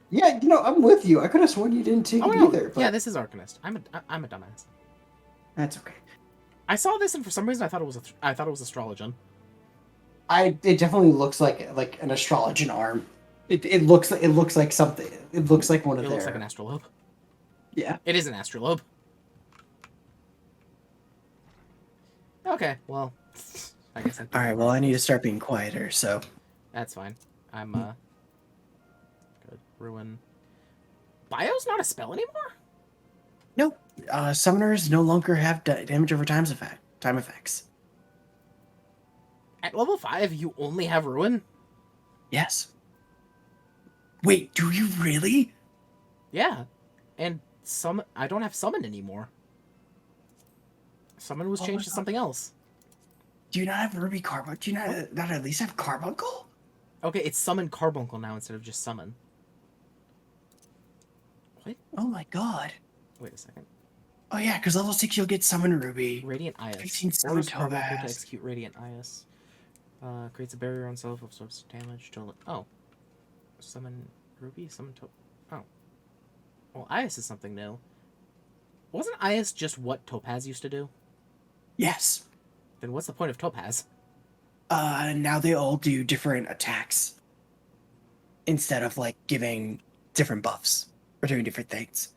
Yeah, I'm with you. I could have sworn you didn't take it either. But... Yeah, this is Arcanist. I'm a dumbass. That's okay. I saw this and for some reason I thought it was Astrologian. It definitely looks like an Astrologian arm. It looks like something. It looks like one of their. It looks like an astrolabe. Yeah. It is an astrolabe. Okay, well, I guess. All right. Well, I need to start being quieter. So. That's fine. I'm good. Ruin. Bio's not a spell anymore? No, Summoners no longer have damage over time effects. At level 5, you only have Ruin? Yes. Wait, do you really? Yeah. And I don't have Summon anymore. Summon was Oh changed my to something else. Do you not have Ruby Carbuncle? Do you not at least have Carbuncle? Okay, it's Summon Carbuncle now instead of just Summon. What? Oh my god. Wait a second. Oh yeah, because level 6 you'll get Summon Ruby. Radiant Ias. 15 Summon Orders Carbuncle to Topaz. execute Radiant Ias. Creates a barrier on self, absorbs damage till... Oh. Summon Ruby? Summon Oh. Well, Ias is something new. Wasn't Ias just what Topaz used to do? Yes. Then what's the point of Topaz? Now they all do different attacks. Instead of, like, giving different buffs. Or doing different things.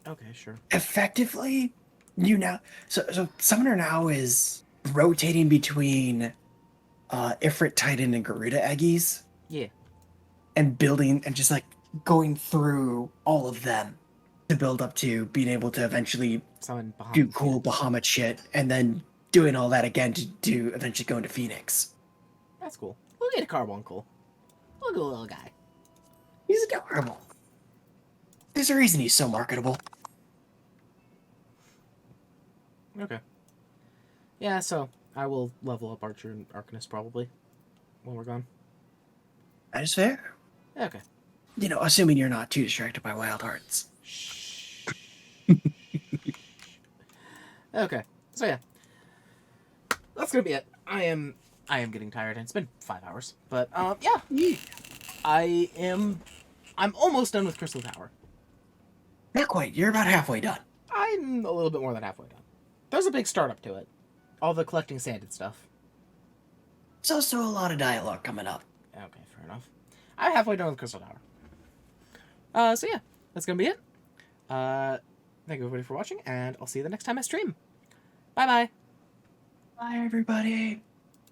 Okay, sure. Effectively, you now... So Summoner now is rotating between Ifrit Titan and Garuda Eggies. Yeah. And building... And just, like, going through all of them. To build up to being able to eventually Summon Bahamut. do cool Bahamut shit. And then doing all that again to eventually go into Phoenix. That's cool. Look at a Carbuncle. Look at the little guy. He's adorable. There's a reason he's so marketable. Okay. Yeah, so I will level up Archer and Arcanist probably when we're gone. That is fair. Okay. You know, assuming you're not too distracted by Wild Hearts. Shh. Okay. So yeah. That's gonna be it. I am getting tired and it's been 5 hours. But yeah. I'm almost done with Crystal Tower. Not quite. You're about halfway done. I'm a little bit more than halfway done. There's a big startup to it. All the collecting sand and stuff. There's also a lot of dialogue coming up. Okay, fair enough. I'm halfway done with Crystal Tower. So yeah, that's gonna be it. Thank you everybody for watching, and I'll see you the next time I stream. Bye bye. Bye, everybody.